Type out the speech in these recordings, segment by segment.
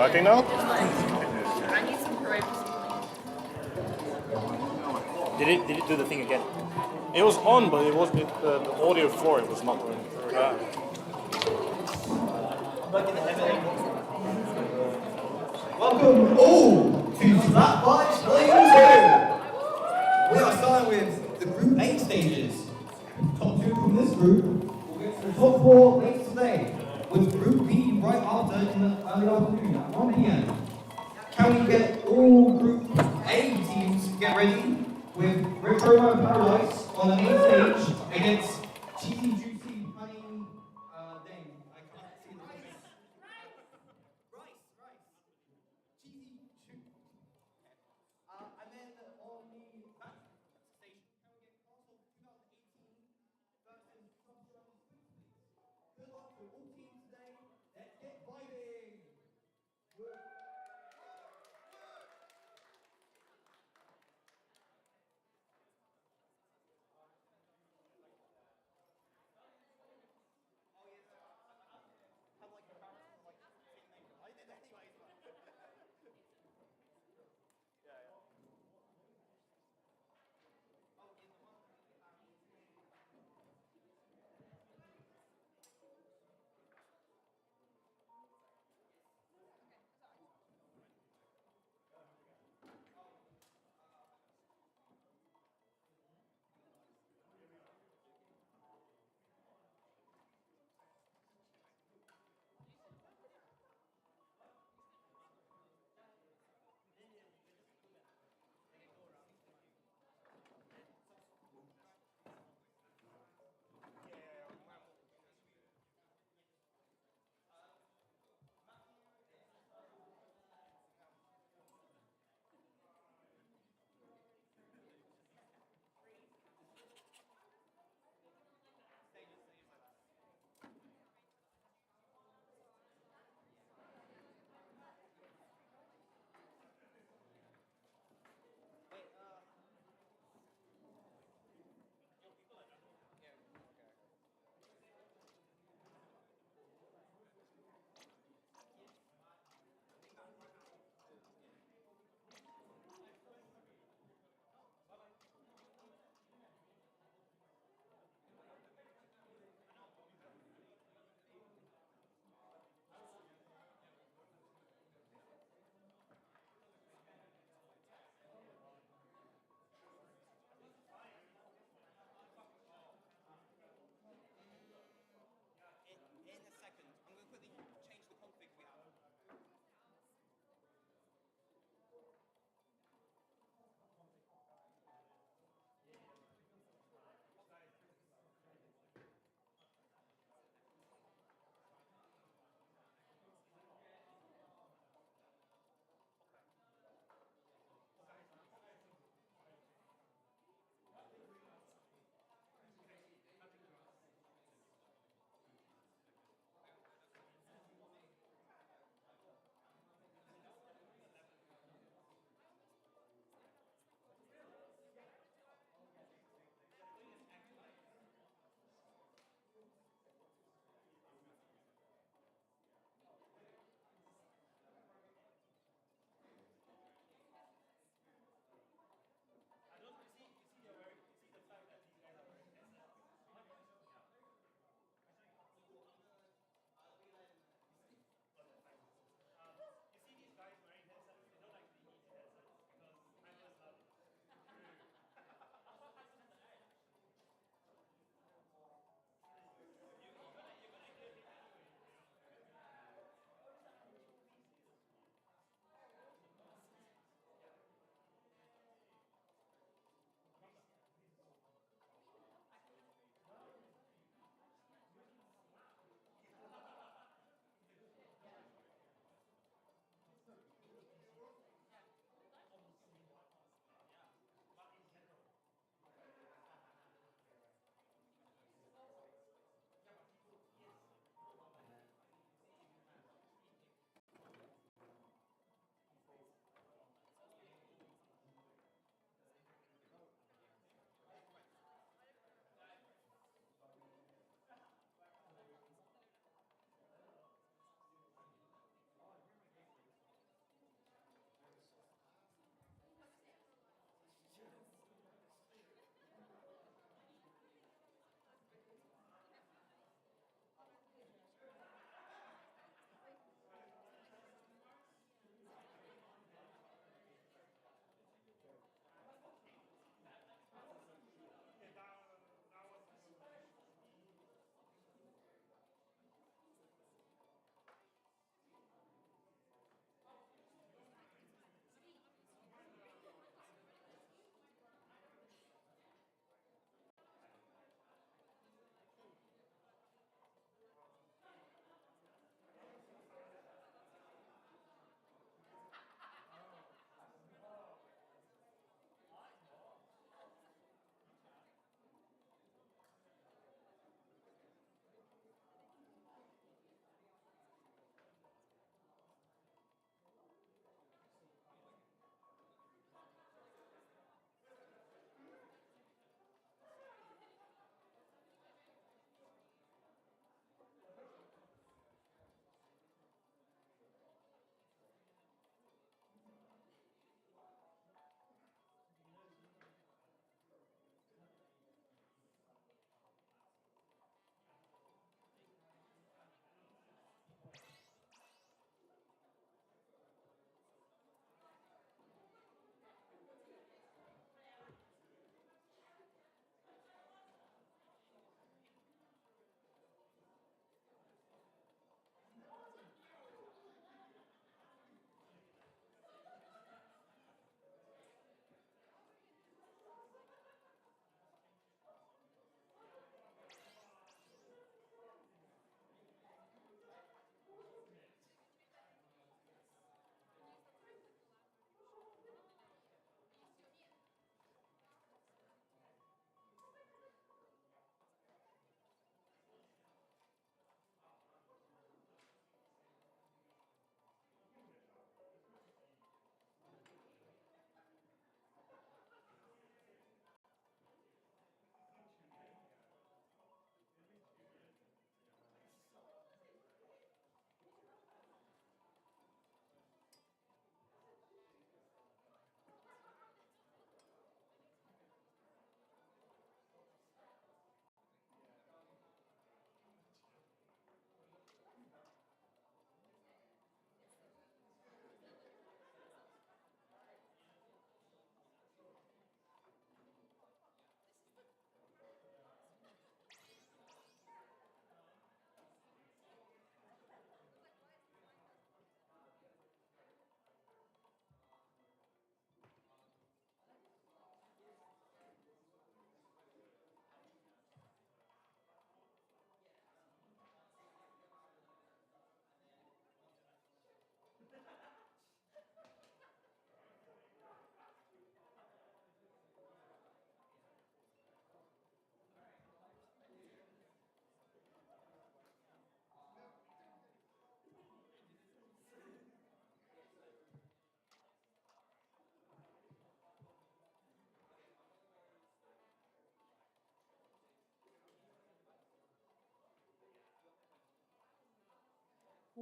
working now? I need some parade. Did it do the thing again? It was on, but the audio for it was not going through. Welcome all to Splat Vibes Playing 2! We are starting with the Group 8 stages. Top 2 from this group will get to the top 4 later today, with Group B right after in the early afternoon at 1 PM. Can we get all Group A teams get ready with Retro and Paradise on the main stage against Cheesy Juicy Honey Dang. I can't see the face. Rice. Cheesy Chew. And then on the back station, can we get Castle 2018 versus Sunshine Sweet, please? Good luck to all teams today. Let's get vibing.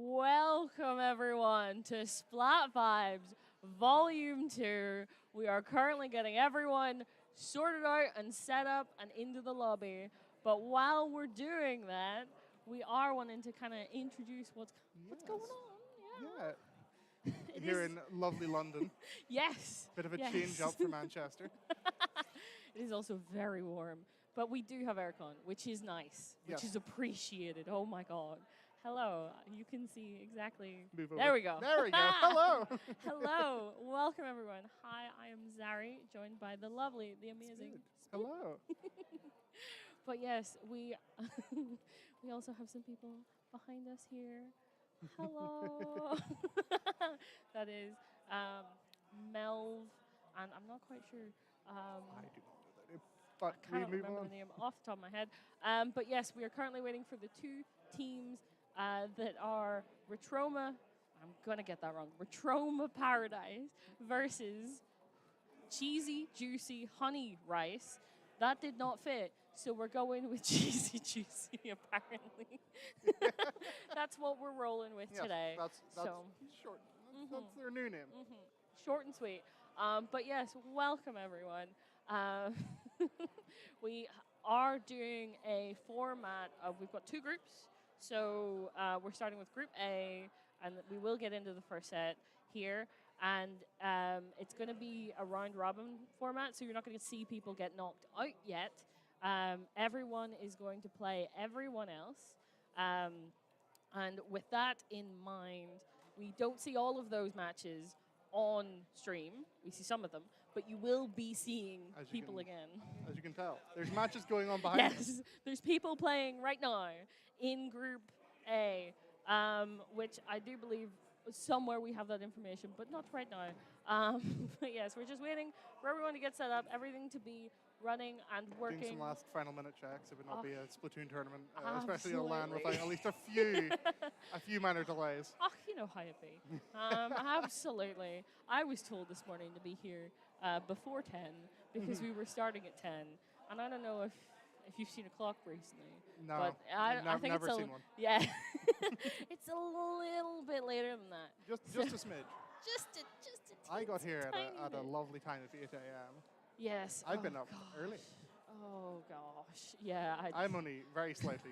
Welcome everyone to Splat Vibes Volume 2. We are currently getting everyone sorted out and set up and into the lobby. But while we're doing that, we are wanting to kind of introduce what's going on. Yeah. It Here is- in lovely London. Yes. Bit of a yes. change up for Manchester. It is also very warm. But we do have aircon, which is nice, which Yes. is appreciated. Oh my god. Hello. You can see exactly. Move There over. we go. There we go. Hello. Hello. Welcome everyone. Hi, I am Zari, joined by the lovely, the amazing. Hello. But yes, we we also have some people behind us here. Hello. That is Melv, and I'm not quite sure. I do not know that name. But we Cannot move remember on. the name off the top of my head. But yes, we are currently waiting for the two teams that are Retroma. I'm gonna get that wrong. Retroma Paradise versus Cheesy Juicy Honey Rice. That did not fit, so we're going with Cheesy Juicy. Apparently, that's what we're rolling with Yes, today. That's so short. That's their new name. short and sweet. But yes, welcome everyone. We are doing a format of, we've got two groups. So we're starting with Group A, and we will get into the first set here. And it's going to be a round robin format, so you're not going to see people get knocked out yet. Everyone is going to play everyone else. And with that in mind, we don't see all of those matches on stream. We see some of them, but you will be seeing As you people can- again. As you can tell, there's matches going on behind us. Yes, there's people playing right now in Group A, which I do believe somewhere we have that information, but not right now. But yes, we're just waiting for everyone to get set up, everything to be running and Doing working. some last final minute checks. It would not Oh, be a Splatoon tournament, especially a LAN absolutely. without at least a few minor delays. Oh, you know how it be. Absolutely. I was told this morning to be here before 10 because we were starting at 10. And I don't know if you've seen a clock recently. No, but I think never it's seen one. Yeah. It's a little bit later than that. Just a smidge. Just a I got here tiny at a bit. lovely time of 8 a.m. Yes. I've oh been up gosh. early. Oh gosh. Yeah. I'm only very slightly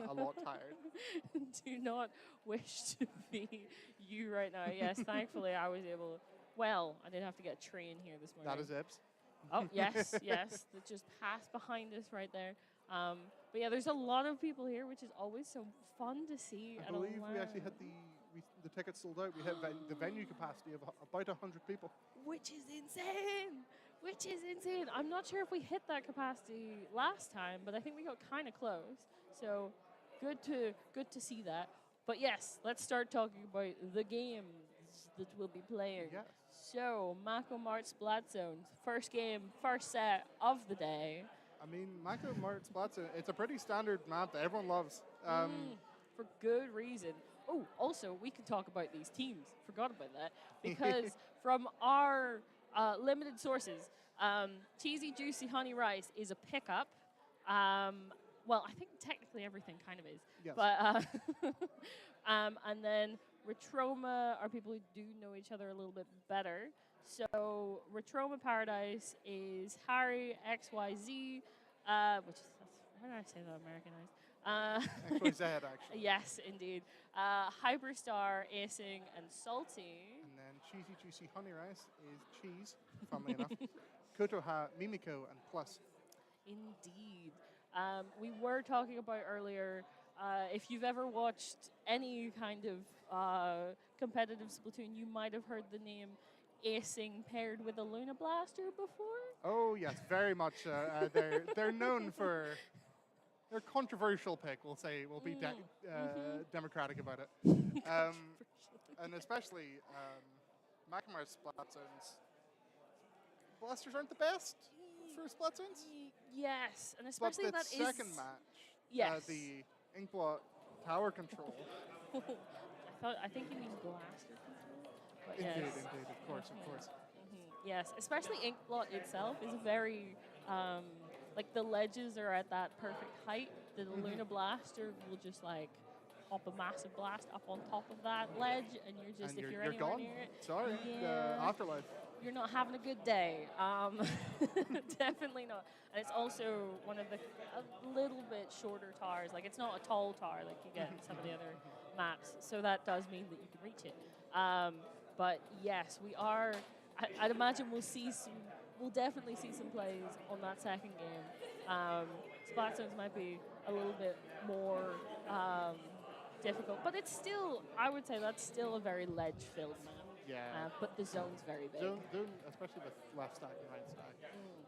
a lot tired. Do not wish to be you right now. Yes, thankfully I was able. Well, I did have to get a train here this morning. That is Ips. Oh yes, yes. That just passed behind us right there. But yeah, there's a lot of people here, which is always so fun to see. I at a believe we actually LAN. had the tickets sold out. We had the venue capacity of about 100 people. Which is insane. Which is insane. I'm not sure if we hit that capacity last time, but I think we got kind of close. So good to see that. But yes, let's start talking about the games that we'll be playing. Yes. So Mako Mart Splat Zones, first game, first set of the day. I mean, Mako Mart Splat Zone, it's a pretty standard map that everyone loves. For good reason. Oh, also, we can talk about these teams. Forgot about that. Because from our limited sources, Cheesy Juicy Honey Rice is a pickup. Well, I think technically everything kind of is. Yes. But, and then Retroma are people who do know each other a little bit better. So Retroma Paradise is Harry XYZ, which is, why did I say that Americanized? XYZ, actually. Yes, indeed. Hyperstar, Acing, and Salty. And then Cheesy Juicy Honey Rice is cheese, funnily enough. Kotoha, Mimiko, and Plus. Indeed. We were talking about earlier, if you've ever watched any kind of competitive Splatoon, you might have heard the name Acing paired with a Luna Blaster before. Oh, yes, very much. They're known for their controversial pick, we'll say. We'll be democratic about it. And especially Mackmar Splat Zones. Blasters aren't the best for Splat Zones. Yes, and But especially the that second match, Yes. the Inkblot Tower Control. I think he means blaster control. But Indeed, yes. indeed, of course. Yes, especially Inkblot itself is very, like the ledges are at that perfect height that the Luna Blaster will just like pop a massive blast up on top of that ledge, and you're just, And if you're you're anywhere gone. near it, Sorry, yeah, afterlife. you're not having a good day. Definitely not. And it's also one of the a little bit shorter towers. Like, it's not a tall tower like you get in some of the other maps. So that does mean that you can reach it. But yes, we are. I'd imagine we'll definitely see some plays on that second game. Splat zones might be a little bit more difficult, but it's still, I would say that's still a very ledge-filled map. Yeah. But the zone's very big. Zone, especially with left stack and right stack.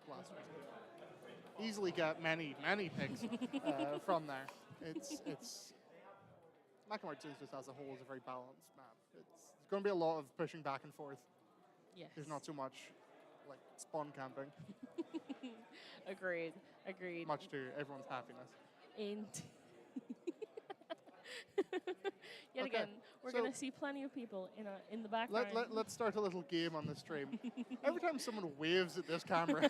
Blasters. Easily get many picks from there. It's Nakamura just as a whole is a very balanced map. It's going to be a lot of pushing back and forth. Yes. There's not so much like spawn camping. Agreed. Much to everyone's happiness. Yet Okay, again, we're so going to see plenty of people in the background. Let's start a little game on the stream. Every time someone waves at this camera,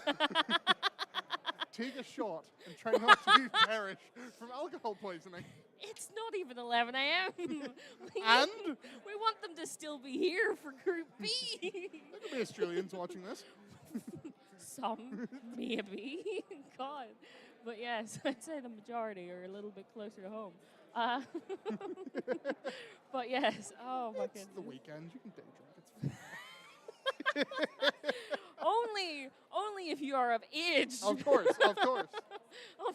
take a shot and try not to perish from alcohol poisoning. It's not even 11 a.m. And? We want them to still be here for Group B. There could be Australians watching this. Some, maybe. God. But yes, I'd say the majority are a little bit closer to home. But yes, oh my goodness. It's the weekend, you can day drink. It's Only if you are of age. Of course. Oh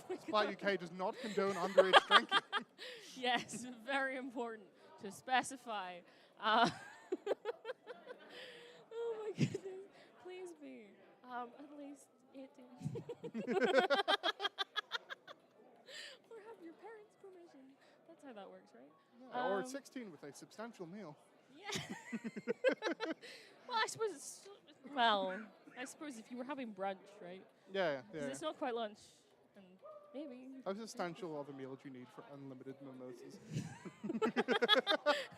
my Splat God. UK does not condone underage drinking. Yes, very important to specify. Oh my goodness, please be at least 18. Or have your parents' permission. That's how that works, right? Yeah, or 16 with a substantial meal. Yeah. I suppose if you were having brunch, right? Yeah. Because it's not quite lunch, and maybe. How substantial are the meals you need for unlimited mimosas?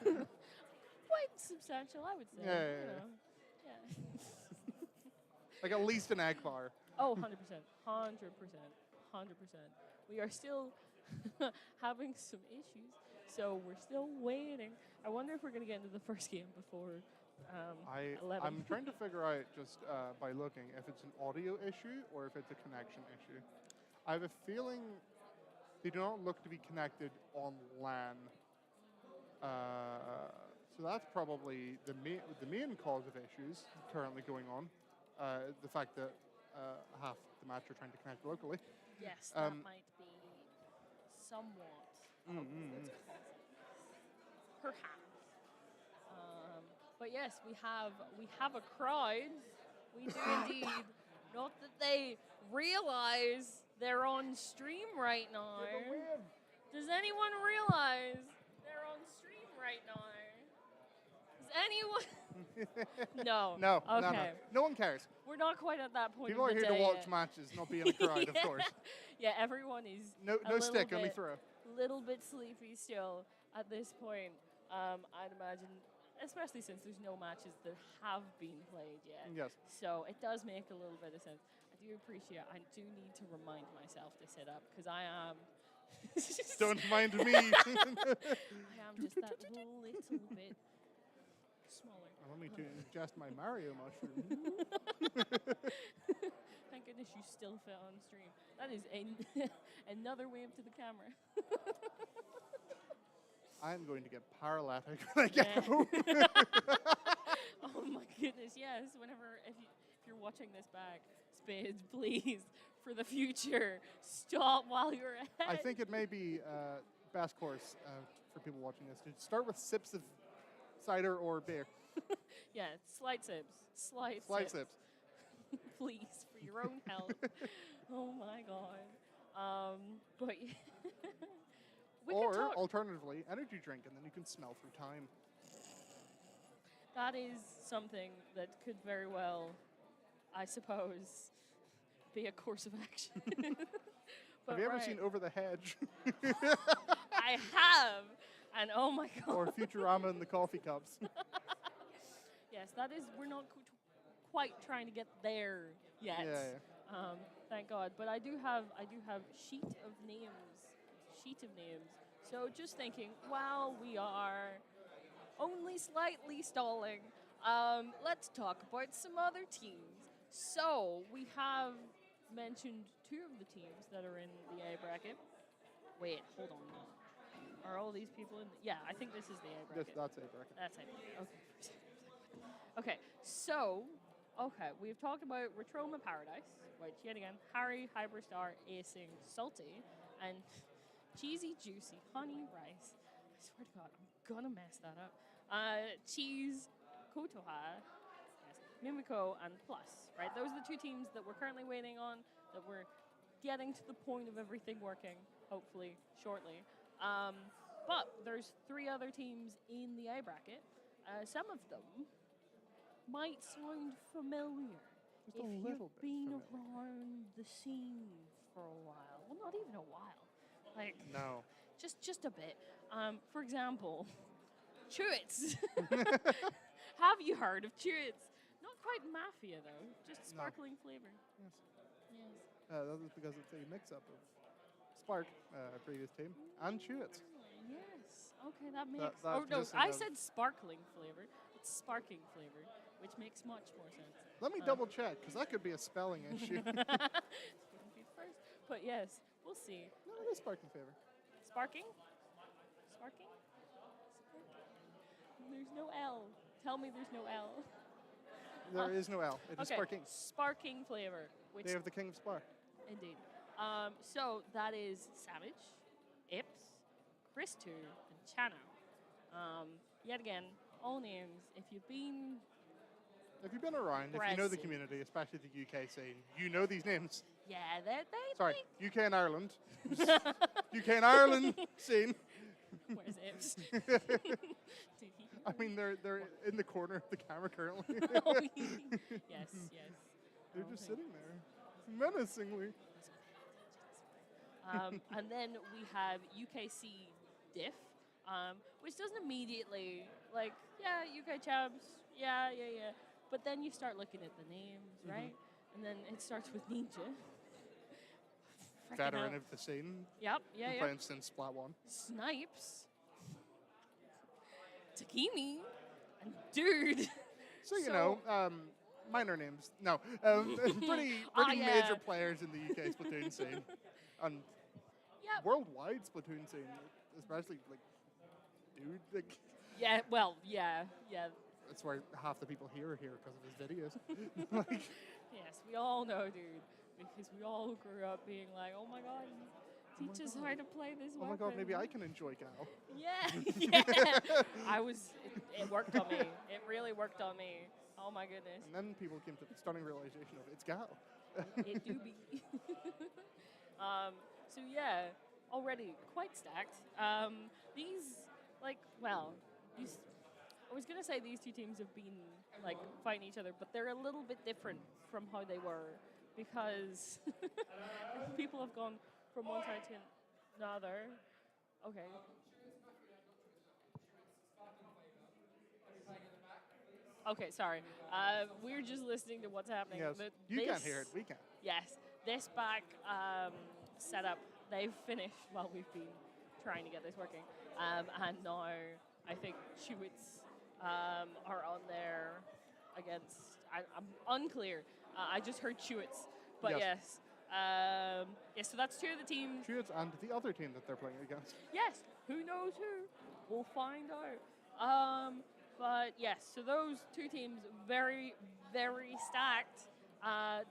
Quite substantial, I would say. Yeah. Yeah. Like at least an egg bar. Oh, 100%. 100%. We are still having some issues, so we're still waiting. I wonder if we're going to get into the first game before 11. I'm trying to figure out just by looking if it's an audio issue or if it's a connection issue. I have a feeling they do not look to be connected on LAN. So that's probably the main cause of issues currently going on. The fact that half the match are trying to connect locally. Yes, that might be somewhat. Perhaps. But yes, we have a crowd. We do indeed. Not that they realize they're on stream right now. Does anyone realize they're on stream right now? Does anyone? No. No. Okay. No one cares. We're not quite at that point. People of are the here to day watch yet. matches, not be in a crowd, of course. Yeah, everyone is No a stick, little only bit- throw. Little bit sleepy still at this point. I'd imagine, especially since there's no matches that have been played yet. Yes. So it does make a little bit of sense. I do need to remind myself to sit up because I am. Don't mind me. I am just that little bit smaller. Allow me to ingest my Mario mushroom. Thank goodness you still fit on stream. That is another wave to the camera. I'm going to get paralytic when I get Yeah. home. Oh my goodness, yes. Whenever, if you're watching this back, Spades, please, for the future, stop while you're ahead. I think it may be best course for people watching this to start with sips of cider or beer. Yeah, slight sips. Slight sips. Please, for your own health. Oh my god. But we Or can talk. alternatively, energy drink, and then you can smell through time. That is something that could very well, I suppose, be a course of action. But Have you ever right. seen Over the Hedge? I have, and oh my god. Or Futurama in the coffee cups? Yes, that is. We're not quite trying to get there yet. Yeah. Thank God. But I do have sheet of names So just thinking, while we are only slightly stalling, let's talk about some other teams. So we have mentioned two of the teams that are in the A bracket. Wait, hold on. Are all these people in? Yeah, I think this is the A bracket. That's A bracket. That's A bracket. Okay. Okay. So, we've talked about Retroma Paradise, which yet again, Harry, Hyperstar, Acing, Salty, and Cheesy Juicy Honey Rice. I swear to God, I'm gonna mess that up. Cheese, Kotoha, yes, Mimiko, and Plus. Right. Those are the two teams that we're currently waiting on. That we're getting to the point of everything working, hopefully shortly. But there's three other teams in the A bracket. Some of them might sound familiar Just if a you've little bit been familiar. around the scene for a while. Well, not even a while. Like No. just a bit. For example, Chewits. Have you heard of Chewits? Not quite mafia though, just sparkling flavor. Yes. Yes. That was because it's a mix-up of Spark, previous team, and Chewits. Yes. Okay, that makes. that's Oh no, just I enough. said sparkling flavor. It's sparking flavor, which makes much more sense. Let me double check, because that could be a spelling issue. No, Wouldn't be the first, but yes, we'll see. it is sparkling flavor. Sparking? Sparking? There's no L. Tell me there's no L. There is no L. It is Okay, sparking. sparking flavor, which They have the king of Spark. indeed. So that is Savage, Ips, Chris2, and Chano. Yet again, all names. If you've been, If you've been around, if you know the Present. community, especially the UK scene, you know these names. yeah, they Sorry, UK and Ireland. UK and Ireland scene. Where's Ips? I mean, they're in the corner of the camera currently. Oh, yes. They're Oh, just okay. sitting there, menacingly. And then we have UKC Diff, which doesn't immediately, like, yeah, UK Chabs, yeah. But then you start looking at the names, right? And then it starts with Ninja. Freaking Veteran hell. of the scene. Yep, Been yeah. playing since Splat 1. Snipes, Takimi, and Dude. So, you So- know, minor names. No, pretty Ah, yeah. major players in the UK Splatoon scene. And Yep. worldwide Splatoon scene, especially, like, Dude. Like, Yeah, well, yeah. that's where half the people here are here because of his videos. Like, Yes, we all know, Dude. Because we all grew up being like, oh my god, teach us how to play this oh my god, maybe I can enjoy Gal. Yeah. It worked on me. It really worked on me. Oh my goodness. And then people came to the stunning realization of it's Gal. It do be. So yeah, already quite stacked. These, like, well, these. I was gonna say these two teams have been like fighting each other, but they're a little bit different from how they were because people have gone from one side to another. Okay. Okay, sorry. We're just listening to what's happening. Yes. The- You can't this- hear it, we can. Yes, this back setup, they've finished while we've been trying to get this working. And now I think Chewits are on there against, I'm unclear. I just heard Chewits, but Yes. yes, so that's two of the teams. Chewits and the other team that they're playing against. Yes, who knows who? We'll find out. But yes, so those two teams, very, very stacked.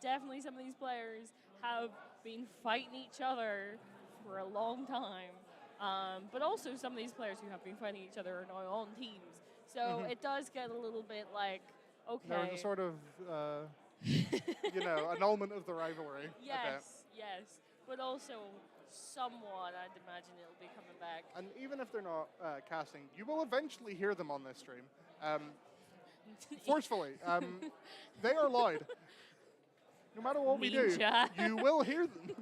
Definitely some of these players have been fighting each other for a long time. But also some of these players who have been fighting each other are now on teams. So it does get a little bit like, okay. There's a sort of, you know, annulment of the rivalry. I bet. Yes. But also somewhat, I'd imagine it'll be coming back. And even if they're not casting, you will eventually hear them on this stream. Forcefully. They are loud. No matter what we do, Ninja. you will hear them.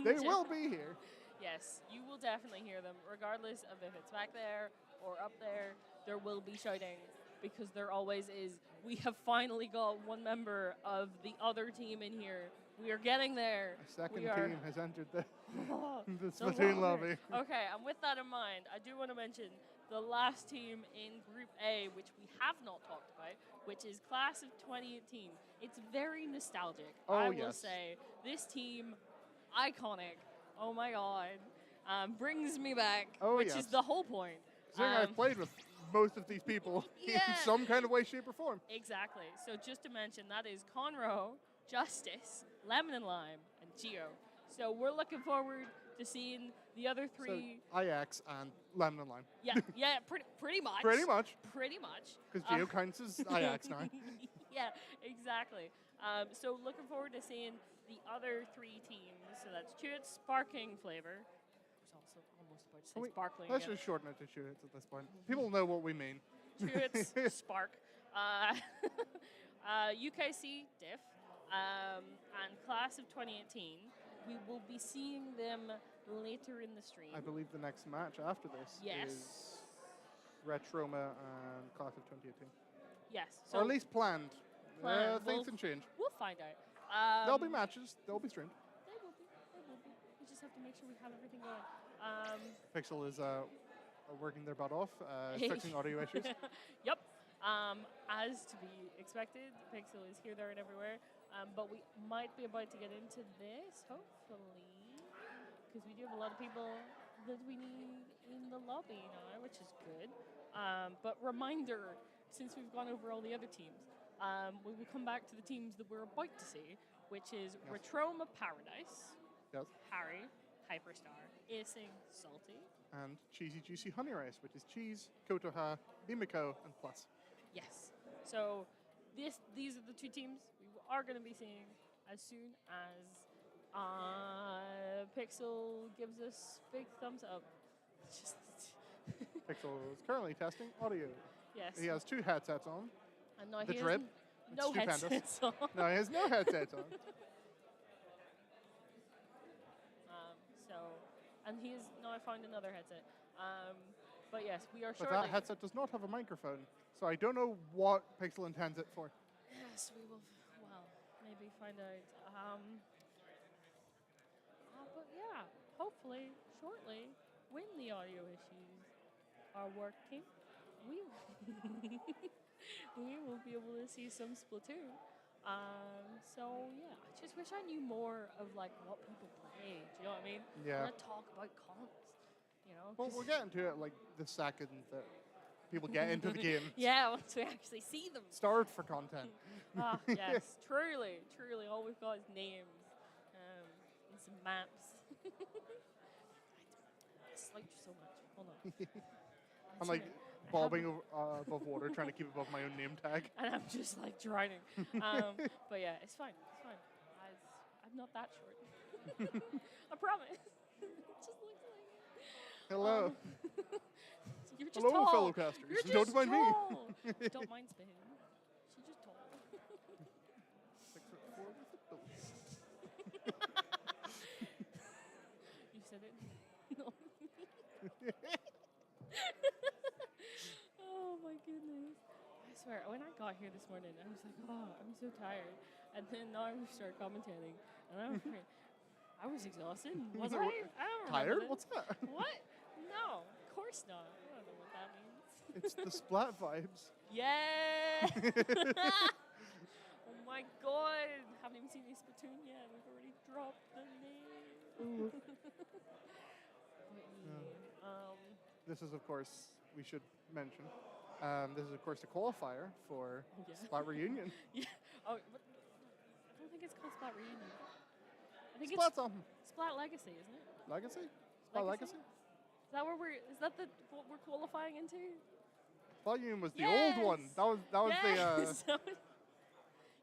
They Ninja. will be here. Yes, you will definitely hear them, regardless of if it's back there or up there. There will be shouting because there always is. We have finally got one member of the other team in here We are getting there. A second We are- team has entered the, the The Splatoon lobby. Okay, and with that in mind, I do want to mention the last team in Group A, which we have not talked about, which is Class of 2018. It's very nostalgic. Oh, I will yes. say this team, iconic. Oh my god, brings me back, Oh, which yes. is the whole point. Seeing I've played with most of these people in Yeah. some kind of way, shape, or form. Exactly. So just to mention, that is Conroe, Justice, Lemon and Lime, and Geo. So we're looking forward to seeing the other three. So IX and Lemon and Lime. Yeah, pretty much. Pretty much. Pretty much. Because Geo counts as IX now. Yeah, exactly. So looking forward to seeing the other three teams. So that's Chewits, Sparking Flavor. I was also almost about to say Sparkling Let's again. just shorten it to Chewits at this point. People know what we mean. Chewits, Spark. UKC, Diff, and Class of 2018. We will be seeing them later in the stream. I believe the next match after this Yes. is Retroma and Class of 2018. Yes. Or at least planned. Planned. Things We'll- can change. We'll find out. There'll be matches. They'll be streamed. They will be. They will be. We just have to make sure we have everything going. Pixel is working their butt off, fixing audio issues. Yep. As to be expected, Pixel is here, there, and everywhere. But we might be about to get into this, hopefully, because we do have a lot of people that we need in the lobby now, which is good. But reminder, since we've gone over all the other teams, we will come back to the teams that we're about to see, which is Retroma Paradise, Yes. Harry, Hyperstar, Acing, Salty. And Cheesy Juicy Honey Rice, which is cheese, Kotoha, Mimiko, and plus. Yes. So these are the two teams we are going to be seeing as soon as Pixel gives us big thumbs up. Just Pixel is currently testing audio. yes. He has two headsets on. And now the he drip. has no stupendous. headsets on. No, he has no headsets on. And he has now found another headset. But yes, we are But shortly. that headset does not have a microphone, so I don't know what Pixel intends it for. Yes, we will. Well, maybe find out. But yeah, hopefully, shortly, when the audio issues are working, we we will be able to see some Splatoon. So yeah, I just wish I knew more of like what people play. Do you know what I mean? Yeah. I want to talk about comps. You know. Well, 'cause- we'll get into it like the second that people get into the game. Yeah, once we actually see them. Starved for content. Ah, yes, truly. All we've got is names and some maps. I dislike you so much. Hold on. I'm like bobbing above water, trying to keep above my own name tag. And I'm just like drowning. But yeah, it's fine. I'm not that short. I promise. It just looks like it. Hello. You're just Hello, tall. fellow casters. You're Don't just mind me. tall. Don't mind Spain. She's just tall. 6'4" with a boat. You said it. No. Oh my goodness. I swear, when I got here this morning, I was like, oh, I'm so tired. And then now I started commentating, and I was exhausted. Was I? I don't Tired? remember What's that? that. What? No, of course not. I don't know what that means. It's the Splat Vibes. Yeah! Oh my god. Haven't even seen the Splatoon yet. We've already dropped the name. This is, of course, we should mention, this is, of course, the qualifier for Yeah. Splat Reunion. Yeah. Oh, but I don't think it's called Splat Reunion. I think Splat it's something. Splat Legacy, isn't it? Legacy? Splat Legacy? Legacy? Is that where is that what we're qualifying into? Splat Union was the old one. Yes. That was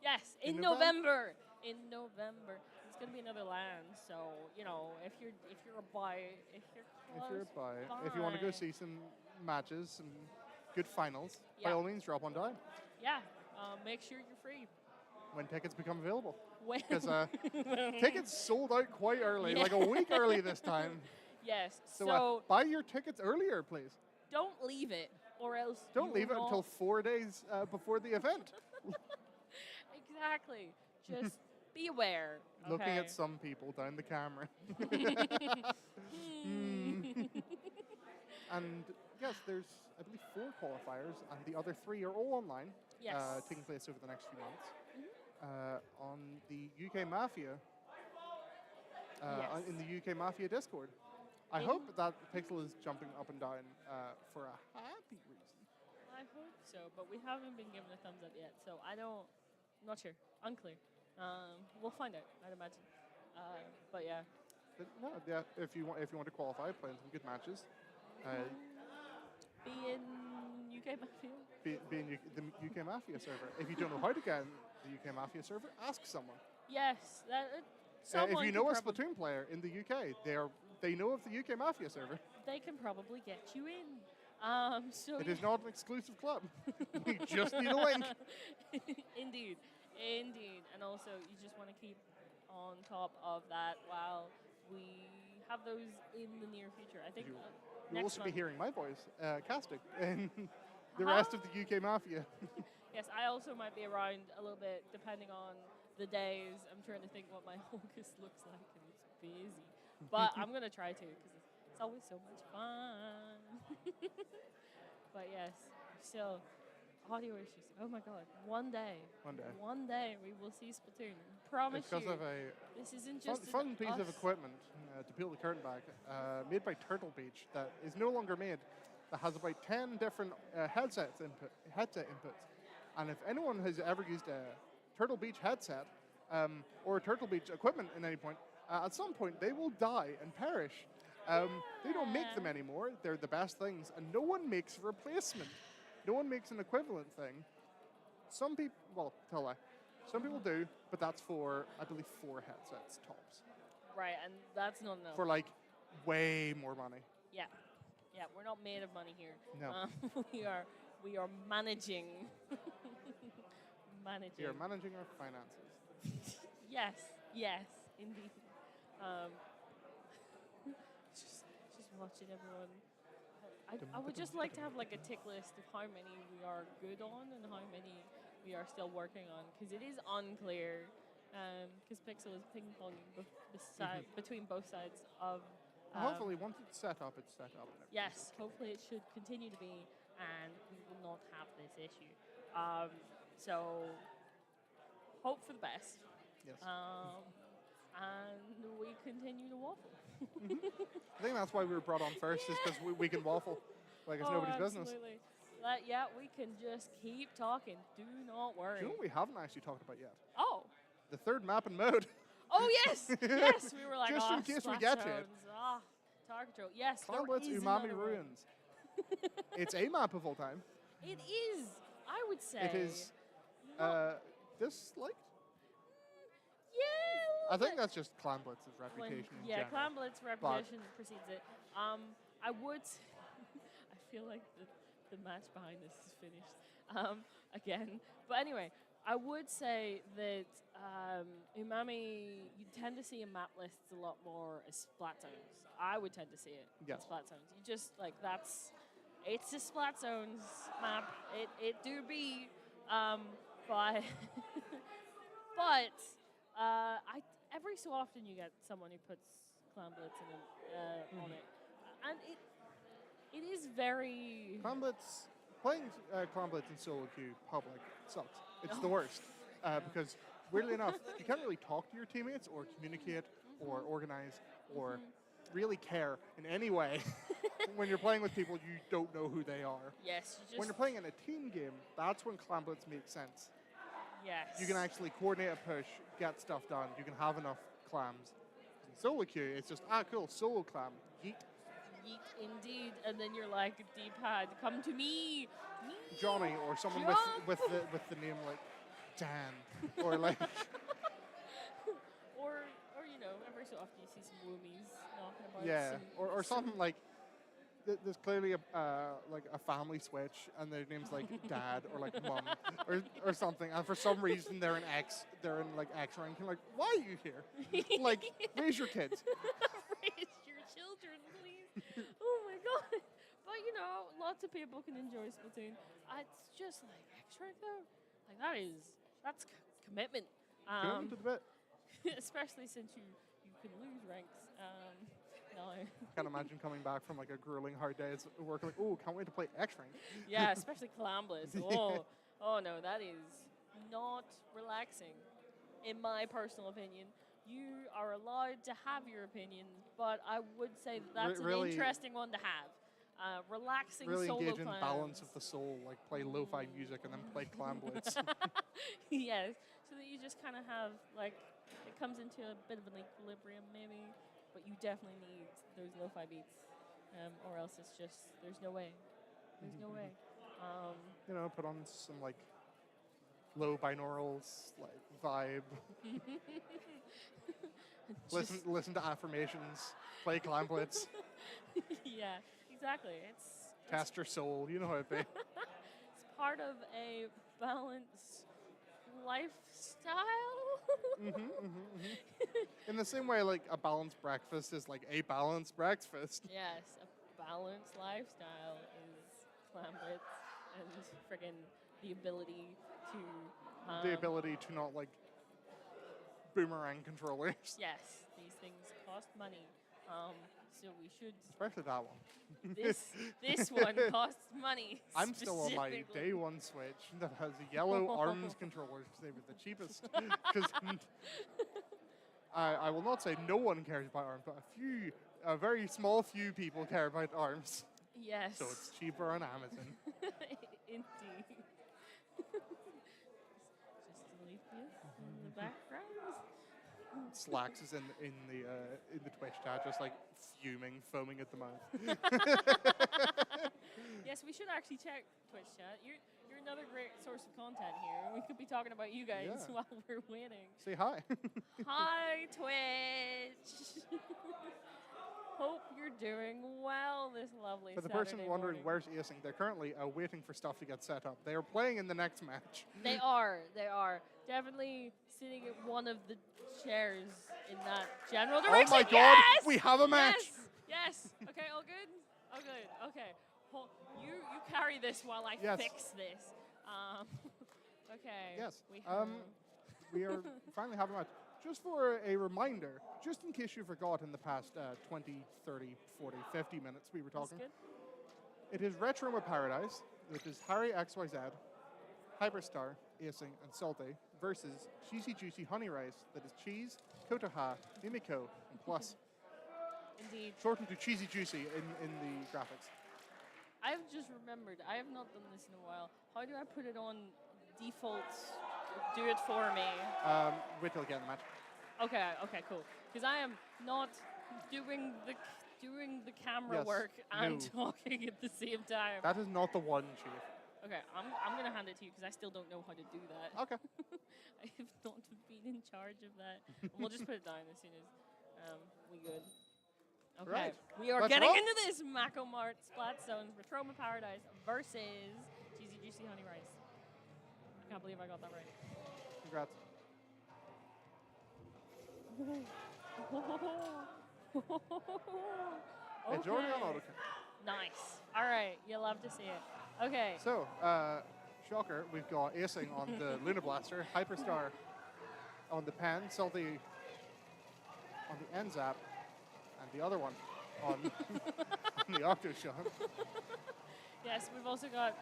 Yes. the, In In November. In November. It's gonna be another LAN, so you know, if you're a buy, if you're close if you want to go by. see some matches, some good finals, by Yeah. all means, drop on down Yeah, make sure you're free. when tickets become available. When Because tickets sold out quite early, like a week early this time. yes, So, so buy your tickets earlier, please. don't leave it, or else Don't you leave will it until not- 4 days before the event. Exactly. Just be aware. Looking okay? at some people down the camera. And yes, there's, I believe, 4 qualifiers, and the other 3 are all online, Yes. taking place over the next few months. On the UK Mafia, Yes. in the UK Mafia Discord. I hope that Pixel is jumping up and down for a happy reason. I hope so, but we haven't been given a thumbs up yet, so I'm not sure, unclear. We'll find out, I'd imagine. But yeah. But no, yeah, if you want to qualify, play some good matches. Be in UK Mafia. Be in the UK Mafia server. If you don't know how to get in the UK Mafia server, ask someone. Yes, If you know a could Splatoon player in the UK, they know of the UK Mafia server. they can probably get you in. So It is not an exclusive club. You just need a link. Indeed, and also you just want to keep on top of that while we have those in the near future. I think You'll next also be month. hearing my voice casting in the rest of the UK Mafia. Yes, I also might be around a little bit depending on the days. I'm trying to think what my August looks like, and it's busy. But I'm gonna try to because it's always so much fun. But yes, still audio issues. Oh my god! One day we will see Splatoon. Promise It's because you. of a This isn't just fun piece of us. equipment to peel the curtain back, made by Turtle Beach, that is no longer made. That has about 10 different headset inputs, and if anyone has ever used a Turtle Beach headset or Turtle Beach equipment at any point, at some point they will die and perish. They don't make them anymore. They're the best things, and no one makes a replacement. No one makes an equivalent thing. Some people, well, tell I. Some people do, but that's for, I believe, 4 headsets tops. Right, and that's not enough. For like way more money. Yeah, we're not made of money here. No. We are managing. Managing. We are managing our finances. Yes, indeed. Just watching everyone. I would just like to have like a tick list of how many we are good on and how many we are still working on, because it is unclear. Because Pixel is ping-ponging between both sides of. Hopefully, once it's set up, it's set up. Yes, hopefully it should continue to be, and we will not have this issue. So, hope for the best. Yes. And we continue to waffle. I think that's why we were brought on first, is because we can waffle like it's nobody's business. Absolutely. Yeah, we can just keep talking. Do not worry. Do you know what we haven't actually talked about yet? Oh. The third map and mode. Oh, yes. Yes, we were like, Just in case we get to it. Target control. Yes, there Clamblitz is Umami another one. Ruins. It's a map of all time. It is, I would say. It is disliked. Yeah. I think that's just Clamblitz's reputation. in Yeah, general. Clamblitz's reputation precedes it. I would. I feel like the match behind this is finished again. But anyway, I would say that Umami, you tend to see in map lists a lot more as Splat Zones. I would tend to see it Yes. as Splat Zones. You just, like, it's a Splat Zones map. It do be, but, every so often you get someone who puts Clamblitz on it. And it is very... Clamblitz, playing Clamblitz in solo queue public sucks. It's the worst. Because, weirdly enough, you can't really talk to your teammates or communicate or organize or really care in any way when you're playing with people you don't know who they are. Yes, you just... When you're playing in a team game, that's when Clamblitz makes sense. Yes. You can actually coordinate a push, get stuff done. You can have enough clams. In solo queue, it's just, cool, solo clam, yeet. Yeet, indeed. And then you're like, D-pad, come to me. Johnny, or someone with the name like Dan, or like... or you know, every so often you see some woomies knocking about. Yeah, or something like, there's clearly a family switch, and their name's like Dad or like Mum or something, and for some reason they're in X rank. You're like, why are you here? Like, raise your kids. Raise your children, please. Oh my god. But you know, lots of people can enjoy Splatoon. It's just like X rank though. Like that's commitment. Commitment to the bit. especially since you can lose ranks. No. Can't imagine coming back from like a grueling hard day at work like, oh, can't wait to play X rank. Yeah, especially Clambless. Oh no, that is not relaxing, in my personal opinion. You are allowed to have your opinion, but I would say that's Really- an interesting one to have. Relaxing Really solo engage in clans. balance of the soul, like play lo-fi music and then play Clan Blitz. Yes, so that you just kind of have, like, it comes into a bit of an equilibrium maybe, but you definitely need those lo-fi beats, or else it's just, there's no way. There's no way. You know, put on some like low binaurals, like vibe. Listen to affirmations. Play Clan Blitz. Yeah, exactly. It's Test your soul. You know how it be. it's part of a balanced lifestyle. In the same way, like a balanced breakfast is like a balanced breakfast. Yes, a balanced lifestyle is Clamblitz and friggin' the ability to. The ability to not like boomerang controllers. Yes, these things cost money. So we should. Especially that one. This one costs money. I'm still on my specifically. day one Switch that has yellow ARMS controllers because they were the cheapest. Because I will not say no one cares about ARMS, but a very small few people care about ARMS. Yes. So it's cheaper on Amazon. Indeed. Just delete this in the background. Slacks is in the Twitch chat, just like fuming, foaming at the mouth. Yes, we should actually check Twitch chat. You're another great source of content here. We could be talking about you guys Yeah. while we're waiting. Say hi. Hi, Twitch. Hope you're doing well this lovely For the Saturday person wondering morning. where's Acing, they're currently waiting for stuff to get set up. They are playing in the next match. They are. Definitely sitting at one of the chairs in that general direction. Oh my god, Yes! we have a match! Yes! Okay, all good? All good, okay. You carry this while I Yes. fix this. Okay. Yes. We have... We are finally having a match. Just for a reminder, just in case you forgot in the past 20, 30, 40, 50 minutes we were That's talking, good. it is Retroma Paradise, which is Harry XYZ, Hyperstar, Acing, and Salty, versus Cheesy Juicy Honey Rice, that is Cheese, Kotoha, Mimiko, and Plus. Indeed. Shortened to Cheesy Juicy in the graphics. I've just remembered, I have not done this in a while. How do I put it on default? Do it for me. Wait till I get in the match. Okay, cool. Because I am not doing the camera Yes, work and no. talking at the same time. That is not the one, Chief. Okay, I'm gonna hand it to you because I still don't know how to do that. Okay. I have not been in charge of that. And we'll just put it down as soon as we good. Okay, Right. we are Let's getting roll. into this Mako Mart Splat Zones Retroma Paradise versus Cheesy Juicy Honey Rice. I can't believe I got that right. Congrats. It's already on auto. Nice. All right, you'll love to see it. Okay. So, shocker, we've got Acing on the Luna Blaster, Hyperstar on the Pen, Salty on the NZAP, and the other one on, on the Octoshot. Yes, we've also got.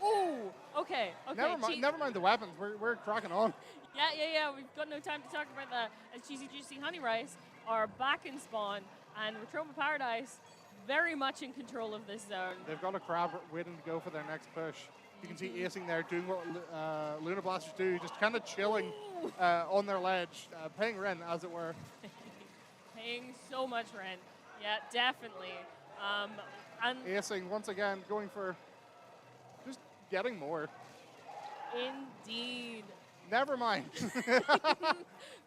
Ooh. Okay. Never mind the weapons. We're cracking on. Yeah. We've got no time to talk about that. As Cheesy Juicy Honey Rice are back in spawn, and Retroma Paradise very much in control of this zone. They've got a crab waiting to go for their next push. You can see Acing there doing what Luna Blasters do, just kind of chilling on their ledge, paying rent, as it were. Paying so much rent. Yeah, definitely. And Acing, once again, going for just getting more. indeed, Never mind.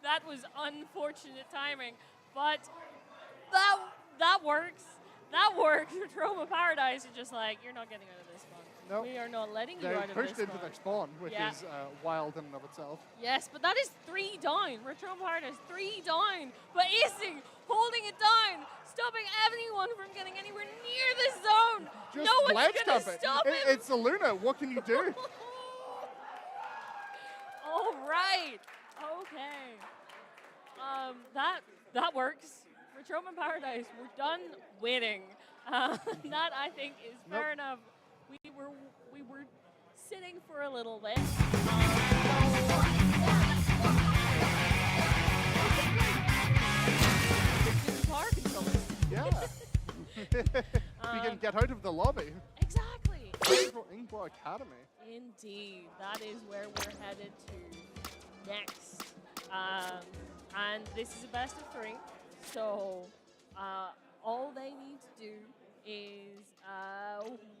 that was unfortunate timing, but that works. That works. Retroma Paradise are just like, you're not getting out of this spawn. Nope. We are not letting you They out of this pushed into spawn. their spawn, which Yeah. is wild in and of itself. Yes, but that is 3 down. Retroma Paradise 3 down, but Acing holding it down, stopping anyone from getting anywhere near this zone. Just no one's ledge gonna cup it. stop him. It's the Luna. What can you do? All right. Okay. That works. Retroma Paradise, we're done waiting. That I think is fair enough. We were sitting for a little bit. Guitar controllers. Yeah. We can get out of the lobby. Exactly. Ingbo Academy. Indeed, that is where we're headed to next. And this is a best of 3, so all they need to do is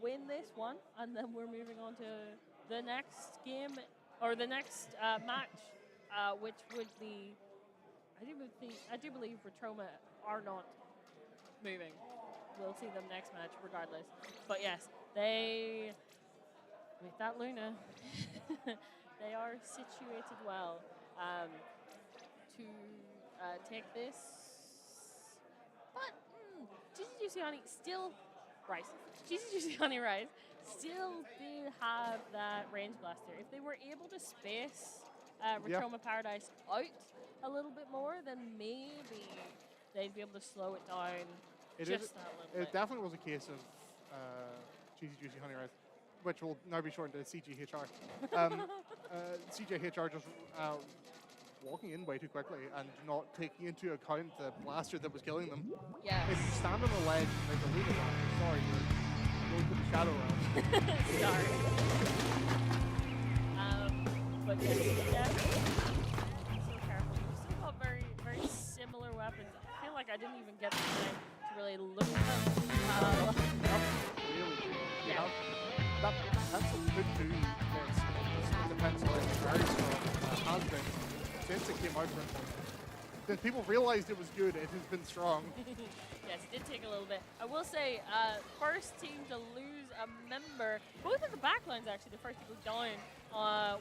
win this one, and then we're moving on to the next game, or the next match, which would be, I do believe Retroma are not moving. We'll see them next match regardless. But yes, they, with that Luna, they are situated well to take this. But Juicy Juicy Honey still, Rice, Juicy Juicy Honey Rice still did have that range blaster. If they were able to space Retroma Paradise out a little bit more, then maybe they'd be able to slow it down that little bit. It definitely was a case of Juicy Juicy Honey Rice, which will now be shortened to CGHR. CJHR just walking in way too quickly and not taking into account the blaster that was killing them. Yeah. If you stand on the ledge and there's a Luna blaster, sorry, you're going to the shadow realm. Sorry. But yeah, so careful. We still got very, very similar weapons. I feel like I didn't even get the time to really look at them. Yeah. That pencil could do this. The pencil is very strong. Has been since it came out for it. Then people realized it was good. It has been strong. Yes, it did take a little bit. I will say, first team to lose a member. Both of the backlines actually, the first to go down.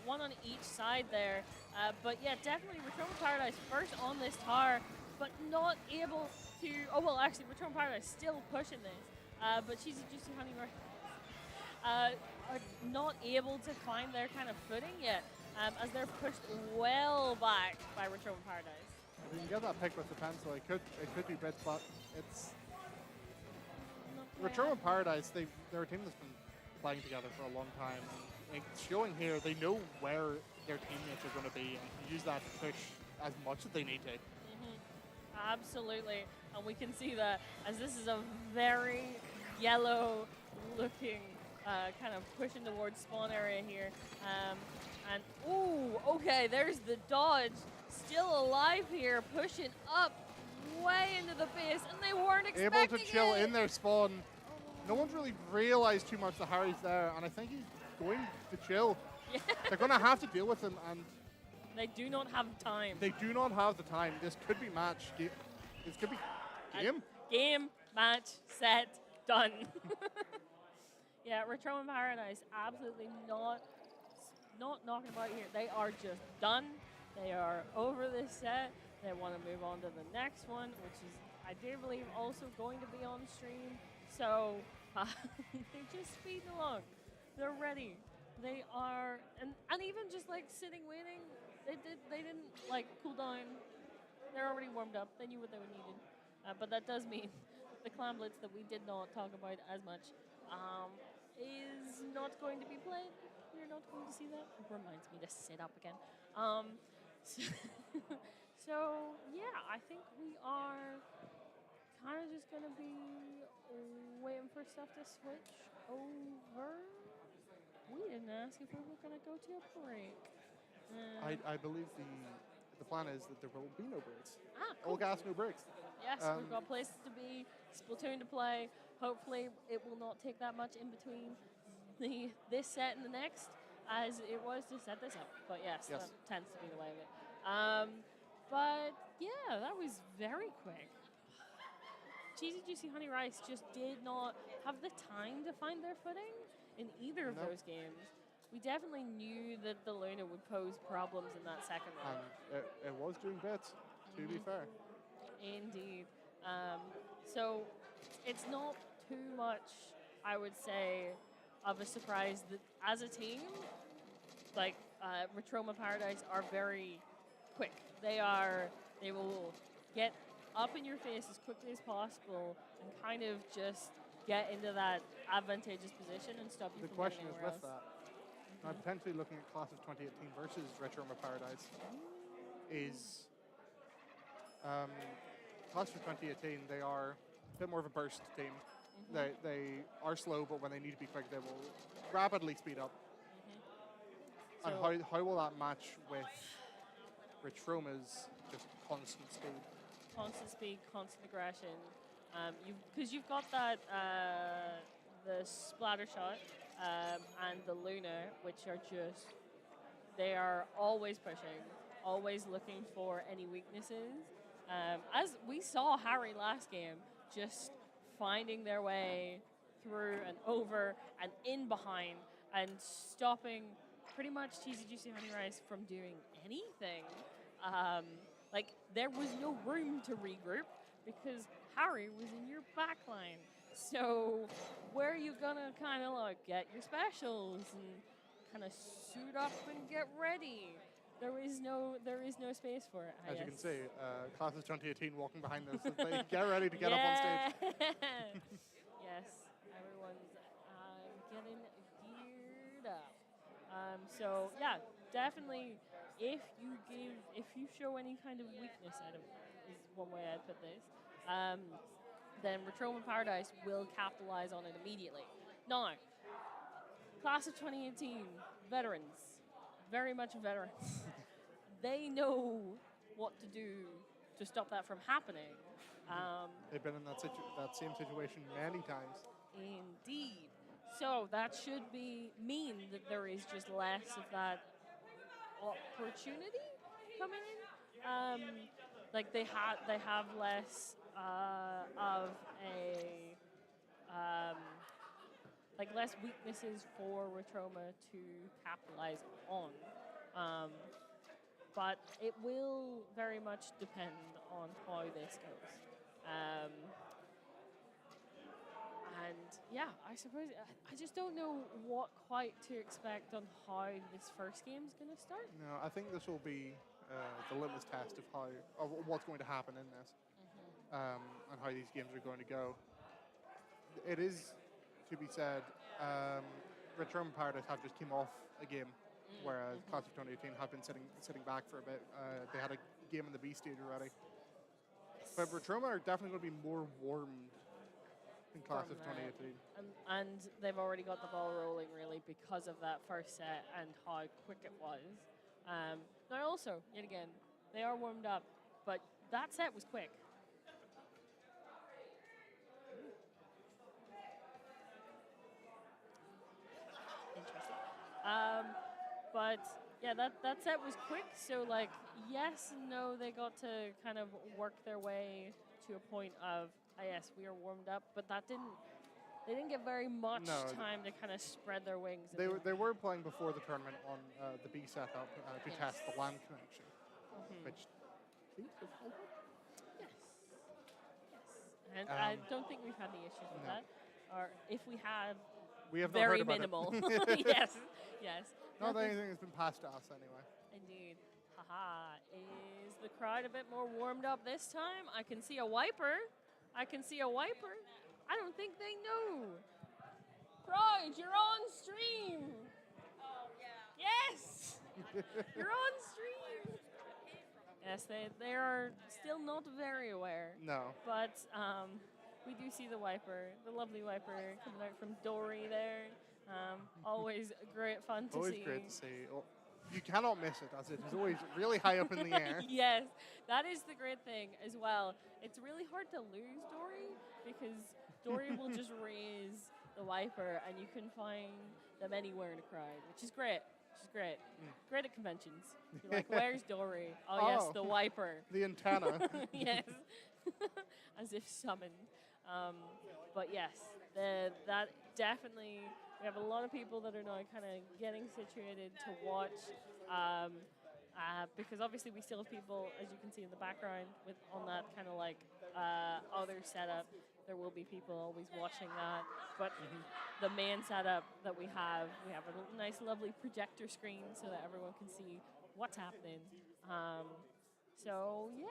One on each side there. But yeah, definitely Retroma Paradise first on this tower, but not able to. Oh well, actually, Retroma Paradise still pushing this. But Cheesy Juicy Honey are not able to find their kind of footing yet, as they're pushed well back by Retroma Paradise. If you can get that pick with the pencil, it could be bits, but it's Retroma Paradise. They're a team that's been playing together for a long time, and it's showing here they know where their teammates are going to be and can use that to push as much as they need to. Absolutely, and we can see that as this is a very yellow-looking kind of pushing towards spawn area here, and ooh, okay, there's the dodge. Still alive here, pushing up way into the base, and they weren't expecting Able to chill it. in their spawn. No one's really realized too much that Harry's there, and I think he's going to chill. Yeah. They're going to have to deal with him, and They do not have time. they do not have the time. This could be match. This could be game. Game, match, set, done. Yeah, Retroma Paradise absolutely not knocking about here. They are just done. They are over this set. They want to move on to the next one, which is, I do believe, also going to be on stream. So they're just speeding along. They're ready. They are, and even just like sitting waiting, they didn't like cool down. They're already warmed up. They knew what they would needed. But that does mean the Clan Blitz that we did not talk about as much is not going to be played. We're not going to see that. It reminds me to sit up again. So yeah, I think we are kind of just gonna be waiting for stuff to switch over. We didn't ask if we were gonna go to a break. I believe the plan is that there will be no breaks. Cool. All gas, no breaks. Yes, we've got places to be, Splatoon to play. Hopefully it will not take that much in between this set and the next, as it was to set this up. But yes, that tends to be the way of it. But yeah, that was very quick. Cheesy Juicy Honey Rice just did not have the time to find their footing in either of those games. We definitely knew that the Luna would pose problems in that second round. And it was doing bits, to be fair. Indeed. So it's not too much, I would say, of a surprise that as a team, like Retroma Paradise are very quick. They will get up in your face as quickly as possible and kind of just get into that advantageous position and stop you The from question getting is anywhere with else. that. I'm potentially looking at Class of 2018 versus Retroma Paradise. Is Class of 2018, they are a bit more of a burst team. They are slow, but when they need to be quick, they will rapidly speed up. And So- how will that match with Retroma's just constant speed? Constant speed, constant aggression. Because you've got that the splatter shot and the Luna, which are just they are always pushing, always looking for any weaknesses. As we saw Harry last game, just finding their way through and over and in behind and stopping pretty much Cheesy Juicy Honey Rice from doing anything. Like, there was no room to regroup because Harry was in your backline. So where are you gonna kind of like get your specials and kind of suit up and get ready? There is no space for it. I As you guess. can see, Class of 2018 walking behind us as they get ready to get up on stage. Yes, everyone's getting geared up. So yeah, definitely. If you show any kind of weakness, is one way I'd put this. Then Retroma Paradise will capitalize on it immediately. Now, Class of 2018 veterans, very much veterans. They know what to do to stop that from happening. They've been in that same situation many times. Indeed. So that should mean that there is just less of that opportunity coming in. Like they have less of a like less weaknesses for Retroma to capitalize on. But it will very much depend on how this goes. And yeah, I suppose I just don't know what quite to expect on how this first game's going to start. No, I think this will be the litmus test of what's going to happen in this, and how these games are going to go. It is to be said, Return Paradise have just came off a game, whereas Class of 2018 have been sitting back for a bit. They had a game in the B stage already, but Retroma are definitely going to be more warmed in Class of 2018. And they've already got the ball rolling, really, because of that first set and how quick it was. Now, also, yet again, they are warmed up, but that set was quick. Interesting. But yeah, that set was quick. So like, yes and no, they got to kind of work their way to a point of, yes, we are warmed up, but they didn't get very much time to kind of spread their wings. They were playing before the tournament on the B setup to test the LAN connection, which seems to have held up. Yes. And I don't think we've had any issues with that. Or if we have not very heard about minimal. it. yes. Not that anything has been passed to us anyway. Indeed. Haha. Is the crowd a bit more warmed up this time? I can see a wiper. I don't think they know. Crowd, you're on stream. Oh, yeah. Yes. You're on stream. Yes, they are still not very aware. No. But we do see the wiper, the lovely wiper coming out from Dory there. Always great fun to see. Always great to see. Oh, you cannot miss it, as it is always really high up in the air. Yes, that is the great thing as well. It's really hard to lose Dory because Dory will just raise the wiper and you can find them anywhere in a crowd, which is great. Great at conventions. You're like, where's Dory? Oh, yes, the wiper. The antenna. Yes, as if summoned. But yes, that definitely, we have a lot of people that are now kind of getting situated to watch. Because obviously we still have people, as you can see in the background, on that kind of like other setup. There will be people always watching that. But the main setup that we have a nice, lovely projector screen so that everyone can see what's happening. So yeah,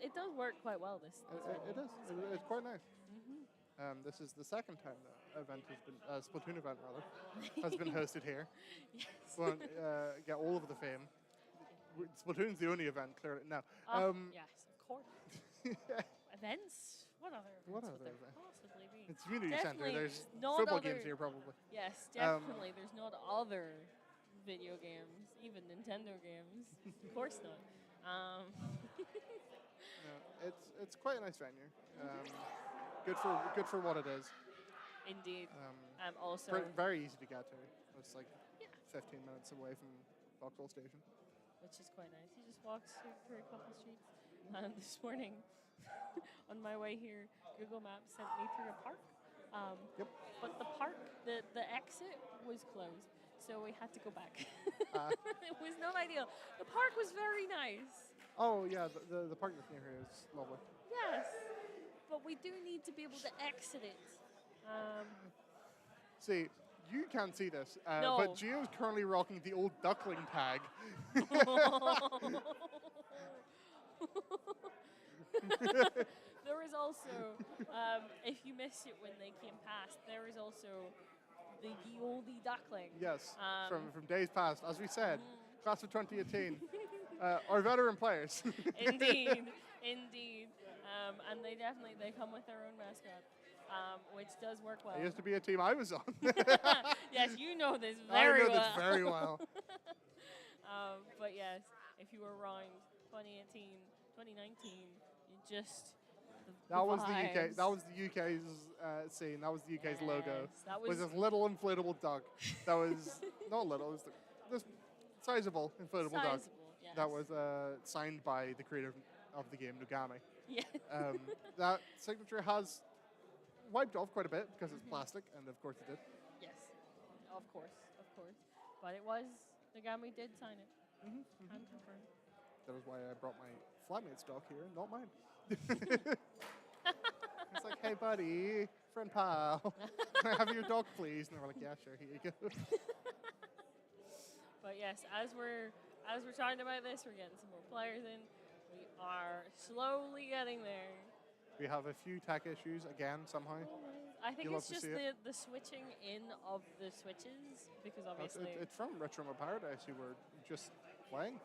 it does work quite well. This It is. It's quite nice. Mm-hmm. This is the second time the event has been Splatoon event rather has been hosted here. Yes. Well, get all of the fame. Splatoon's the only event, clearly. No. Yes, of course. Events? What other events What would other there event? possibly be? It's community center. Definitely There's not football other- games here, probably. Yes, definitely. There's not other video games, even Nintendo games. Of course not. No, it's quite a nice venue. Good for what it is. Indeed. Um, Also, very easy to get to. It's like yeah, 15 minutes away from Vauxhall Station. which is quite nice. He just walks through a couple streets. This morning, on my way here, Google Maps sent me through a park. Yep. But the park, the exit was closed, so we had to go back. It was not ideal. The park was very nice. Oh yeah, the park that's near here is lovely. Yes, but we do need to be able to exit it. See, you can't see this, No. but Gio's currently rocking the old duckling tag. There is also, if you missed it when they came past, there is also the oldie duckling. Yes, Um, from days past. As we said, class of 2018, our veteran players. Indeed, indeed. And they come with their own mascot, which does work well. It used to be a team I was on. Yes, you know this I very know well. this very well. But yes, if you were around 2018, 2019, you just That was the UK. vibes. That was the UK's scene. That was the UK's logo. Yes, that Was was this little inflatable duck? That was not little. It was this sizable inflatable duck. sizable. Yes. That was signed by the creator of the game, Nugami. Yeah. That signature has wiped off quite a bit because it's plastic, and of course it did. Yes. Of course. But it was Nagami did sign it. Can confirm. That is why I brought my flatmate's dog here, not mine. It's like, hey buddy, friend pal, can I have your dog please? And they were like, yeah, sure, here you go. But yes, as we're talking about this, we're getting some more players in. We are slowly getting there. We have a few tech issues again somehow. I think You love it's to just see it. the switching in of the switches because obviously. It's from Retro Paradise who were just playing.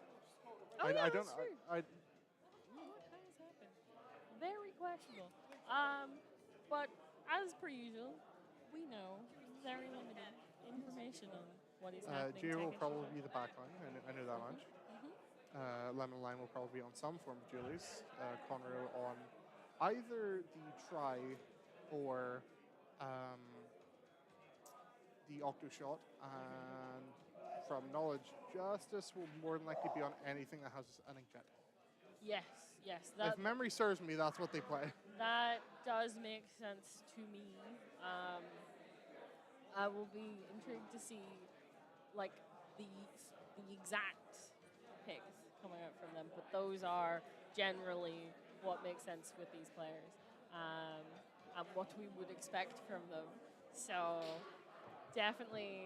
Oh, yeah, I don't. that's true. I What has happened? Very questionable. But as per usual, we know very limited information on what is happening. Gio will tech probably issue. be the backline. I know that much. Lemon Lime will probably be on some form of Julie's. Conroe on either the try or the octo shot, and from knowledge, Justice will more than likely be on anything that has an inkjet. Yes. If memory serves me, that's what they play. That does make sense to me. I will be intrigued to see, like, the exact picks coming out from them, but those are generally what makes sense with these players, and what we would expect from them. So definitely,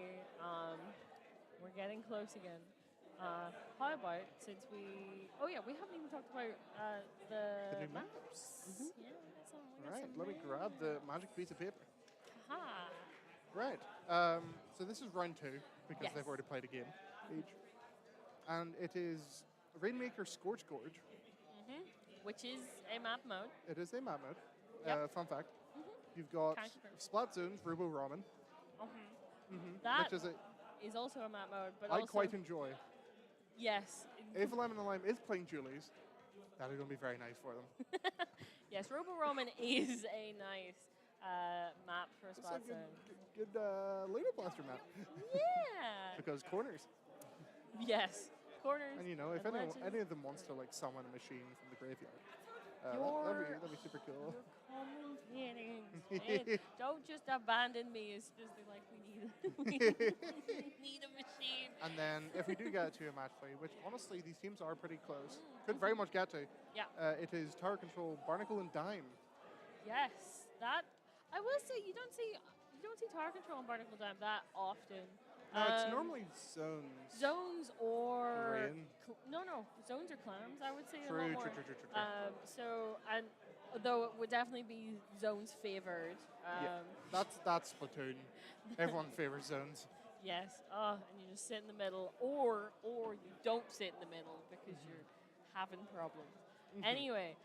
we're getting close again. How about, since we haven't even talked about the new maps. maps. Yeah, we got some. All right, let me grab the magic piece of paper. Aha. Right. So this is round 2 because Yes. they've already played a game each, and it is Rainmaker Scorch Gorge. Which is a map mode. It is a map mode. Yep. Fun fact. You've got Can't confirm. Splat Zones, Robo Ramen, That which is is also a map mode, but I also quite enjoy. yes, If Lemon and Lime is playing Julie's, that is going to be very nice for them. yes, Robo Roman is a nice map for It's a Splat good, Zone. good Laser Blaster map Yeah. because corners. Yes, corners. And you know, if and any, ledges. any of them wants to like summon a machine from the graveyard, You're- that'd be super cool. You're commentating. Don't just abandon me. It's just like we need a machine. And then if we do get to a match play, which honestly these teams are pretty close, could very much get to. Yeah. It is Tower Control, Barnacle and Dime. Yes, that I will say you don't see Tower Control and Barnacle Dam that often. No, it's normally zones. Zones or Rain. no, zones or clams. I would say a True, lot more. true. So and though it would definitely be zones favored. Yeah, that's Splatoon. Everyone favors zones. Yes. Oh, and you just sit in the middle, or you don't sit in the middle because you're having problems. Anyway,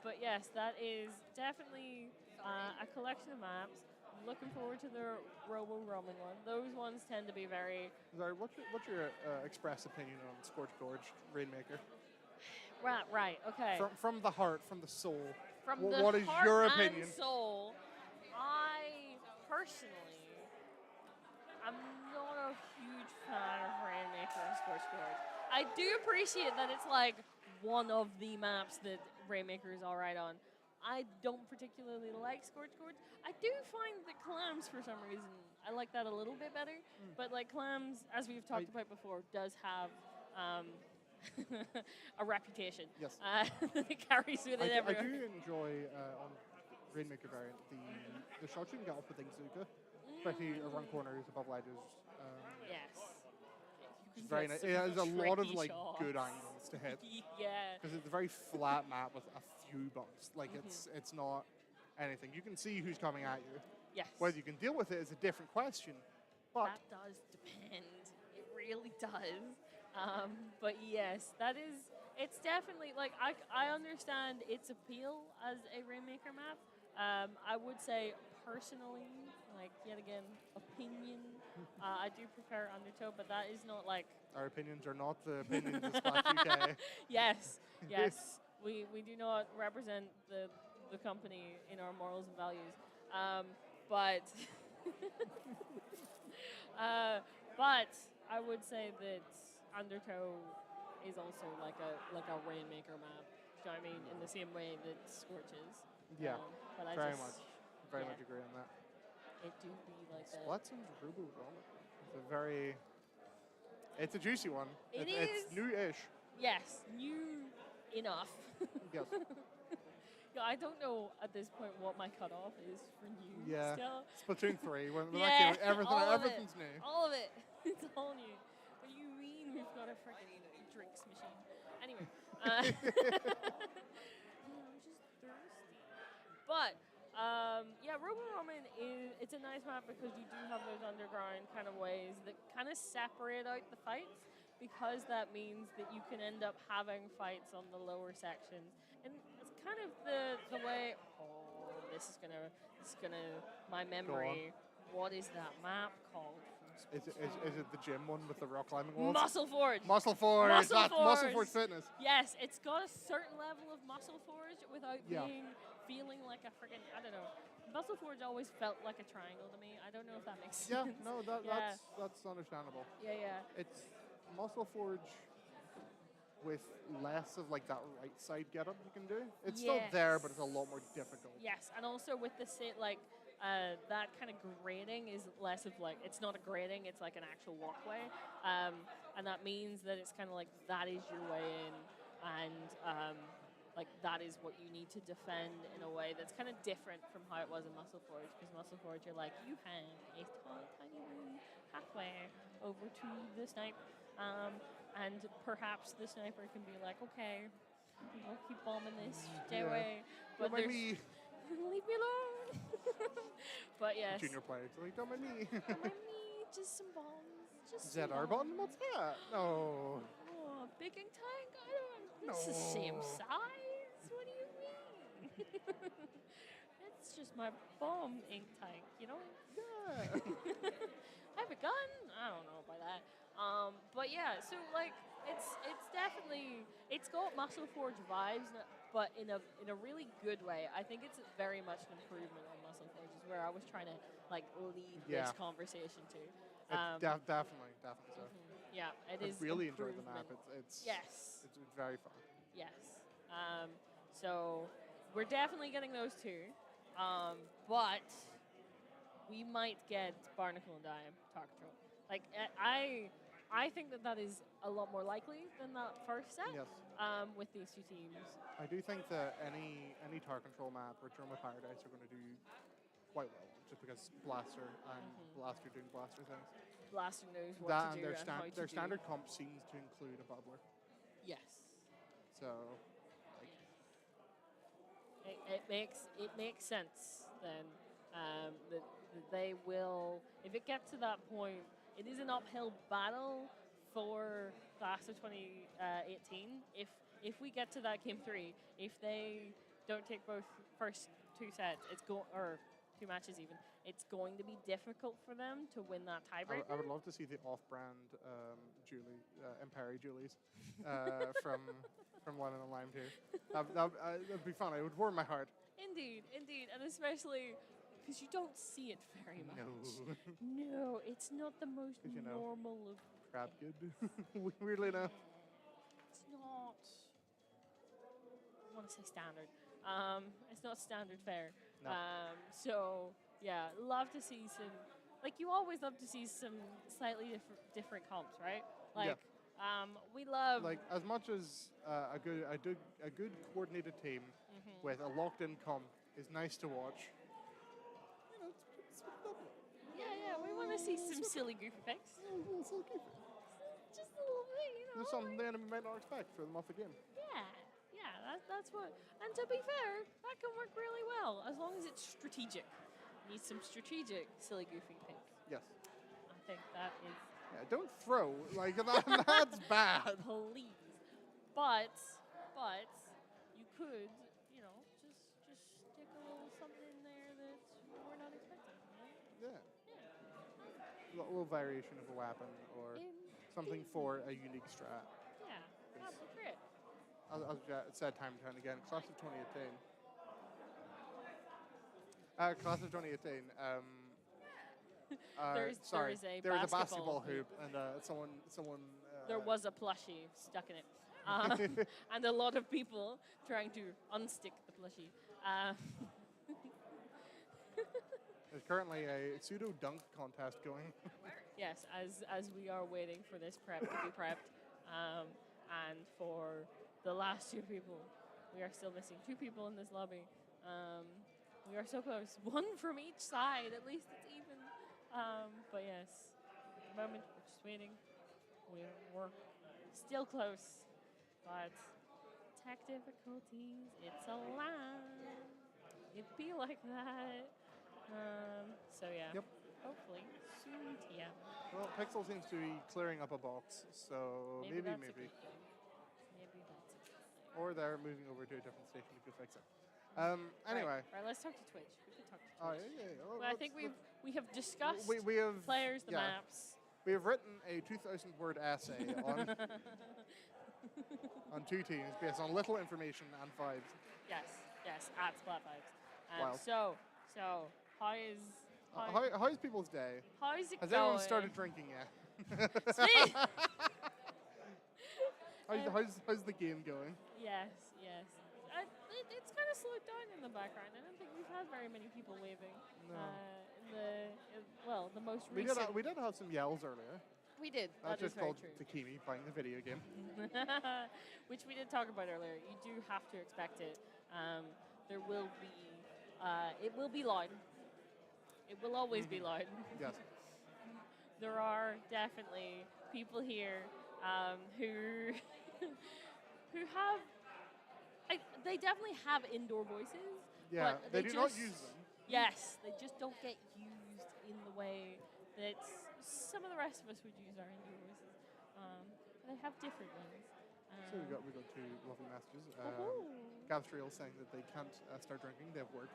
but yes, that is definitely a collection of maps. I'm looking forward to the Robo Roaming one. Those ones tend to be very Sorry, what's your express opinion on Scorch Gorge Rainmaker? right. Okay. From the heart, from the soul. From What the is heart your and opinion? soul, I personally, I'm not a huge fan of Rainmaker and Scorch Gorge. I do appreciate that it's like one of the maps that Rainmaker is alright on. I don't particularly like Scorch Gorge. I do find that Clams, for some reason, I like that a little bit better. But like Clams, as we've talked about before, does have a reputation. Yes. That it carries with it I everywhere. do enjoy on Rainmaker variant the shots you can get off with Inkzuka, especially around corners, above ledges. Yes. It's very nice. It has a lot of like good angles to hit Yeah. because it's a very flat map with a few bumps. Like it's not anything. You can see who's coming at you. Yes. Whether you can deal with it is a different question. But That does depend. It really does. But yes, it's definitely, like, I understand its appeal as a Rainmaker map. I would say, personally, like, yet again, opinion, I do prefer Undertow, but that is not, like... our opinions are not the opinions of Splat UK. Yes. We do not represent the company in our morals and values. But... but I would say that Undertow is also like a Rainmaker map. Do you know what I mean? In the same way that Scorch is. Yeah, but I very just, much agree on that. It do be like that. Splats and Rubu Ramen. It's a juicy one. It It's is. new-ish. Yes, new enough. Yes. Yeah, I don't know at this point what my cutoff is for new. Yeah. Still. Splatoon 3. When Yeah, that came, all of everything's it. new. All of it. It's all new. What do you mean we've got a freaking drinks machine? Anyway. I'm just thirsty. But, yeah, Robo Ramen it's a nice map because you do have those underground kind of ways that kind of separate out the fights, because that means that you can end up having fights on the lower sections. And it's kind of the way, this is gonna, my memory, what is that map called? Is it the gym one with the rock climbing walls? Muscle Forge. Muscle Forge. Muscle That's Muscle Forge. Forge Fitness. Yes, it's got a certain level of Muscle Forge without feeling like a freaking, I don't know. Muscle Forge always felt like a triangle to me. I don't know if that makes Yeah, sense. no, that's understandable. Yeah. It's Muscle Forge with less of like that right side getup you can do. It's still there, but it's a lot more difficult. Yes, and also with the that kind of grading is less of like, it's not a grading, it's like an actual walkway. And that means that it's kind of like, that is your way in, and like that is what you need to defend in a way that's kind of different from how it was in Muscle Forge. Because Muscle Forge, you're like, you have a tall, tiny room halfway over to the snipe. And perhaps the sniper can be like, okay, I'll keep bombing this, stay away. But Don't mind me. leave me alone. But yes. Junior players like, don't mind me. Don't mind me, just some bombs. Just ZR some button? bombs. What's that? No. Oh, big ink tank? I don't. It's the same size. What do you mean? It's just my bomb ink tank, you know? Yeah. I have a gun? I don't know about that. But yeah, so like it's definitely, it's got Muscle Forge vibes, but in a really good way. I think it's very much an improvement on Muscle Forge, is where I was trying to like lead this conversation to. Definitely so. Yeah, it is. I really enjoyed the map. improvement. It's Yes. It's very fun. Yes. So we're definitely getting those two. But we might get Barnacle and Dime Tar Control. Like I think that is a lot more likely than that first set. Yes. With these two teams. I do think that any Tar Control map or Droma Paradise are going to do quite well. just because Blaster and Blaster doing Blaster things. Blaster knows what That to and do their, and how to their do. standard comp seems to include a bubbler. Yes. So, like, It makes sense then that they will, if it gets to that point, it is an uphill battle for class of 2018. If we get to that game 3, if they don't take both first 2 sets, or 2 matches even, it's going to be difficult for them to win that tiebreaker. I would love to see the off-brand Julie, Imperi Julies from One and Lime too. That'd be fun. It would warm my heart. Indeed, and especially because you don't see it very much. No, it's not the most normal of. Crab good. Weirdly enough. It's not. I want to say standard. It's not standard fare. No. So yeah, love to see some. Like you always love to see some slightly different comps, right? Like, we love. Like as much as a good coordinated team with a locked-in comp is nice to watch. You know, it's lovely. Yeah, we want to see some silly goofy picks. Just a little bit, you know. There's something the enemy might not expect for them off the game. Yeah, that's what. And to be fair, that can work really well as long as it's strategic. Need some strategic silly goofy picks. Yes. I think that is. Yeah, don't throw like that's bad. Please, but you could, you know, just stick a little something in there that we're not expecting. Right? Yeah. A little variation of a weapon or something for a unique strat. Yeah, that'd be great. As I said time and time again, class of 2018. Class of 2018. There is a basketball hoop and someone. There was a plushie stuck in it, and a lot of people trying to unstick the plushie. There's currently a pseudo dunk contest going. Yes, as we are waiting for this prep to be prepped, and for the last 2 people, we are still missing 2 people in this lobby. We are so close, 1 from each side. At least it's even. But yes, at the moment we're just waiting. We're still close, but tech difficulties. It's a LAN. It'd be like that. So yeah. Yep. Hopefully soon, TM. Well, Pixel seems to be clearing up a box, so maybe. Maybe that's a good thing. Maybe that's a good thing. Or they're moving over to a different station to fix it. Anyway. Right, let's talk to Twitch. We can talk to Twitch. Oh, yeah. Well, I think we have discussed we have, players, the maps. We have written a 2,000-word essay on 2 teams based on little information and vibes. Yes, at Splat Vibes. Wow. So how's people's day? How's it Has going? anyone started drinking yet? See? how's the game going? Yes. It's kind of slowed down in the background. I don't think we've had very many people waving. No. The most recent. We did have some yells earlier. We did. That's That is just very called true. Takimi playing the video game. Which we did talk about earlier. You do have to expect it. There will be. It will be loud. It will always be loud. Yes. There are definitely people here who who have. They definitely have indoor voices. Yeah, but they do not use them. Yes, they just don't get used in the way that some of the rest of us would use our indoor voices. They have different ones. So we got 2 lovely messages. Oh. Gavstriel saying that they can't start drinking; they have work.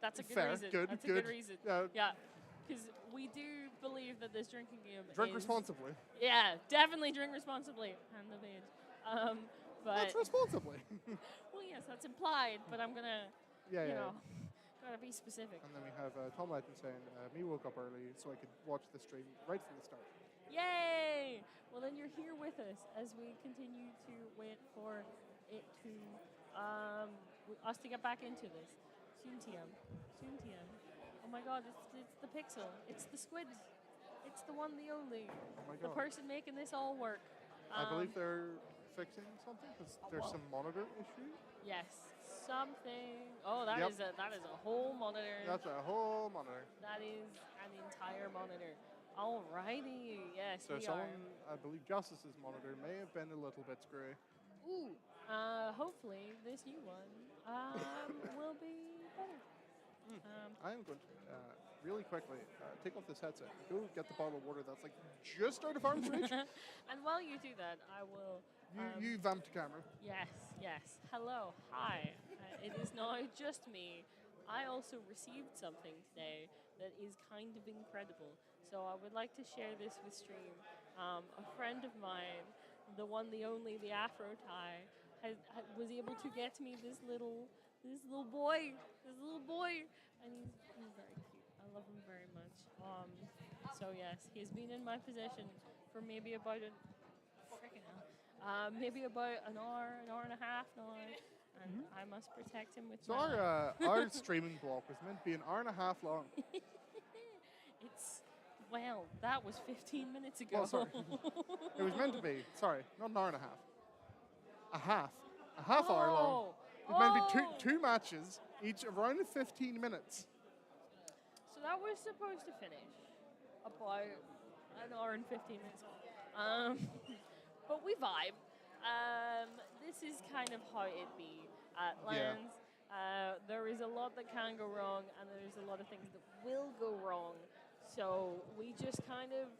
That's a good fair, reason. Good, That's good. a good reason. Yeah, because we do believe that this drinking game Drink is, responsibly. Yeah, definitely drink responsibly. And the age. But That's responsibly. well, yes, that's implied. But I'm gonna, Yeah. gotta be specific. And then we have Tom Legend saying, me woke up early so I could watch the stream right from the start. Yay! Well, then you're here with us as we continue to wait for it to, us to get back into this. Soon TM. Oh my god, it's the pixel. It's the squid. It's the one, the only. Oh my The god. person making this all work. I believe they're fixing something because there's some monitor issue. Yes. something. Oh, that Yep. is a whole monitor. That's a whole monitor. That is an entire monitor. Alrighty, yes, So we someone, I believe Justice's monitor may have been a little bit screwy. are. Ooh, hopefully this new one will be better. I am going to, really quickly, take off this headset, go get the bottle of water that's like just out of arm's reach. And while you do that, I will. You vamp to camera. Yes. Hello, hi. It is now just me. I also received something today that is kind of incredible. So I would like to share this with stream. A friend of mine, the one, the only, the Afro tie, was able to get me this little boy, and he's very cute. I love him very much. So yes, he's been in my possession for maybe about maybe about an hour and a half now, and I must protect him with So my life. our streaming block was meant to be an hour and a half long. Well, that was 15 minutes ago. Well, sorry. It was meant to be, sorry, not an hour and a half. A half hour long. It was meant to be two matches, each around 15 minutes. So that was supposed to finish about an hour and 15 minutes ago. But we vibe. This is kind of how it be at LANs. There is a lot that can go wrong, and there's a lot of things that will go wrong. So we just kind of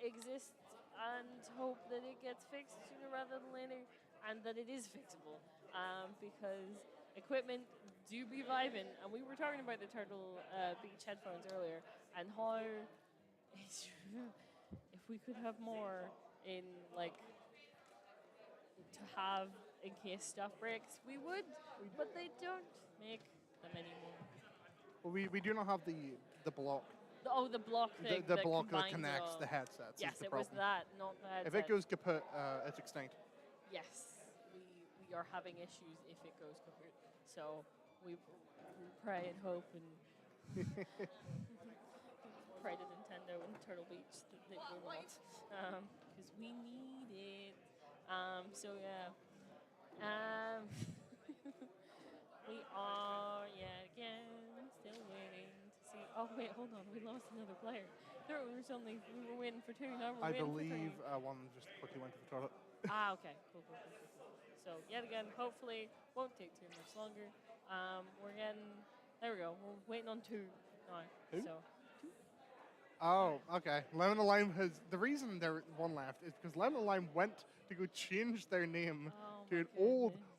exist and hope that it gets fixed sooner rather than later, and that it is fixable. Because equipment do be vibing, and we were talking about the Turtle Beach headphones earlier, and how if we could have more in like to have in case stuff breaks, we would, but they don't make them anymore. Well, we do not have the block. The block thing. The that block that combines connects all. the headsets. Yes, is the it was problem. that, not the headset. If it goes kaput, it's extinct. Yes, we are having issues if it goes kaput. So we pray and hope and pray to Nintendo and Turtle Beach that they will not, because we need it. So yeah, we are again still waiting to see. Oh wait, hold on, we lost another player. There was only we were waiting for two. Now we're I waiting believe for three. one just quickly went to the toilet. Okay, cool. So yet again, hopefully won't take too much longer. We're getting there. We go. We're waiting on two now. Who? So Oh, okay. Lemon and Lime has the reason there one left is because Lemon and Lime went to go change their name to an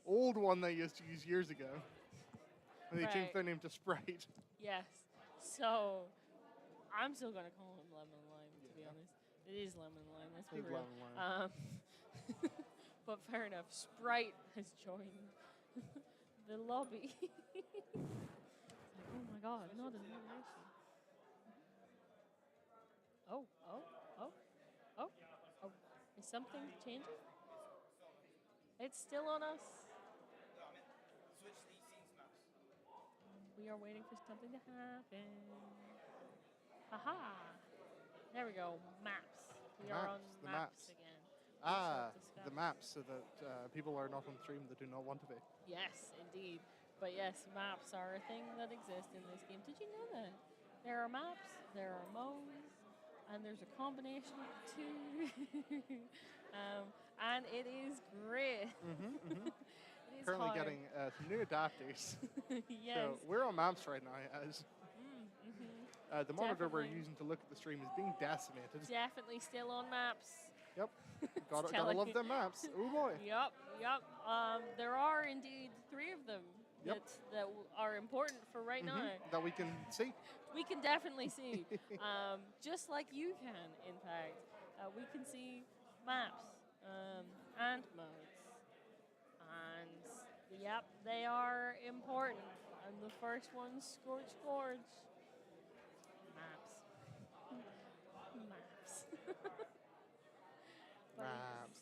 old one they used to use years ago. And they changed their name to Sprite. yes. So I'm still gonna call him Lemon and Lime. To be honest, it is Lemon and Lime. Let's be It is real. Lemon and Lime. But fair enough. Sprite has joined the lobby. It's like, oh my god, not a nomination. Oh. Is something changing? It's still on us. We are waiting for something to happen. Haha. There we go. Maps. We are on The maps maps. again. The maps, so that people are not on stream that do not want to be. Yes, indeed. But yes, maps are a thing that exists in this game. Did you know that? There are maps, there are modes, and there's a combination of the two. And it is great. It is Currently hard. getting some new adapters. Yes. So we're on maps right now as the monitor we're Definitely. using to look at the stream is being decimated. Definitely still on maps. Yep. Gotta telling love you. them maps. Oh boy. Yep. There are indeed 3 of them Yep. that are important for right now. That we can see. We can definitely see, just like you can, in fact. We can see maps and modes. And, yep, they are important. And the first one's Scorch Gorge. Maps.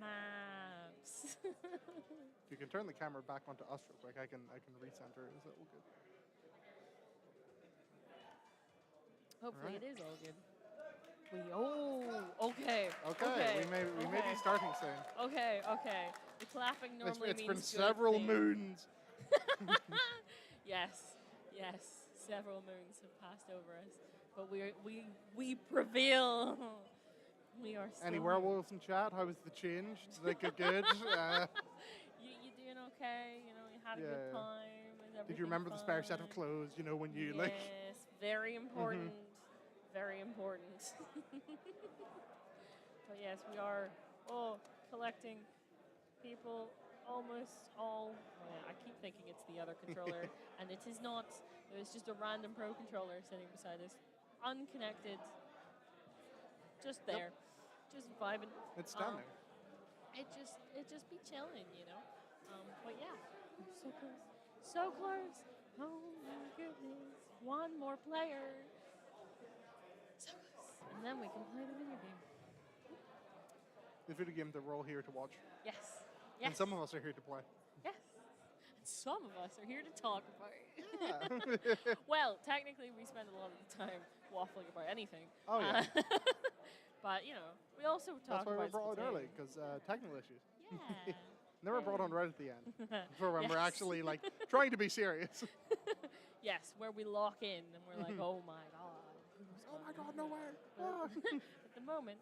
Maps. If you can turn the camera back onto us real quick, I can recenter. Is that all good? Hopefully Alright. it is all good. Okay. Okay, we may be starting soon. Okay. The clapping normally It's means been good several thing. moons. Yes. Several moons have passed over us, but we prevail. We are still Any here. werewolves in chat? How was the change? Did they get good? You doing okay? You know, you had a good Yeah. time. Is Did you remember the spare set of fun? clothes? You know, when you Yes, very important. Very important. But yes, we are collecting people almost all. Oh yeah, I keep thinking it's the other controller, and it is not. It's just a random pro controller sitting beside us, unconnected, just there, just vibing. It's standing. It just be chilling, you know. But yeah, we're so close, so close. Oh my goodness, one more player. So close, and then we can play the video game. The video game that we're all here to watch. Yes. And some of us are here to play. Yes. And some of us are here to talk about it. Yeah. Well, technically, we spend a lot of the time waffling about anything. Oh, yeah. But, you know, we also talk That's why about we brought it Splatoon. early, because technical issues. Yeah. Never brought on right at the end. For when we're Yes. actually, like, trying to be serious. Yes, where we lock in and we're like, oh my god. Oh my god, no way. But Ah. at the moment,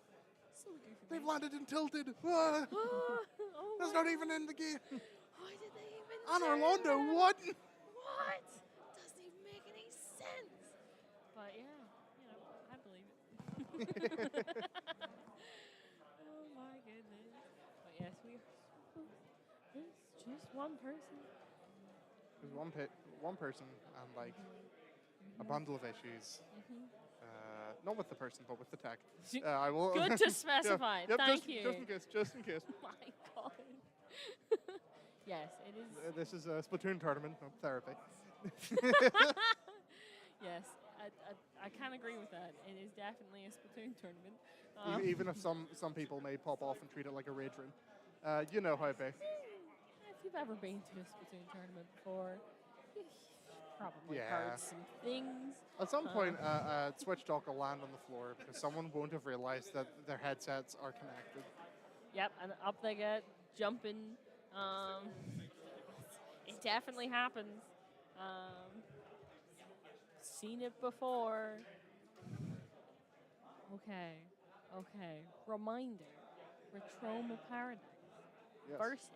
still a goofy They've game. landed and tilted. Ah. Oh That's my not even in the game. Why did they even And do Orlando, that? what? What? Doesn't even make any sense. But yeah, you know, I believe it. Oh my goodness. But yes, we are so close. It's just one person. There's one person and, like, a bundle of issues. Not with the person, but with the tech. I will. Good to specify. Yep, Thank you. Just in case. Oh my god. Yes, it is. This is a Splatoon tournament, not therapy. Yes, I can agree with that. It is definitely a Splatoon tournament. Even if some people may pop off and treat it like a rage room. You know how it be. If you've ever been to a Splatoon tournament before, you've probably Yeah. heard some things. At some point, Switch Dock will land on the floor because someone won't have realized that their headsets are connected. Yep, and up they get, jumping. It definitely happens. Seen it before. Okay. Reminder: Retroma Paradise Yes. versus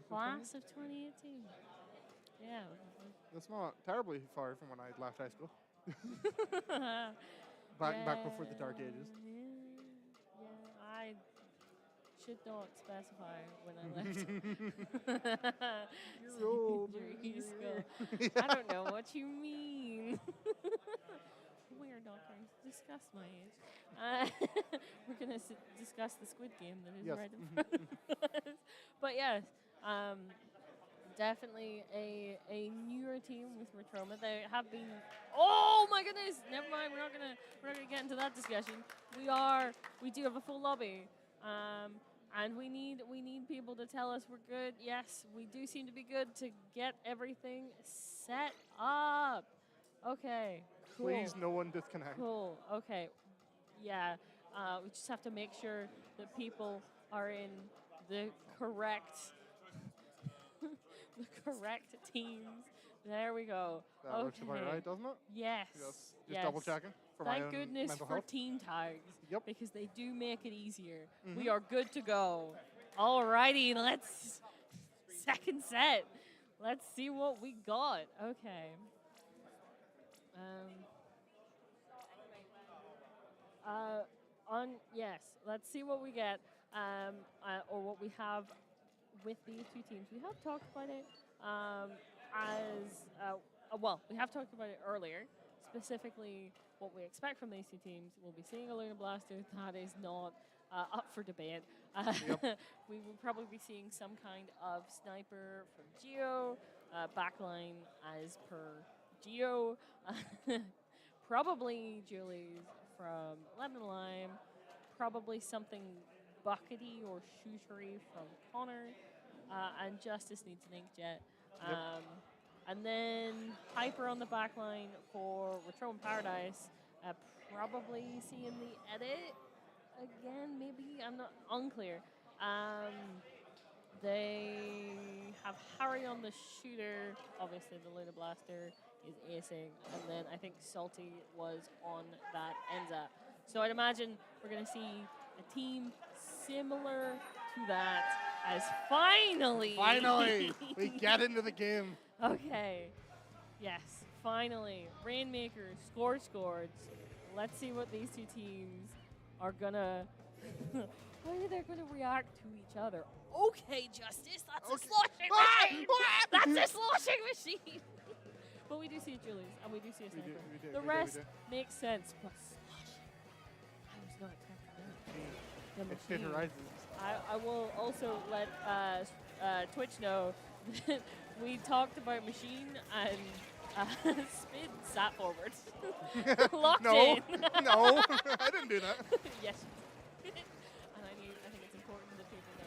Class of 2018. Yeah. That's not terribly far from when I left high school. Back before the dark ages. Yeah, I should not specify when I left. You're old. Secondary school. I don't know what you mean. We are not going to discuss my age. We're going to discuss the Squid Game that is Yes. right in front of us. But yes, definitely a newer team with Retroma. They have been. Oh my goodness! Never mind. We're not gonna get into that discussion. We do have a full lobby, and we need people to tell us we're good. Yes, we do seem to be good to get everything set up. Okay. Cool. Please, no one disconnect. Cool. Okay. Yeah. We just have to make sure that people are in the correct teams. There we go. That looks about right, doesn't it? Yes. Just Yes. double checking for my Thank own goodness mental for health. team tags. Yep. Because they do make it easier. We are good to go. Alrighty, let's second set. Let's see what we got. Okay. Let's see what we get, or what we have with these two teams. We have talked about it we have talked about it earlier. Specifically, what we expect from these two teams. We'll be seeing a Lunar Blaster. That is not up for debate. We will probably be seeing some kind of sniper from Geo, backline as per Geo. Probably Julie's from Lemon Lime. Probably something buckety or shootery from Connor. And Justice needs an inkjet. And then Hyper on the backline for Retroma Paradise. probably seeing the edit again, maybe. I'm not unclear. They have Harry on the shooter. Obviously, the Luna Blaster is acing. And then I think Salty was on that Enza. So I'd imagine we're going to see a team similar to that as finally. Finally, we get into the game. Okay. Yes, finally. Rainmaker scored. Let's see what these two teams are gonna how they're gonna react to each other. Okay, Justice, that's a sloshing machine! That's a sloshing machine! But we do see a Julius and we do see a sniper. The rest makes sense, but sloshing. I was not expecting that. It's Fit Horizons. I will also let Twitch know that we talked about machine and Spin sat forward. Locked in. No, I didn't do that. Yes. And I think it's important that people know.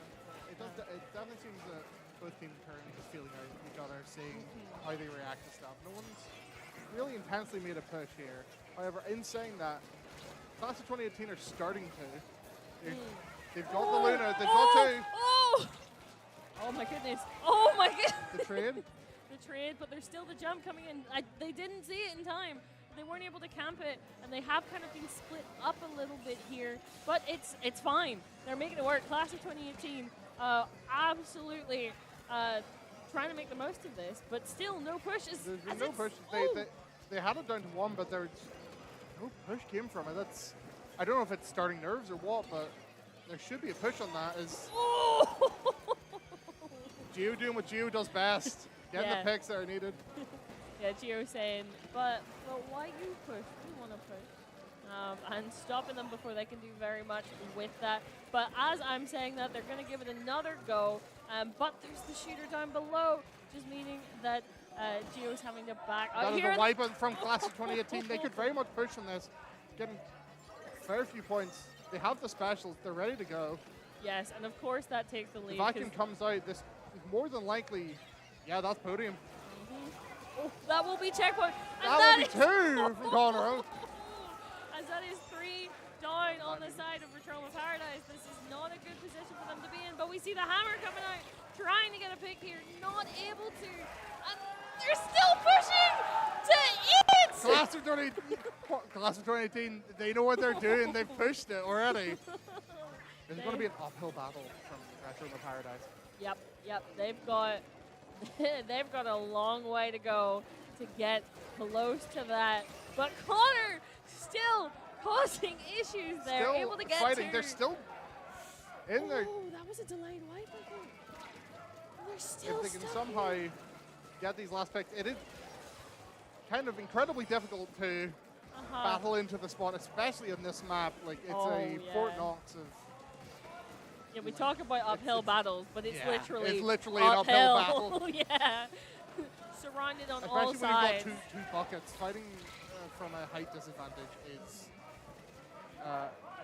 It definitely seems that both teams are just feeling out each other, seeing how they react to stuff. No one's really intensely made a push here. However, in saying that, Class of 2018 are starting to. They've got the Luna, they've got two. Oh my goodness. Oh my goodness. The trade. The trade, but there's still the jump coming in. They didn't see it in time. They weren't able to camp it, and they have kind of been split up a little bit here, but it's fine. They're making it work. Class of 2018, absolutely trying to make the most of this, but still no push. There's been no push. They had it down to one, but there's no push came from it. That's, I don't know if it's starting nerves or what, but there should be a push on that. Geo doing what Geo does best. Getting the picks that are needed. Yeah, Gio saying, but why you push? We want to push. And stopping them before they can do very much with that. But as I'm saying that, they're going to give it another go. But there's the shooter down below, just meaning that Gio's having to back out. That is a wipe from Class of 2018. They could very much push on this, getting a fair few points. They have the specials. They're ready to go. Yes, and of course that takes the lead. If Vacuum comes out, this is more than likely, yeah, that's podium. Oh, that will be checkpoint. And that will be two from Connor. As that is 3 down on the side of Retroma Paradise. This is not a good position for them to be in, but we see the hammer coming out, trying to get a pick here, not able to. And they're still pushing to it! Class of 2018, they know what they're doing. They've pushed it already. There's going to be an uphill battle from Retroma Paradise. Yep. They've got a long way to go to get close to that. But Connor still causing issues there. Still able to get fighting. to. They're still in there. Oh, that was a delayed wipe, I think. They're still if they can stuck somehow here. get these last picks, it is kind of incredibly difficult to battle into the spot, especially on this map. Like, it's Fort Knox of. Yeah, we talk about uphill battles, but it's literally an uphill battle. Yeah. Surrounded on especially all when sides. you've got two buckets. Fighting from a height disadvantage is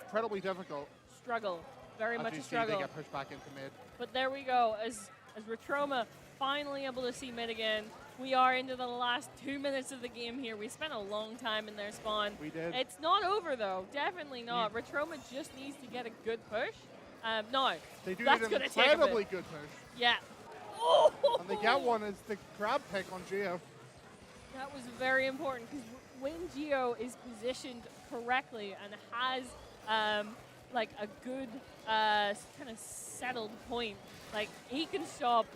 incredibly difficult. Struggle. Very much a They struggle. get pushed back into mid. But there we go. As Retroma finally able to see mid again. We are into the last 2 minutes of the game here. We spent a long time in their spawn. We did. It's not over, though. Definitely not. Retroma just needs to get a good push. No, they do that's need an gonna take a incredibly bit. good push. Yeah. Oh! And they get one as the grab pick on Geo. That was very important because when Geo is positioned correctly and has like a good kind of settled point, like he can stop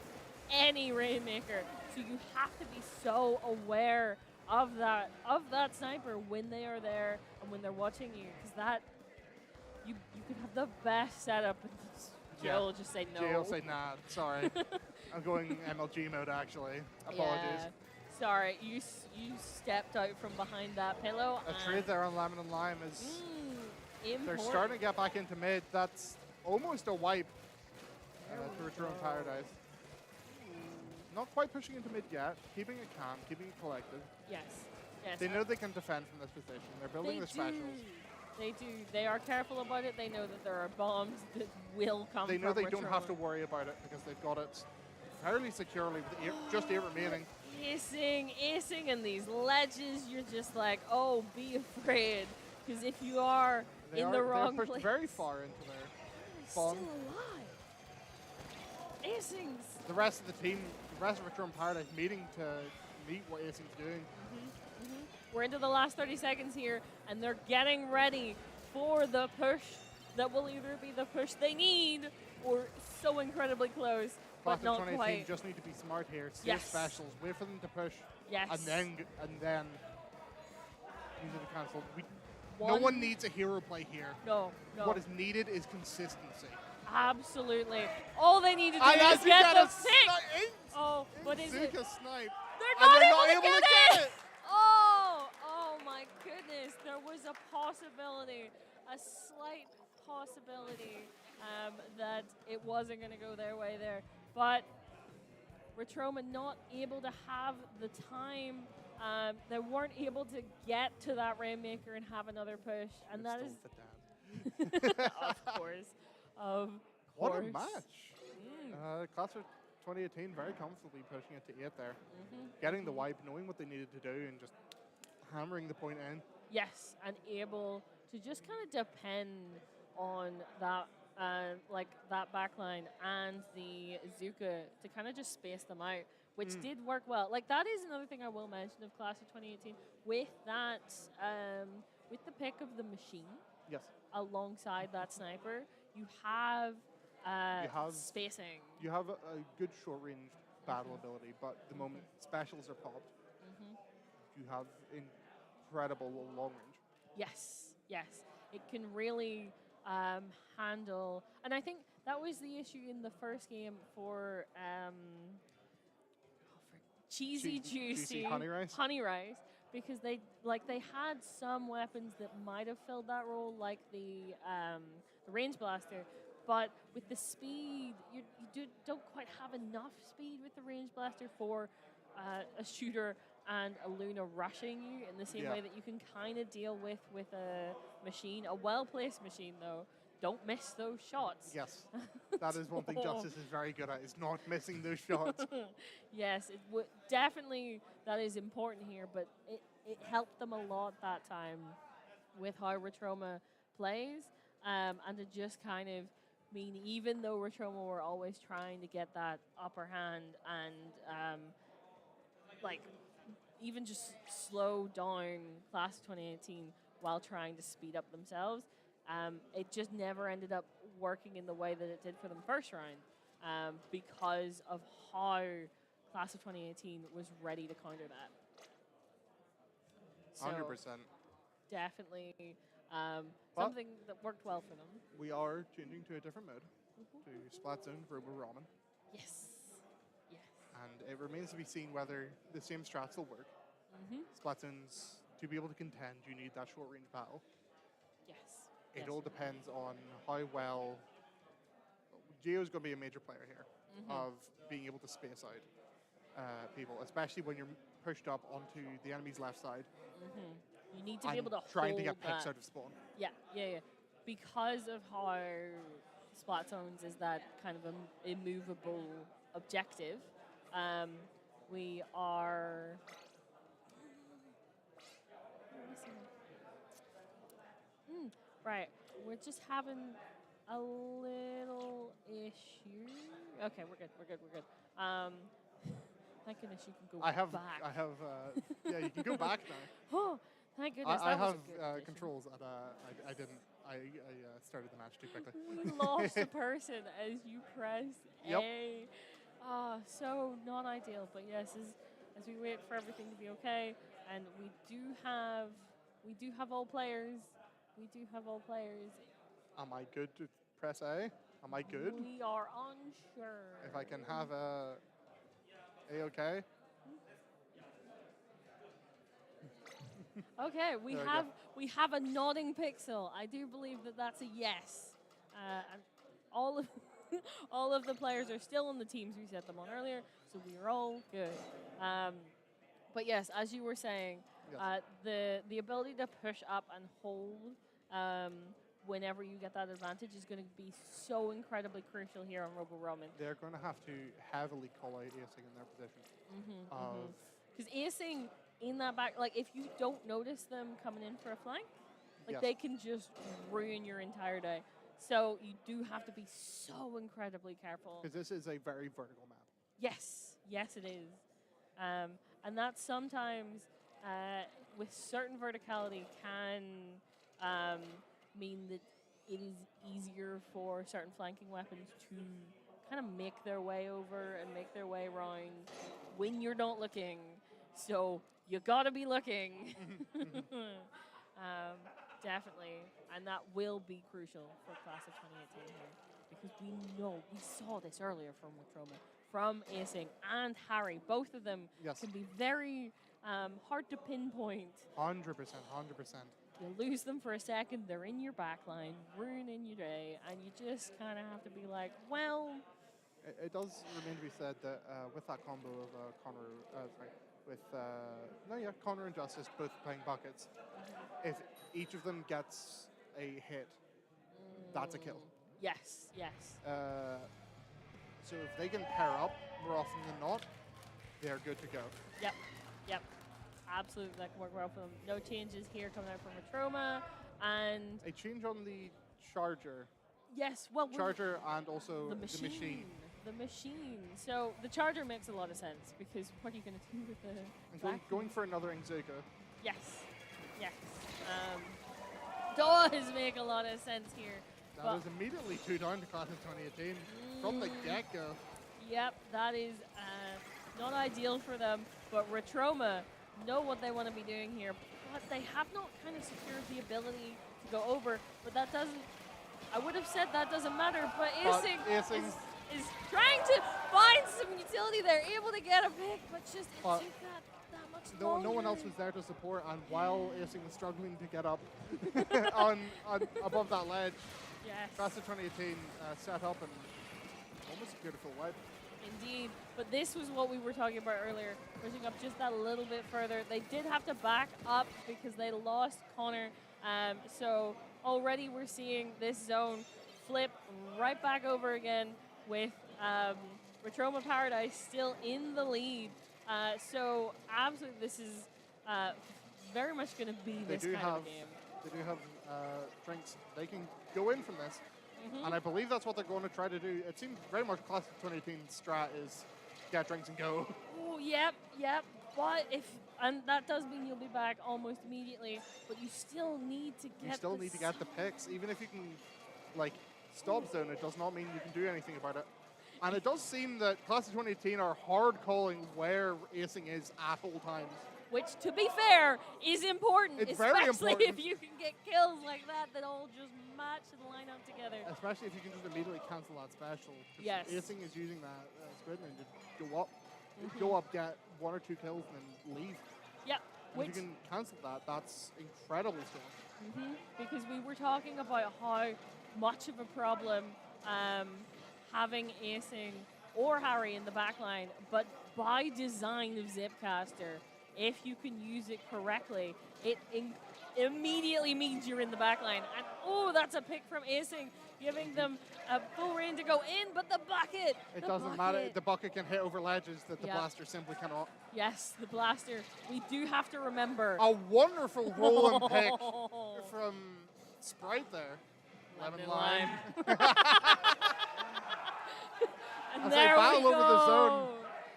any Rainmaker. So you have to be so aware of that sniper when they are there and when they're watching you, because that you could have the best setup and Geo will just say no. Geo will say nah, sorry. I'm going MLG mode actually. Apologies. Yeah. Sorry, you stepped out from behind that pillow. A trade there on Lemon and Lime is they're starting to get back into mid. That's almost a wipe to Return Paradise. Not quite pushing into mid yet, keeping it calm, keeping it collected. Yes. They know they can defend from this position. They're building the specials. They do. They are careful about it. They know that there are bombs that will come They know from they don't Retroma. have to worry about it because they've got it fairly securely with just 8 remaining. acing in these ledges. You're just like, oh, be afraid. Because if you are in the wrong they're pushed place. very far into their Still spawn. alive. Acings. The rest of the team, the rest of Retron Paradise meeting to meet what Acing's doing. We're into the last 30 seconds here, and they're getting ready for the push that will either be the push they need or so incredibly close, Class but of not 2018 quite. just need to be smart here. Save Yes. specials, wait for them to push, Yes. and then use it to cancel. No One- one needs a hero play here. No. What is needed is consistency. Absolutely. All they need to do And is as you get get the a pick. Oh, but is it? Zuka snipe. They're And not, they're able, to get it. Oh my goodness. There was a possibility, a slight possibility that it wasn't going to go their way there. But Retroma not able to have the time. They weren't able to get to that Rainmaker and have another push. And that is, of course, What a match. Class of 2018 very comfortably pushing it to 8 there. Getting the wipe, knowing what they needed to do, and just hammering the point in. Yes, and able to just kind of depend on that, like that backline and the Zuka to kind of just space them out, which did work well. Like that is another thing I will mention of Class of 2018 with that, with the pick of the machine. Yes. Alongside that sniper, you have, spacing. You have a good short-range battle ability, but the moment specials are popped, you have incredible long range. Yes, yes. It can really handle, and I think that was the issue in the first game for Cheesy Juicy Honey Rice? Honey Rice, because they had some weapons that might have filled that role, like the range blaster. But with the speed, you don't quite have enough speed with the range blaster for a shooter and a Luna rushing you in the same way that you can kind of deal with a machine. A well-placed machine, though, don't miss those shots. Yes, that is one thing Justice is very good at, is not missing those shots. Yes, definitely that is important here, but it helped them a lot that time with how Retroma plays, and to just kind of mean, even though Retroma were always trying to get that upper hand and like even just slow down Class of 2018 while trying to speed up themselves, it just never ended up working in the way that it did for them first round, because of how Class of 2018 was ready to counter that. So 100%. definitely something that worked well for them. We are changing to a different mode, to Splat Zone Robo Ramen. Yes. Yes. And it remains to be seen whether the same strats will work. Splat Zones, to be able to contend, you need that short range battle. Yes. It all depends on how well. Geo's going to be a major player here of being able to space out people, especially when you're pushed up onto the enemy's left side. You need to be able to trying to hold get picks that. out of spawn. Yeah. Because of how Splat Zones is that kind of immovable objective, we are. Right, we're just having a little issue. Okay, we're good. Thank goodness you can go back. Yeah, you can go back now. Oh, thank goodness. I that was have a good addition. controls, and I didn't. I started the match too quickly. We lost a person as you press A. So not ideal, but yes, as we wait for everything to be okay, and we do have all players. Am I good to press A? Am I good? We are unsure. If I can have a okay. Okay, we There we have a nodding pixel. I do believe that that's a yes. And all of the players are still on the teams we set them on earlier, so we are all good. But yes, as you were saying, the ability to push up and hold whenever you get that advantage is going to be so incredibly crucial here on Robo Roman. They're going to have to heavily call out acing in their position. Because acing in that back, like if you don't notice them coming in for a flank, like Yes. they can just ruin your entire day. So you do have to be so incredibly careful. Because this is a very vertical map. Yes, yes, it is. And that sometimes, with certain verticality, can mean that it is easier for certain flanking weapons to kind of make their way over and make their way around when you're not looking. So you gotta be looking. Definitely. And that will be crucial for Class of 2018 here. Because we saw this earlier from Watroma, from acing and Harry. Both of them Yes. can be very hard to pinpoint. 100%. You lose them for a second, they're in your backline, ruining your day, and you just kind of have to be like, well... It does remain to be said that with that combo of Connor and Justice both playing buckets, if each of them gets a hit, that's a kill. Yes. So if they can pair up more often than not, they're good to go. Yep. Absolutely, that can work well for them. No changes here coming out from Watroma, and... A change on the charger. Yes, well... Charger and also The machine. So the charger makes a lot of sense, because what are you going to do with the... And going for another Inzuka. Yes. Does make a lot of sense here. That is immediately 2 down to Class of 2018 from the get-go. Yep, that is not ideal for them, but Watroma know what they want to be doing here, but they have not kind of secured the ability to go over, but that doesn't... I would have said that doesn't matter, but acing is trying to find some utility there, able to get a pick, but just it took that much longer. No one else was there to support, and while acing was struggling to get up on above that ledge, Class of 2018 set up and almost secured a full wipe. Indeed, but this was what we were talking about earlier, pushing up just that little bit further. They did have to back up because they lost Connor, so already we're seeing this zone flip right back over again with Watroma Paradise still in the lead. So absolutely, this is very much going to be this kind of game. They do have drinks. They can go in from this. And I believe that's what they're going to try to do. It seems very much Class of 2018 strat is get drinks and go. Oh, yep. But and that does mean you'll be back almost immediately, but you still need to get the picks. Even if you can, stop zone, it does not mean you can do anything about it. And it does seem that Class of 2018 are hard calling where acing is at all times. Which, to be fair, is important. It's especially very important. if you can get kills like that all just match and line up together. Especially if you can just immediately cancel that special. Yes. Acing is using that squid and just go up. Go up, get 1 or 2 kills, and then leave. Yep. If you can cancel that, that's incredible stuff. Because we were talking about how much of a problem having acing or Harry in the backline, but by design of Zipcaster, if you can use it correctly, it immediately means you're in the backline. And that's a pick from acing, giving them a full reign to go in, but the bucket! It doesn't matter. The bucket can hit over ledges that the blaster simply cannot. Yes, the blaster. We do have to remember. A wonderful roll and pick from Sprite there. Lemon lime. And as there they battle we over the go. zone,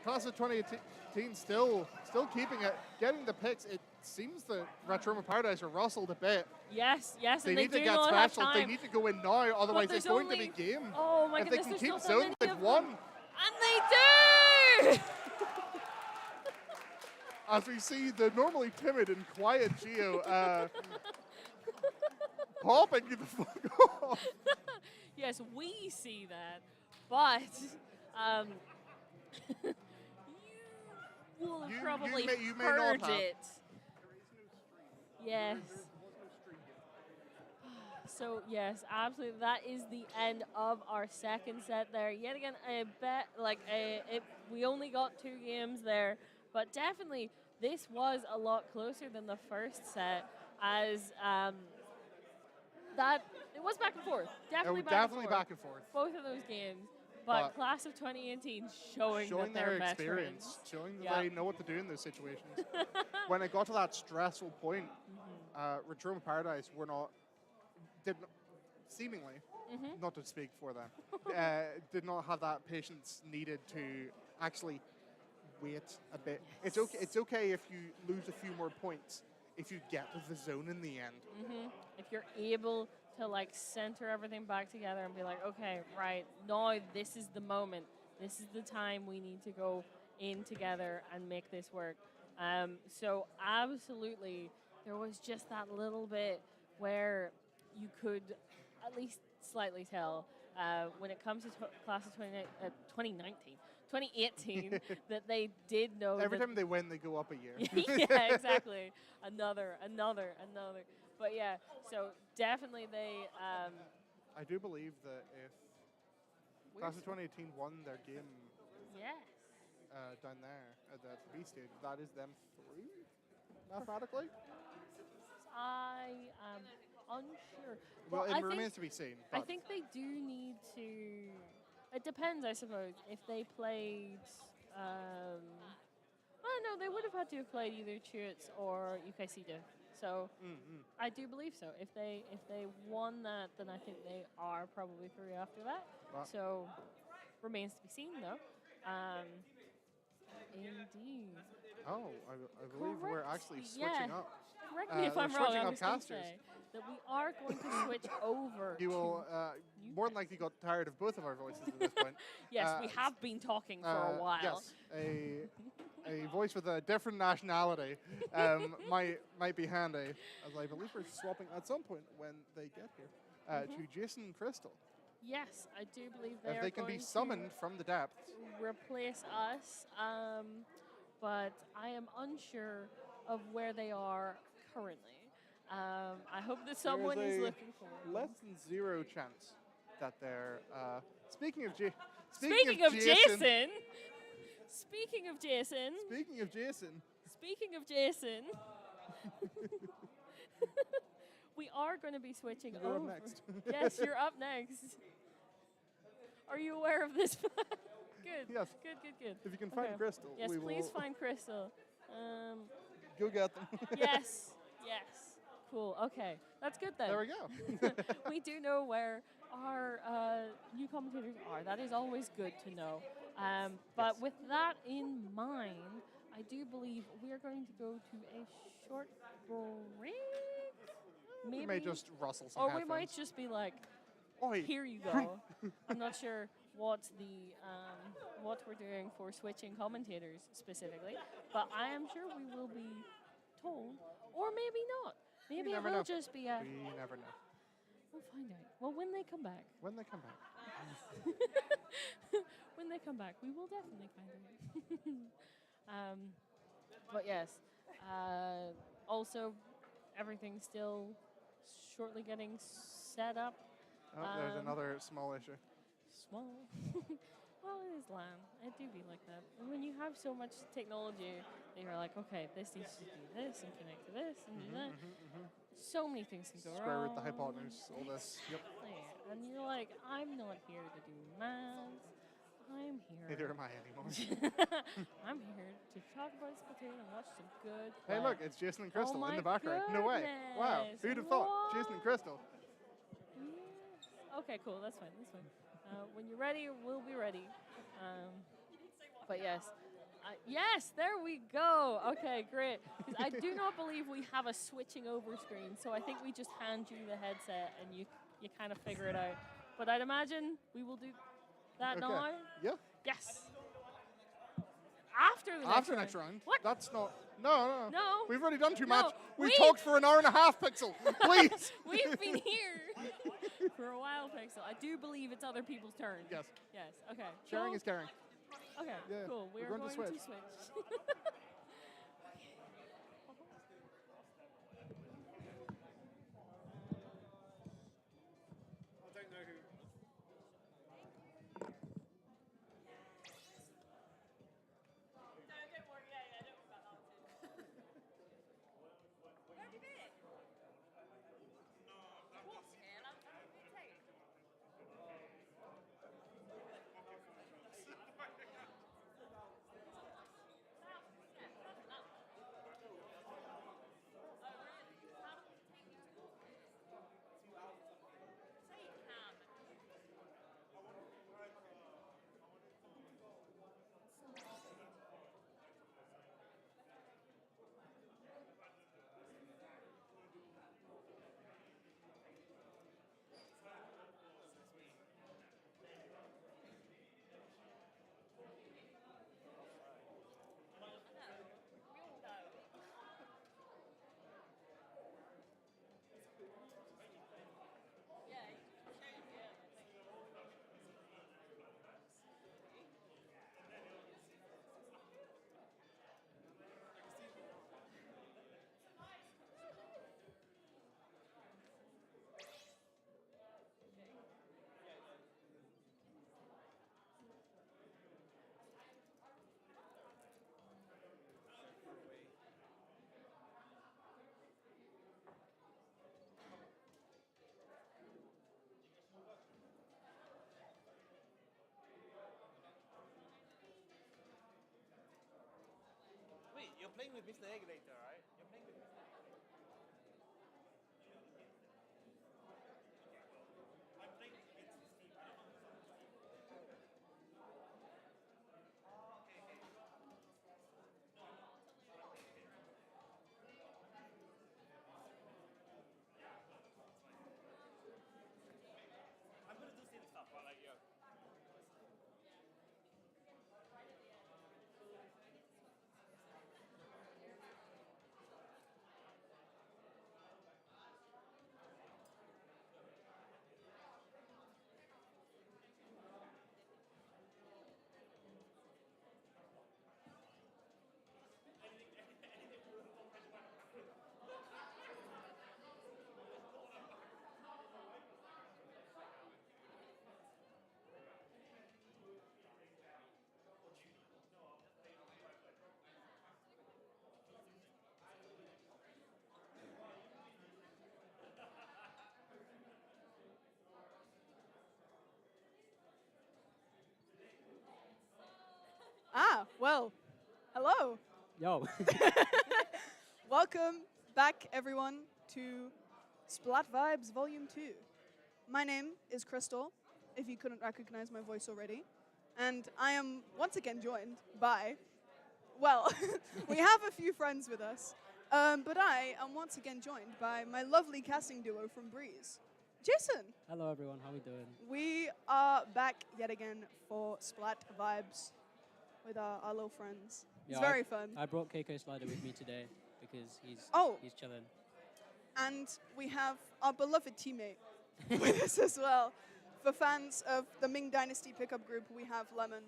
Class of 2018 still keeping it, getting the picks. It seems that Watroma Paradise are rustled a bit. Yes, They and need they to do get not have special. time. They need to go in now, otherwise it's going to be game. Oh my if goodness, they can there's keep still so zone, many they've of won. them. And they do! As we see the normally timid and quiet Geo popping the fuck off. Yes, we see that, but you will have probably you may heard not have. it. Yes. So yes, absolutely. That is the end of our second set there. Yet again, we only got 2 games there, but definitely this was a lot closer than the first set, as that It was back and forth. Oh, Definitely definitely back back and forth. Both of those games. But But class of 2018 showing that their they're experience, veterans. showing that Yeah. they know what to do in those situations. When it got to that stressful point, Retro Paradise seemingly, not to speak for them, did not have that patience needed to actually wait a bit. It's okay. It's okay if you lose a few more points if you get to the zone in the end. If you're able to like center everything back together and be like, okay, right, now this is the moment. This is the time we need to go in together and make this work. So absolutely, there was just that little bit where you could at least slightly tell when it comes to class of 2018, that they did know Every that time they win, they go up a year. yeah, exactly. Another. But yeah, so definitely they. I do believe that if Class of 2018 won their game Yes. down there at the B stage, that is them through mathematically. I am unsure. Well, I it think, remains to be seen. I But think they do need to. It depends, I suppose. If they played. Well, no, they would have had to have played either Chutes or UKCD. So I do believe so. If they won that, then I think they are probably through after that. Wow. So remains to be seen, though. Indeed. oh, I believe we're Correct. actually Yeah. switching up. Correct me if they're I'm wrong. switching I up was going to casters. say that we are going to switch over. You will more than likely got tired of both of our voices at this point. Yes, we have been talking for a while. Yes, a voice with a different nationality might be handy, as I believe we're swapping at some point when they get here to Jason and Crystal. Yes, I do believe they If are they can be going to summoned from the depths. replace us, but I am unsure of where they are currently. I hope that someone There is is a looking for them. less than zero chance that they're. Speaking of Jason. Speaking of Jason. Speaking of Jason. We are going to be switching You're up over. next. Yes, you're up next. Are you aware of this? Good. Yes. Good. If you can find Okay. Crystal, Yes, we please will find Crystal. go get them. Yes. Cool. Okay, that's good then. There we go. We do know where our new commentators are. That is always good to know. But with that in mind, I do believe we are going to go to a short break. Maybe. We may just rustle some Or we headphones. might just be like, Oi. here you go. I'm not sure what we're doing for switching commentators specifically, but I am sure we will be told, or maybe not. Maybe it never will know. just be a. We never know. We'll find out. Well, when they come back. When they come back. When they come back, we will definitely find out. But yes, also everything's still shortly getting set up. Oh, there's another small issue. Small. Well, it is LAN. It do be like that. And when you have so much technology, you're like, okay, this needs to do this and connect to this and do that. So many things can go Square wrong. root the hypotenuse, all this. Yep. Yeah. And you're like, I'm not here to do math. I'm here. Neither am I anymore. I'm here to talk about Splatoon and watch some good Hey, play. look, it's Jason and Crystal Oh in my the background. No way. Wow. goodness. Who'd have thought? What? Jason and Crystal. Yes. Okay, cool. That's fine. When you're ready, we'll be ready. But yes. Yes, there we go. Okay, great. 'Cause I do not believe we have a switching over screen, so I think we just hand you the headset and you kind of figure it out. But I'd imagine we will do that now. Yeah. Yes. After the Next round. What? That's not. No. No. We've already done too No, much. We've we- talked for an hour and a half, Pixel. Please. We've been here for a while, Pixel. I do believe it's other people's turn. Yes. Yes. Okay. Sharing Cool. is caring. Okay. Yeah, Cool. we're We're going to going switch. to switch. playing with Mr. Egg later, right? You're playing with Mr. Egg. I'm playing against his team. I don't know who's on his team. I'm gonna do silly stuff, but like, yeah. Ah, well, hello. Yo. Welcome back, everyone, to Splat Vibes Volume 2. My name is Crystal, if you couldn't recognize my voice already. And I am once again joined by, well, we have a few friends with us, but I am once again joined by my lovely casting duo from Breeze. Jason, Hello, everyone. How we doing? we are back yet again for Splat Vibes with our little friends. It's Yeah, very fun. I brought KK Slider with me today because Oh. he's chilling. And we have our beloved teammate with us as well. For fans of the Ming Dynasty pickup group, we have Lemon.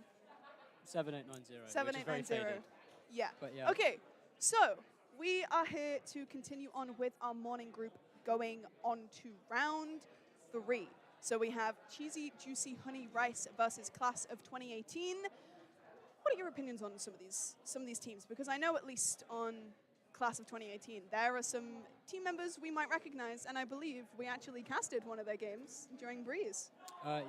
7890. Which is very 7890. faded. Yeah. But yeah. Okay, so we are here to continue on with our morning group going on to round 3. So we have Cheesy Juicy Honey Rice versus Class of 2018. What are your opinions on some of these teams? Because I know at least on Class of 2018, there are some team members we might recognize, and I believe we actually casted one of their games during Breeze.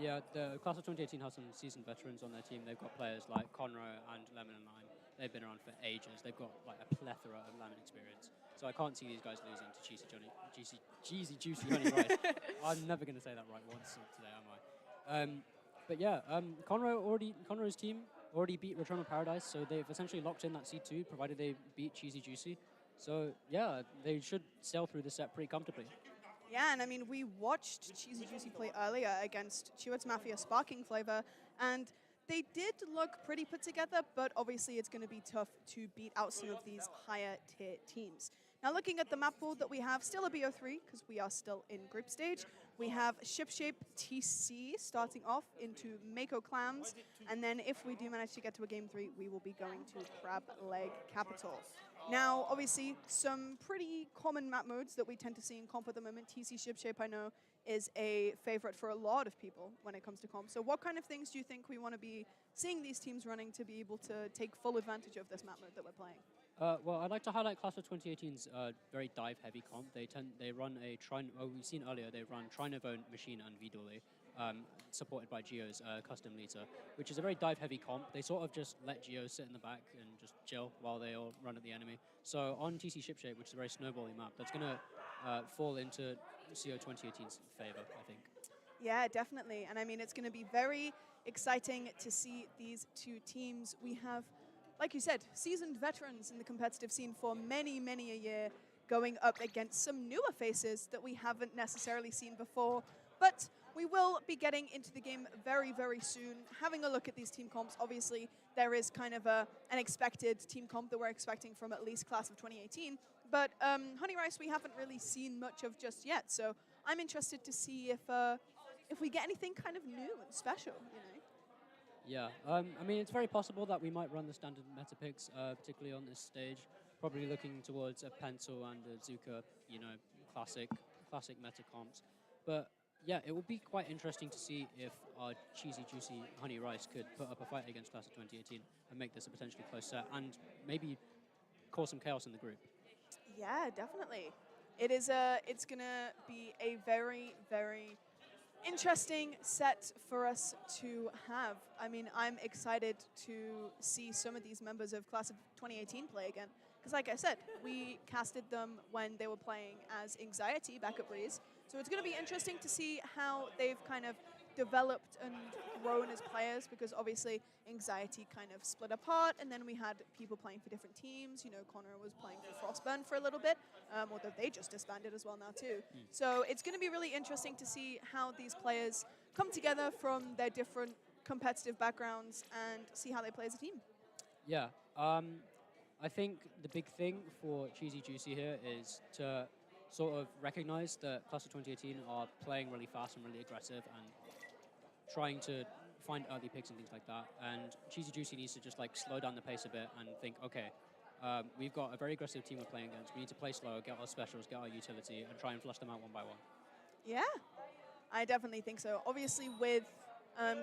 Yeah, the Class of 2018 has some seasoned veterans on their team. They've got players like Conroe and Lemon and Lime. They've been around for ages. They've got like a plethora of Lemon experience. So I can't see these guys losing to Cheesy Juicy Honey Rice. I'm never going to say that right once today, am I? But yeah, Conroe's team already beat Return of Paradise, so they've essentially locked in that C2, provided they beat Cheesy Juicy. So yeah, they should sail through the set pretty comfortably. Yeah, and I mean, we watched Cheesy Juicy play earlier against Chewett's Mafia Sparking Flavor, and they did look pretty put together, but obviously it's going to be tough to beat out some of these higher tier teams. Now looking at the map pool that we have, still a BO3, because we are still in group stage. We have Shipshape TC starting off into Mako Clams, and then if we do manage to get to a Game 3, we will be going to Crab Leg Capital. Now, obviously, some pretty common map modes that we tend to see in comp at the moment. TC Shipshape, I know, is a favorite for a lot of people when it comes to comp. So what kind of things do you think we want to be seeing these teams running to be able to take full advantage of this map mode that we're playing? Well, I'd like to highlight Class of 2018's very dive-heavy comp. They run a we've seen earlier, they run Trinovo Machine and Vidole, supported by Geo's custom leader, which is a very dive-heavy comp. They sort of just let Geo sit in the back and just chill while they all run at the enemy. So on TC Shipshape, which is a very snowbally map, that's going to fall into CO 2018's favor, I think. Yeah, definitely. And I mean, it's going to be very exciting to see these two teams. We have, like you said, seasoned veterans in the competitive scene for many, many a year, going up against some newer faces that we haven't necessarily seen before. But we will be getting into the game very, very soon. Having a look at these team comps, obviously, there is kind of an expected team comp that we're expecting from at least Class of 2018. But Honey Rice, we haven't really seen much of just yet. So I'm interested to see if we get anything kind of new and special, you know? Yeah, I mean, it's very possible that we might run the standard meta picks, particularly on this stage. Probably looking towards a Pencil and a Zuka, you know, classic meta comps. But yeah, it would be quite interesting to see if our Cheesy Juicy Honey Rice could put up a fight against Class of 2018 and make this a potentially close set and maybe cause some chaos in the group. Yeah, definitely. It's gonna be a very, very interesting set for us to have. I mean, I'm excited to see some of these members of Class of 2018 play again, Because like I said, we casted them when they were playing as Anxiety back at Breeze. So it's going to be interesting to see how they've kind of developed and grown as players, because obviously Anxiety kind of split apart, and then we had people playing for different teams. You know, Connor was playing for Frostburn for a little bit, although they just disbanded as well now too. So it's going to be really interesting to see how these players come together from their different competitive backgrounds and see how they play as a team. Yeah, I think the big thing for Cheesy Juicy here is to sort of recognize that Class of 2018 are playing really fast and really aggressive and trying to find early picks and things like that. And Cheesy Juicy needs to just like slow down the pace a bit and think, okay, we've got a very aggressive team we're playing against. We need to play slow, get our specials, get our utility, and try and flush them out one by one. Yeah, I definitely think so. Obviously, with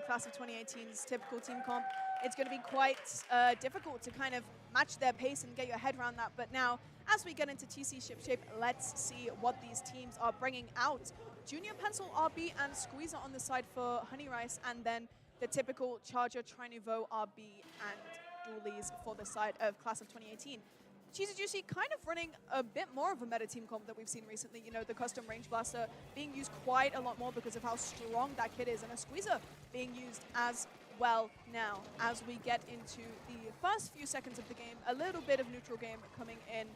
Class of 2018's typical team comp, it's going to be quite difficult to kind of match their pace and get your head around that. But now, as we get into TC Shipshape, let's see what these teams are bringing out. Junior Pencil, RB, and Squeezer on the side for Honey Rice, and then the typical Charger, Tri-Nouveau, RB, and Doolies for the side of Class of 2018. Cheesy Juicy kind of running a bit more of a meta team comp that we've seen recently. You know, the custom range blaster being used quite a lot more because of how strong that kit is, and a Squeezer being used as well now. As we get into the first few seconds of the game, a little bit of neutral game coming in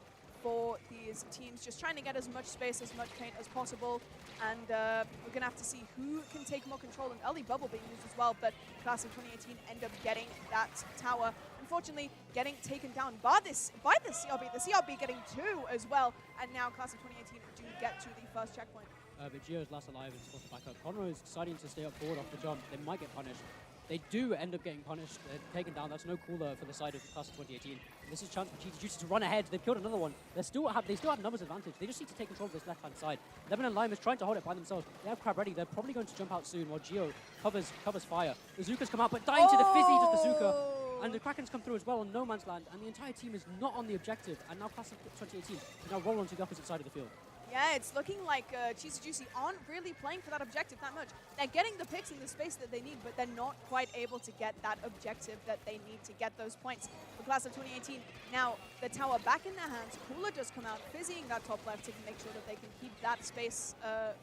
for these teams, just trying to get as much space, as much paint as possible, and we're going to have to see who can take more control. An early bubble being used as well, but Class of 2018 end up getting that tower. Unfortunately, getting taken down by the CRB getting 2 as well, and now Class of 2018 do get to the first checkpoint. But Gio's last alive and supposed to back up. Conroe is deciding to stay up forward off the jump. They might get punished. They do end up getting punished. They're taken down. That's no cooler for the side of Class of 2018. This is a chance for Cheesy Juicy to run ahead. They've killed another one. They still have numbers advantage. They just need to take control of this left-hand side. Lemon and Lime is trying to hold it by themselves. They have Crab ready. They're probably going to jump out soon while Gio covers fire. The Zuka's come out, but dying to the Fizzy does the Zuka. And the Kraken's come through as well on No Man's Land, and the entire team is not on the objective. And now Class of 2018 can now roll onto the opposite side of the field. Yeah, it's looking like Cheesy Juicy aren't really playing for that objective that much. They're getting the picks in the space that they need, but they're not quite able to get that objective that they need to get those points. For Class of 2018, now the tower back in their hands. Cooler does come out, fizzying that top left to make sure that they can keep that space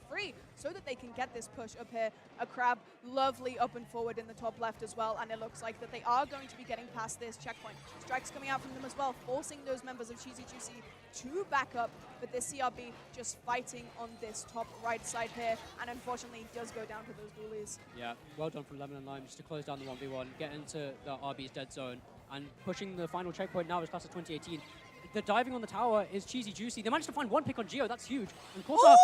free so that they can get this push up here. A Crab, lovely up and forward in the top left as well, and it looks like that they are going to be getting past this checkpoint. Strikes coming out from them as well, forcing those members of Cheesy Juicy to back up, but this CRB just fighting on this top right side here, and unfortunately does go down to those Doolies. Yeah, well done from Lemon and Lime just to close down the 1v1, get into the RB's dead zone, and pushing the final checkpoint now is Class of 2018. The diving on the tower is Cheesy Juicy. They managed to find one pick on Gio, that's huge. And Corsair,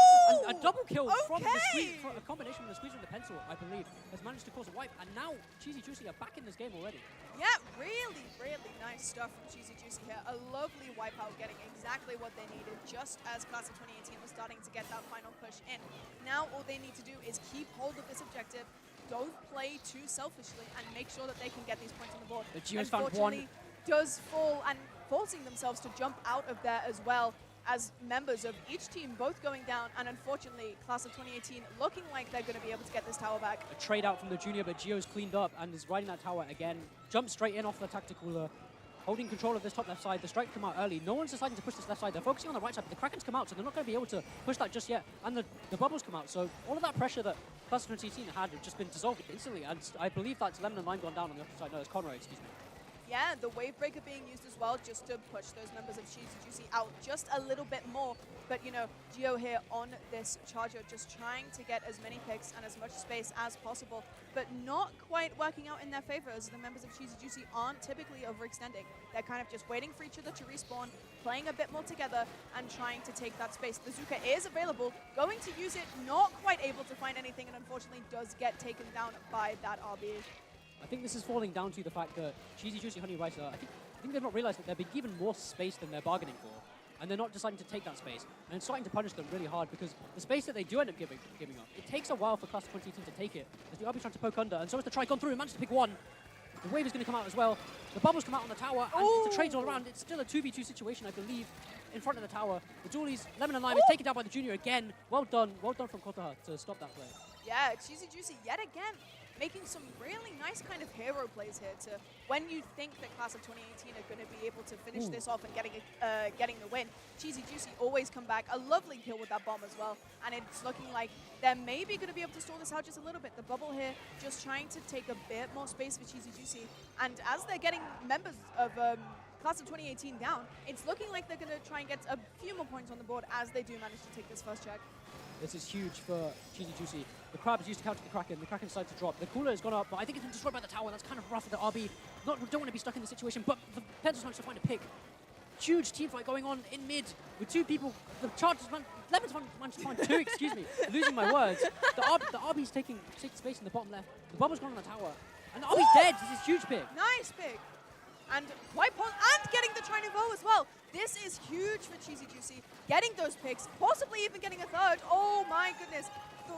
a double kill from the squeeze, a combination from the squeeze and the pencil, I believe, has managed to cause a wipe. And now Cheesy Juicy are back in this game already. Yeah, really, really nice stuff from Cheesy Juicy here. A lovely wipeout, getting exactly what they needed, just as Class of 2018 was starting to get that final push in. Now all they need to do is keep hold of this objective, don't play too selfishly, and make sure that they can get these points on the board. But Gio's found one. Does fall and forcing themselves to jump out of there as well, as members of each team both going down, and unfortunately Class of 2018 looking like they're going to be able to get this tower back. A trade out from the junior, but Gio's cleaned up and is riding that tower again. Jumps straight in off the tactical, holding control of this top left side. The strike come out early. No one's deciding to push this left side. They're focusing on the right side, but the Krakens come out, so they're not going to be able to push that just yet. And the bubbles come out, so all of that pressure that Class of 2018 had just been dissolved instantly, and I believe that's Lemon and Lime gone down on the opposite side. No, it's Conroe, excuse me. Yeah, the wave breaker being used as well, just to push those members of Cheesy Juicy out just a little bit more. But, you know, Gio here on this charger, just trying to get as many picks and as much space as possible, but not quite working out in their favor, as the members of Cheesy Juicy aren't typically overextending. They're kind of just waiting for each other to respawn, playing a bit more together, and trying to take that space. The Zuka is available, going to use it, not quite able to find anything, and unfortunately does get taken down by that RB. I think this is falling down to the fact that Cheesy Juicy Honey Rice, I think they've not realized that they're being given more space than they're bargaining for. And they're not deciding to take that space. And it's starting to punish them really hard, because the space that they do end up giving up, it takes a while for Class of 2018 to take it, as the RB's trying to poke under, and so as the try gone through and managed to pick one. The wave is going to come out as well. The bubbles come out on the tower, and the trades all around. It's still a 2v2 situation, I believe, in front of the tower. The Doolies, Lemon and Lime is taken down by the junior again. Well done from Kotaha to stop that play. Yeah, Cheesy Juicy yet again making some really nice kind of hero plays here to when you think that Class of 2018 are going to be able to finish this off and getting the win. Cheesy Juicy always come back. A lovely kill with that bomb as well. And it's looking like they're maybe going to be able to stall this out just a little bit. The bubble here just trying to take a bit more space for Cheesy Juicy. And as they're getting members of Class of 2018 down, it's looking like they're going to try and get a few more points on the board as they do manage to take this first check. This is huge for Cheesy Juicy. The Crab is used to counter the Kraken. The Kraken decides to drop. The Cooler has gone up, but I think it's been destroyed by the tower. That's kind of rough for the RB. Don't want to be stuck in the situation, but the Pencils managed to find a pick. Huge team fight going on in mid with two people. The Chargers Lemons managed to find two, excuse me, losing my words. The RB's taking space in the bottom left. The Bubble's gone on the tower. And the RB's dead. This is huge pick. Nice pick. And White Pawn and getting the Trinovo as well. This is huge for Cheesy Juicy. Getting those picks, possibly even getting a third. Oh my goodness.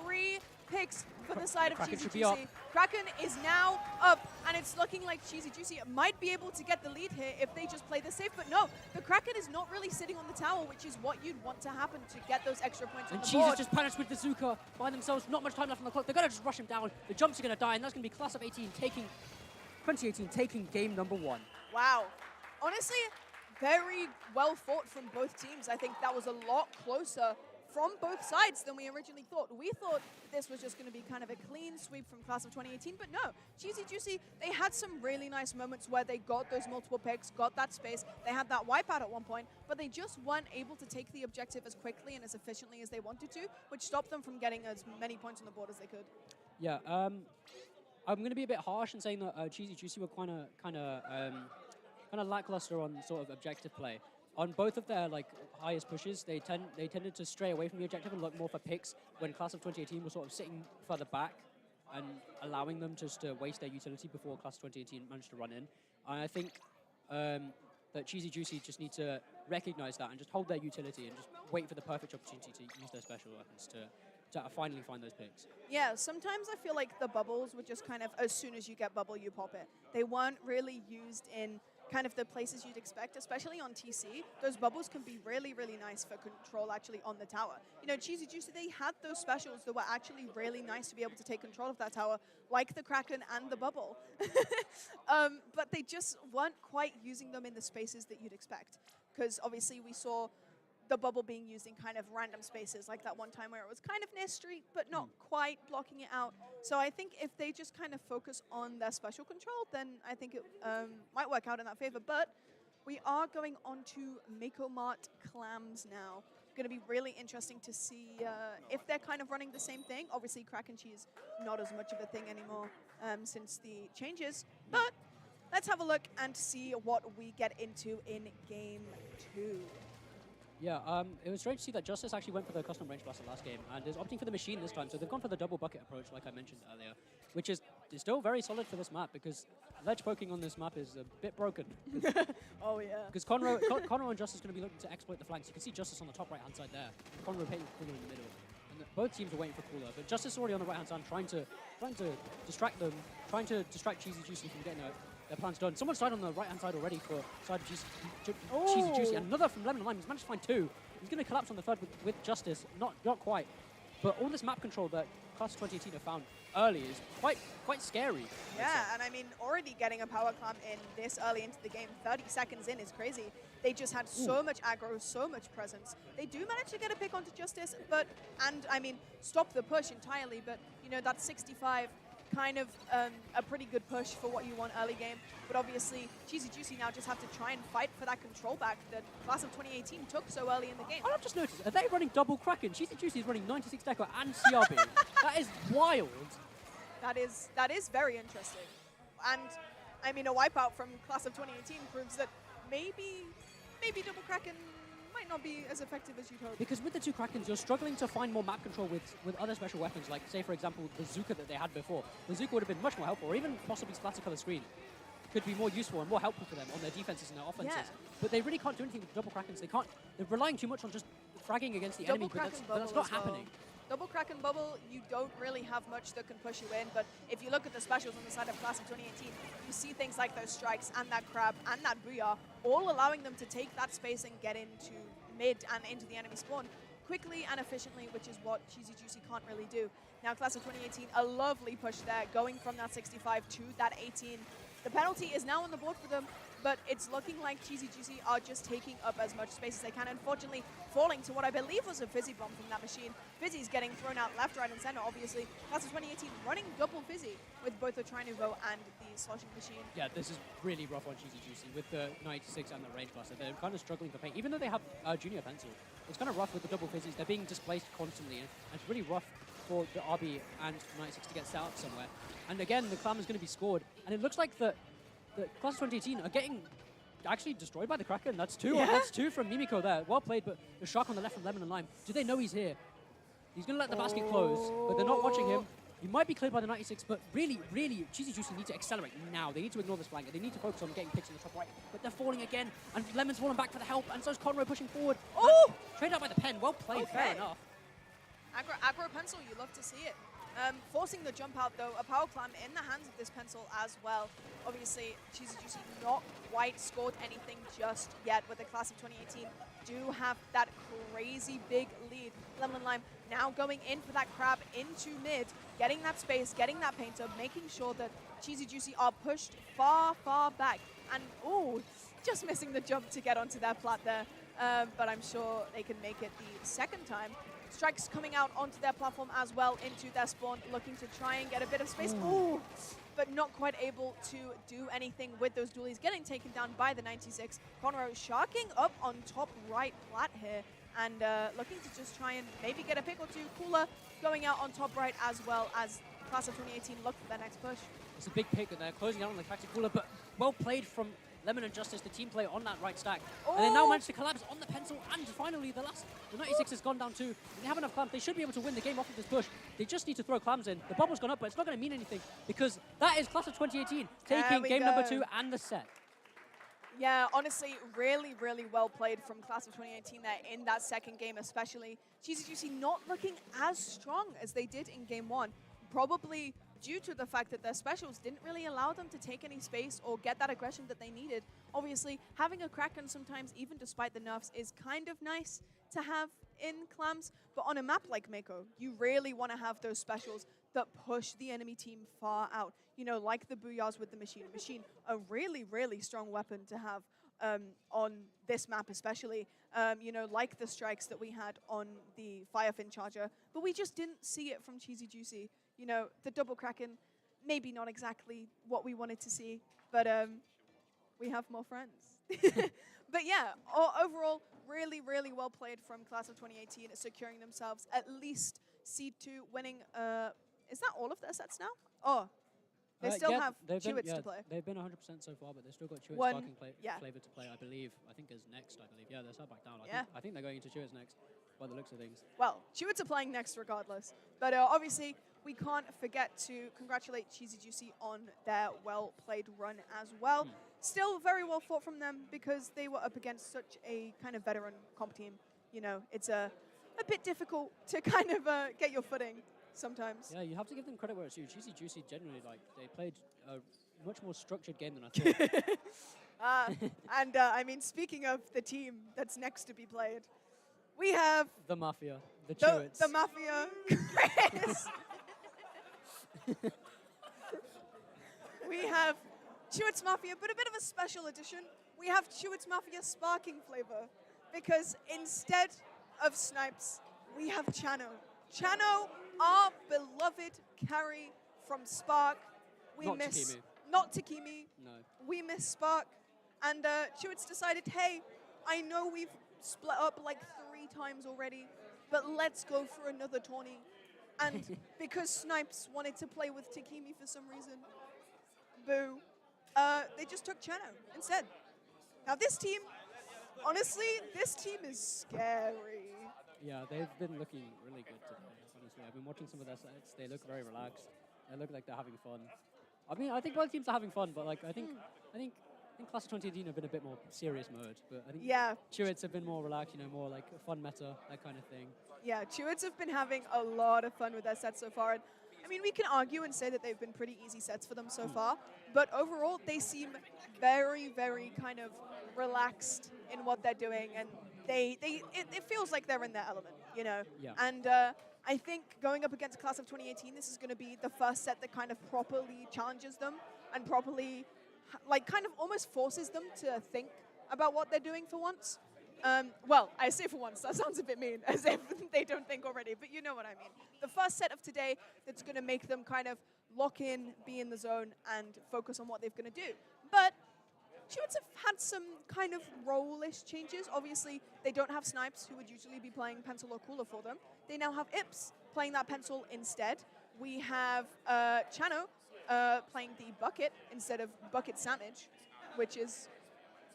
3 picks for the side of Kraken Cheesy should be Juicy. up. Kraken is now up, and it's looking like Cheesy Juicy might be able to get the lead here if they just play this safe. But no, the Kraken is not really sitting on the tower, which is what you'd want to happen to get those extra points on And the Cheese is board. just punished with the Zuka by themselves. Not much time left on the clock. They're going to just rush him down. The jumps are going to die, and that's going to be Class of 2018 taking game number 1. Wow. Honestly, very well fought from both teams. I think that was a lot closer from both sides than we originally thought. We thought this was just going to be kind of a clean sweep from Class of 2018, but no. Cheesy Juicy, they had some really nice moments where they got those multiple picks, got that space. They had that wipeout at one point, but they just weren't able to take the objective as quickly and as efficiently as they wanted to, which stopped them from getting as many points on the board as they could. Yeah, I'm going to be a bit harsh in saying that Cheesy Juicy were kind of lackluster on sort of objective play. On both of their highest pushes, they tended to stray away from the objective and look more for picks when Class of 2018 was sort of sitting further back and allowing them just to waste their utility before Class of 2018 managed to run in. And I think that Cheesy Juicy just need to recognize that and just hold their utility and just wait for the perfect opportunity to use their special weapons to finally find those picks. Yeah, sometimes I feel like the bubbles were just kind of, as soon as you get bubble, you pop it. They weren't really used in kind of the places you'd expect, especially on TC. Those bubbles can be really, really nice for control actually on the tower. You know, Cheesy Juicy, they had those specials that were actually really nice to be able to take control of that tower, like the Kraken and the bubble. But they just weren't quite using them in the spaces that you'd expect. Because obviously we saw the bubble being used in kind of random spaces, like that one time where it was kind of near street, but not quite blocking it out. So I think if they just kind of focus on their special control, then I think it might work out in that favor. But we are going on to Mako Mart Clams now. Going to be really interesting to see if they're kind of running the same thing. Obviously, crack and cheese, not as much of a thing anymore since the changes. But let's have a look and see what we get into in Game 2. Yeah, it was strange to see that Justice actually went for the custom range blaster last game and is opting for the machine this time. So they've gone for the double bucket approach, like I mentioned earlier, which is still very solid for this map because ledge poking on this map is a bit broken. Oh, yeah. Because Conroe and Justice are going to be looking to exploit the flanks. You can see Justice on the top right-hand side there. Conroe hitting Cooler in the middle. And both teams are waiting for Cooler, but Justice is already on the right-hand side trying to distract them, trying to distract Cheesy Juicy from getting their plans done. Someone's died on the right-hand side already for side of Cheesy Juicy. And another from Lemon and Lime. He's managed to find two. He's going to collapse on the third with Justice. Not quite. But all this map control that Class 2018 have found early is quite scary. Yeah, and I mean, already getting a power clamp in this early into the game, 30 seconds in, is crazy. They just had so much aggro, so much presence. They do manage to get a pick onto Justice, and I mean, stop the push entirely, but, you know, that 65 kind of a pretty good push for what you want early game. But obviously, Cheesy Juicy now just have to try and fight for that control back that Class of 2018 took so early in the game. Oh, I've just noticed, are they running double Kraken? Cheesy Juicy is running 96 Deco and CRB. That is wild. That is very interesting. And, I mean, a wipeout from Class of 2018 proves that maybe double Kraken might not be as effective as you'd hope. Because with the two Krakens, you're struggling to find more map control with other special weapons, like, say, for example, the Zuka that they had before. The Zuka would have been much more helpful, or even possibly Splatter Color Screen could be more useful and more helpful for them on their defenses and their offenses. Yeah. But they really can't do anything with double Krakens. They're relying too much on just fragging against the enemy, but that's not happening. Double Kraken Bubble, you don't really have much that can push you in, but if you look at the specials on the side of Class of 2018, you see things like those strikes and that crab and that booyah, all allowing them to take that space and get into mid and into the enemy spawn. quickly and efficiently, which is what Cheesy Juicy can't really do. Now, Class of 2018, a lovely push there, going from that 65 to that 18. The penalty is now on the board for them, but it's looking like Cheesy Juicy are just taking up as much space as they can, unfortunately falling to what I believe was a Fizzy bomb from that machine. Fizzy's getting thrown out left, right, and center, obviously. Class of 2018 running double Fizzy with both the Tri-Nouveau and the sloshing machine. Yeah, this is really rough on Cheesy Juicy with the 96 and the Range Blaster. They're kind of struggling for paint, even though they have Junior Pencil. It's kind of rough with the double Fizzies. They're being displaced constantly, and it's really rough for the RB and 96 to get set up somewhere. And again, the Clam is going to be scored, and it looks like the Class of 2018 are getting actually destroyed by the Kraken. That's two. Yeah. That's two from Mimiko there. Well played, but the shark on the left from Lemon and Lime. Do they know he's here? He's going to let the basket close, but they're not watching him. He might be cleared by the 96, but really, Cheesy Juicy need to accelerate now. They need to ignore this flanker. They need to focus on getting picks in the top right, but they're falling again, and Lemon's falling back for the help, and so's Conroy pushing forward. Oh! Trade out by the pen. Well played, fair enough. Aggro pencil, you love to see it. Forcing the jump out though, a power clam in the hands of this pencil as well. Obviously, Cheesy Juicy not quite scored anything just yet, but the Class of 2018 do have that crazy big lead. Lemon and Lime now going in for that crab into mid, getting that space, getting that painter, making sure that Cheesy Juicy are pushed far, far back. And ooh, just missing the jump to get onto their plat there. But I'm sure they can make it the second time. Strikes coming out onto their platform as well into their spawn, looking to try and get a bit of space. Ooh, but not quite able to do anything with those dualies, getting taken down by the 96. Conroe sharking up on top right plat here, and looking to just try and maybe get a pick or two. Cooler going out on top right as well as Class of 2018 look for their next push. It's a big pick, and they're closing out on the Cacti Cooler, but well played from Lemon and Justice, the team play on that right stack. And they now manage to collapse on the pencil, and finally the 96 has gone down too. They have enough clams. They should be able to win the game off of this push. They just need to throw clams in. The bubble's gone up, but it's not going to mean anything because that is Class of 2018 taking game number 2 and the set. Yeah, honestly, really, really well played from Class of 2018 there in that second game especially. Cheesy Juicy not looking as strong as they did in game 1. Probably due to the fact that their specials didn't really allow them to take any space or get that aggression that they needed. Obviously, having a Kraken sometimes, even despite the nerfs, is kind of nice to have in clams, but on a map like Mako, you really want to have those specials that push the enemy team far out. You know, like the Booyahs with the Machine. Machine, a really, really strong weapon to have on this map especially. You know, like the strikes that we had on the Firefin Charger, but we just didn't see it from Cheesy Juicy. You know, the double Kraken, maybe not exactly what we wanted to see, but we have more friends. But yeah, overall, really, really well played from Class of 2018, securing themselves at least Seed 2, winning, is that all of their sets now? Oh, they still have Chewits to play. They've been 100% so far, but they've still got Chewits Sparking Flavor to play, I believe. I think is next, I believe. Yeah, they're still back down. I think they're going into Chewits next, by the looks of things. Well, Chewits are playing next regardless. But obviously, we can't forget to congratulate Cheesy Juicy on their well-played run as well. Still very well fought from them because they were up against such a kind of veteran comp team. You know, it's a bit difficult to kind of get your footing sometimes. Yeah, you have to give them credit where it's due. Cheesy Juicy generally, like, they played a much more structured game than I thought. And I mean, speaking of the team that's next to be played, we have the Mafia, the Chewits. The Mafia, Chris. We have Chewits Mafia, but a bit of a special edition. We have Chewits Mafia Sparking Flavor, because instead of Snipes, we have Chano. Chano, our beloved carry from Spark. We miss not Takimi. No. We miss Spark, and Chewits decided, hey, I know we've split up like 3 times already, but let's go for another tourney. And because Snipes wanted to play with Takimi for some reason, boo, they just took Chano instead. Now this team, honestly, this team is scary. Yeah, they've been looking really good today, honestly. I've been watching some of their sets. They look very relaxed. They look like they're having fun. I mean, I think both teams are having fun, but like I think Class of 2018 have been a bit more serious mode, but I think Chewits have been more relaxed, you know, more like fun meta, that kind of thing. Yeah, Chewits have been having a lot of fun with their sets so far. And I mean, we can argue and say that they've been pretty easy sets for them so far, but overall they seem very, very kind of relaxed in what they're doing, and it feels like they're in their element. you know? Yeah. And I think going up against Class of 2018, this is going to be the first set that kind of properly challenges them and properly, like, kind of almost forces them to think about what they're doing for once. Well, I say for once, that sounds a bit mean, as if they don't think already, but you know what I mean. The first set of today that's going to make them kind of lock in, be in the zone, and focus on what they're going to do. But Chewits have had some kind of role-ish changes. Obviously, they don't have Snipes, who would usually be playing Pencil or Cooler for them. They now have Ips playing that Pencil instead. We have Chano playing the Bucket instead of Bucket Samage, which is,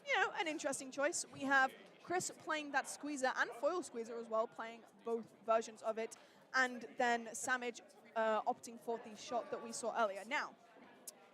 you know, an interesting choice. We have Chris playing that Squeezer and Foil Squeezer as well, playing both versions of it. And then Samage opting for the shot that we saw earlier. Now,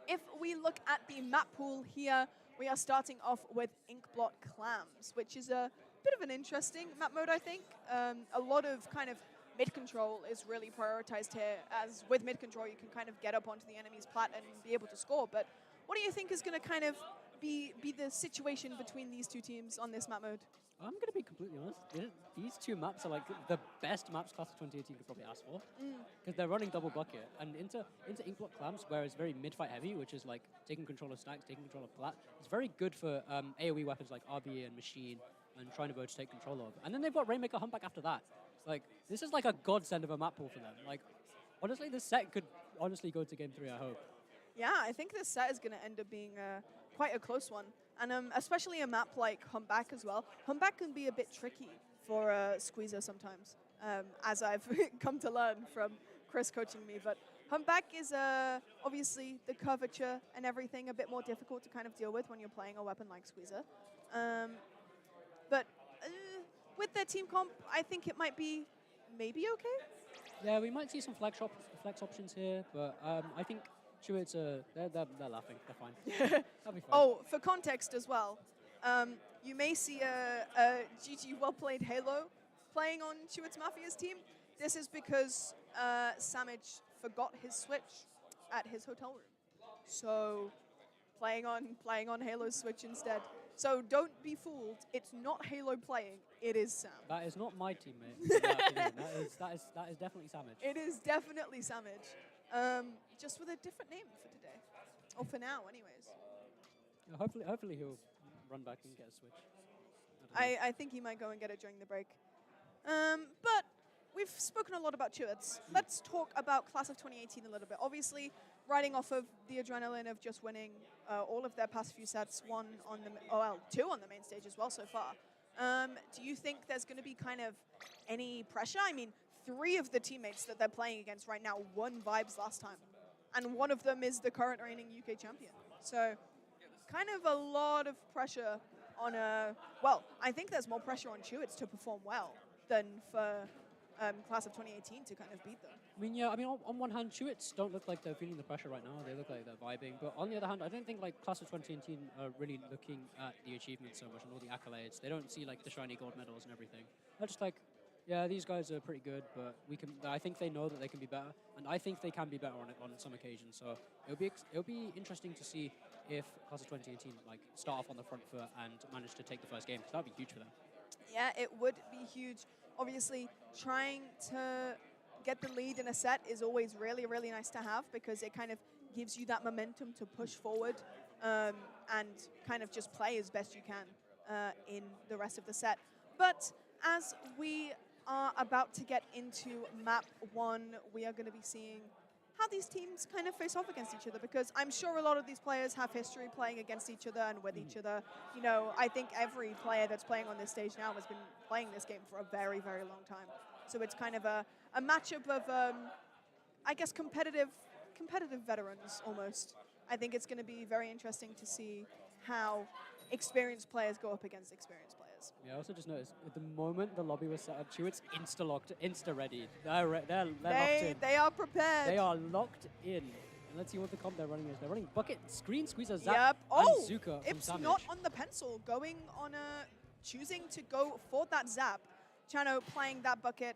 if we look at the map pool here, we are starting off with Inkblot Clams, which is a bit of an interesting map mode, I think. A lot of kind of mid-control is really prioritized here, as with mid-control you can kind of get up onto the enemy's plat and be able to score. But what do you think is going to kind of be the situation between these two teams on this map mode? I'm going to be completely honest. These two maps are like the best maps Class of 2018 could probably ask for. Because they're running double bucket. And into Inkblot Clams, where it's very mid-fight heavy, which is like taking control of stacks, taking control of plat, it's very good for AoE weapons like RB and Machine and trying to take control of. And then they've got Rainmaker Humpback after that. Like, this is like a godsend of a map pool for them. Like, honestly, this set could honestly go to Game 3, I hope. Yeah, I think this set is going to end up being quite a close one. And especially a map like Humpback as well. Humpback can be a bit tricky for Squeezer sometimes, as I've come to learn from Chris coaching me. But Humpback is obviously the curvature and everything a bit more difficult to kind of deal with when you're playing a weapon like Squeezer. But with their team comp, I think it might be maybe okay. Yeah, we might see some flex options here, but I think Chewits, they're laughing. They're fine. That'll be fine. Oh, for context as well, you may see a GG well-played Halo playing on Chewits Mafia's team. This is because Samage forgot his Switch at his hotel room. So playing on Halo's Switch instead. So don't be fooled. It's not Halo playing. It is Sam. That is not my teammate. that is definitely Samage. It is definitely Samage. Just with a different name for today. Or for now, anyways. Yeah, hopefully he'll run back and get a Switch. I think he might go and get it during the break. But we've spoken a lot about Chewits. Let's talk about Class of 2018 a little bit. Obviously, riding off of the adrenaline of just winning all of their past few sets, two on the main stage as well so far. Do you think there's going to be kind of any pressure? I mean, 3 of the teammates that they're playing against right now won Vibes last time. And one of them is the current reigning UK champion. So kind of a lot of pressure on well, I think there's more pressure on Chewits to perform well than for Class of 2018 to kind of beat them. I mean, yeah, on one hand, Chewits don't look like they're feeling the pressure right now. They look like they're vibing. But on the other hand, I don't think like Class of 2018 are really looking at the achievements so much and all the accolades. They don't see like the shiny gold medals and everything. They're just like, yeah, these guys are pretty good, but I think they know that they can be better, and I think they can be better on some occasions. So it'll be interesting to see if Class of 2018 like start off on the front foot and manage to take the first game. So that'd be huge for them. Yeah, it would be huge. Obviously, trying to get the lead in a set is always really, really nice to have because it kind of gives you that momentum to push forward and kind of just play as best you can in the rest of the set. But as we are about to get into map 1, we are going to be seeing how these teams kind of face off against each other because I'm sure a lot of these players have history playing against each other and with each other. You know, I think every player that's playing on this stage now has been playing this game for a very, very long time. So it's kind of a matchup of, I guess, competitive veterans almost. I think it's going to be very interesting to see how experienced players go up against experienced players. Yeah, I also just noticed at the moment the lobby was set up, Chewits insta-locked, insta-ready. They're locked in. They are prepared. They are locked in. And let's see what the comp they're running is. They're running Bucket, Screen, Squeezer, Zap, yep. and Zuka from it's Samage. not on the pencil, going on choosing to go for that Zap. Chano playing that Bucket,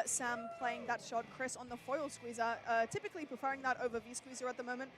Sam playing that shot, Chris on the Foil Squeezer, typically preferring that over V-Squeezer at the moment.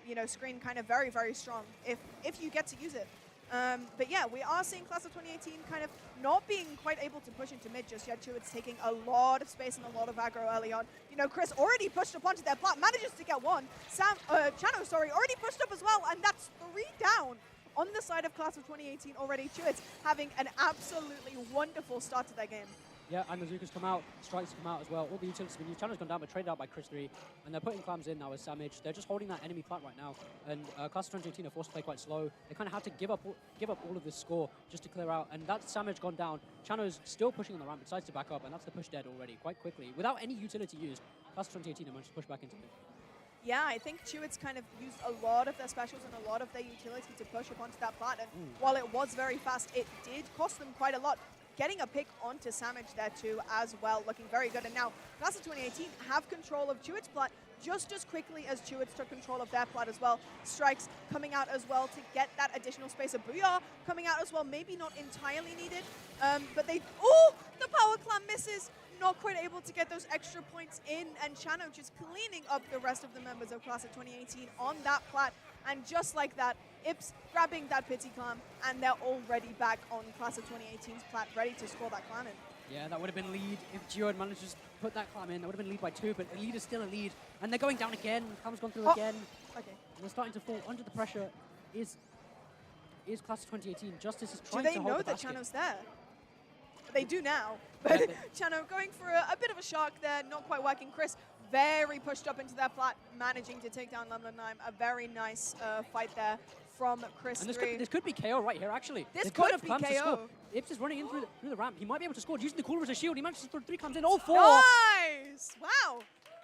You know, Screen kind of very, very strong if you get to use it. But yeah, we are seeing Class of 2018 kind of not being quite able to push into mid just yet. It's taking a lot of space and a lot of aggro early on. You know, Chris already pushed up onto their plat, manages to get one. Chano, sorry, already pushed up as well, and that's 3 down on the side of Class of 2018 already. Chewits having an absolutely wonderful start to their game. Yeah, and the Zukas come out, Strikes come out as well. All the utilities have been used. Channel's gone down, but traded out by Chris 3. And they're putting clams in now as Samage. They're just holding that enemy plat right now. And Class of 2018 are forced to play quite slow. They kind of have to give up all of this score just to clear out. And that's Samage gone down. Chano's still pushing on the ramp, decides to back up, and that's the push dead already quite quickly. Without any utility used, Class of 2018 have managed to push back into mid. Yeah, I think Chewits kind of used a lot of their specials and a lot of their utility to push up onto that plat. And while it was very fast, it did cost them quite a lot. Getting a pick onto Samage there too as well, looking very good. And now Class of 2018 have control of Chewits' plat just as quickly as Chewits took control of their plat as well. Strikes coming out as well to get that additional space. A Booyah coming out as well, maybe not entirely needed, but they, oh, the power clam misses. Not quite able to get those extra points in, and Chano just cleaning up the rest of the members of Class of 2018 on that plat. And just like that, Ips grabbing that pity clam, and they're already back on Class of 2018's plat, ready to score that clam in. Yeah, that would have been lead if Gio had managed to just put that clam in. That would have been lead by 2, but a lead is still a lead. And they're going down again. Clam's gone through again. Okay. And they're starting to fall under the pressure. Is Class of 2018. Justice is Do trying they to hold know the that basket. Chano's there? They do now, but Yeah, Chano going for a bit of a shark there, not quite working. Chris very pushed up into that plat, managing to take down Lemon. A very nice fight there from Chris. And this could be KO right here, actually. This They could have be clams to KO. score. Ips is running in through the ramp. He might be able to score using the cooler as a shield. He manages to throw 3 clams in, all 4. Nice! Wow.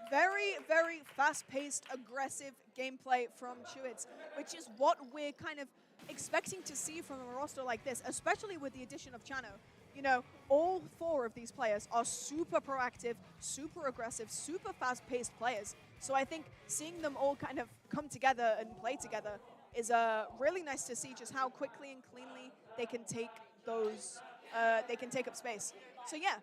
Very, very fast-paced, aggressive gameplay from Chewits, which is what we're kind of expecting to see from a roster like this, especially with the addition of Chano. You know, all 4 of these players are super proactive, super aggressive, super fast-paced players. So I think seeing them all kind of come together and play together is really nice to see just how quickly and cleanly they can take those, they can take up space. So yeah,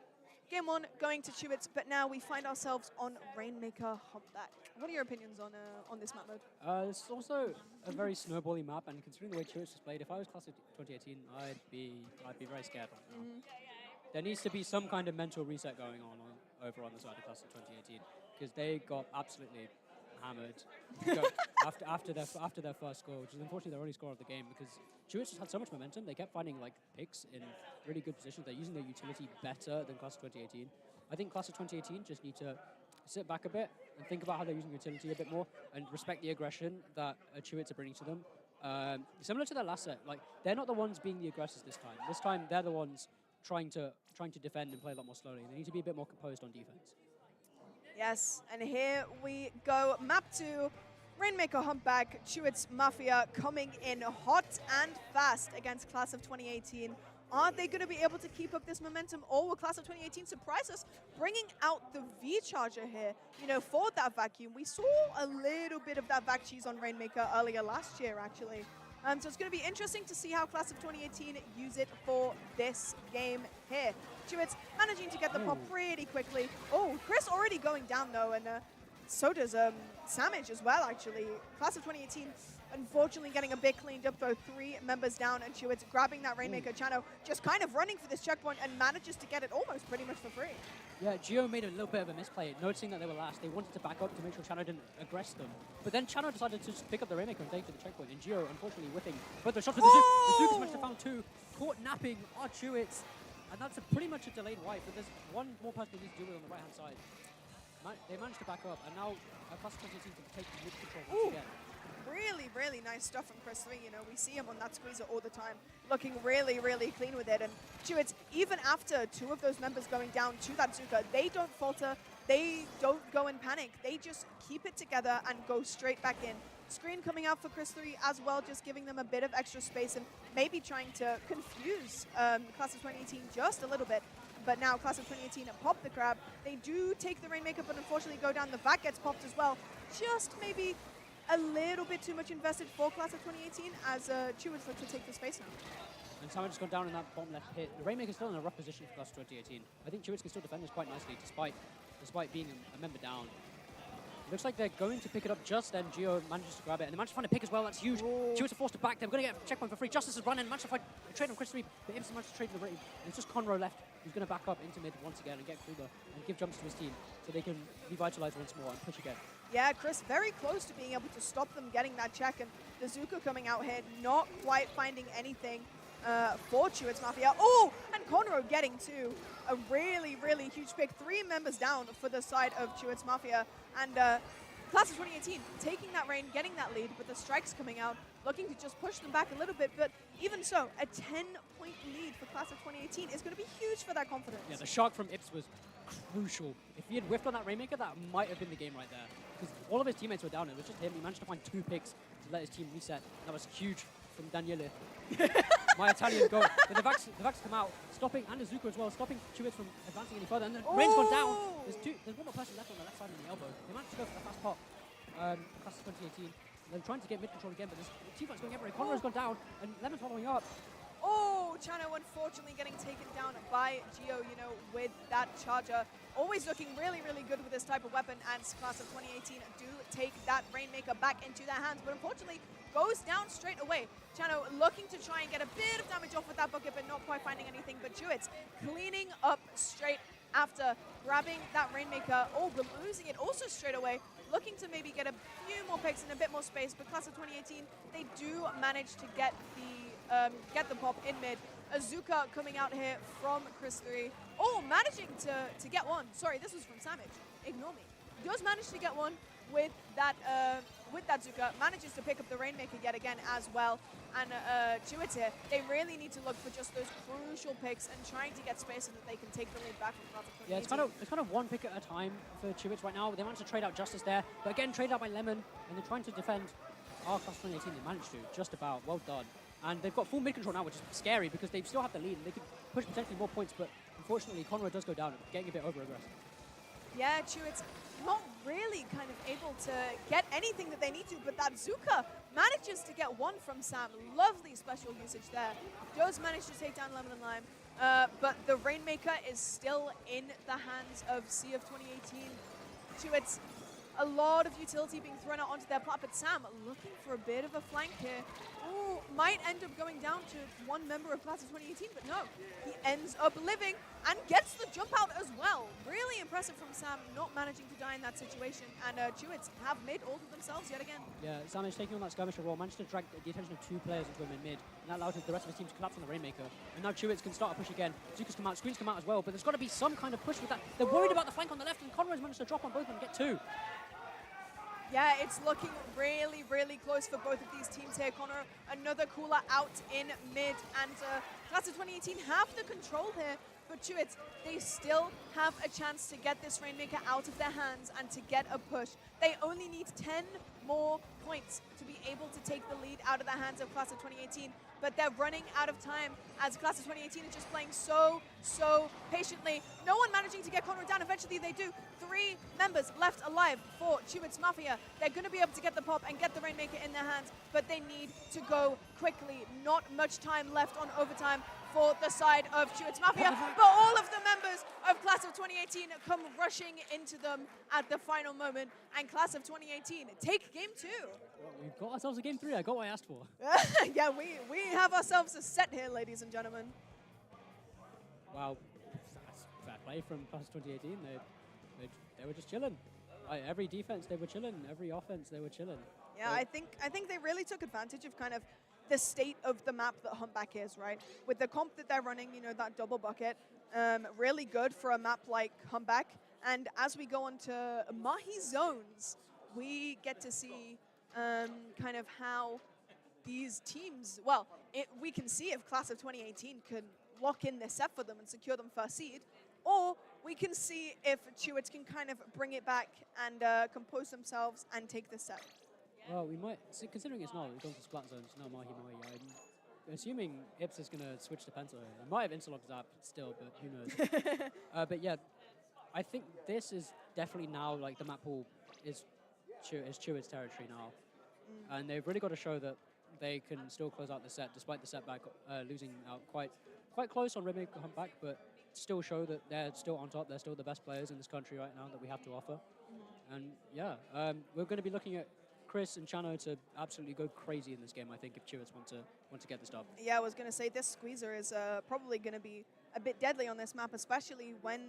game 1 going to Chewits, but now we find ourselves on Rainmaker Humpback. What are your opinions on this map mode? It's also a very snowbally map, and considering the way Chewits was played, if I was Class of 2018, I'd be very scared right now. There needs to be some kind of mental reset going on over on the side of Class of 2018, because they got absolutely hammered after their first score, which is unfortunately their only score of the game, because Chewits just had so much momentum. They kept finding like picks in really good positions. They're using their utility better than Class of 2018. I think Class of 2018 just need to sit back a bit and think about how they're using utility a bit more and respect the aggression that Chewits are bringing to them. Similar to their last set, like they're not the ones being the aggressors this time. This time they're the ones trying to defend and play a lot more slowly. They need to be a bit more composed on defense. Yes, and here we go. Map 2, Rainmaker Humpback, Chewits Mafia coming in hot and fast against Class of 2018. Are they going to be able to keep up this momentum, or will Class of 2018 surprise us, bringing out the V-Charger here, you know, for that vacuum? We saw a little bit of that vac cheese on Rainmaker earlier last year, actually. So it's going to be interesting to see how Class of 2018 use it for this game here. Chewits managing to get the pop pretty quickly. Oh, Chris already going down, though, and so does Samage as well, actually. Class of 2018 unfortunately getting a bit cleaned up, though. 3 members down, and Chewits grabbing that Rainmaker. Chano just kind of running for this checkpoint and manages to get it almost pretty much for free. Yeah, Gio made a little bit of a misplay, noticing that they were last. They wanted to back up to make sure Chano didn't aggress them. But then Chano decided to just pick up the Rainmaker and take to the checkpoint, and Gio, unfortunately, whipping both the shots with the Zook. The Zook has managed to found 2, caught napping are Chewits, and that's pretty much a delayed wipe, but there's one more person they need to deal with on the right-hand side. They managed to back up, and now Class of 2018 can take mid control once again. Really, really nice stuff from Chris 3. You know, we see him on that squeezer all the time, looking really, really clean with it. And Chewits, even after 2 of those members going down to that Zuka, they don't falter, they don't go in panic. They just keep it together and go straight back in. Screen coming out for Chris 3 as well, just giving them a bit of extra space and maybe trying to confuse Class of 2018 just a little bit. But now Class of 2018 pop the crab. They do take the Rainmaker, but unfortunately go down. The vac gets popped as well. Just maybe a little bit too much invested for Class of 2018 as Chewits look to take the space now. And Samage has gone down in that bottom left hit. The Rainmaker's still in a rough position for Class of 2018. I think Chewits can still defend this quite nicely, despite being a member down. Looks like they're going to pick it up just then. Geo manages to grab it, and they manage to find a pick as well. That's huge. Chewits are forced to back them. Going to get a checkpoint for free. Justice is running. Managed to find a trade on Chris 3, but Ibs managed to trade the rating. And it's just Conroe left, who's going to back up into mid once again and get Kruger and give jumps to his team so they can revitalize once more and push again. Yeah, Chris very close to being able to stop them getting that check, and the Zuka coming out here, not quite finding anything for Chewits Mafia. Oh, and Conroe getting to a really, really huge pick. 3 members down for the side of Chewits Mafia, and Class of 2018 taking that reign, getting that lead, but the strikes coming out, looking to just push them back a little bit, but even so, a 10-point lead for Class of 2018 is going to be huge for their confidence. Yeah, the shock from Ips was crucial. If he had whiffed on that Rainmaker, that might have been the game right there. Because all of his teammates were down. It was just him. He managed to find 2 picks to let his team reset. That was huge from Daniele. My Italian goal. But the Vax come out, stopping, and Azuka as well, stopping Chewits from advancing any further. And the rain's gone down. There's one more person left on the left side of the elbow. They managed to go for the fast pop. Class of 2018. They're trying to get mid control again, but there's teammates going everywhere. Conroe's gone down, and Lemon's following up. Oh, Chano unfortunately getting taken down by Geo, you know, with that charger. Always looking really, really good with this type of weapon, and Class of 2018 do take that Rainmaker back into their hands, but unfortunately goes down straight away. Chano looking to try and get a bit of damage off with that bucket, but not quite finding anything, but Chewits cleaning up straight after grabbing that Rainmaker. Oh, but losing it also straight away. Looking to maybe get a few more picks and a bit more space, but Class of 2018, they do manage to get the pop in mid. Azuka coming out here from Chris 3. Oh, managing to get one. Sorry, this was from Samage. Ignore me. Does manage to get one with that Zuka. Manages to pick up the Rainmaker yet again as well. And Chewits here, they really need to look for just those crucial picks and trying to get space so that they can take the lead back from Class of 2018. Yeah, it's kind of one pick at a time for Chewits right now. They managed to trade out Justice there, but again, trade out by Lemon, and they're trying to defend our Class of 2018. They managed to, just about. Well done. And they've got full mid control now, which is scary because they still have the lead and they could push potentially more points, but unfortunately, Conroe does go down, getting a bit over-aggressive. Yeah, Chewits not really kind of able to get anything that they need to, but that Zuka manages to get one from Sam. Lovely special usage there. Does manage to take down Lemon and Lime, but the Rainmaker is still in the hands of Sea of 2018. Chewits, a lot of utility being thrown out onto their plat, but Sam looking for a bit of a flank here. Ooh, might end up going down to one member of Class of 2018, but no. He ends up living and gets the jump out as well. Really impressive from Sam, not managing to die in that situation. And Chewits have mid all to themselves yet again. Yeah, Sam is taking on that skirmisher role, managed to drag the attention of 2 players into him in mid, and that allowed the rest of his team to collapse on the Rainmaker. And now Chewits can start a push again. Zuka's come out, Screens come out as well, but there's got to be some kind of push with that. They're worried about the flank on the left, and Conroe's managed to drop on both of them and get 2. Yeah, it's looking really, really close for both of these teams here. Connor, another cooler out in mid, and Class of 2018 have the control here, but Chewits, they still have a chance to get this Rainmaker out of their hands and to get a push. They only need 10 more points to be able to take the lead out of the hands of Class of 2018, but they're running out of time as Class of 2018 is just playing so patiently. No one managing to get Conroe down. Eventually they do. 3 members left alive for Chewits Mafia. They're going to be able to get the pop and get the Rainmaker in their hands, but they need to go quickly. Not much time left on overtime for the side of Chewits Mafia, but all of the members of Class of 2018 come rushing into them at the final moment, and Class of 2018 take game 2. Well, we've got ourselves a game 3. I got what I asked for. Yeah, we have ourselves a set here, ladies and gentlemen. Wow, that's fair play from Class of 2018. They were just chilling. Every defense they were chilling. Every offense they were chilling. Yeah, I think they really took advantage of kind of the state of the map that Humpback is, right? With the comp that they're running, you know, that double bucket, really good for a map like Humpback. And as we go on to Mahi zones, we get to see kind of how these teams, well, we can see if Class of 2018 can lock in this set for them and secure them first seed, or we can see if Chewits can kind of bring it back and compose themselves and take this set. Well, we might, considering it's not, we've gone to Splat zones, no Mahi. I'm assuming Ips is going to switch to Pencil here. He might have Interlock Zap still, but who knows. But yeah, I think this is definitely now, like, the map pool is Chewits territory now. And they've really got to show that they can still close out the set, despite the setback, losing out quite close on Remake Humpback, but still show that they're still on top. They're still the best players in this country right now that we have to offer. And yeah, we're going to be looking at Chris and Chano to absolutely go crazy in this game, I think, if Chewits want to get this dub. Yeah, I was going to say this squeezer is probably going to be a bit deadly on this map, especially when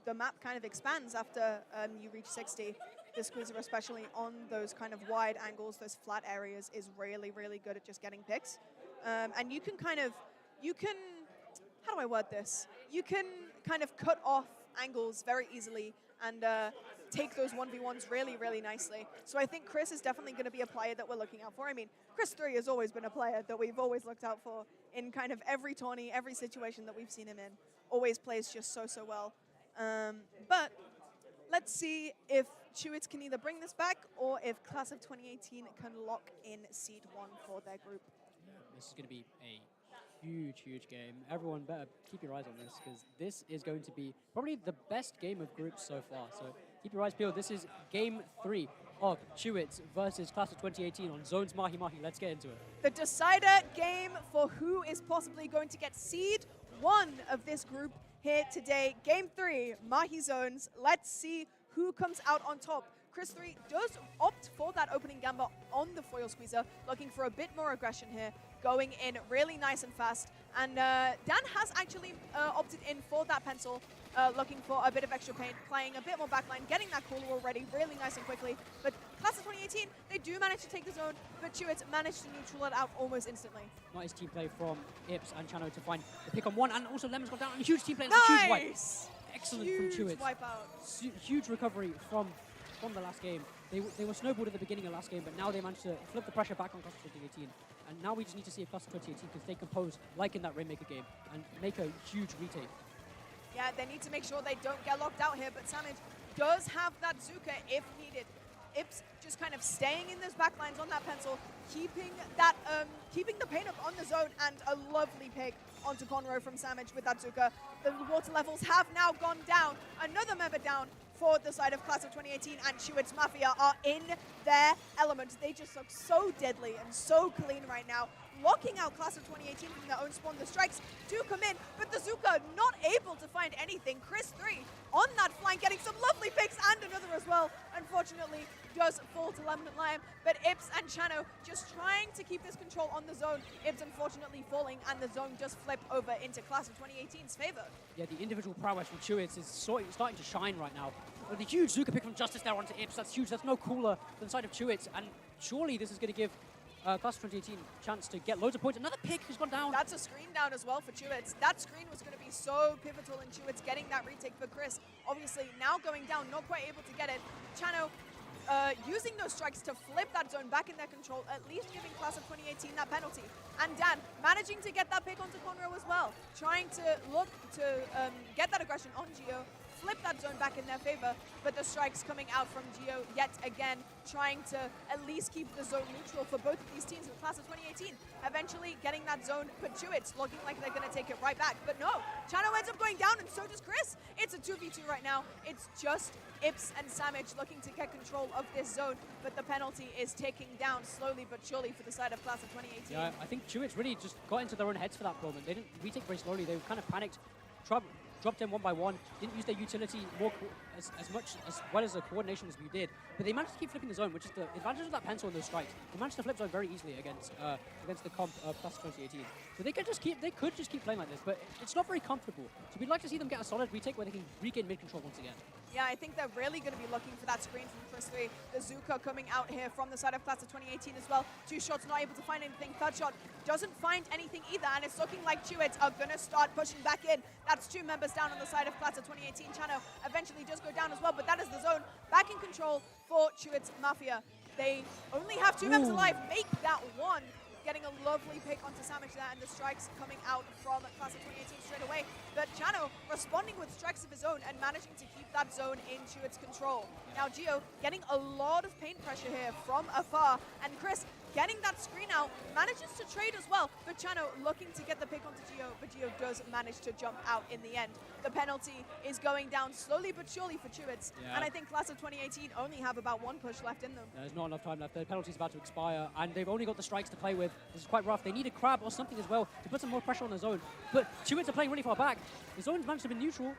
the map kind of expands after you reach 60. This squeezer, especially on those kind of wide angles, those flat areas, is really, really good at just getting picks. And you can how do I word this? You can kind of cut off angles very easily and take those 1v1s really, really nicely. So I think Chris is definitely going to be a player that we're looking out for. I mean, Chris 3 has always been a player that we've always looked out for in kind of every tourney, every situation that we've seen him in. Always plays just so, so well. But let's see if Chewits can either bring this back or if Class of 2018 can lock in Seed 1 for their group. Yeah, this is going to be a huge, huge game. Everyone better keep your eyes on this, because this is going to be probably the best game of groups so far. So keep your eyes peeled. This is game 3 of Chewits versus Class of 2018 on Zones Mahi Mahi. Let's get into it. The decider game for who is possibly going to get Seed 1 of this group here today. Game 3, Mahi Zones. Let's see who comes out on top. Chris 3 does opt for that opening gambit on the foil squeezer, looking for a bit more aggression here, going in really nice and fast. And Dan has actually opted in for that pencil, looking for a bit of extra paint, playing a bit more backline, getting that cooler already really nice and quickly. But Class of 2018, they do manage to take the zone, but Chewits managed to neutral it out almost instantly. Nice team play from Ips and Chano to find the pick on one, and also Lemon's got down, and huge team play. Nice! Huge wipe. Excellent huge from Chewits. Wipeout. Huge recovery from the last game. They were snowballed at the beginning of last game, but now they managed to flip the pressure back on Class of 2018. And now we just need to see if Class of 2018 can stay composed, like in that Rainmaker game, and make a huge retake. Yeah, they need to make sure they don't get locked out here, but Samage does have that Zuka if needed. Ips just kind of staying in those backlines on that pencil, keeping that, keeping the paint up on the zone, and a lovely pick onto Conroe from Samage with that Zuka. The water levels have now gone down. Another member down for the side of Class of 2018, and Chewits Mafia are in their element. They just look so deadly and so clean right now, locking out Class of 2018 from their own spawn. The strikes do come in, but the Zuka not able to find anything. Chris 3 on that flank, getting some lovely picks, and another as well. Unfortunately, does fall to Lemon Lime, but Ips and Chano just trying to keep this control on the zone. Ips unfortunately falling, and the zone does flip over into Class of 2018's favor. Yeah, the individual prowess from Chewits is starting to shine right now. With the huge Zuka pick from Justice there onto Ips, that's huge. That's no cooler than the side of Chewits, and surely this is going to give Class of 2018 chance to get loads of points. Another pick has gone down. That's a screen down as well for Chewits. That screen was going to be so pivotal in Chewits getting that retake for Chris. Obviously, now going down, not quite able to get it. Chano using those strikes to flip that zone back in their control, at least giving Class of 2018 that penalty. And Dan managing to get that pick onto Conroe as well, trying to look to get that aggression on Geo, flip that zone back in their favor, but the strikes coming out from Geo yet again, trying to at least keep the zone neutral for both of these teams in Class of 2018. Eventually getting that zone, but Chewits looking like they're going to take it right back. But no, Chano ends up going down, and so does Chris. It's a 2v2 right now. It's just Ips and Samage looking to get control of this zone, but the penalty is taking down slowly but surely for the side of Class of 2018. Yeah, I think Chewits really just got into their own heads for that moment. They didn't retake very slowly. They kind of panicked, dropped in one by one, didn't use their utility as well as the coordination as we did, but they managed to keep flipping the zone, which is the advantage of that pencil and those strikes. They managed to flip zone very easily against the comp of Class 2018. So they could just keep playing like this, but it's not very comfortable. So we'd like to see them get a solid retake where they can regain mid control once again. Yeah, I think they're really going to be looking for that screen from Chris 3. The Zuka coming out here from the side of Class of 2018 as well. 2 shots, not able to find anything. Third shot doesn't find anything either, and it's looking like Chewits are going to start pushing back in. That's 2 members down on the side of Class of 2018. Chano eventually does go down as well, but that is the zone back in control for Chewits Mafia. They only have 2 members alive, make that 1. Getting a lovely pick onto Samage there, and the strikes coming out from Class of 2018 straight away. But Chano responding with strikes of his own and managing to keep that zone into its control. Now Geo getting a lot of paint pressure here from afar, and Chris getting that screen out, manages to trade as well. But Chano looking to get the pick onto Gio, but Gio does manage to jump out in the end. The penalty is going down slowly but surely for Chewits. Yeah. And I think Class of 2018 only have about one push left in them. There's not enough time left. The penalty's about to expire, and they've only got the strikes to play with. This is quite rough. They need a crab or something as well to put some more pressure on the zone. But Chewits are playing really far back. The zone's managed to be neutral.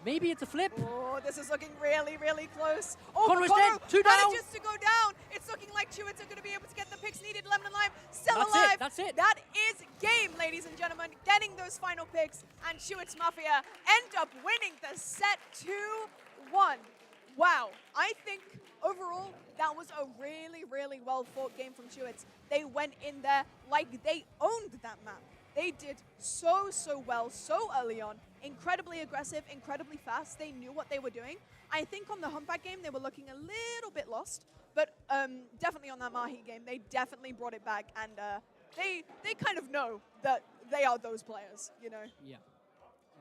Maybe it's a flip. Oh, this is looking really, really close. Oh, Conro's Conro dead. 2 down. manages to go down. It's looking like Chewits are going to be able to get the picks needed. Lemon and Lime still That's alive. it, that's it. That is game, ladies and gentlemen. Getting those final picks, and Chewits Mafia end up winning the set 2-1. Wow, I think overall that was a really, really well fought game from Chewits. They went in there like they owned that map. They did so well, so early on. Incredibly aggressive, incredibly fast. They knew what they were doing. I think on the Humpback game, they were looking a little bit lost. But definitely on that Mahi game, they definitely brought it back. And they kind of know that they are those players, you know? Yeah.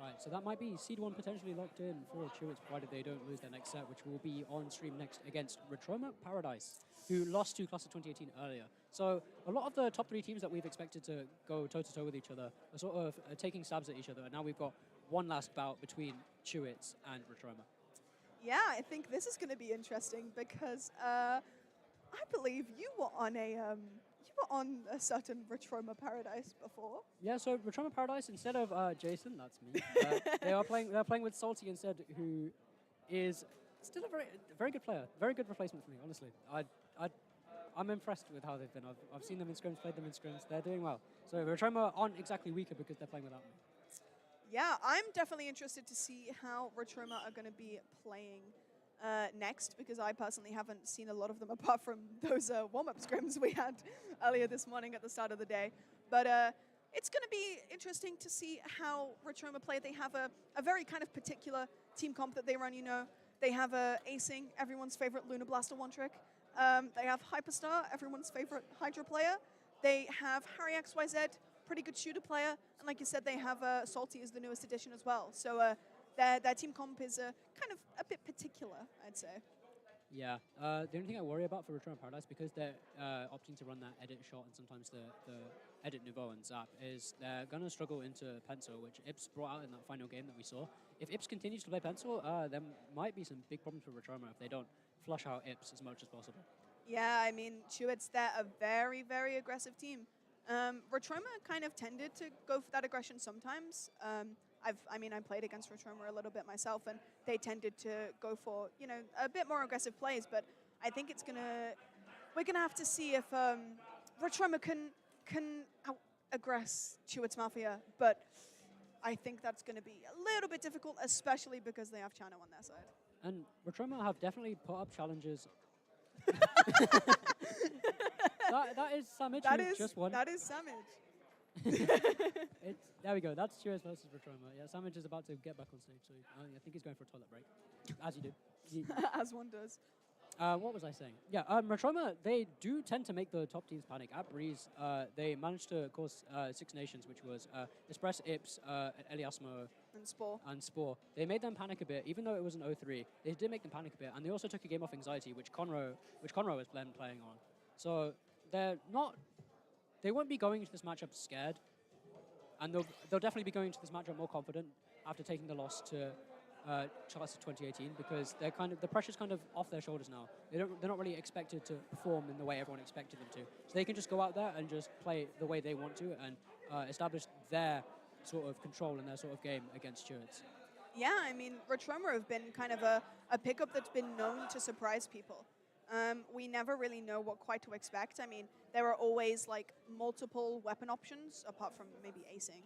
Right, so that might be Seed 1 potentially locked in for Chewits, provided they don't lose their next set, which will be on stream next against Retroma Paradise, who lost to Class of 2018 earlier. So a lot of the top 3 teams that we've expected to go toe-to-toe with each other are sort of taking stabs at each other, and now we've got one last bout between Chewits and Retroma. Yeah, I think this is going to be interesting because I believe you were on a certain Retroma Paradise before. Yeah, so Retroma Paradise, instead of Jason, that's me, they're playing with Salty instead, who is still a very good player, very good replacement for me, honestly. I'm impressed with how they've been. I've seen them in scrims, played them in scrims. They're doing well. So Retroma aren't exactly weaker because they're playing without me. Yeah, I'm definitely interested to see how Retroma are going to be playing next, because I personally haven't seen a lot of them apart from those warm-up scrims we had earlier this morning at the start of the day. But it's going to be interesting to see how Retroma play. They have a very kind of particular team comp that they run, you know. They have Acing, everyone's favorite Lunar Blaster one-trick. They have Hyperstar, everyone's favorite Hydra player. They have Harry XYZ, pretty good shooter player. And like you said, they have Salty as the newest addition as well. So their team comp is kind of a bit particular, I'd say. Yeah, the only thing I worry about for Return of Paradise, because they're opting to run that edit shot and sometimes the edit nouveau and zap, is they're going to struggle into pencil, which Ips brought out in that final game that we saw. If Ips continues to play pencil, there might be some big problems for Return if they don't flush out Ips as much as possible. Yeah, I mean, Chewits, they're a very, very aggressive team. Retroma kind of tended to go for that aggression sometimes. I played against Retroma a little bit myself, and they tended to go for, you know, a bit more aggressive plays. But I think we're gonna have to see if Retroma can out-aggress Chewits Mafia. But I think that's gonna be a little bit difficult, especially because they have Chano on their side. And Retroma have definitely put up challenges. that is Samage, who just won. That is Samage. There we go. That's Chewits versus Retroma. Yeah, Samage is about to get back on stage, so I think he's going for a toilet break, as you do. As one does. What was I saying? Yeah, Retroma, they do tend to make the top teams panic. At Breeze, they managed to cause Six Nations, which was Espress, Ips, Eliasmo, and Spore. They made them panic a bit, even though it was an 0-3. They did make them panic a bit, and they also took a game off Anxiety, which Conro was playing on. So they won't be going into this matchup scared, and they'll definitely be going into this matchup more confident after taking the loss to Class of 2018, because the pressure's kind of off their shoulders now. They're not really expected to perform in the way everyone expected them to. So they can just go out there and just play the way they want to and establish their sort of control and their sort of game against Chewits. Yeah, I mean, Retroma have been kind of a pickup that's been known to surprise people. We never really know what quite to expect. I mean, there are always like multiple weapon options, apart from maybe acing.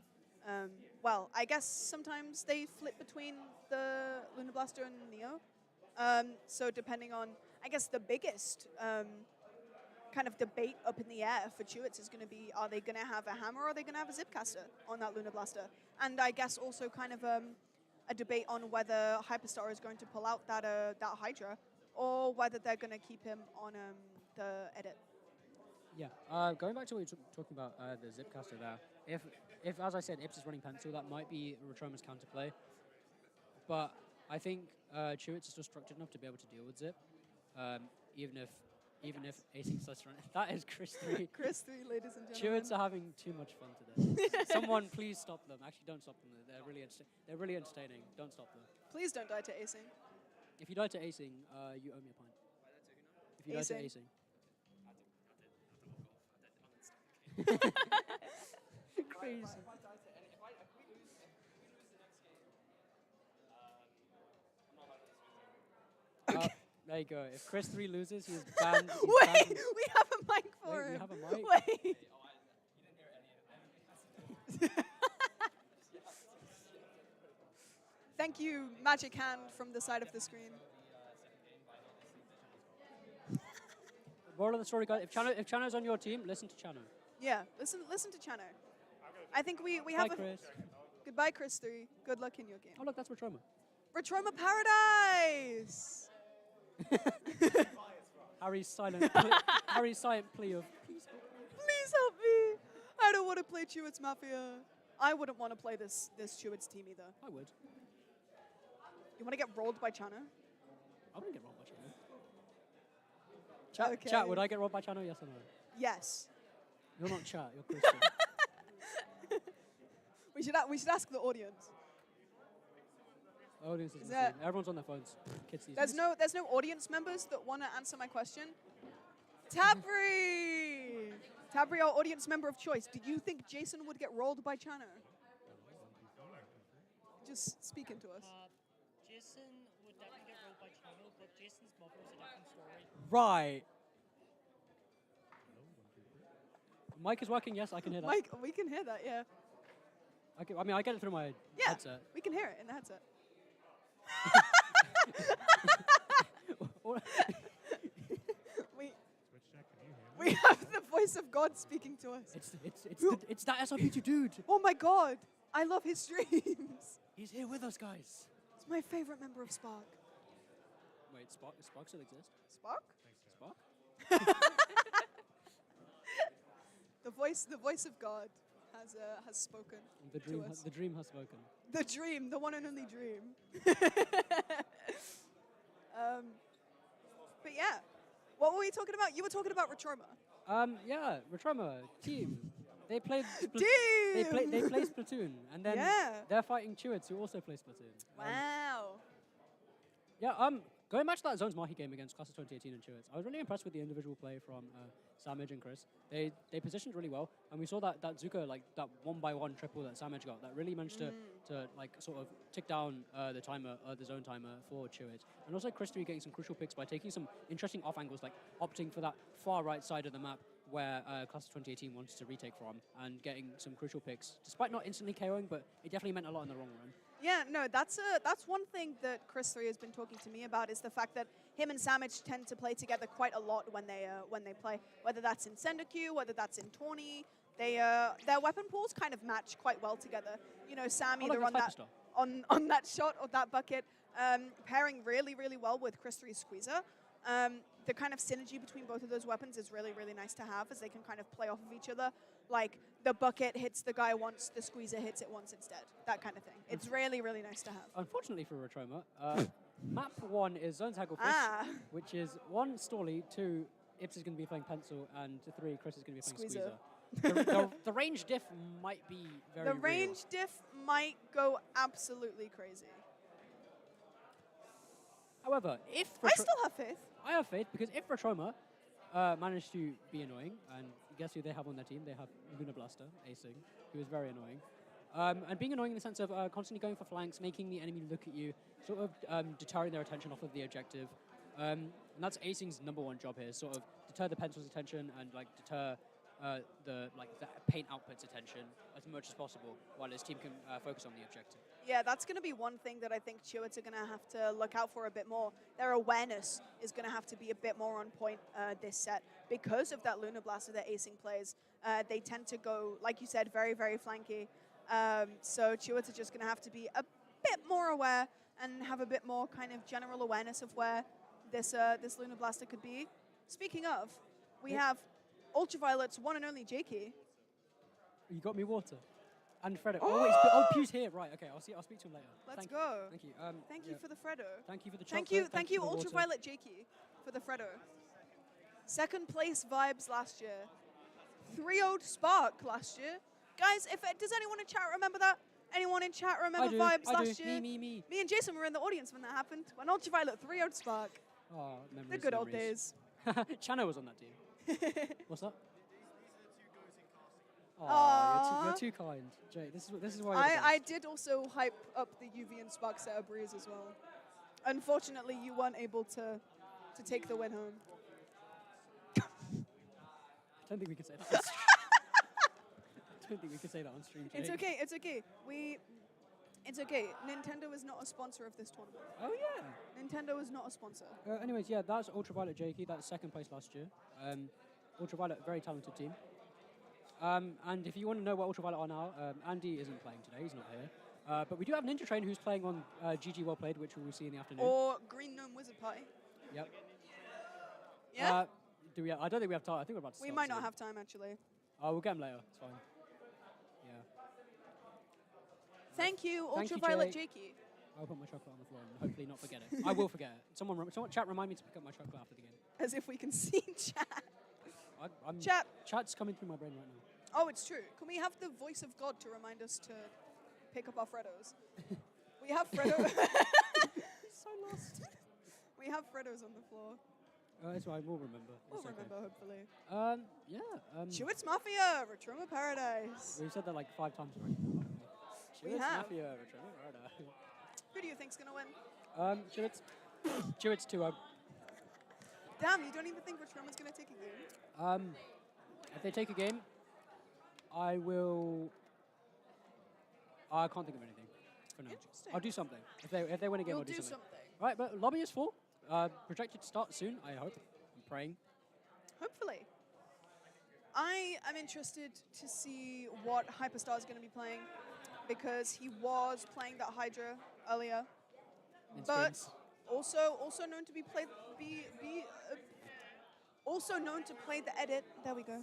Well, I guess sometimes they flip between the Lunar Blaster and Neo. So depending on, I guess the biggest kind of debate up in the air for Chewits is going to be, are they going to have a hammer or are they going to have a Zipcaster on that Lunar Blaster? And I guess also kind of a debate on whether Hyperstar is going to pull out that Hydra, or whether they're going to keep him on the edit. Yeah, going back to what you were talking about, the Zipcaster there, if, as I said, Ips is running pencil, that might be Retroma's counterplay. But I think Chewits is just structured enough to be able to deal with Zip, even even if acing starts running. That is Chris 3. Chris 3, ladies and gentlemen. Chewits are having too much fun today. Someone please stop them. Actually, don't stop them. They're really entertaining. Don't stop them. Please don't die to acing. If you die to acing, you owe me a pint. If you die to acing. Crazy. Okay. There you go. If Chris 3 loses, he's banned. Wait, we have a mic for Wait, him. we have a mic? Wait. Thank you, Magic Hand from the side of the screen. Moral of the story, guys. If Chano's on your team, listen to Chano. Yeah, listen to Chano. I think we Bye, have a... Chris. Goodbye, Chris 3. Good luck in your game. Oh, look, that's Retroma. Retroma Paradise! Harry's silent plea of please help me. Please help me. I don't want to play Chewits Mafia. I wouldn't want to play this Chewits team either. I would. You want to get rolled by Chano? I wouldn't get rolled by Chano. Chat, Okay. chat, would I get rolled by Chano? Yes or no? Yes. You're not chat, you're Christian. We should ask the audience. Audience isn't there- listening. Everyone's on their phones. Kids these There's days. no audience members that want to answer my question. Tabri! Tabri, our audience member of choice. Do you think Jason would get rolled by Chano? Just speak into us. Jason would definitely get rolled by Channel, but Jason's mother is a different story. Right. Mic is working, yes, I can hear that. Mike, we can hear that, yeah. I get it through my Yeah, headset. we can hear it in the headset. we have the voice of God speaking to us. It's that SRP2 dude. Oh my God, I love his streams. He's here with us, guys. It's my favorite member of Spark. Wait, Spark still exists? Spark? Spark? The voice of God has spoken to us. The dream has spoken. The dream, the one and only dream. But yeah, what were we talking about? You were talking about Retroma. Yeah, Retroma team. They played. Team! They play Splatoon, and then Yeah. they're fighting Chewits, who also play Splatoon. Wow. Yeah. Going back to that Zones Mahi game against Class of 2018 and Chewits, I was really impressed with the individual play from Samage and Chris. They positioned really well, and we saw that Zuka, like that 1x1 triple that Samage got, that really managed to like sort of tick down the timer, the zone timer for Chewits. And also Chris 3 getting some crucial picks by taking some interesting off angles, like opting for that far right side of the map where Class of 2018 wanted to retake from, and getting some crucial picks, despite not instantly KOing, but it definitely meant a lot in the long run. Yeah, no, that's one thing that Chris 3 has been talking to me about, is the fact that him and Samage tend to play together quite a lot when they play, whether that's in Sendoku, whether that's in Tourney. Their weapon pools kind of match quite well together. You know, Sam either on that shot or that bucket, pairing really, really well with Chris 3's Squeezer. The kind of synergy between both of those weapons is really, really nice to have, as they can kind of play off of each other. Like, the bucket hits the guy once, the Squeezer hits it once instead. That kind of thing. It's really, really nice to have. Unfortunately for Retroma, map 1 is Zones Hagglefish, which is 1, Storley, 2, Ips is going to be playing Pencil, and 3, Chris is going to be playing Squeezer. The range diff might be very The range diff might go absolutely crazy. However, if I still have faith. I have faith, because if Retroma managed to be annoying, and guess who they have on their team? They have Luna Blaster, acing, who is very annoying. And being annoying in the sense of constantly going for flanks, making the enemy look at you, sort of deterring their attention off of the objective. And that's acing's #1 job here, sort of deter the Pencil's attention and like deter the paint output's attention as much as possible, while his team can focus on the objective. Yeah, that's going to be one thing that I think Chewits are going to have to look out for a bit more. Their awareness is going to have to be a bit more on point this set. Because of that Luna Blaster that acing plays, they tend to go, like you said, very, very flanky. So Chewits are just going to have to be a bit more aware and have a bit more kind of general awareness of where this Luna Blaster could be. Speaking of, we have Ultraviolet's one and only Jakey. You got me water. And Fredo. Oh, wait, Pew's here. Right, okay, I'll speak to him later. Let's go. Thank you. Thank you for the Freddo. Thank you for the chocolate. Thank you, for the water. Ultraviolet Jakey, for the Freddo. Second place Vibes last year. 3-0 Spark last year. Guys, does anyone in chat remember that? Anyone in chat remember Vibes last year? Me. Me and Jason were in the audience when that happened. When Ultraviolet 3-0 Spark. Oh, memories. The good old days. Chano was on that team. What's that? Aw. Oh, you're too kind, Jake. This is why. I did also hype up the UV and Spark set of Breeze as well. Unfortunately, you weren't able to take the win home. I don't think we can say that. I don't think we can say that on stream. Jake. It's okay. It's okay. It's okay. Nintendo is not a sponsor of this tournament. Oh yeah. Nintendo is not a sponsor. Anyways, yeah, that's Ultraviolet Jakey. That's second place last year. Ultraviolet, very talented team. And if you want to know what Ultraviolet are now, Andy isn't playing today. He's not here. But we do have Ninja Train who's playing on GG Well Played, which we will see in the afternoon. Or Green Gnome Wizard Pie. Yep. Yeah? Do we? I don't think we have time. I think we're about to We start might not soon. have time, actually. We'll get him later. It's fine. Yeah. Thank you, Thank you, Ultraviolet Jake. Jakey. I'll put my chocolate on the floor and hopefully not forget it. I will forget it. Someone chat, remind me to pick up my chocolate after the game. As if we can see chat. I'm Chat. Chat's coming through my brain right now. Oh, it's true. Can we have the voice of God to remind us to pick up our Freddos? We have Freddo. So lost. We have Freddos on the floor. That's fine. We'll remember. We'll It's okay. remember, hopefully. Yeah. Chewits Mafia, Retroma Paradise. We've said that like 5 times already. We Chewits have. Mafia, Retroma Paradise. Who do you think's gonna win? Chewits 2-0. Damn, you don't even think Retroma's gonna take a game? If they take a game, I can't think of anything for now. Interesting. I'll do something. If they win a game, You'll I'll do do something. something. Right, but lobby is full. Projected to start soon, I hope. I'm praying. Hopefully. I am interested to see what Hyperstar is going to be playing because he was playing that Hydra earlier, In but sprints. also known to be also known to play the edit. There we go.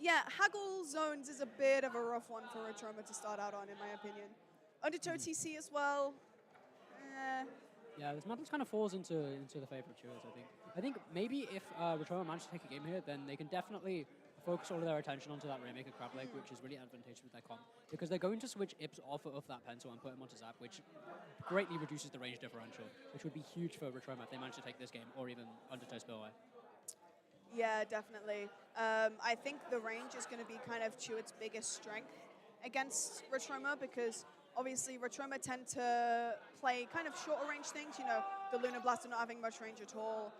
Yeah, Haggle Zones is a bit of a rough one for Retroma to start out on, in my opinion. Undertow TC as well. Yeah, this map kind of falls into the favor of Chewits, I think. I think maybe if Retroma manage to take a game here, then they can definitely focus all of their attention onto that Rainmaker Crab Leg, which is really advantageous with their comp. Because they're going to switch Ips off of that pencil and put him onto Zap, which greatly reduces the range differential, which would be huge for Retroma if they manage to take this game, or even Undertow Spillway. Yeah, definitely. I think the range is going to be kind of Chewits' biggest strength against Retroma because obviously Retroma tend to play kind of shorter range things, you know, the Lunar Blaster not having much range at all,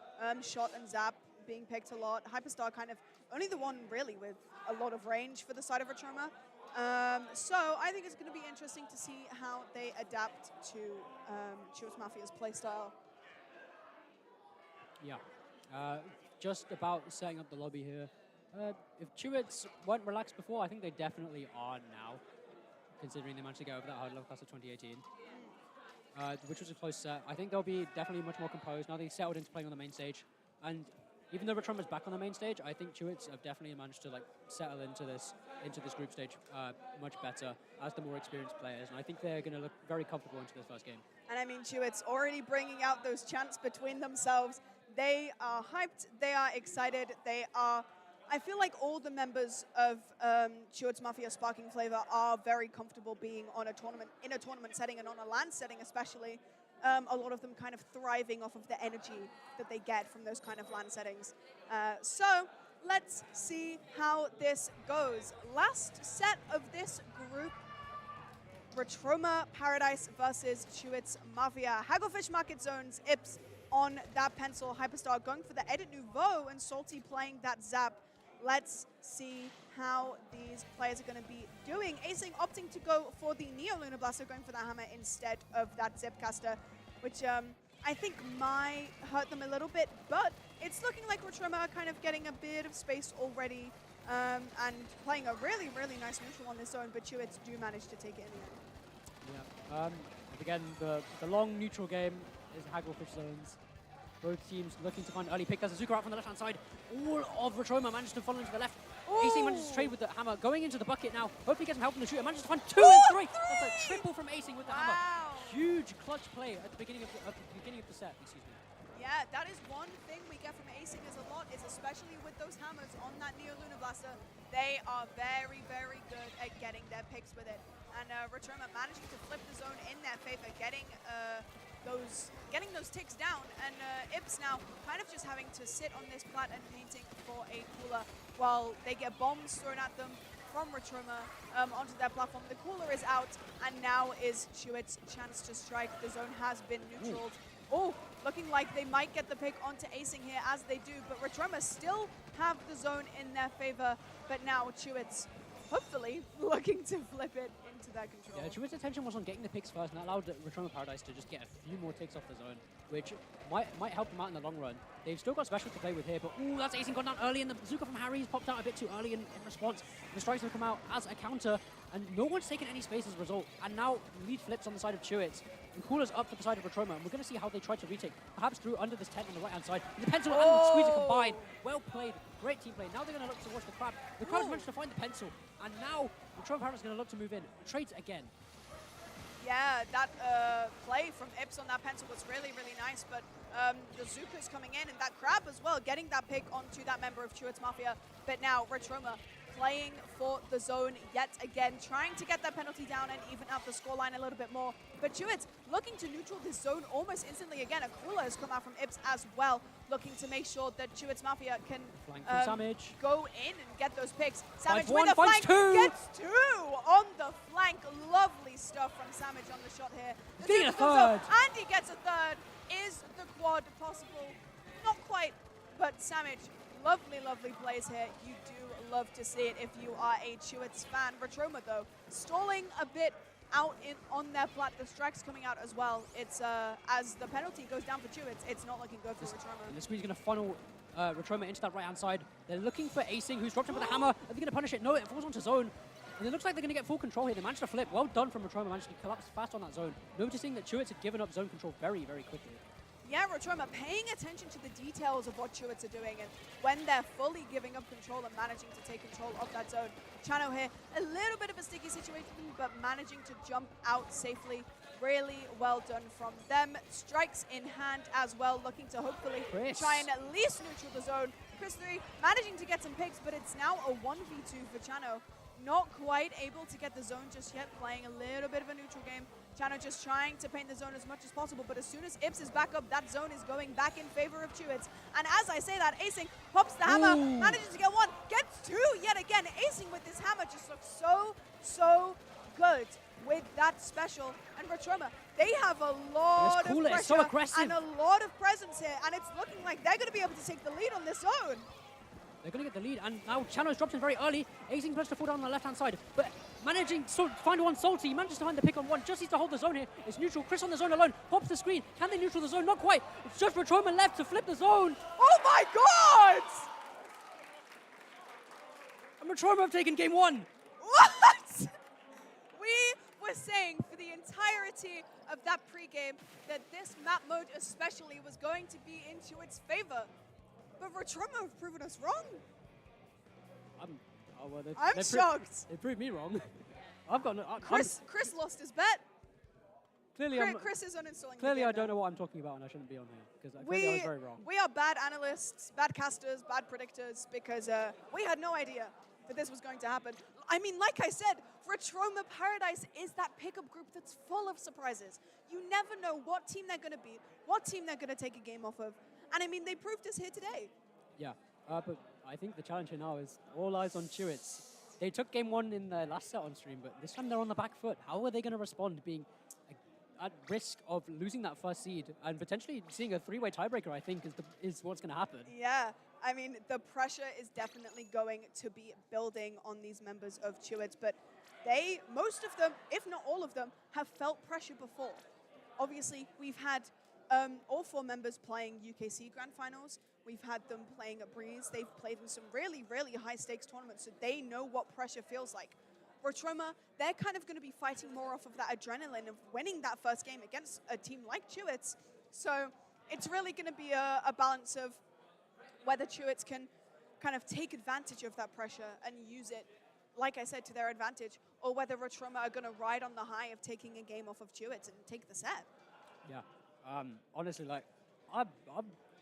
Shot and Zap being picked a lot, Hyperstar kind of only the one really with a lot of range for the side of Retroma. So I think it's going to be interesting to see how they adapt to Chewits Mafia's playstyle. Yeah. Just about setting up the lobby here. If Chewits weren't relaxed before, I think they definitely are now, considering they managed to get over that hard level class of 2018, which was a close set. I think they'll be definitely much more composed now they settled into playing on the main stage. And even though Retroma's back on the main stage, I think Chewits have definitely managed to settle into this group stage much better as the more experienced players. And I think they're going to look very comfortable into this first game. And I mean, Chewits already bringing out those chants between themselves. They are hyped, they are excited, I feel like all the members of Chewits Mafia Sparking Flavor are very comfortable being in a tournament setting and on a LAN setting especially. A lot of them kind of thriving off of the energy that they get from those kind of LAN settings. So let's see how this goes. Last set of this group, Retroma Paradise versus Chewits Mafia. Hagglefish Market Zones, Ips on that pencil. Hyperstar going for the Edit Nouveau and Salty playing that Zap. Let's see how these players are going to be doing. Acing opting to go for the Neo Lunar Blaster, going for the Hammer instead of that Zipcaster, which I think might hurt them a little bit, but it's looking like Retroma are kind of getting a bit of space already and playing a really, really nice neutral on this zone, but Chewits do manage to take it in the end. Yeah. Again, the long neutral game is Hagglefish Zones. Both teams looking to find early pick. There's a Zuka out from the left-hand side. All of Retroma managed to follow into the left. AC manages to trade with the Hammer, going into the bucket now. Hopefully gets some help from the shooter. Manages to find 2 and 3. That's a triple from Acing with the Hammer. Huge clutch play at the beginning of the set. Excuse me. Yeah, that is one thing we get from acing is a lot, is especially with those hammers on that Neo Luna Blaster, they are very, very good at getting their picks with it. And Returma managing to flip the zone in their favor, getting those ticks down, and Ips now kind of just having to sit on this plat and painting for a cooler while they get bombs thrown at them from Returma onto their platform. The cooler is out, and now is Chewit's chance to strike. The zone has been neutraled. Oh, looking like they might get the pick onto acing here, as they do, but Returma still have the zone in their favor, but now Chewit's hopefully looking to flip it into their control. Yeah, Chewit's attention was on getting the picks first, and that allowed Returma Paradise to just get a few more takes off the zone, which might help them out in the long run. They've still got special to play with here, but ooh, that's acing gone down early, and the bazooka from Harry's popped out a bit too early in response. The strikes have come out as a counter, and no one's taken any space as a result. And now lead flips on the side of Chewits. And Cooler's up to the side of Returma, and we're going to see how they try to retake. Perhaps through under this tent on the right-hand side. And the pencil and the squeezer combined. Well played. Great team play. Now they're going to look towards the crab. The crab's managed to find the pencil. And now Returma Paradise is going to look to move in. Trades again. Yeah, that play from Ips on that pencil was really, really nice, but the Zuka's coming in, and that crab as well, getting that pick onto that member of Chewits Mafia. But now Returma playing for the zone yet again, trying to get that penalty down and even out the scoreline a little bit more. But Chewits looking to neutral this zone almost instantly again. A cooler has come out from Ips as well, looking to make sure that Chewits Mafia can go in and get those picks. Samage with a flank, gets two on the flank. Lovely stuff from Samage on the shot here. Getting a third. And he gets a third. Is the quad possible? Not quite, but Samage, lovely, lovely plays here. You do love to see it if you are a Chewits fan. Retroma, though, stalling a bit out on their plat. The strike's coming out as well. It's as the penalty goes down for Chewits, it's not looking good for Retroma. And the squeeze is going to funnel Retroma into that right-hand side. They're looking for acing, who's dropped him with a hammer. Are they going to punish it? No, it falls onto zone. And it looks like they're going to get full control here. They managed to flip. Well done from Retroma. Managed to collapse fast on that zone. Noticing that Chewits had given up zone control very, very quickly. Yeah, Retroma paying attention to the details of what Chewits are doing, and when they're fully giving up control and managing to take control of that zone. Chano here, a little bit of a sticky situation, but managing to jump out safely. Really well done from them. Strikes in hand as well, looking to hopefully try and at least neutral the zone. Chris3 managing to get some picks, but it's now a 1v2 for Chano. Not quite able to get the zone just yet, playing a little bit of a neutral game. Chano just trying to paint the zone as much as possible, but as soon as Ips is back up, that zone is going back in favor of Chewits. And as I say that, acing pops the hammer, manages to get one, gets two yet again. Acing with this hammer just looks so good with that special. And Retroma, they have a lot of pressure so aggressive. and a lot of presence here, and it's looking like they're going to be able to take the lead on this zone. They're going to get the lead, and now Chano's dropped in very early. Acing managed to fall down on the left-hand side, but managing to find one salty. He manages to find the pick on one, just needs to hold the zone here. It's neutral. Chris on the zone alone, pops the screen. Can they neutral the zone? Not quite. It's just Retroma left to flip the zone. Oh my god! And Retroma have taken game one. What? We were saying for the entirety of that pregame that this map mode especially was going to be into its favor. But Retroma have proven us wrong. I'm shocked. They proved me wrong. I've got no. Chris lost his bet. Clearly, Chris is uninstalling. Clearly, I don't know what I'm talking about, and I shouldn't be on here because I was very wrong. We are bad analysts, bad casters, bad predictors because we had no idea that this was going to happen. I mean, like I said, Retroma Paradise is that pickup group that's full of surprises. You never know what team they're going to beat, what team they're going to take a game off of. And I mean, they proved us here today. Yeah, but I think the challenge here now is all eyes on Chewits. They took game one in the last set on stream, but this time they're on the back foot. How are they going to respond being at risk of losing that first seed and potentially seeing a three-way tiebreaker, I think, is what's going to happen. Yeah, I mean, the pressure is definitely going to be building on these members of Chewits, but most of them, if not all of them, have felt pressure before. Obviously, we've had all four members playing UKC Grand Finals. We've had them playing at Breeze. They've played in some really, really high-stakes tournaments, so they know what pressure feels like. Retroma, they're kind of going to be fighting more off of that adrenaline of winning that first game against a team like Chewits. So it's really going to be a balance of whether Chewits can kind of take advantage of that pressure and use it, like I said, to their advantage, or whether Retroma are going to ride on the high of taking a game off of Chewits and take the set. Yeah. Honestly, like,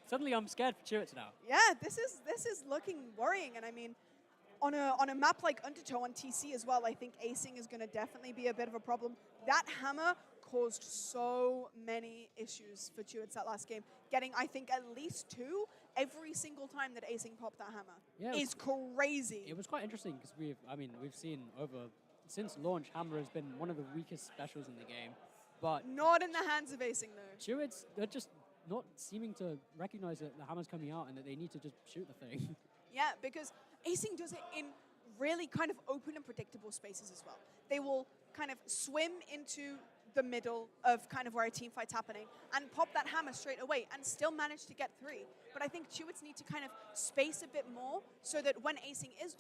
Suddenly I'm scared for Chewits now. Yeah, this is looking worrying, and I mean, on a map like Undertow on TC as well, I think acing is going to definitely be a bit of a problem. That hammer caused so many issues for Chewits that last game. Getting, I think, at least 2 every single time that acing popped that hammer is crazy. It was quite interesting because we've seen since launch, hammer has been one of the weakest specials in the game, but not in the hands of acing though. Chewits, they're just not seeming to recognize that the hammer's coming out and that they need to just shoot the thing. Yeah, because acing does it in really kind of open and predictable spaces as well. They will kind of swim into the middle of kind of where a team fight's happening and pop that hammer straight away and still manage to get 3. But I think Chewits need to kind of space a bit more so that when acing is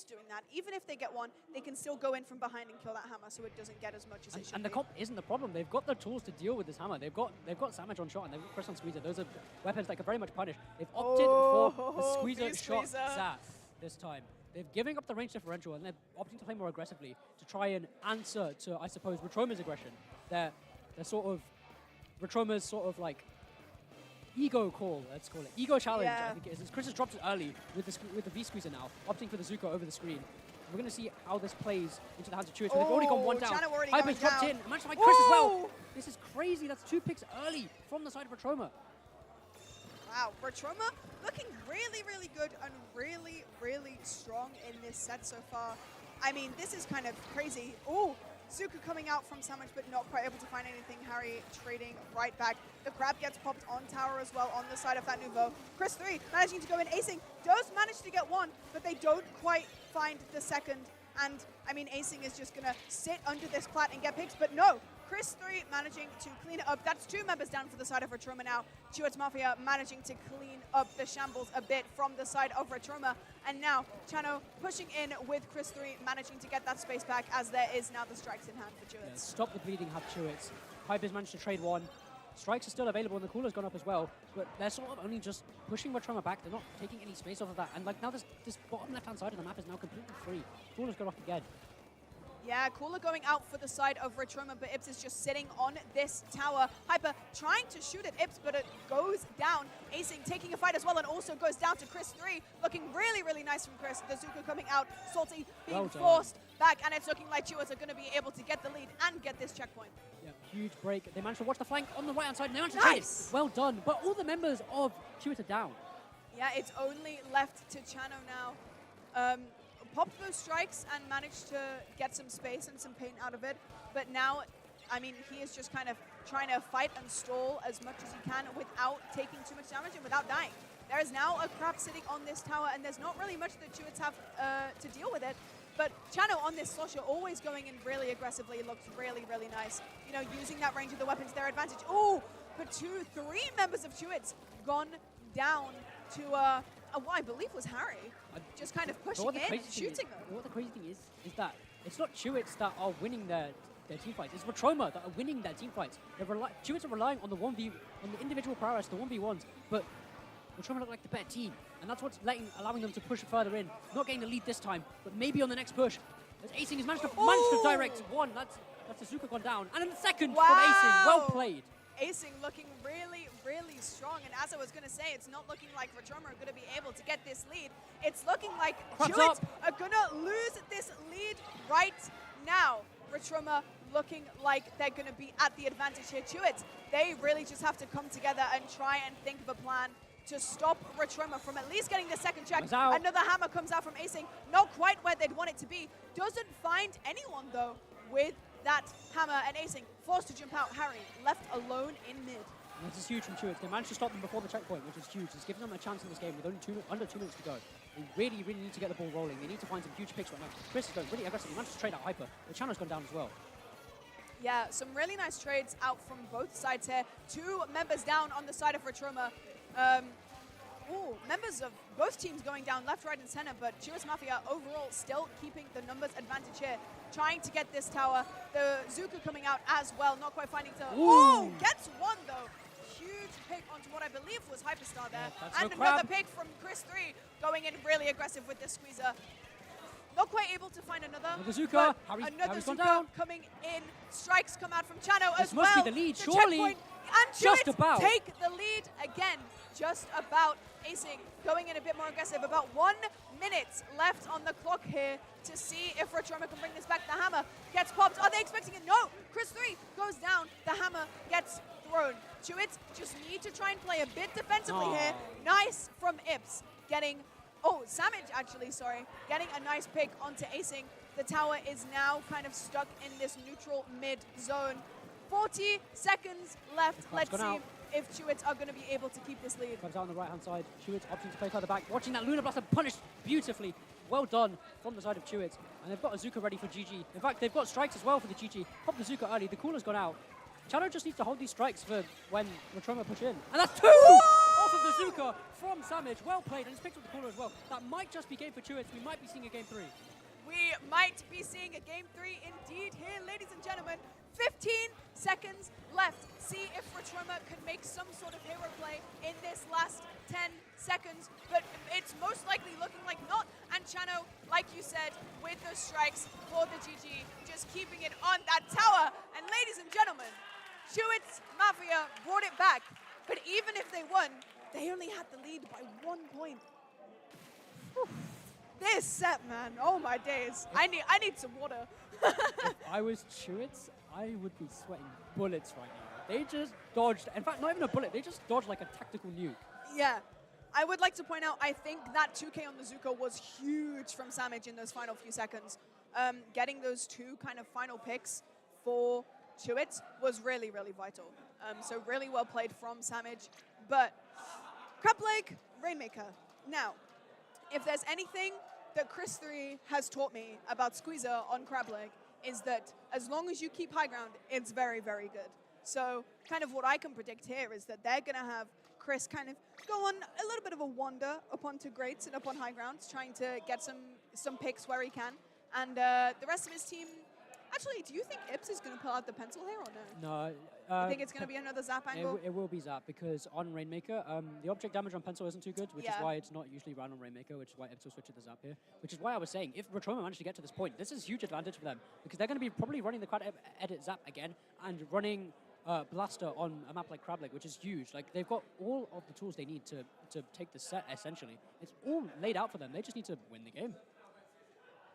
doing that, even if they get 1, they can still go in from behind and kill that hammer so it doesn't get as much as it should And the be. comp isn't the problem. They've got the tools to deal with this hammer. They've got Sandwich on shot and they've got Chris on Squeezer. Those are weapons that can very much punish. They've opted for the Squeezer shot Zap this time. They're giving up the range differential and they're opting to play more aggressively to try and answer to, I suppose, Retroma's aggression. They're sort of Retroma's sort of like ego call, let's call it. Ego challenge, I think it is. Chris has dropped it early with the V-Squeezer now, opting for the Zuko over the screen. We're going to see how this plays into the hands of Chewits. They've already gone 1 down. Hyper's dropped in. Managed to find Chris as well. This is crazy. That's 2 picks early from the side of Retroma. Wow, Retroma looking really, really good and really, really strong in this set so far. I mean, this is kind of crazy. Oh, Zuka coming out from Sandwich, but not quite able to find anything. Harry trading right back. The crab gets popped on tower as well on the side of that Nouveau. Chris 3 managing to go in. Acing does manage to get 1, but they don't quite find the second. And, I mean, acing is just going to sit under this plat and get picks, but no. Chris 3 managing to clean it up. That's 2 members down for the side of Retroma now. Chewits Mafia managing to clean up the shambles a bit from the side of Retroma. And now Chano pushing in with Chris 3, managing to get that space back as there is now the strikes in hand for Chewits. Yeah, stop the bleeding, have Chewits. Hyper's managed to trade 1. Strikes are still available and the cooler's gone up as well. But they're sort of only just pushing Retroma back. They're not taking any space off of that. And like now this bottom left-hand side of the map is now completely free. Cooler's gone off again. Yeah, Cooler going out for the side of Retroma, but Ips is just sitting on this tower. Hyper trying to shoot at Ips, but it goes down. Acing taking a fight as well and also goes down to Chris 3. Looking really, really nice from Chris. The Zuko coming out. Salty being forced back, and it's looking like Chewits are going to be able to get the lead and get this checkpoint. Yeah, huge break. They managed to watch the flank on the right-hand side. And they managed to trade it. Well done. But all the members of Chewits are down. Yeah, it's only left to Chano now. Popped those strikes and managed to get some space and some paint out of it. But now, I mean, he is just kind of trying to fight and stall as much as he can without taking too much damage and without dying. There is now a crab sitting on this tower, and there's not really much that Chewits have to deal with it. But Chano on this Slosher always going in really aggressively. Looks really, really nice. You know, using that range of the weapons to their advantage. Oh, but 3 members of Chewits gone down to what I believe was Harry. Just kind of pushing in, shooting them. What the crazy thing is that it's not Chewits that are winning their team fights. It's Retroma that are winning their team fights. Chewits are relying on on the individual prowess, the 1v1s, but Retroma look like the better team, and that's what's allowing them to push further in. Not getting the lead this time, but maybe on the next push. As acing has managed to direct 1. That's the Zuka gone down, and then the second from acing. Well played. Acing looking really, really strong. And as I was going to say, it's not looking like Retroma are going to be able to get this lead. It's looking like Chewits are going to lose this lead right now. Retroma looking like they're going to be at the advantage here. Chewits, they really just have to come together and try and think of a plan to stop Retroma from at least getting the second check. Another hammer comes out from acing. Not quite where they'd want it to be. Doesn't find anyone, though, with that hammer, and acing forced to jump out. Harry left alone in mid. And this is huge from Chewits. They managed to stop them before the checkpoint, which is huge. It's giving them a chance in this game with only under 2 minutes to go. They really, really need to get the ball rolling. They need to find some huge picks right now. Chris is going really aggressive. He managed to trade out Hyper. The Chano's gone down as well. Yeah, some really nice trades out from both sides here. 2 members down on the side of Retroma. Members of both teams going down left, right, and center, but Chewits Mafia overall still keeping the numbers advantage here, trying to get this tower. The Zuka coming out as well, not quite finding to... Oh, gets 1 though. Huge pick onto what I believe was Hyperstar there. Yeah, and another pick from Chris 3, going in really aggressive with this squeezer. Not quite able to find another. Zuka. Another Zuka coming in. Strikes come out from Chano as well. This must be the lead, surely. And Chewits take the lead just about acing, going in a bit more aggressive. About 1 minute left on the clock here to see if Retroma can bring this back. The hammer gets popped. Are they expecting it? No! Chris 3 goes down. The hammer gets thrown. Chewits just need to try and play a bit defensively here. Nice from Ips getting, Samage actually, sorry, getting a nice pick onto acing. The tower is now kind of stuck in this neutral mid zone. 40 seconds left. Let's see if Chewits are going to be able to keep this lead. Comes out on the right-hand side. Chewits opting to play further back. Watching that Lunar Blaster punished beautifully. Well done from the side of Chewits. And they've got Azuka ready for GG. In fact, they've got strikes as well for the GG. Pop the Azuka early. The cooler's gone out. Chano just needs to hold these strikes for when Retroma push in. And that's 2 off of the Azuka from Samage. Well played, and he's picked up the cooler as well. That might just be game for Chewits. We might be seeing a game 3. We might be seeing a game 3 indeed here, ladies and gentlemen. 15 seconds left. See if Retroma can make some sort of hero play in this last 10 seconds. But it's most likely looking like not. And Chano, like you said, with those strikes for the GG, just keeping it on that tower. And ladies and gentlemen, Chewits Mafia brought it back. But even if they won, they only had the lead by 1 point. Whew. This set, man, oh my days. I need some water. If I was Chewits, I would be sweating bullets right now. They just dodged, in fact, not even a bullet, they just dodged like a tactical nuke. Yeah. I would like to point out, I think that 2K on the Zuko was huge from Samage in those final few seconds. Getting those 2 kind of final picks for Chewits was really, really vital. So really well played from Samage. But Crab Leg, Rainmaker. Now, if there's anything that Chris 3 has taught me about Squeezer on Crab Leg, is that as long as you keep high ground, it's very, very good. So kind of what I can predict here is that they're going to have Chris kind of go on a little bit of a wander up onto Greats and up on high grounds, trying to get some picks where he can. And the rest of his team, actually, do you think Ips is going to pull out the pencil here or no? No. I think it's going to be another Zap angle? It will be Zap, because on Rainmaker, the object damage on Pencil isn't too good, which is why it's not usually run on Rainmaker, which is why Ips will switch to the Zap here. Which is why I was saying, if Retroma managed to get to this point, this is a huge advantage for them, because they're going to be probably running the Quad Edit Zap again, and running Blaster on a map like Crab Leg, which is huge. Like, they've got all of the tools they need to take the set, essentially. It's all laid out for them. They just need to win the game.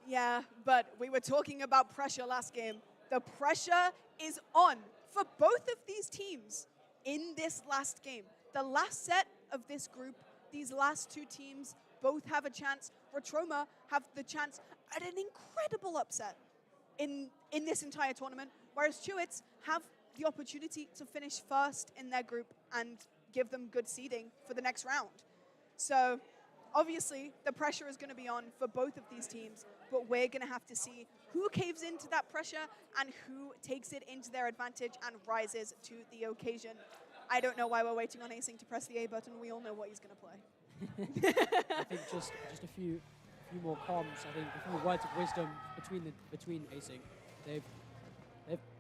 Yeah, but we were talking about pressure last game. The pressure is on for both of these teams in this last game. The last set of this group, these last 2 teams both have a chance. Retroma have the chance at an incredible upset in this entire tournament, whereas Chewits have the opportunity to finish first in their group and give them good seeding for the next round. So obviously, the pressure is going to be on for both of these teams, but we're going to have to see who caves into that pressure and who takes it into their advantage and rises to the occasion. I don't know why we're waiting on Acing to press the A button. We all know what he's going to play. I think just a few more comms. I think a few words of wisdom between Acing. They've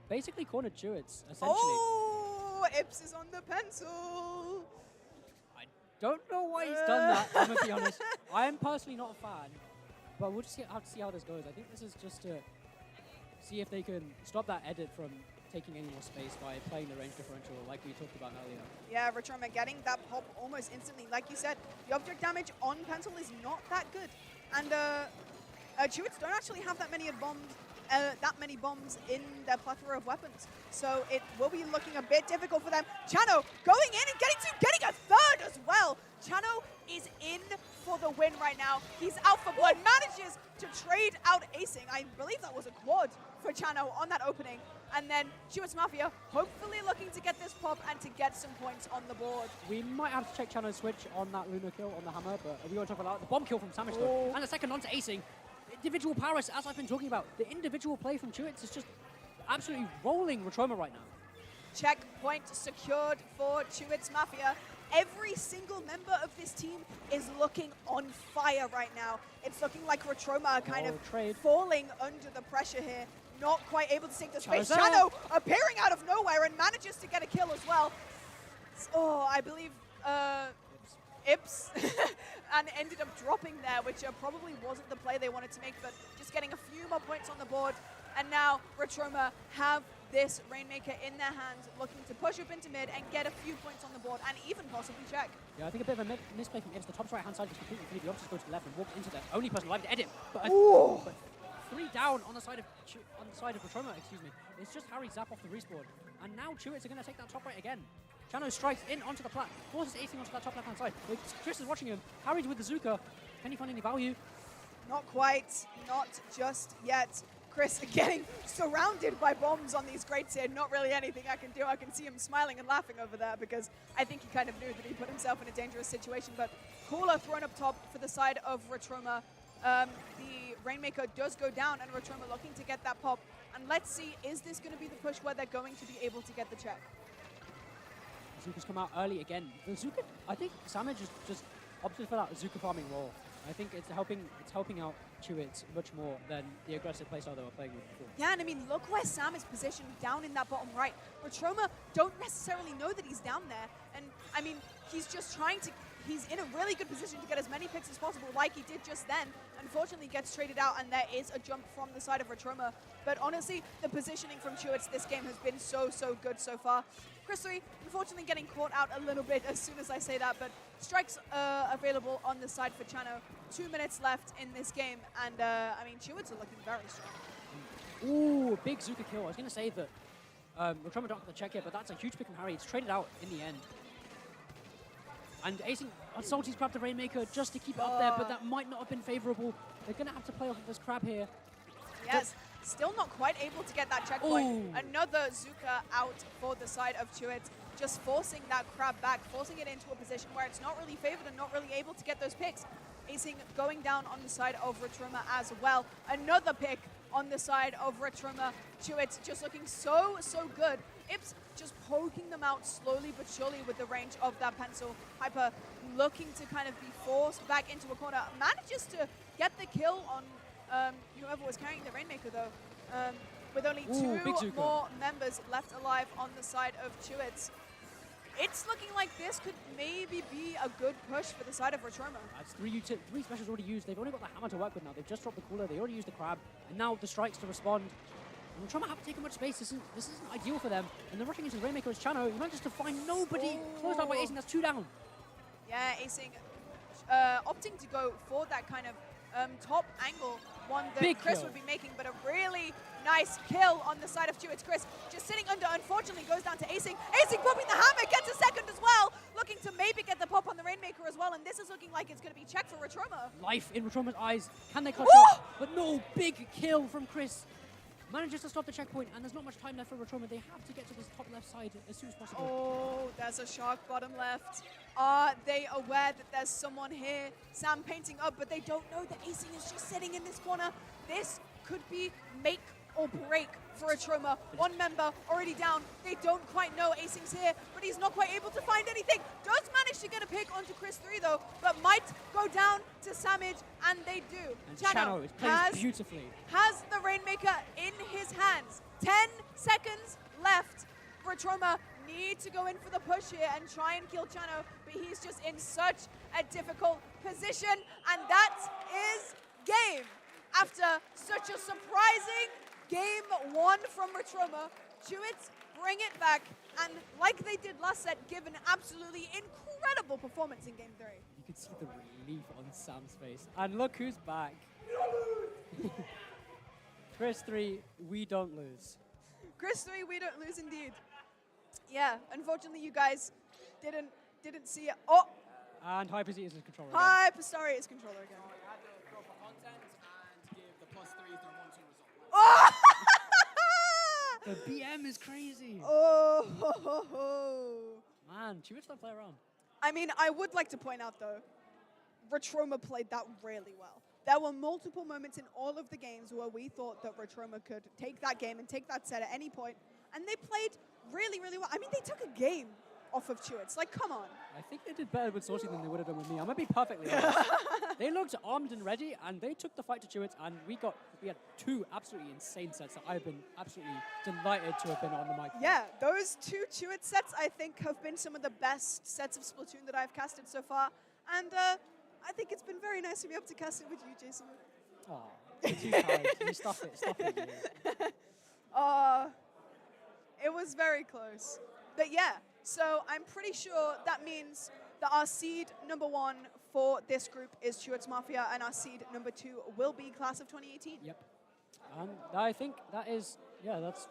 basically cornered Chewits, essentially. Oh, Ips is on the pencil. Don't know why he's done that, I'm going to be honest. I am personally not a fan, but we'll just have to see how this goes. I think this is just to see if they can stop that edit from taking any more space by playing the range differential like we talked about earlier. Yeah, Retroma getting that pop almost instantly. Like you said, the object damage on pencil is not that good. And Chewits don't actually have that many bombs in their plethora of weapons. So it will be looking a bit difficult for them. Chano going in and getting a third as well. Chano is in for the win right now. He's out for blood, manages to trade out Acing. I believe that was a quad for Chano on that opening. And then Chewits Mafia hopefully looking to get this pop and to get some points on the board. We might have to check Chano's switch on that Lunar kill on the hammer, but we want to talk about the bomb kill from Samage though. And a second onto Acing. Individual prowess, as I've been talking about, the individual play from Chewits is just absolutely rolling Retroma right now. Checkpoint secured for Chewits Mafia. Every single member of this team is looking on fire right now. It's looking like Retroma are kind of falling under the pressure here. Not quite able to take the space. Chano appearing out of nowhere and manages to get a kill as well. Oh, I believe Ips and ended up dropping there, which probably wasn't the play they wanted to make, but just getting a few more points on the board. And now Retroma have this Rainmaker in their hands, looking to push up into mid and get a few points on the board and even possibly check. Yeah, I think a bit of a misplay from Ibs. The top right-hand side was completely free. The options go to the left and walk into the only person alive to edit. But 3 down on the side of Retroma, excuse me. It's just Harry zap off the respawn. And now Chewits are going to take that top right again. Chano strikes in onto the plat, forces acing onto that top left-hand side. Chris is watching him. Harry's with the Zuka. Can he find any value? Not quite, not just yet. Chris getting surrounded by bombs on these grates here. Not really anything I can do. I can see him smiling and laughing over there because I think he kind of knew that he put himself in a dangerous situation. But Cooler thrown up top for the side of Retroma. The Rainmaker does go down and Retroma looking to get that pop. And let's see, is this going to be the push where they're going to be able to get the check? Zuka's come out early again. The Zuka, I think Samage just opted for that Zuka farming role. I think it's helping out Chewits much more than the aggressive playstyle they were playing with before. Yeah, and I mean, look where Sam is positioned down in that bottom right. Retroma don't necessarily know that he's down there. And I mean, he's just trying to, he's in a really good position to get as many picks as possible like he did just then. Unfortunately gets traded out and there is a jump from the side of Retroma. But honestly, the positioning from Chewits this game has been so good so far. Chris 3, unfortunately getting caught out a little bit as soon as I say that, but strikes available on the side for Chano. 2 minutes left in this game, and I mean, Chewits are looking very strong. Ooh, big Zuka kill. I was going to say that Retroma don't have the check here, but that's a huge pick from Harry. It's traded out in the end. And acing on Salty's grabbed the Rainmaker just to keep it up there, but that might not have been favorable. They're going to have to play off of this crab here. Yes, still not quite able to get that checkpoint. Another Zuka out for the side of Chewits, just forcing that crab back, forcing it into a position where it's not really favored and not really able to get those picks. Acing going down on the side of Retroma as well. Another pick on the side of Retroma. Chewits just looking so good. Ips just poking them out slowly but surely with the range of that pencil. Hyper looking to kind of be forced back into a corner. Manages to get the kill on whoever was carrying the Rainmaker though. With only two more members left alive on the side of Chewits. It's looking like this could maybe be a good push for the side of Retroma. That's three specials already used. They've only got the hammer to work with now. They've just dropped the cooler. They already used the crab. And now the strikes to respond. And Retroma haven't taken much space. This isn't ideal for them. And they're rushing into the Rainmaker as Chano. He manages to find nobody. Closed out by acing. That's 2 down. Yeah, acing. Opting to go for that kind of top angle. One that Big Chris kill. would be making, but a really nice kill on the side of Chewits. Chris just sitting under, unfortunately goes down to acing. Acing popping the hammer, gets a second as well. Looking to maybe get the pop on the Rainmaker as well, and this is looking like it's going to be checked for Retroma. Life in Retroma's eyes. Can they clutch up? But no, big kill from Chris. Manages to stop the checkpoint, and there's not much time left for Retroma. They have to get to this top left side as soon as possible. Oh, there's a shark bottom left. Are they aware that there's someone here? Sam painting up, but they don't know that acing is just sitting in this corner. This could be make or break for Retroma. One member already down. They don't quite know acing's here, but he's not quite able to find anything. Does manage to get a pick onto Chris 3 though, but might go down to Samage, and they do. And Chano plays beautifully. Has the Rainmaker in his hands. 10 seconds left. Retroma need to go in for the push here and try and kill Chano, but he's just in such a difficult position, and that is game. After such a surprising game 1 from Retroma, Chewits bring it back, and like they did last set, give an absolutely incredible performance in game 3. You can see the relief on Sam's face. And look who's back. Chris 3, we don't lose. Chris 3, we don't lose indeed. Yeah, unfortunately you guys didn't see it. Oh! And Hyper's is his controller again. Hyper, sorry, his controller again. I had to go for content and give the +3s their 1-2 result. Oh! The BM is crazy. Oh! Ho, ho, ho. Man, Chewits don't play around. I mean, I would like to point out though, Retroma played that really well. There were multiple moments in all of the games where we thought that Retroma could take that game and take that set at any point, and they played really well. I mean, they took a game off of Chewits. Like, come on. I think they did better with Saucy than they would have done with me. I'm going to be perfectly honest. They looked armed and ready, and they took the fight to Chewits, and we had 2 absolutely insane sets that I've been absolutely delighted to have been on the mic for. Yeah, those 2 Chewits sets, I think, have been some of the best sets of Splatoon that I've casted so far, and I think it's been very nice to be able to cast it with you, Jason. Aw, you're too kind. You stop it, you. It was very close. But yeah, so I'm pretty sure that means that our seed number 1 for this group is Stuart's Mafia, and our seed number 2 will be Class of 2018. Yep. I think that is, yeah, that's,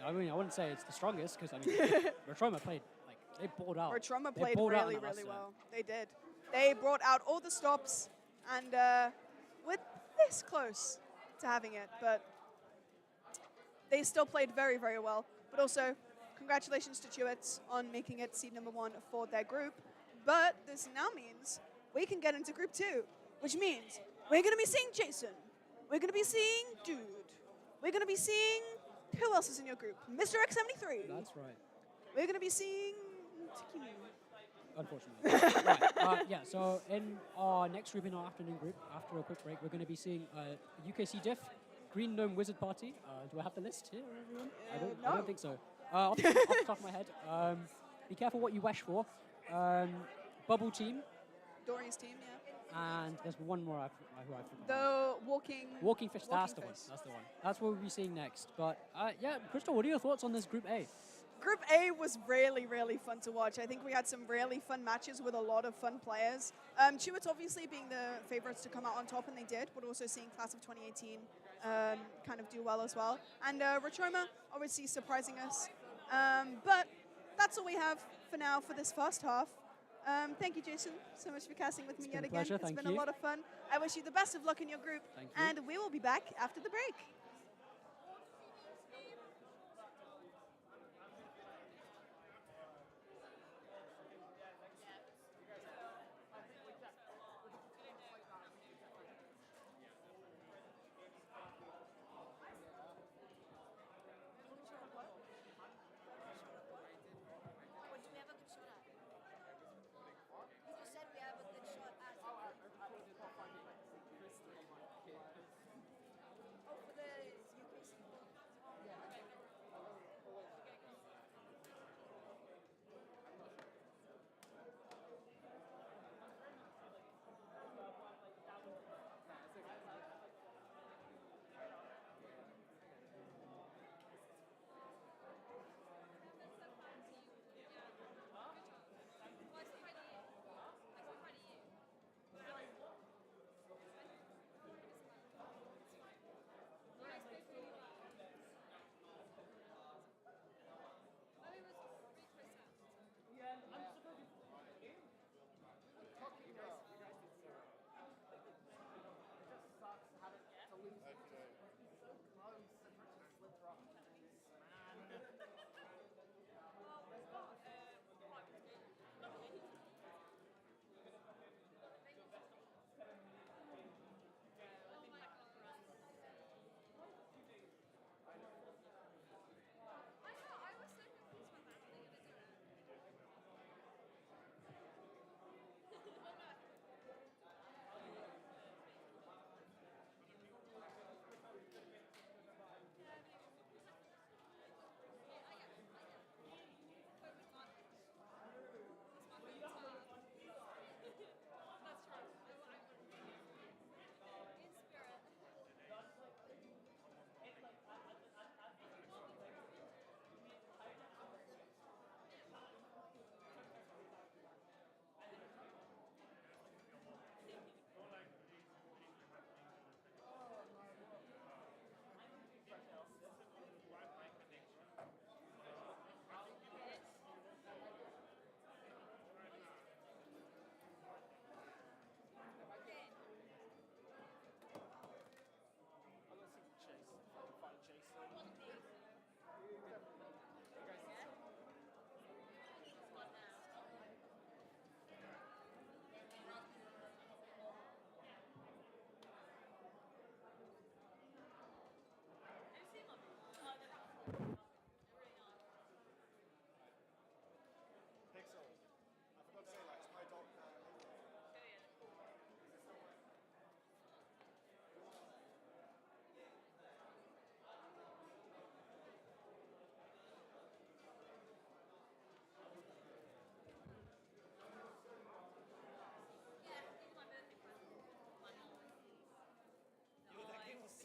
I mean, I wouldn't say it's the strongest, because, I mean, Retroma played, like, they balled out. Retroma They played balled out in really, that last really set. well. They did. They brought out all the stops, and we're this close to having it, but they still played very, very well. But also, congratulations to Stuart on making it seed number 1 for their group. But this now means we can get into group 2, which means we're going to be seeing Jason. We're going to be seeing Dude. We're going to be seeing, who else is in your group? Mr. X73. That's right. We're going to be seeing Tiki. Unfortunately. Right. Yeah, so in our next group, in our afternoon group, after a quick break, we're going to be seeing UKC Diff, Green Gnome Wizard Party. Do I have the list here, everyone? I don't think so. Off the top of my head, be careful what you wish for. Bubble Team. Dorian's team, yeah. And there's one more who I forgot. The Walking Fish, that's the Fish. one. That's the one. That's what we'll be seeing next. But yeah, Crystal, what are your thoughts on this Group A? Group A was really, really fun to watch. I think we had some really fun matches with a lot of fun players. Chewits obviously being the favorites to come out on top, and they did, but also seeing Class of 2018 kind of do well as well. And Retroma obviously surprising us. But that's all we have for now for this first half. Thank you, Jason, so much for casting with me yet again. It's been a lot of fun. I wish you the best of luck in your group. Thank you. And we will be back after the break.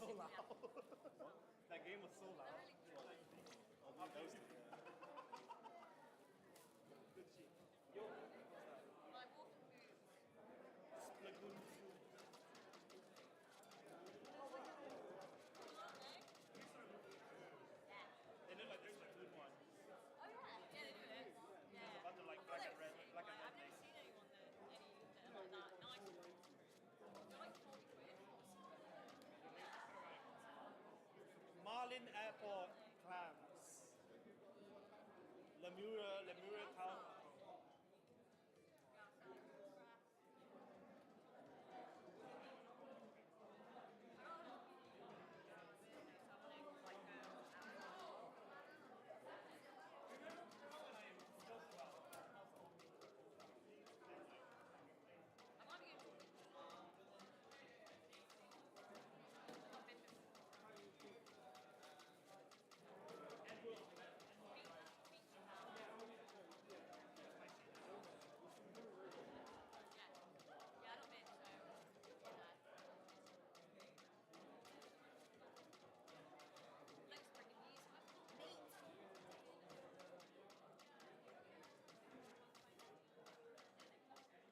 So loud. That game was so loud. Tallinn Airport clams. Lemura Town.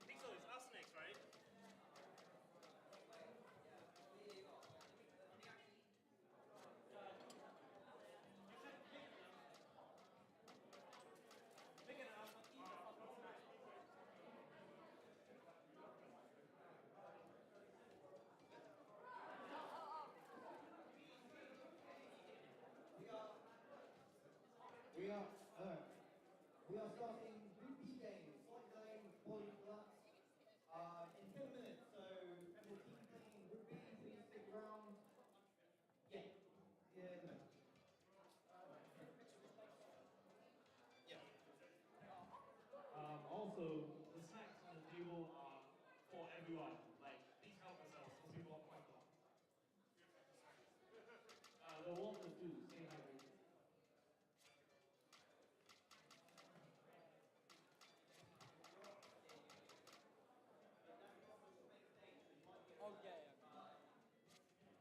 I think so, it's us next, right? We are starting Group B games, Slight Zone, Poly Flux, in 10 minutes. So for the team playing Group B, please stick around. Yeah. Also, the snacks on the table are for everyone. Like, please help yourselves. Some people are quite long. The water too. Stay hydrated. Oh, yeah.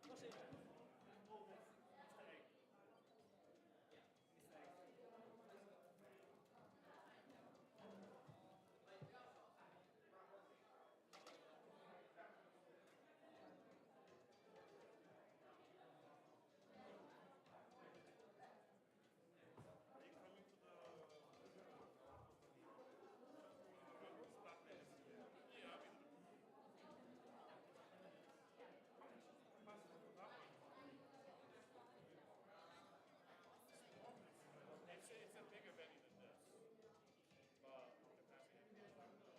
What's it? Are you coming to the Splat Legacy? Yeah, I've been. It's a bigger venue than this, but capacity, I have no idea.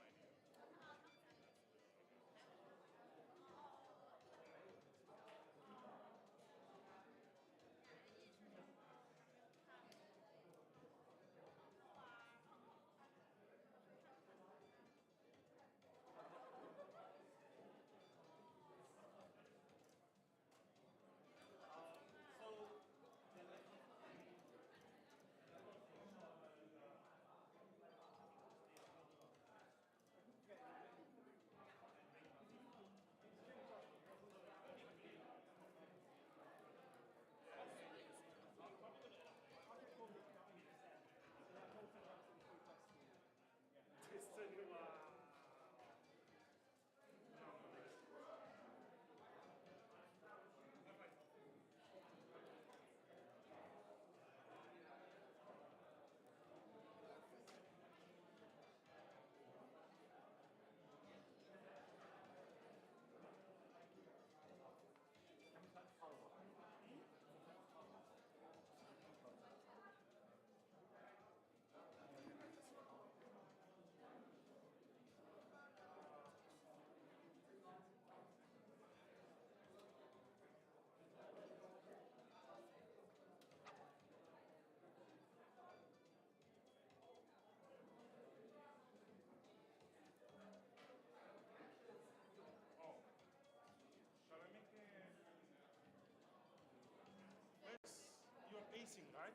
You're pacing, right?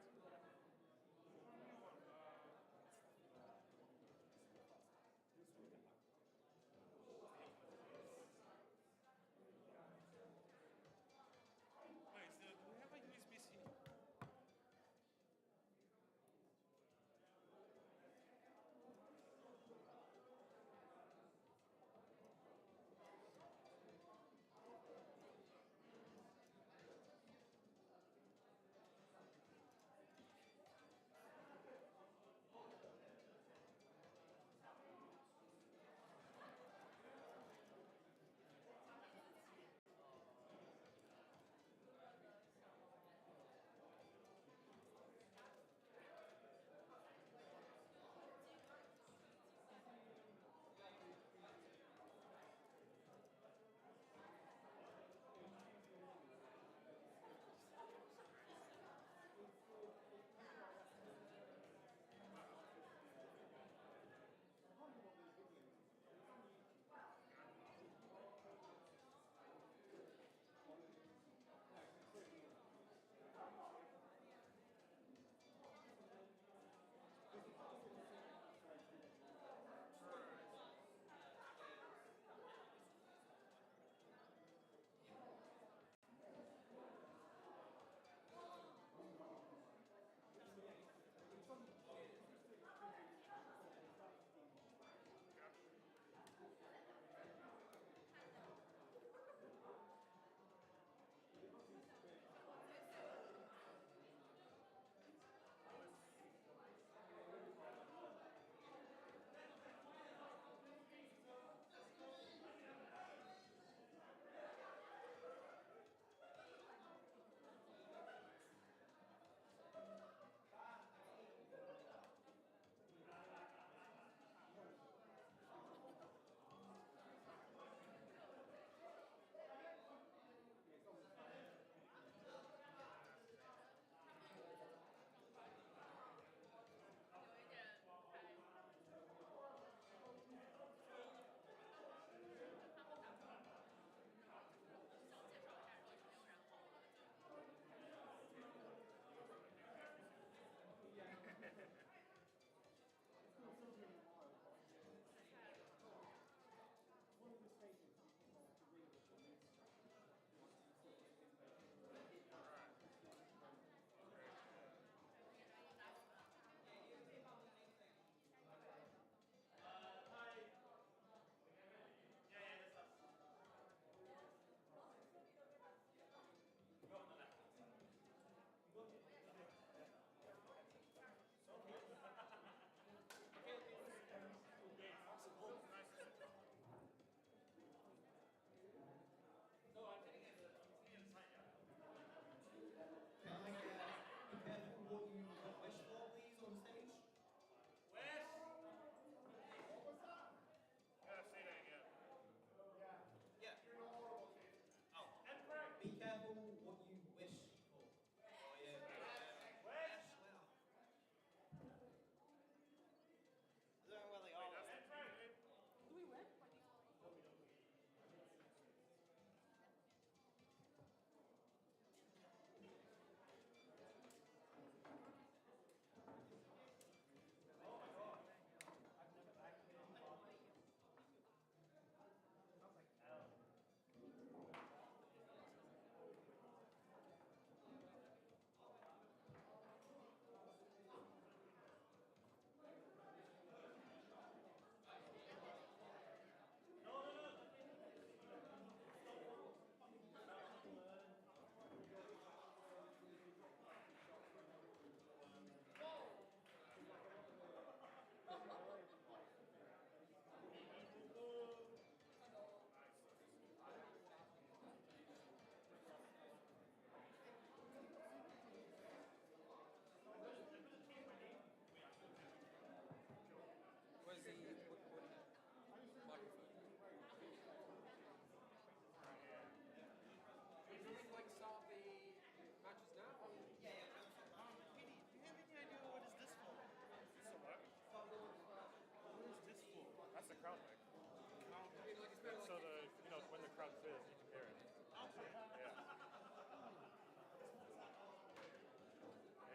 Wait, do we have a USB-C?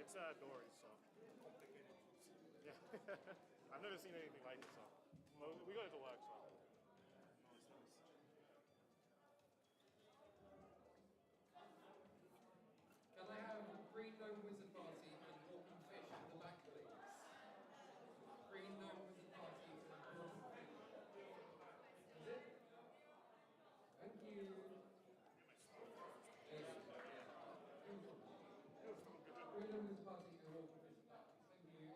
set of doors, so. Yeah. I've never seen anything like it, so. Well, we got it to work, so. Can I have Green Gnome Wizard Party and Walking Fish in the back, please? Green Gnome Wizard Party and Walking Fish. Is it? Thank you. Yes. Green Gnome Wizard Party and Walking Fish back. Thank you.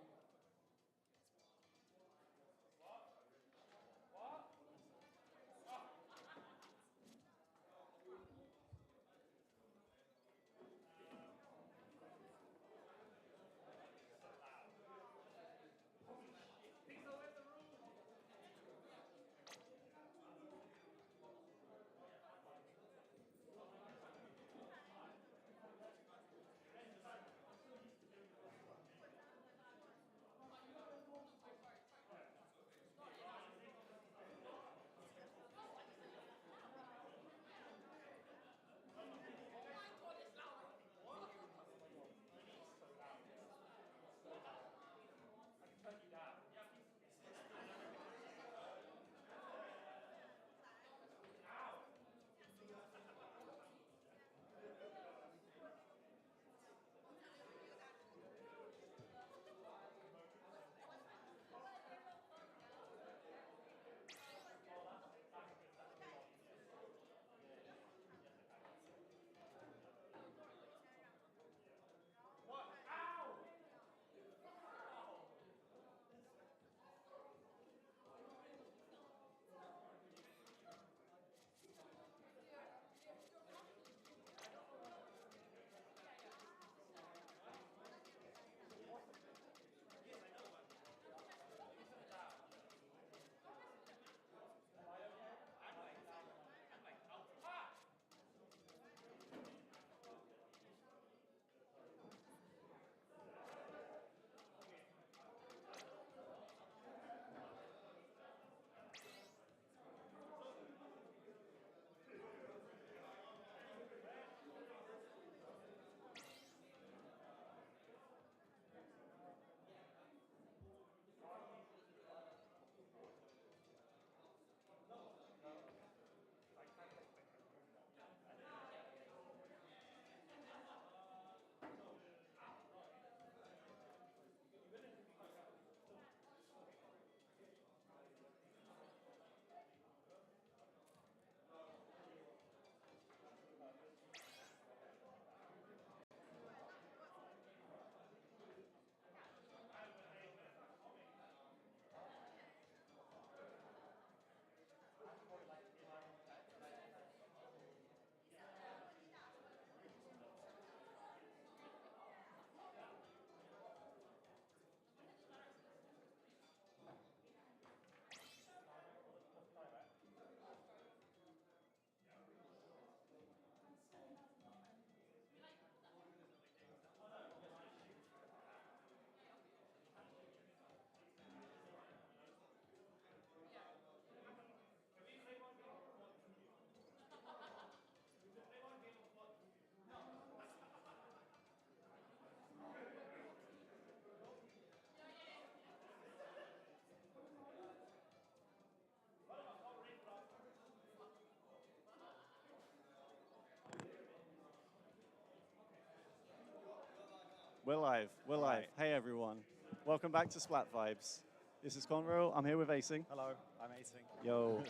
We're live. We're live. Hey, everyone. Welcome back to Splat Vibes. This is Conroe. I'm here with Acing. Hello, I'm Acing. Yo.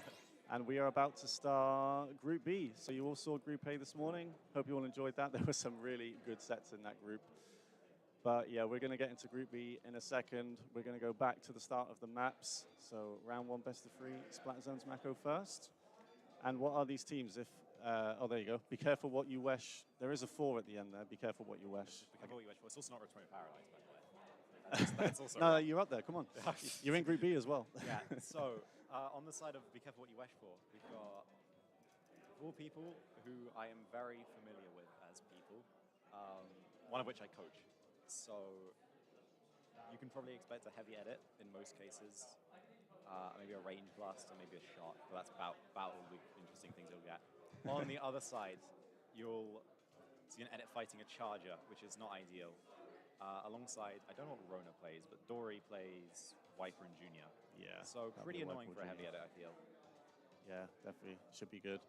And we are about to start Group B. So you all saw Group A this morning. Hope you all enjoyed that. There were some really good sets in that group. But yeah, we're going to get into Group B in a second. We're going to go back to the start of the maps. So round one, best of three, Splat Zones Mako first. And what are these teams? If oh, there you go. Be careful what you wish. There is a 4 at the end there. Be careful what you wish. Be careful what you wish for. It's also not Return Paradise, by the way. That's also no, you're up there. Come on. You're in Group B as well. Yeah. So on the side of Be careful what you wish for, we've got 4 people who I am very familiar with as people. One of which I coach. So you can probably expect a heavy edit in most cases. Maybe a range blast and maybe a shot, but that's about all the interesting things you'll get. On the other side, you'll see an edit fighting a charger, which is not ideal. alongside, I don't know what Rona plays, but Dory plays Viper and Junior. Yeah. So that'd pretty be annoying Viper for a heavy Junior. edit, I feel. Yeah, definitely. Should be good.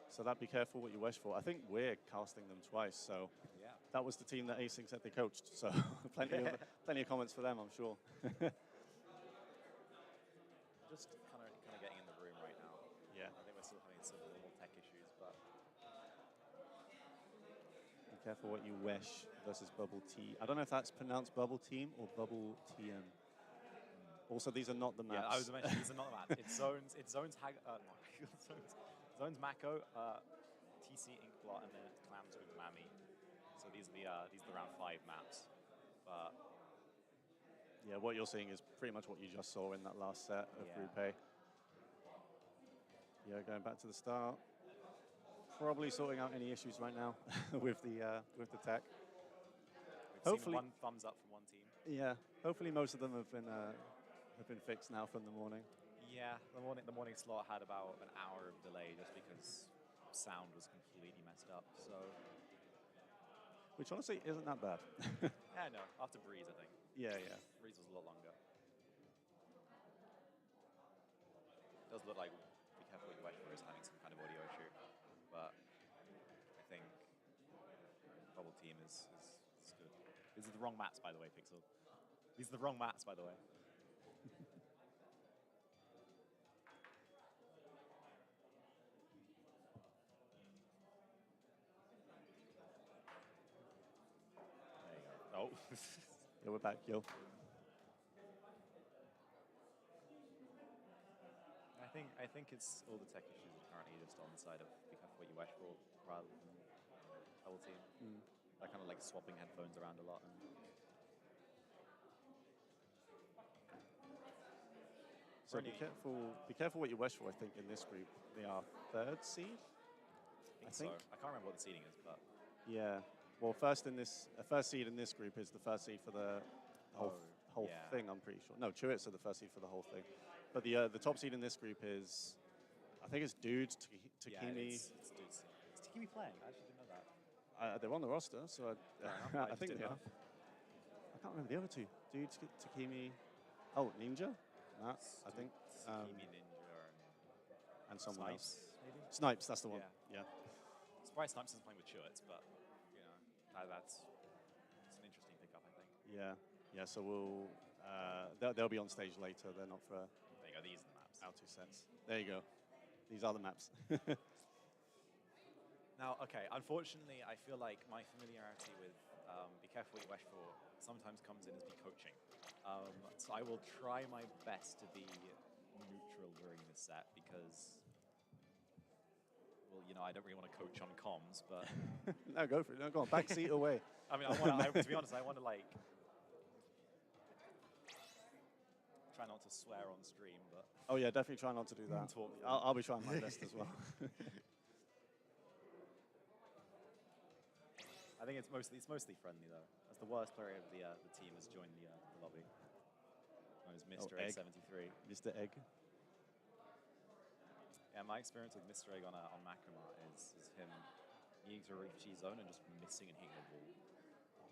So that be careful what you wish for. I think we're casting them twice, so Yeah. that was the team that Async said they coached. So plenty of comments for them, I'm sure. Just kind of getting in the room right now. Yeah. I think we're still having some little tech issues, but Be careful what you wish versus Bubble T. I don't know if that's pronounced Bubble Team or Bubble TM. Also, these are not the maps. yeah, I was mentioning these are not the maps. It's zones zones Mako, TC Inkblot, and then it's Clams with Mami. So these are the round 5 maps. But yeah, what you're seeing is pretty much what you just saw in that last set of Yeah. Group A. Yeah, going back to the start. Probably sorting out any issues right now with the tech. we've Hopefully- seen one thumbs up from one team. Yeah, hopefully most of them have been fixed now from the morning. Yeah, the morning slot had about an hour of delay just because sound was completely messed up. So Which honestly isn't that bad. yeah, no, after Breeze, I think. Yeah. Breeze was a lot longer. It does look like Be Careful What You Wish For is having some kind of audio issue, but I think Bubble Team is good. These are the wrong maps, by the way, Pixel. These are the wrong maps, by the way. There you go. Oh. Yeah, we're back, yo. I think it's all the tech issues are currently just on the side of Be Careful What You Wish For rather than Bubble Team. They're kind of like swapping headphones around a lot. And So be careful what you wish for, I think, in this group. They are 3rd seed? I think so. I can't remember what the seeding is, but Yeah. Well, first seed in this group is the first seed for the whole yeah. thing, I'm pretty sure. No, Chewits are the first seed for the whole thing. But the top seed in this group is, I think it's Dude, yeah, Takimi. it's Dudes. Is Takimi playing? I actually didn't know that. They're on the roster, so I just think didn't they know. are. I can't remember the other two. Dude, Takimi. Oh, Ninja? Matt, I think. Takimi, Ninja, And someone Snipes, else. maybe? Snipes, that's the one. Yeah. Surprised Snipes isn't playing with Chewits, but you know, that's an interesting pickup, I think. Yeah. So they'll be on stage later. They're not for. There you go. These are the maps. Our 2 sets. There you go. These are the maps. Now, okay, unfortunately, I feel like my familiarity with Be Careful What You Wish For sometimes comes in as be coaching. So I will try my best to be neutral during this set because, well, you know, I don't really want to coach on comms, but... No, go for it. No, go on. Back seat away. I mean, to be honest, I want to, like... Try not to swear on stream, but... Oh, yeah, definitely try not to do that. I'll be trying my best as well. I think it's mostly friendly though. As the worst player of the team has joined the lobby. Known as Mr. Egg. A73. Mr. Egg. Yeah, my experience with Mr. Egg on Macromar is him needing to reef G zone and just missing and hitting the wall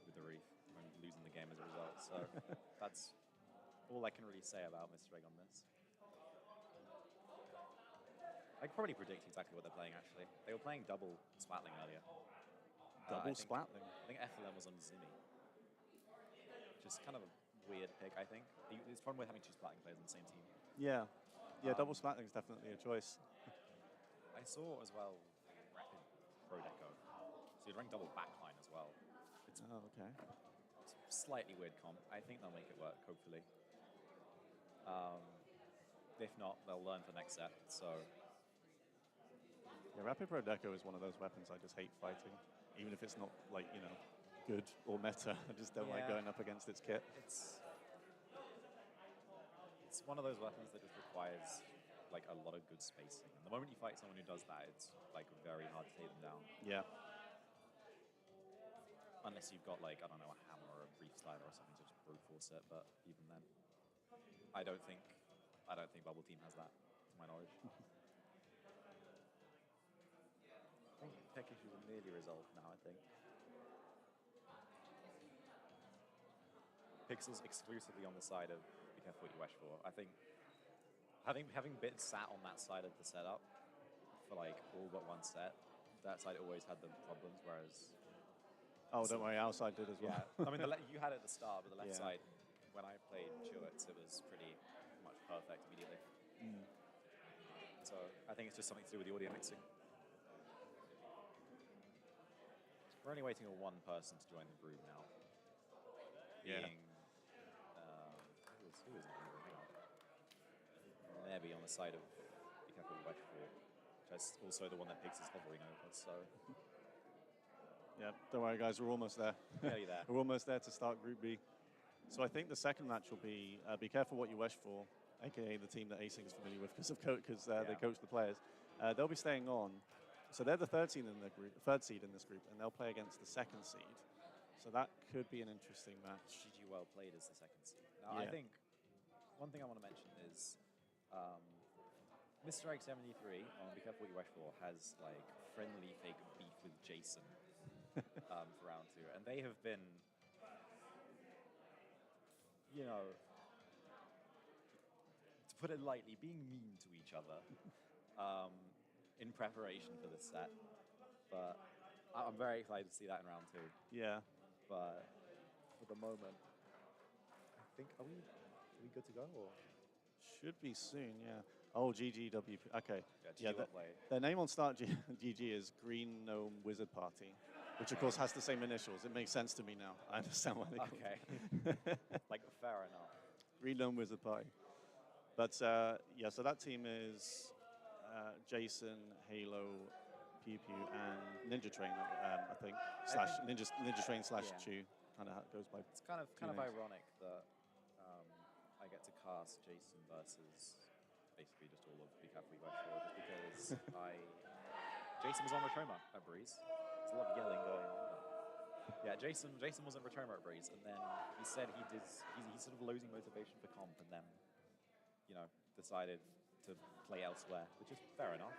with the reef and losing the game as a result. So that's all I can really say about Mr. Egg on this. I could probably predict exactly what they're playing actually. They were playing double Splatling earlier. Double Splatling? I think FLM was on Zimmy. Which is kind of a weird pick, I think. It's problem with having 2 Splatling players on the same team. Yeah. Double Splatling is definitely a choice. I saw as well Rapid Pro Deco. So you'd run double backline as well. It's okay. It's a slightly weird comp. I think they'll make it work, hopefully. If not, they'll learn for next set. So Yeah, Rapid Pro Deco is one of those weapons I just hate fighting. Even if it's not, like, you know, good or meta. I just don't like going up against its kit. It's one of those weapons that just requires, like, a lot of good spacing. And the moment you fight someone who does that, it's, like, very hard to take them down. Yeah. Unless you've got, like, I don't know, a hammer or a brief slider or something to just brute force it, but even then, I don't think Bubble Team has that, to my knowledge. I think tech issues are nearly resolved now, I think. Pixel's exclusively on the side of be careful what you wish for. I think having been sat on that side of the setup for like all but one set, that side always had the problems, whereas... Oh, don't worry, our side did as well. Yeah, I mean, you had it at the start, but the left Yeah. side, when I played Chewits, it was pretty much perfect immediately. So I think it's just something to do with the audio mixing. We're only waiting on one person to join the group now. Yeah. Being, who is in the room? Hang on. Nebby on the side of Be Careful What You Wish For, which is also the one that Pigs is hovering over, so... Yeah, don't worry, guys, we're almost there. Nearly there. We're almost there to start Group B. So I think the second match will be Be Careful What You Wish For, aka the team that Asing is familiar with because they coach the players. They'll be staying on. So they're the third seed in this group, and they'll play against the second seed. So that could be an interesting match. GG well played as the second seed. Now, I think one thing I want to mention is Mr. X73 on Be Careful What You Wish For has like friendly fake beef with Jason for round 2, and they have been, you know, to put it lightly, being mean to each other in preparation for this set. But I'm very excited to see that in round 2. Yeah. But for the moment, I think, are we good to go? Or? Should be soon, yeah. Oh, GGWP. Okay. Yeah, their name on start GG is Green Gnome Wizard Party, which of course has the same initials. It makes sense to me now. I understand why they call it. Like, fair enough. Green Gnome Wizard Party. But yeah, so that team is Jason, Halo, Pew Pew, and Ninja Train, I think. Ninja Train / Chew. Kind of goes by. It's kind of ironic that I get to cast Jason versus basically just all of Be Careful What You Wish For, just because Jason was on Retoma at Breeze. There's a lot of yelling going on. But yeah, Jason was on Retoma at Breeze, and then he said he's sort of losing motivation for comp, and then decided to play elsewhere, which is fair enough.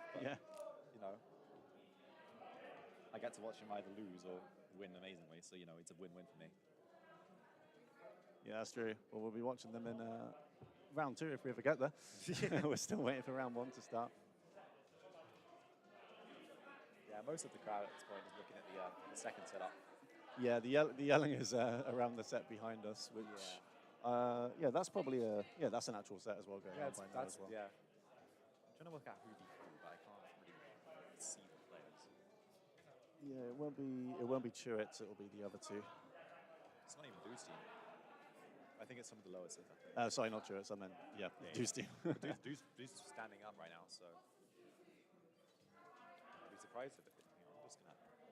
But, I get to watch him either lose or win amazingly, so it's a win-win for me. Yeah, that's true. Well, we'll be watching them in round 2 if we ever get there. We're still waiting for round 1 to start. Yeah, most of the crowd at this point is looking at the second setup. Yeah, the yelling is around the set behind us, which that's probably that's an actual set as well going on by now as well. Yeah. I'm trying to work out who beat who, but I can't really see the players. Yeah, it won't be Chewits, it'll be the other two. It's not even Deuce team. I think it's some of the lower set. Sorry, not Chewits, I meant Deuce team. Deuce is standing up right now, so I'd be surprised if what's gonna happen.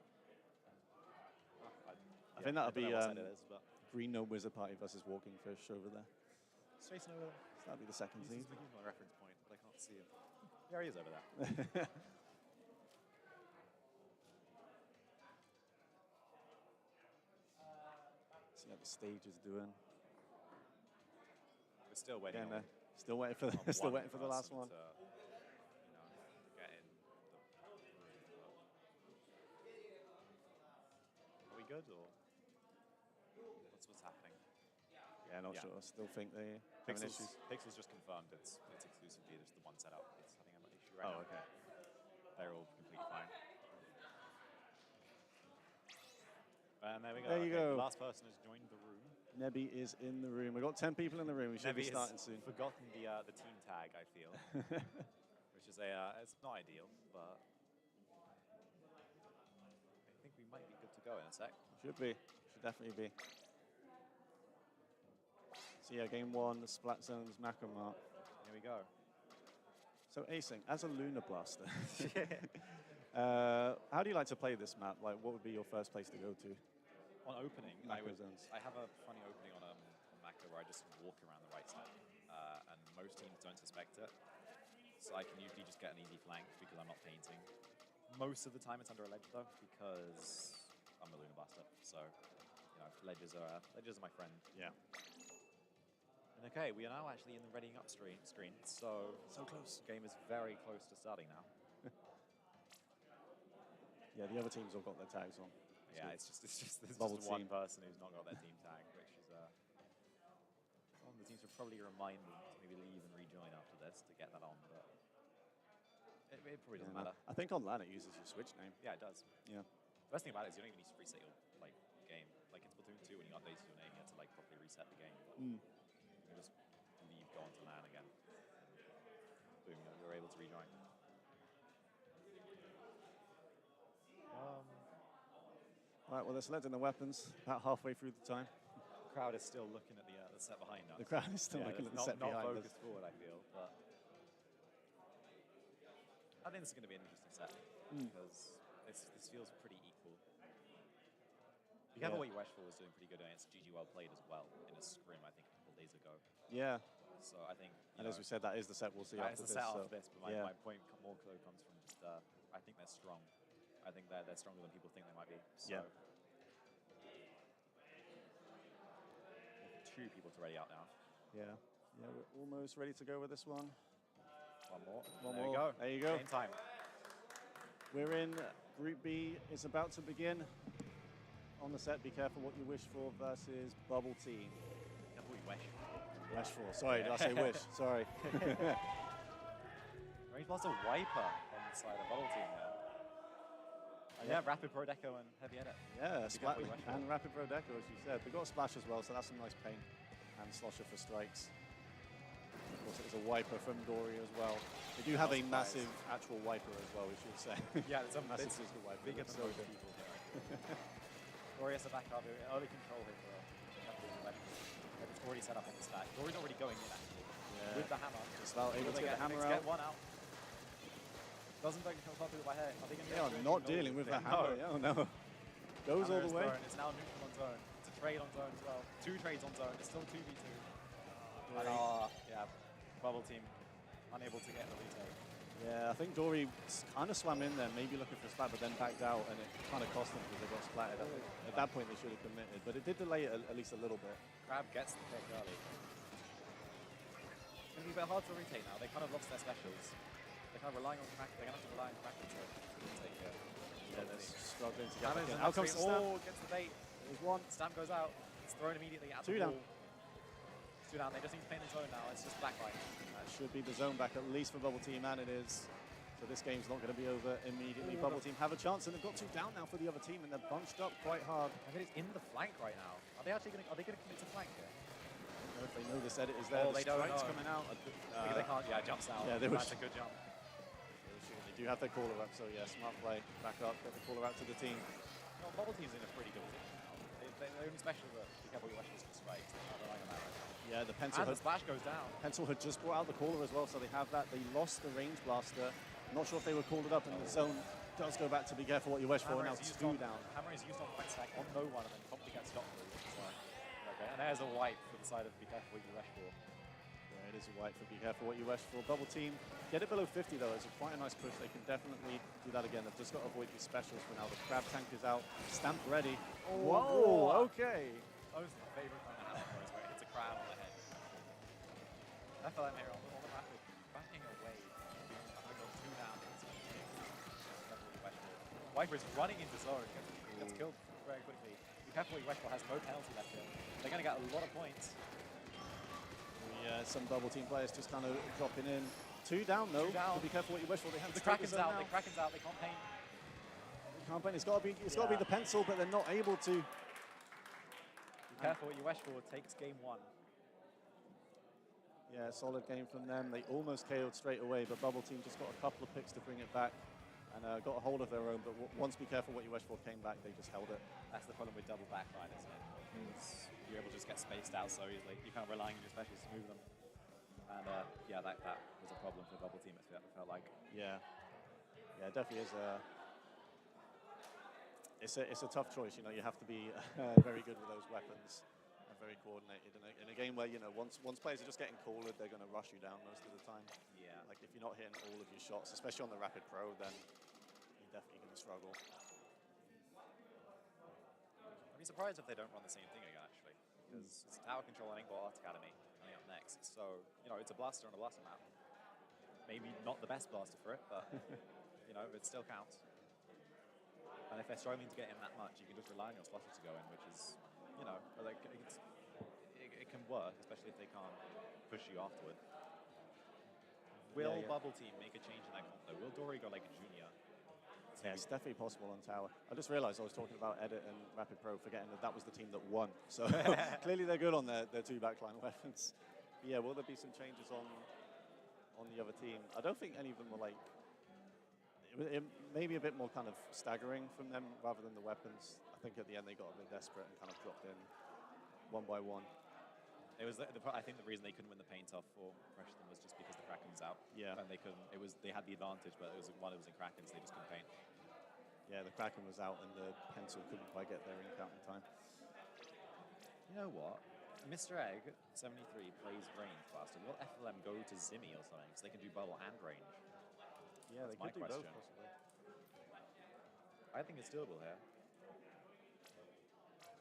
I think that'll be but Green Gnome Wizard Party versus Walking Fish over there. Space Nova. So that'll be the second seed. He's my reference point, but I can't see him. There he is over there. See how the stage is doing. We're still waiting. Still waiting for the last one. To, get in. Are we good or what's happening? Yeah, not sure. I still think they having issues. Pixel's just confirmed it's exclusively just the one setup. It's having an issue right now. Okay. They're all completely fine. And there we go. There you go. The last person has joined the room. Nebby is in the room. We've got 10 people in the room. We should be starting soon. Forgotten the team tag, I feel, which is it's not ideal, but I think we might be good to go in a sec. Should be. Should definitely be. So yeah, game 1, Splat Zones, Macro Mart. Here we go. So Asing, as a Lunar Blaster, how do you like to play this map? Like, what would be your first place to go to? On opening, Macro zones. I have a funny opening on Macro where I just walk around the right side, and most teams don't suspect it. So I can usually just get an easy flank because I'm not painting. Most of the time it's under a ledge though, because I'm a Lunar Blaster. So, ledges are my friend. Yeah. And okay, we are now actually in the readying up screen. So close. The game is very close to starting now. Yeah, the other teams all got their tags on. It's just one person who's not got their team tag, which is probably remind them to maybe leave and rejoin after this to get that on, but it probably doesn't matter. I think on LAN it uses your Switch name. Yeah, it does. Yeah. The best thing about it is you don't even need to reset your like game. Like in Splatoon 2, when you updated your name, you had to like properly reset the game. But you just leave, go onto LAN again. Boom, you're able to rejoin. Right, well, they're selecting the weapons about halfway through the time. The crowd is still looking at the set behind us. The crowd is still looking at the set behind us. Not focused forward, I feel, but I think this is going to be an interesting set because this feels pretty equal. Be careful what you wish for was doing pretty good against GG Well Played as well in a scrim, I think, a couple days ago. Yeah. So I think, and as we said, that is the set we'll see after this. It's the set after this, but my point more so comes from just, I think they're strong. I think they're stronger than people think they might be. So yeah. Two people to ready out now. Yeah. Yeah, we're almost ready to go with this one. One more. There you go. There you go. Game time. We're in Group B. It's about to begin. On the set, be careful what you wish for versus Bubble Team. Careful what you wish. Wish for. Sorry, did I say wish? Sorry. Range Blaster Wiper on the side of Bubble Team now. Yeah, Rapid Pro Deco and Heavy Edit. Yeah, Splat and Rapid Pro Deco, as you said. They've got Splash as well, so that's some nice paint. And Slosher for strikes. Of course, it was a wiper from Dory as well. They do have a massive actual wiper as well, we should say. Yeah, it's a massive physical wiper. Bigger than most people. Dory has to back up. Early control here for it's already set up in the stack. Dory's already going in, actually. Yeah. With the hammer. Just about able to get the hammer out. Get one out. Doesn't break control through by hair. They are not dealing with the hammer. Oh no. Goes all the way. It's now neutral on zone. It's a trade on zone as well. 2 trades on zone. It's still 2v2. Yeah. Bubble Team unable to get the retake. Yeah, I think Dory kind of swam in there, maybe looking for Splat, but then backed out, and it kind of cost them because they got splatted. At that point, they should have committed, but it did delay it at least a little bit. Crab gets the pick early. It's going to be a bit hard to retake now. They kind of lost their specials. They're kind of relying on Crack. They're going to have to rely on Crack to retake here. Yeah, they're struggling to get it. Out comes the stamp. Gets the bait. There's one. Stamp goes out. It's thrown immediately at the wall. 2 down. They just need to paint the zone now. It's just blacklight. That should be the zone back, at least for Bubble Team, and it is. So this game's not going to be over immediately. Bubble Team have a chance, and they've got 2 down now for the other team, and they're bunched up quite hard. I think it's in the flank right now. Are they actually going to? Are they going to commit to flank here? I don't know if they know this edit is there. Oh, they don't know. Coming out. Because they can't. Yeah, jumps out. Yeah, that's a good jump. They do have their caller up, so yeah, smart play. Back up, get the caller out to the team. Well, Bubble Team's in a pretty good position now. They're only special that be careful you watch this strike. Yeah, the pencil. And the splash goes down. Pencil had just brought out the caller as well, so they have that. They lost the range blaster. Not sure if they were called it up, and the zone does go back to be careful what you wish for. Now 2 down. Hammer is used on flank stack on no one, and then probably gets stopped. Okay, and there's a wipe for the side of be careful what you wish for. Yeah, it is a wipe for be careful what you wish for. Bubble Team get it below 50 though. It's quite a nice push. They can definitely do that again. They've just got to avoid these specials for now. The crab tank is out. Stamp ready. Whoa! Okay. That was my favourite kind of hammer where it hits a crab on the head. FLM here on the rapid, backing away. I've got 2 down. Wiper's running into zone. Gets killed very quickly. Be careful what you wish for. Has no penalty left here. They're going to get a lot of points. Yeah, some Bubble Team players just kind of dropping in. 2 down though. 2 down. So be careful what you wish for. They have the Kraken's out. The Kraken's out. They can't paint. They can't paint. It's got to be the pencil, but they're not able to. Be careful what you wish for. Takes game 1. Yeah, solid game from them. They almost KO'd straight away, but Bubble Team just got a couple of picks to bring it back and got a hold of their own. But once Be Careful What You Wish For came back, they just held it. That's the problem with double backline, isn't it? You're able to just get spaced out so easily. You're kind of relying on your specials to move them. And yeah, that was a problem for the Bubble Team, it felt like. Yeah. Yeah, it definitely is it's a tough choice, you know. You have to be very good with those weapons. Very coordinated in a game where, you know, once players are just getting cornered, they're going to rush you down most of the time. Yeah. Like if you're not hitting all of your shots, especially on the Rapid Pro, then you're definitely going to struggle. I'd be surprised if they don't run the same thing again, actually, because it's Tower Control and Art Academy coming up next. So, you know, it's a blaster on a blaster map. Maybe not the best blaster for it, but you know, it still counts. And if they're struggling to get in that much, you can just rely on your splasher to go in, which is, you know, like it can work, especially if they can't push you afterward. Will Bubble Team make a change in that comp though? Will Dory go like a junior? Yeah, it's definitely possible on Tower. I just realized I was talking about Edit and Rapid Pro, forgetting that that was the team that won. So clearly they're good on their two backline weapons. But yeah, will there be some changes on the other team? I don't think any of them were like, it may be a bit more kind of staggering from them rather than the weapons. I think at the end they got a bit desperate and kind of dropped in one by one. It was. I think the reason they couldn't win the paint off or pressure them was just because the Kraken was out. Yeah. And they couldn't. They had the advantage, but it was in Kraken, so they just couldn't paint. Yeah, the Kraken was out and the pencil couldn't quite get there in count in time. You know what? Mr. Egg 73 plays range faster. Will FLM go to Zimmy or something so they can do bubble and range? Yeah, That's they could do question. both possibly. I think it's doable here.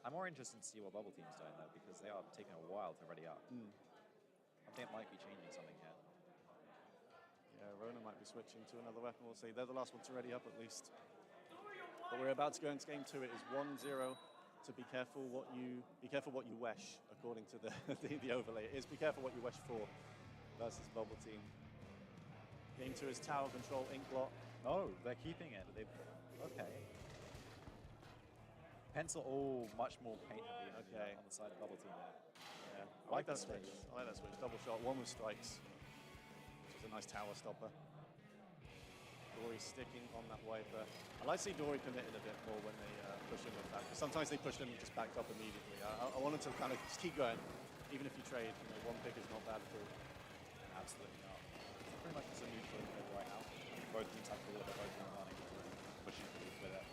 I'm more interested to see what Bubble Team's doing though, because they are taking a while to ready up. I think it might be changing something here. Yeah, Rona might be switching to another weapon. We'll see. They're the last one to ready up at least. But we're about to go into game 2. It is 1-0. So be careful what you wish, according to the overlay. It is be careful what you wish for versus Bubble Team. Game 2 is tower control, Inkblot. Oh, they're keeping it. Okay. Pencil, much more paint heavy on the side of Bubble Team there. Yeah, I like that switch. I like that switch. Double shot, one with strikes, which is a nice tower stopper. Dory sticking on that wiper. I like to see Dory committed a bit more when they push him with that, because sometimes they push them just backed up immediately. I wanted to kind of just keep going, even if you trade. One pick is not bad at all. Absolutely not. It's pretty much just a neutral right now. Both teams have to deliver, both teams running, pushing with it.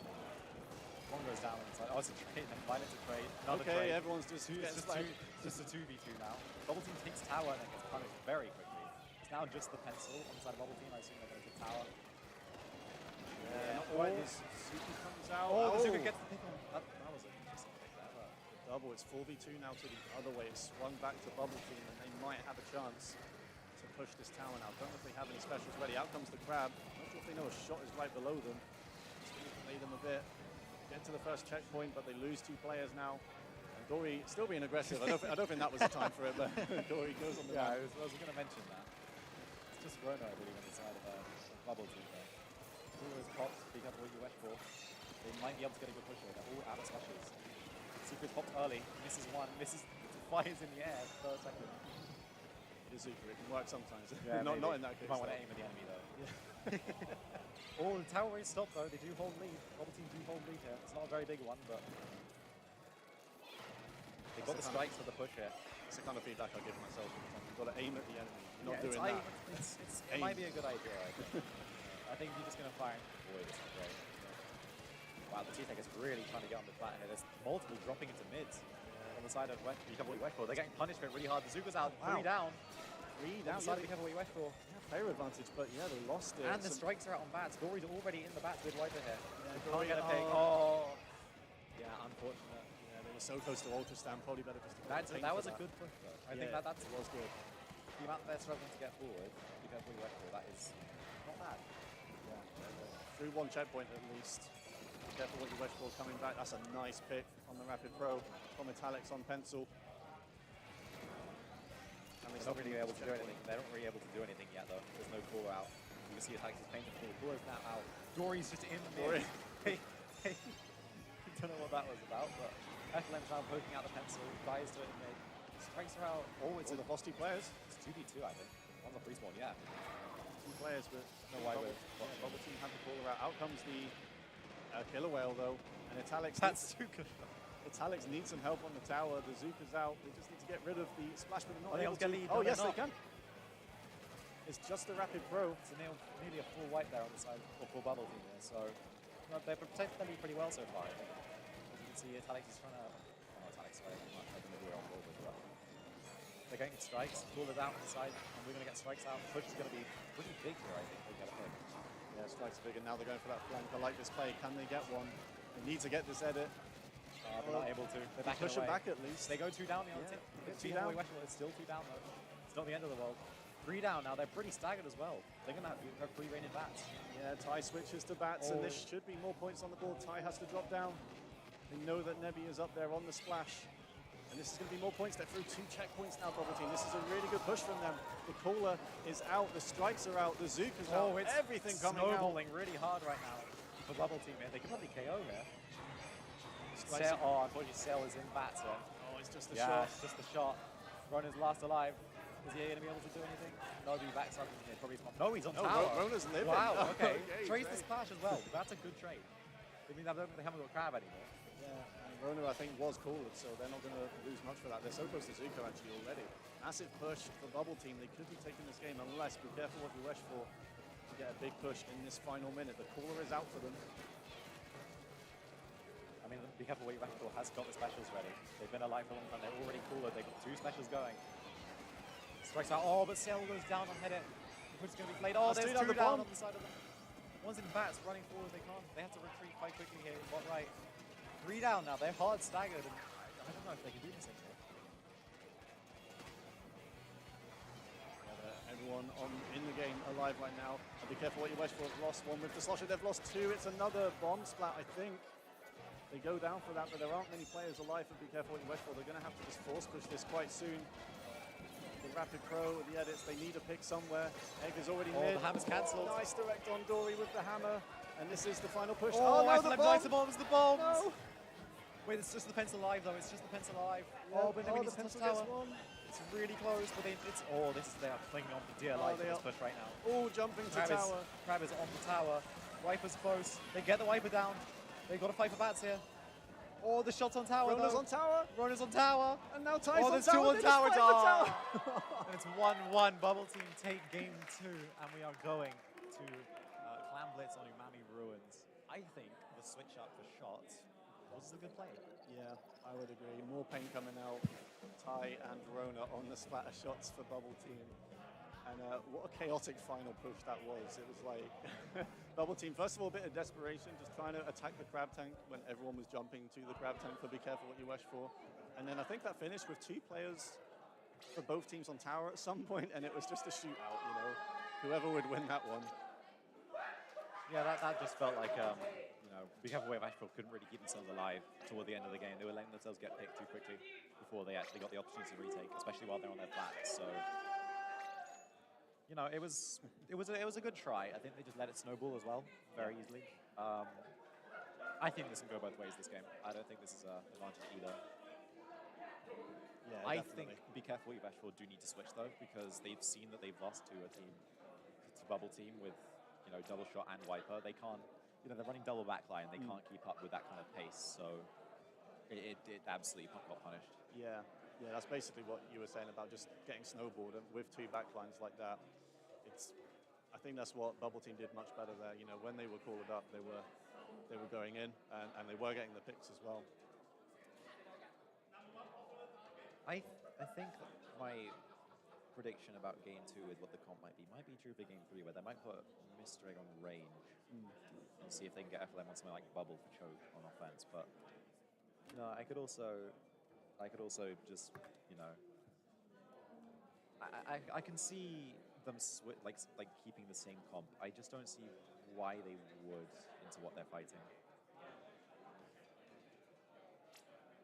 One goes down inside. Oh, it's a trade. Mine it's a trade. Another trade. Everyone's just just a 2v2 now. Bubble Team takes tower and then gets punished very quickly. It's now just the pencil on the side of Bubble Team. I assume they're going to take tower. Yeah, not quite. This Zuka comes out. The Zuka gets the pick on. That was an interesting pick there. Double. It's 4v2 now to the other way. It's swung back to Bubble Team, and they might have a chance to push this tower now. Don't know if they have any specials ready. Out comes the Crab. Not sure if they know a shot is right below them. Just going to delay them a bit. Get to the first checkpoint, but they lose 2 players now. And Dory still being aggressive. I don't think that was the time for it, but Dory goes on the I was going to mention that. It's just Rona, I believe, on the side of Bubble Team there. Always pops, be careful what you wish for. They might be able to get a good push here. They're all out of specials. Secret's popped early, misses one, fires in the air, first second. It is super, it can work sometimes. Yeah, not in that case. You might want to aim at the enemy though. Yeah. The tower is stopped though, they do hold lead. Bubble Team do hold lead here. It's not a very big one, but they've got the strikes for the push here. It's the kind of feedback I give myself. You've got to aim at the enemy. You're not doing that. It might be a good idea, I think. I think you're just going to fire. Boy, this is great. Wow, the T-Tech is really trying to get on the flat here. There's multiple dropping into mids on the side of West. Be careful what you wish for. They're getting punished for it really hard. The Zuka's out. Wow. 3 down. 3 down. On the side, be careful what you wish for. Player advantage, but yeah, they lost it. And the strikes are out on bats. Dory's already in the bats with Wiper here. Yeah, can't get a pick. Yeah, unfortunate. Yeah, they were so close to Ultra Stand. Probably better just to that was a good push though. I think that was good. The amount they're struggling to get forward, be careful what you wish for. That is not bad. Through 1 checkpoint at least. Be careful what you wish for coming back. That's a nice pick on the Rapid Pro from Italics on Pencil. They're not really able to do anything. They're not really able to do anything yet though. There's no call out. You can see Italics is painting full. Dory's now out. Dory's just in mid. Hey. Don't know what that was about, but FLM's now poking out the pencil. Dies to it in mid. Strikes are out. It's the Vosty players. It's 2v2 I think. One's a free spawn, yeah. 2 players, but no why would Bubble Team had to call her out. Out comes the Killer Whale though, and Italics. That's Zuka. Italics need some help on the tower. The Zuka's out. They just need to get rid of the splash, but they're not able to. Oh yes, they can. It's just the Rapid Pro. It's nearly a full wipe there on the side, or full Bubble Team there. So they're protecting them pretty well so far. I think. As you can see, Italics is trying to. Oh, no, Italics very much. I think we're on board with that. They're getting strikes. Pull it out on the side, and we're going to get strikes out. The push is going to be pretty big here, I think. They get a pick. Yeah, strikes are big, and now they're going for that flank. I like this play. Can they get one? They need to get this edit. They're not able to. They're push it back at least. They go 2 down. It's 2 down. It's still 2 down though. It's not the end of the world. 3 down now. They're pretty staggered as well. They're going to have free reign in bats. Yeah, Ty switches to bats, and this should be more points on the board. Ty has to drop down. They know that Nebby is up there on the splash, and And this is going to be more points. They're through 2 checkpoints now, Bubble Team. This is a really good push from them. The Caller is out, the Strikes are out, the Zuka's out, It's everything coming out. snowballing really hard right now for Bubble Team, man. They can probably KO here. Strikes Unfortunately, Sail is in bats here. Oh, it's just the Yeah, shot. it's just the shot. Rona's last alive. Is he going to be able to do anything? No, he backs up. Probably no, he's on tower. Rona's living. Wow, okay. Okay, Trades the great. splash as well. That's a good trade. I mean, they haven't got Crab anymore. Yeah, and Rona, I think, was cooled, so they're not going to lose much for that. They're so close to Zuko, actually, already. Massive push for Bubble Team. They could be taking this game, unless, be careful what you wish for, to get a big push in this final minute. The Caller is out for them. I mean, be careful what you for. Has got the specials ready. They've been alive for a long time. They're already cooler. They've got 2 specials going. Strikes out. Oh, but Sail goes down on hit it. The push is going to be played. Oh, That's there's 2 2 down down on the side of them. One's in bats, running forward. They can't. They have to retreat quite quickly here. What right? 3 down now. They're hard staggered. And I don't know if they can do this anymore. Everyone in the game alive right now. And be careful what you wish for. They've lost 1 with the Slosher. They've lost 2. It's another bomb splat, I think. They go down for that, but there aren't many players alive, and be careful what you wish for. They're going to have to just force push this quite soon. The Rapid Crow, the edits, they need a pick somewhere. Egg is already mid. The hammer's cancelled. Nice direct on Dory with the hammer. And this is the final push. Oh, no, the bomb! the bombs! No. Wait, it's just the pencil alive though. It's just the pencil alive. Yeah. Oh, but then we the need to touch pencil tower. gets one. It's really close, but it's they are clinging on for dear life for this push right now. All jumping to tower. Crab is on the tower. Wiper's close. They get the Wiper down. They've got to fight for bats here. Oh, the shot's on tower. Rona's on tower. Rona's on tower. And now Ty's Oh, on there's tower. 2 on tower. tower. And it's 1-1. Bubble Team take game 2, and we are going to Clan Blitz on Umami Ruins. I think the switch up for shots was a good play. Yeah, I would agree. More paint coming out. Ty and Rona on the splatter shots for Bubble Team. And what a chaotic final push that was. It was like Bubble Team, first of all, a bit of desperation, just trying to attack the crab tank when everyone was jumping to the crab tank, so be careful what you wish for. And then I think that finished with 2 players for both teams on tower at some point, and it was just a shootout, you know. Whoever would win that one. Yeah, that just felt like, be careful where Ashfield couldn't really keep themselves alive toward the end of the game. They were letting themselves get picked too quickly before they actually got the opportunity to retake, especially while they're on their flats. So, it was a good try. I think they just let it snowball as well, very easily. I think this can go both ways this game. I don't think this is an advantage either. Yeah, I definitely. think be careful what Ashfield do need to switch though, because they've seen that they've lost to a team, to Bubble Team with double shot and Wiper. They can't. They're running double backline. They can't keep up with that kind of pace. So it absolutely got punished. Yeah, that's basically what you were saying about just getting snowballed and with 2 backlines like that. I think that's what Bubble Team did much better there. When they were called up, they were going in and they were getting the picks as well. I think my prediction about game 2 with what the comp might be true for game 3, where they might put Mr. Egg on range and see if they can get FLM on something like Bubble for choke on offense. But I could also just I can see them like keeping the same comp. I just don't see why they would into what they're fighting.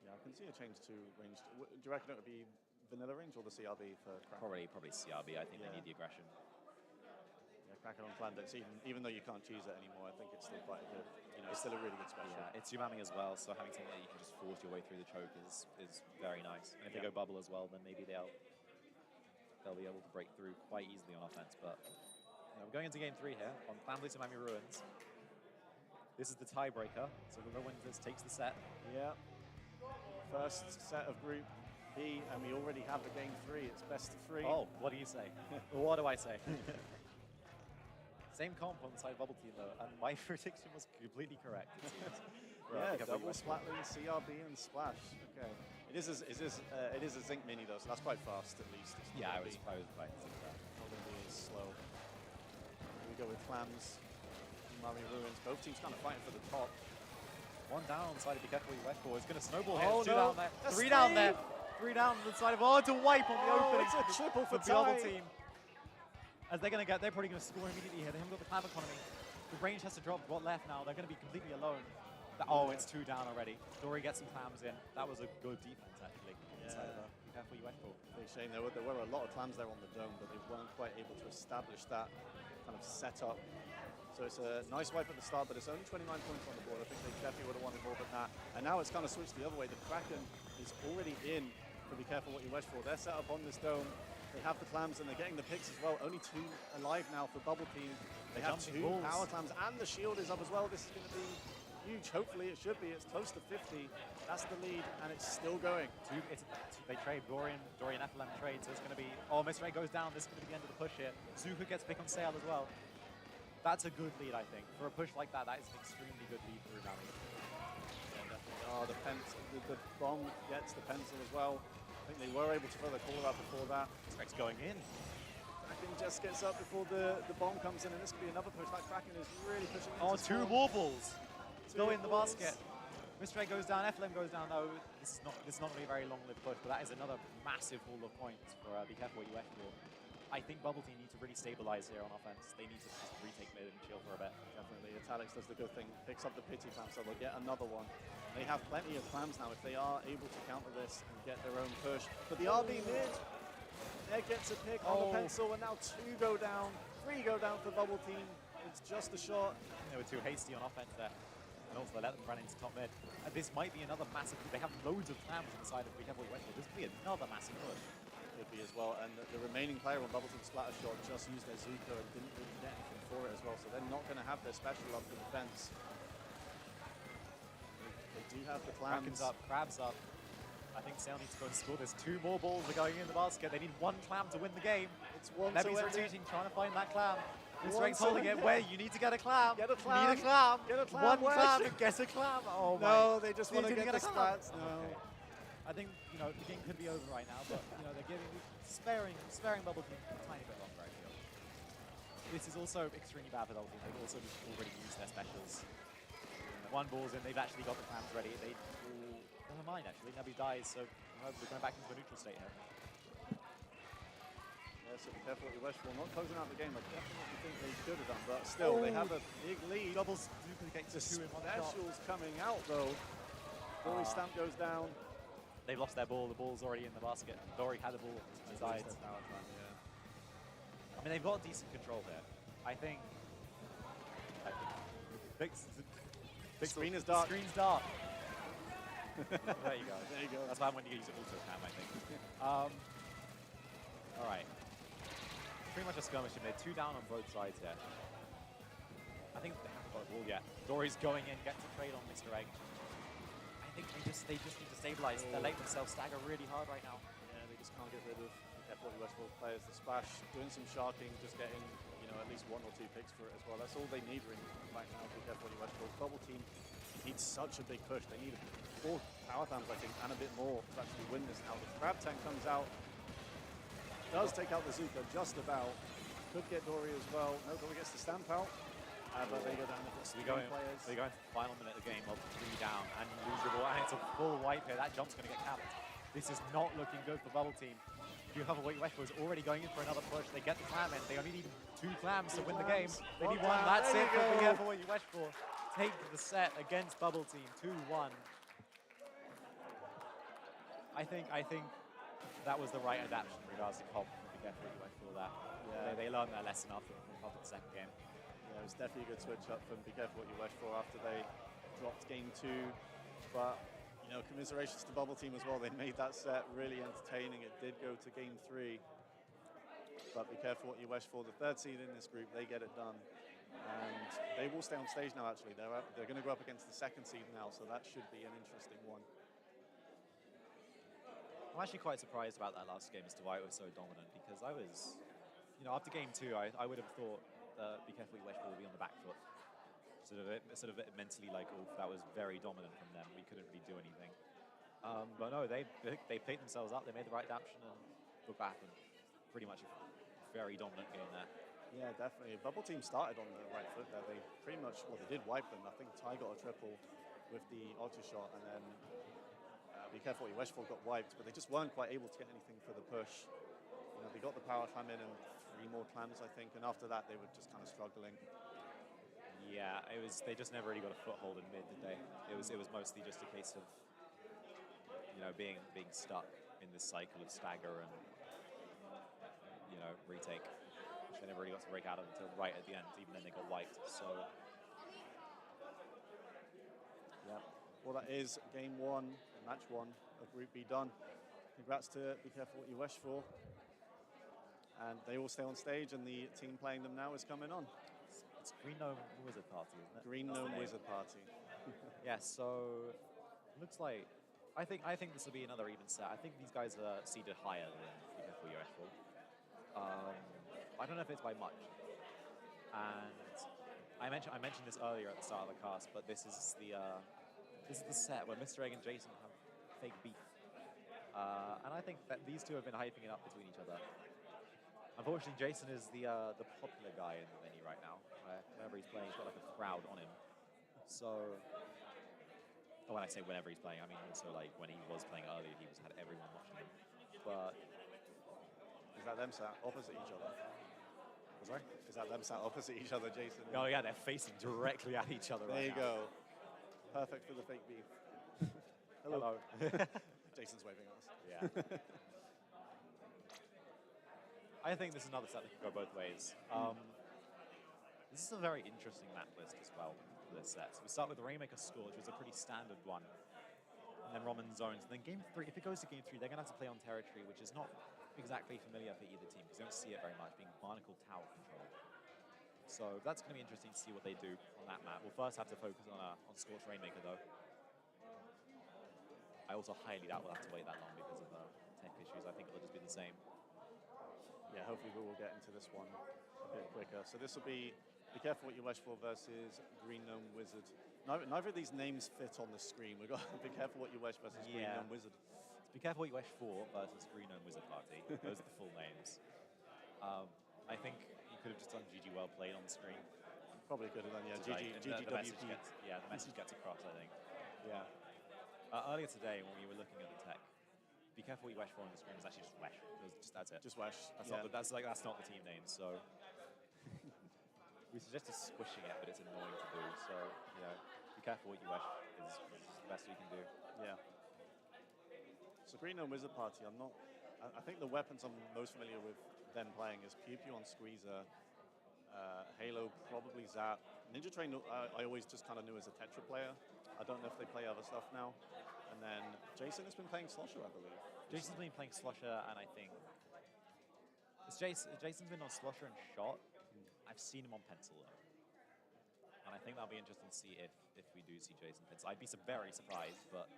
Yeah, I can see a change to range. Do you reckon it would be vanilla range or the CRB for Kraken? Probably CRB. I think they need the aggression. Yeah, Kraken on Clan Blitz, even though you can't choose it anymore, I think it's still quite a good, it's still a really good special. Yeah, it's Umami as well, so having something that you can just force your way through the choke is very nice. And if they go Bubble as well, then maybe they'll be able to break through quite easily on offense. But we're going into game 3 here on Clan Blitz Umami Ruins. This is the tiebreaker, so whoever wins this takes the set. Yeah. First set of Group B, and we already have the game 3. It's best of 3. Oh, what do you say? What do I say? Same comp on the side of Bubble Team though, and my prediction was completely correct. It seems. Yeah, double Splat Legacy, CRB, and Splash. Okay. It is a Zinc Mini though, so that's quite fast at least. Yeah, I was quite. Not going to be as slow. Here we go with Clams, Umami Ruins. Both teams kind of fighting for the top. 1 down on the side of Be Careful What You Wish For. It's going to snowball here. Oh, 2 no. down there. That's 3 down there. 3 down on the side of. Oh, to wipe on the opening. It's a triple for the other Ty. team. As they're probably going to score immediately here. They haven't got the clam economy. The range has to drop what left now. They're going to be completely alone. Oh, it's 2 down already. Dory gets some clams in. That was a good defense, actually. inside of be careful you went for. Big shame. There were a lot of clams there on the dome, but they weren't quite able to establish that kind of setup. So it's a nice wipe at the start, but it's only 29 points on the board. I think they definitely would have wanted more than that. And now it's kind of switched the other way. The Kraken is already in for Be Careful What You Wish For. They're set up on this dome. They have the clams and they're getting the picks as well. Only 2 alive now for Bubble Team. They have 2 power clams and the shield is up as well. This is going to be huge. Hopefully it should be. It's close to 50. That's the lead and it's still going. They trade. Dorian FLM trade. So it's going to be, oh, Mr. A goes down. This is going to be the end of the push here. Zuka gets pick on sale as well. That's a good lead, I think. For a push like that, that is an extremely good lead for Unami. Yeah, definitely. Oh, the bomb gets the pencil as well. I think they were able to throw the caller out before that. Spec's going in. Kraken just gets up before the bomb comes in, and this could be another push. That Kraken is really pushing into 2 more balls. Go in the basket. Mr. A goes down, FLM goes down though. This is not going to be a very long-lived push, but that is another massive haul of points for Be Careful What You Wish For. I think Bubble Team need to really stabilize here on offense. They need to just retake mid and chill for a bit. Definitely. Italics does the good thing, picks up the pity clam, so they'll get another one. They have plenty of clams now if they are able to counter this and get their own push. But the RB mid, Ed gets a pick on the pencil, and now 2 go down, 3 go down for Bubble Team. It's just a shot. They were too hasty on offense there. And also they let them run into top mid. And this might be another massive, they have loads of clams inside of Be Careful What You Wish For. This could be another massive push. Could be as well, and the remaining player on Bubble Team Splatter Shot just used their Zuko and didn't really get anything for it as well, so they're not going to have their special up for defense. They do have the clams. Kraken's up, Crab's up. I think Sale needs to go and score. There's 2 more balls are going in the basket. They need 1 clam to win the game. It's one Levy's to rotating, trying to find that clam. Mr. X holding it. Where you need to get a clam. Get a You clam. need a clam. Get a clam. 1 clam and get a clam. Oh my. No, they just want to didn't get the splats. No. Okay. I think, the game could be over right now, but, they're sparing Bubble Team a tiny bit longer, I feel. This is also extremely bad for Bubble Team. They've also already used their specials. 1 ball's in, they've actually got the clams ready. Never mind, actually. Nebby dies, so we're going back into a neutral state here. Yeah, so Be Careful What You Wish For. Not closing out the game, I definitely think they could have done, but still, they have a big lead. Doubles duplicates The 2 in 1 shot. specials coming out, though. Dory Stamp goes down. They've lost their ball. The ball's already in the basket. Dory had the ball inside. I mean, they've got decent control there. I think. Big screen is dark. Screen's dark. There you go. There you go. That's why I'm going to use it auto cam, I think. All right. Pretty much a skirmish in mid. 2 down on both sides here. I think they haven't got a ball yet. Dory's going in, gets a trade on Mr. Egg. I think they just need to stabilize. They're letting themselves stagger really hard right now. Yeah, they just can't get rid of Careful What You Wish For players. The splash, doing some sharking, just getting at least 1 or 2 picks for it as well. That's all they need really right now. Be Careful What You Wish For. Bubble Team needs such a big push. They need 4 power clams, I think, and a bit more to actually win this now. The Crab Tank comes out, does take out the Zuka just about. Could get Dory as well. No, Dory gets the stamp out. But they go down to we go into the final minute of the game of 3 down and you lose your ball, and it's a full wipe here. That jump's going to get capped. This is not looking good for Bubble Team. Be Careful What You Wish For is already going in for another push. They get the clam in. They only need 2 clams to win the game. They need 1. That's it for Be Careful What You Wish For. Take the set against Bubble Team 2-1. I think that was the right adaptation in regards to comp. Be Careful What You Wish For that. Yeah. They learned their lesson after the second game. Yeah, it was definitely a good switch up from Be Careful What You Wish For after they dropped game 2. But, commiserations to Bubble Team as well. They made that set really entertaining. It did go to game 3. But Be Careful What You Wish For, the 3rd seed in this group, they get it done. And they will stay on stage now, actually. They're going to go up against the 2nd seed now, so that should be an interesting one. I'm actually quite surprised about that last game as to why it was so dominant, because I was, after game 2, I would have thought Be Careful What You Wish For will be on the back foot. Sort of mentally like, oh, that was very dominant from them. We couldn't really do anything. But no, they played themselves up. They made the right adaptation and look back and pretty much a very dominant game there. Yeah, definitely. Bubble Team started on the right foot there. They pretty much, they did wipe them. I think Ty got a triple with the auto shot, and then Be Careful What You Wish For got wiped, but they just weren't quite able to get anything for the push. They got the power clam in and 3 more clams, I think, and after that they were just kind of struggling. Yeah, they just never really got a foothold in mid, did they? It was mostly just a case of being stuck in this cycle of stagger and, you know, retake, which they never really got to break out of until right at the end. Even then, they got wiped. So, yeah. Well, that is game one, match one of Group B done. Congrats to Be Careful What You Wish For. And they all stay on stage, and the team playing them now is coming on. it's Green Gnome Wizard Party, isn't it? Green That's the Gnome name. Wizard Party. Yeah, so looks like I think this will be another even set. I think these guys are seeded higher than Be Careful What You Wish For. I don't know if it's by much. And I mentioned this earlier at the start of the cast, but this is the set where Mr. Egg and Jason have fake beef. And I think that these two have been hyping it up between each other. Unfortunately, Jason is the popular guy in the venue right now. Whenever he's playing, he's got like a crowd on him. So, when I say whenever he's playing, I mean also like when he was playing earlier, he had everyone watching him. But is that them sat opposite each other? Sorry? Is that them sat opposite each other, Jason? Oh yeah, they're facing directly at each other There right now. you go. Perfect for the fake beef. Hello. Jason's waving at us. Yeah. I think this is another set that can go both ways. This is a very interesting map list as well for this set. So we start with the Rainmaker School, which was a pretty standard one. And then Roman Zones. And then game 3, if it goes to game 3, they're going to have to play on territory, which is not exactly familiar for either team, because you don't see it very much, being Barnacle Tower control. So that's going to be interesting to see what they do on that map. We'll first have to focus on Scorch Rainmaker, though. I also highly doubt we'll have to wait that long because of tech issues. I think it'll just be the same. Yeah, hopefully we will get into this one a bit quicker. So this will be Careful What You Wish For versus Green Gnome Wizard. Neither of these names fit on the screen. We've got Be Careful What You Wish versus Green Gnome Wizard. Be Careful What You Wish For versus Green Gnome Wizard Party. Those are the full names. I think you could have just done GG Well Played on the screen. Probably could have done, yeah. GGWP. The message gets across, I think. Yeah. Earlier today, when we were looking at the tech, Be Careful What You Wish For on the screen was actually just Wesh. That's it. Just Wesh. That's not the team name, so we suggested squishing it, but it's annoying to do. So, you know, Be Careful What You Wish is the best we can do. Yeah. So Green Gnome Wizard Party, I think the weapons I'm most familiar with them playing is Pew Pew on Squeezer, Halo, probably Zap. Ninja Train, I always just kind of knew as a Tetra player. I don't know if they play other stuff now. And then Jason has been playing Slosher, I believe. Jason's been playing Slosher, and I think Jason's been on Slosher and Shot. I've seen him on Pencil, though. And I think that'll be interesting to see if we do see Jason Pencil. I'd be very surprised, but,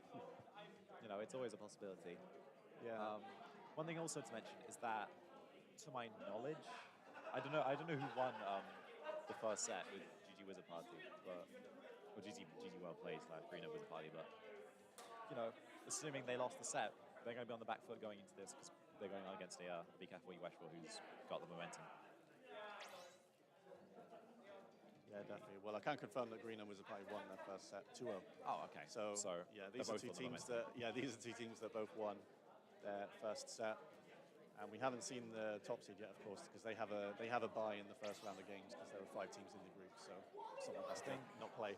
you know, it's always a possibility. Yeah. One thing also to mention is that, to my knowledge, I don't know who won the first set with GG Wizard Party, or GG Well Played / Green Gnome Wizard Party, but, you know, assuming they lost the set, they're going to be on the back foot going into this because they're going against a Be Careful What You Wish For who's got the momentum. Yeah, definitely. Well, I can confirm that Green Gnome Wizard Party won their first set 2-0. Oh, okay. So yeah, these are two teams that both won their first set. And we haven't seen the top seed yet, of course, because they have a bye in the first round of games because there are 5 teams in the group, so someone has to not play.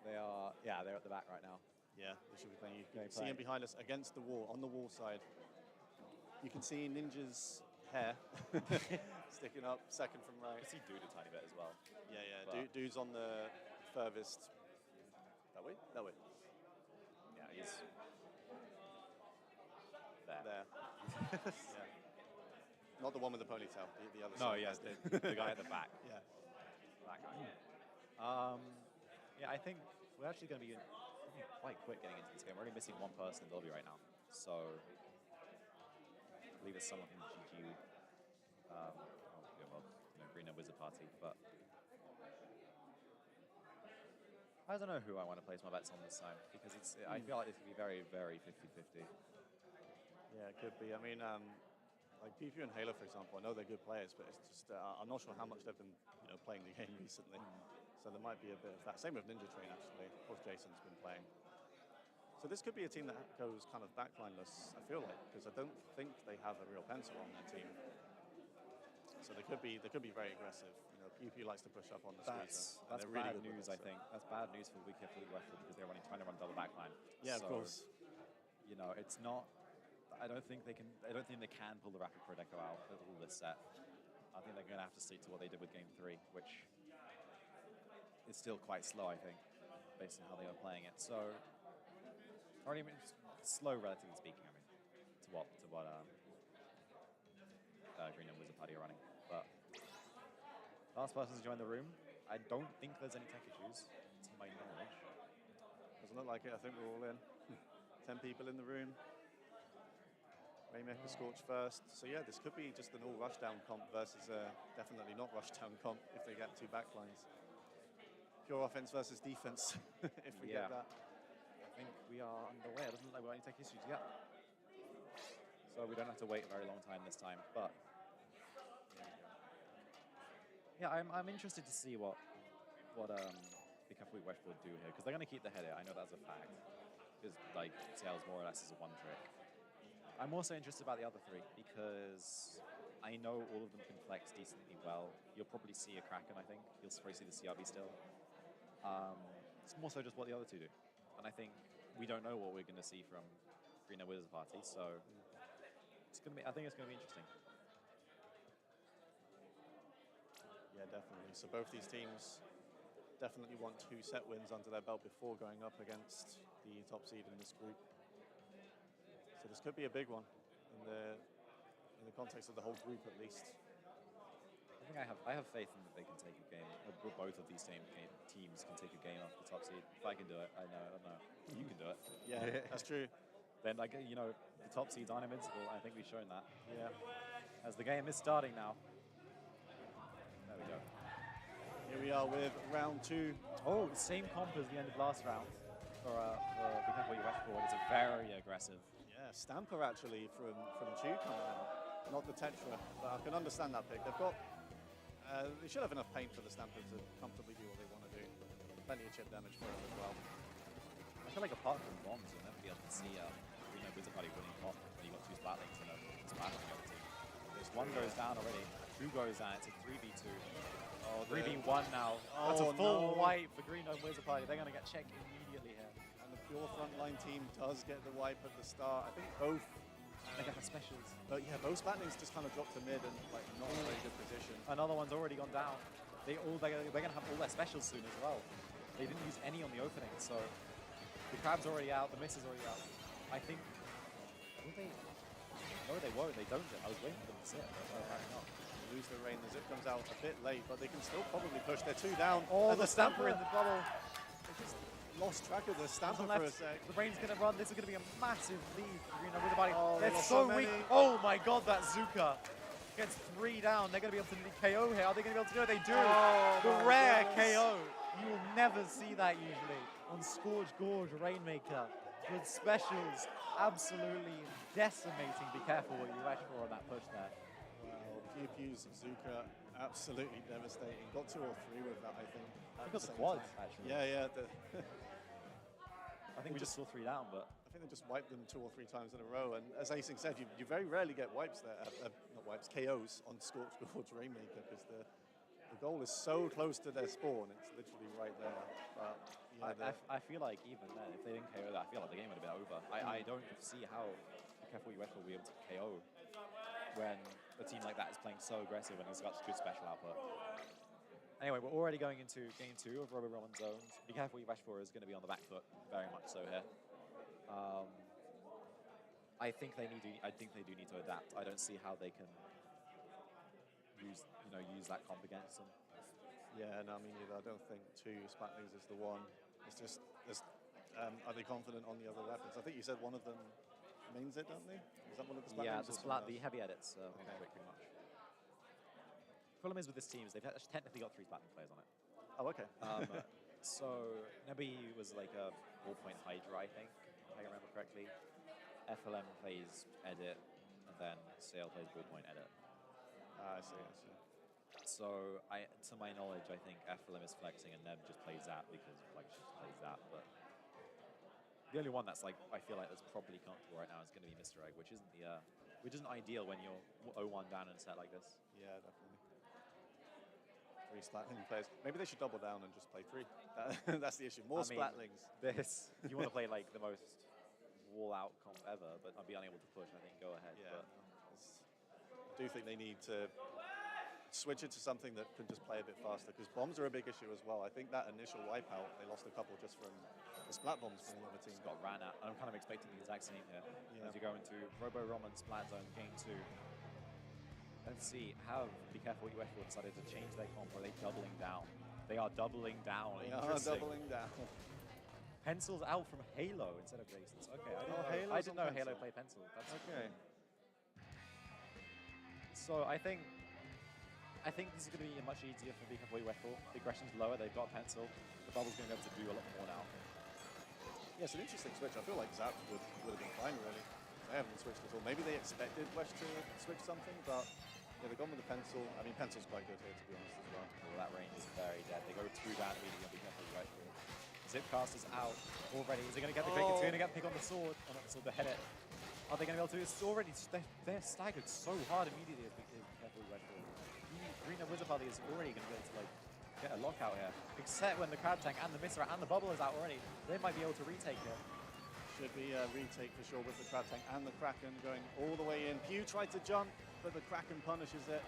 They're at the back right now. Yeah, they should be playing. You can see him behind us against the wall, on the wall side. You can see Ninja's hair sticking up, second from right. You can see Dude a tiny bit as well. Yeah. Dude's on the furthest. That way? That way. Yeah, he's there. Yeah. Not the one with the ponytail, the other side. No, yes, the guy at the back. Yeah. That guy. Yeah, I think we're actually going to be quite quick getting into this game. We're only missing one person in the lobby right now. So, I believe it's someone from GG. Green Gnome Wizard Party, but I don't know who I want to place my bets on this time because I feel like this could be very, very 50-50. Yeah, it could be. I mean, like Pew Pew and Halo, for example, I know they're good players, but it's just I'm not sure how much they've been playing the game recently. So there might be a bit of that. Same with Ninja Train, actually. Of course, Jason's been playing. So this could be a team that goes kind of backlineless, I feel like, because I don't think they have a real pencil on their team. So they could be very aggressive. You know, Pew Pew likes to push up on the squeezer. That's really bad good news, I think. That's bad news for Be Careful What You Wish For because they're trying to run double backline. Yeah, of course. You know, it's not I don't think they can pull the Rapid Pro Deco out at all this set. I think they're going to have to stick to what they did with Game 3, which is still quite slow, I think, based on how they were playing it. So, or even slow, relatively speaking. I mean, to what Green and Wizard Party are running. But last person to join the room. I don't think there's any tech issues, to my knowledge. Doesn't look like it. I think we're all in. 10 people in the room. Rainmaker Scorch first. So yeah, this could be just an all rushdown comp versus definitely not rushdown comp if they get 2 backlines. Pure offense versus defense, if we get that. I think we are underway. It doesn't look like we've got any tech issues yet. So we don't have to wait a very long time this time, but yeah, I'm interested to see what Bikafu Wesh will do here, because they're going to keep the head here. I know that's a fact, because like Tails more or less is a one trick. I'm also interested about the other 3 because I know all of them can flex decently well. You'll probably see a Kraken, I think. You'll probably see the CRB still. It's more so just what the other 2 do. And I think we don't know what we're going to see from Green Wizards Party, so it's going to be. I think it's going to be interesting. Yeah, definitely. So both these teams definitely want 2 set wins under their belt before going up against the top seed in this group. So this could be a big one in the context of the whole group, at least. I think I have faith in that they can take a game. Both of these teams can take a game off the top seed. If I can do it, I know you can do it. Yeah, that's true. Then, like, you know, the top seeds aren't invincible. I think we've shown that. Yeah. As the game is starting now. There we go. Here we are with round 2. Oh, same comp as the end of last round for Bikafu Wesh Forward. It's a very aggressive. Yeah, Stamper actually from Chu coming out, not the Tetra, but I can understand that pick. They've got, they should have enough paint for the Stamper to comfortably do what they want to do. Plenty of chip damage for him as well. I feel like apart from bombs, you'll never be able to see Wizard Party winning comp when you've got 2 Splat Links and a Splat on the other team. This 1 goes down already, 2 goes down, it's a 3v2. Oh, 3v1 now. That's a full wipe for Green Dome Wizard Party. They're going to get checked immediately here. And the pure frontline team does get the wipe at the start. I think both. They got the specials. But yeah, both Spatlings just kind of dropped to mid and like not in a very good position. Another one's already gone down. They're going to have all their specials soon as well. They didn't use any on the opening, so the Crab's already out, the Miss is already out. I think. Will they? No, they won't. They don't. I was waiting for them to sit, but apparently not. Lose the rain. The zip comes out a bit late, but they can still probably push. They're 2 down. Oh, and the Stamper in the bubble. They just lost track of the Stamper for a sec. The rain's going to run. This is going to be a massive lead for Green Wizard Party. Oh, they're so weak. Oh my god, that Zuka gets 3 down. They're going to be able to KO here. Are they going to be able to do it? They do. Oh, the rare KO. You will never see that usually on Scorch Gorge Rainmaker. With specials absolutely decimating. Be careful what you wish for on that push there. Wow, Pew Pew's Zuka absolutely devastating. Got 2 or 3 with that, I think. I think it was the quad, actually. Yeah. I think we just saw 3 down, but I think they just wiped them 2 or 3 times in a row. And as Acing said, you very rarely get wipes there, not wipes, KOs on Scorch Gorge Rainmaker because the goal is so close to their spawn. It's literally right there. But yeah, I feel like even then, if they didn't KO that, I feel like the game would have been over. I don't see how Careful US will be able to KO when a team like that is playing so aggressive and has got good special output. Anyway, we're already going into game 2 of Robert Roman Zones. Be careful, Wesh 4 is going to be on the back foot, very much so here. I think they do need to adapt. I don't see how they can use that comp against them. Yeah, no, me neither. I don't think 2 Spatlings is the one. It's just, are they confident on the other weapons? I think you said one of them mains it, don't they? Is that one of the Spatlings? Yeah, the heavy edits, pretty much. Problem is with this team is they've technically got 3 Splatling players on it. Oh, okay. So Nebi was like a ballpoint Hydra, I think, if I remember correctly. FLM plays edit, and then Sale plays ballpoint edit. I see. So, to my knowledge, I think FLM is flexing and Neb just plays that because she just plays that. But the only one that's I feel like that's properly comfortable right now is going to be Mr. Egg, which isn't ideal when you're 0-1 down in a set like this. Yeah, definitely. 3 Splatling players. Maybe they should double down and just play 3. That's the issue. More Splatlings. If you want to play like the most wall-out comp ever, but I'd be unable to push. I think go ahead. Yeah. But I do think they need to switch it to something that can just play a bit faster, because bombs are a big issue as well. I think that initial wipeout, they lost a couple just from the Splat bombs from another team. got ran out. I'm kind of expecting the exact same here. As you go into Robo-Rom and Splat Zone Game 2. Let's see, have Be Careful What You Wish For decided to change their comp, or are they doubling down? They are doubling down. They are Interesting. doubling down. Pencils out from Halo instead of Jason's. Okay, I didn't know Halo played Pencil. That's okay. So I think this is going to be much easier for Be Careful What You Wish For. The aggression's lower, they've got Pencil. The bubble's going to be able to do a lot more now. Yeah, it's an interesting switch. I feel like Zap would have been fine, really. They haven't switched at all. Maybe they expected Wesh to switch something, but yeah, they've gone with the Pencil. I mean, Pencil's quite good here, to be honest, as well. Well, that range is very dead. They go 2 down immediately on Be Careful What You Wish For. Zipcaster's out already. Is he going to get the cricket? Is he going to get the pick on the sword? Oh, not the sword, the head it. Are they going to be able to? It's already, they're staggered so hard immediately as Be Careful What You Wish For. Green and Wizard Party is already going to be able to like get a lockout here. Except when the Crab Tank and the Misra and the Bubble is out already, they might be able to retake it. Should be a retake for sure with the Crab Tank and the Kraken going all the way in. Pew tried to jump, but the Kraken punishes it.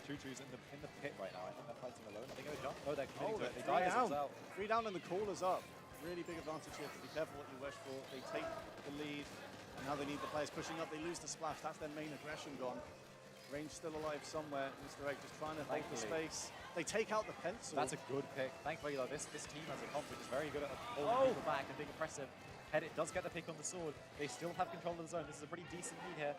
Choo-Choo's in the pit right now. I think they're fighting alone. Are they going to jump? Oh, they're committing to it. They three die as down. out. 3 down and the Caller's up. Really big advantage here to Be Careful What You Wish For. They take the lead, and now they need the players pushing up. They lose the splash. That's their main aggression gone. Range still alive somewhere. Mr. Egg just trying to hold the space. They take out the Pencil. That's a good pick. Thankfully, though, this team has a comp which is very good at holding people back and being aggressive. Head it does get the pick on the sword. They still have control of the zone. This is a pretty decent lead here.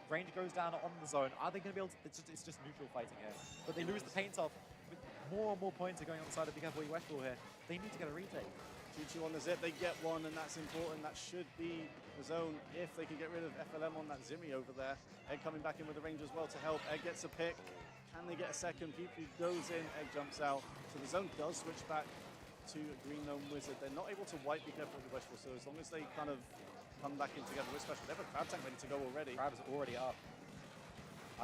Range goes down on the zone. Are they going to be able to? It's just neutral fighting here. But they lose the paint off. With more and more points are going on the side of Be Careful What You Wish For here. They need to get a retake. 2-2 on the zip. They get one, and that's important. That should be the zone if they can get rid of FLM on that Zimmy over there. Egg coming back in with the range as well to help. Egg gets a pick. Can they get a second? PP goes in. Egg jumps out. So the zone does switch back to Green Gnome Wizard. They're not able to wipe Be Careful What You Wish For, so as long as they kind of come back in together with special, they have a Crab Tank ready to go already. Crab is already up.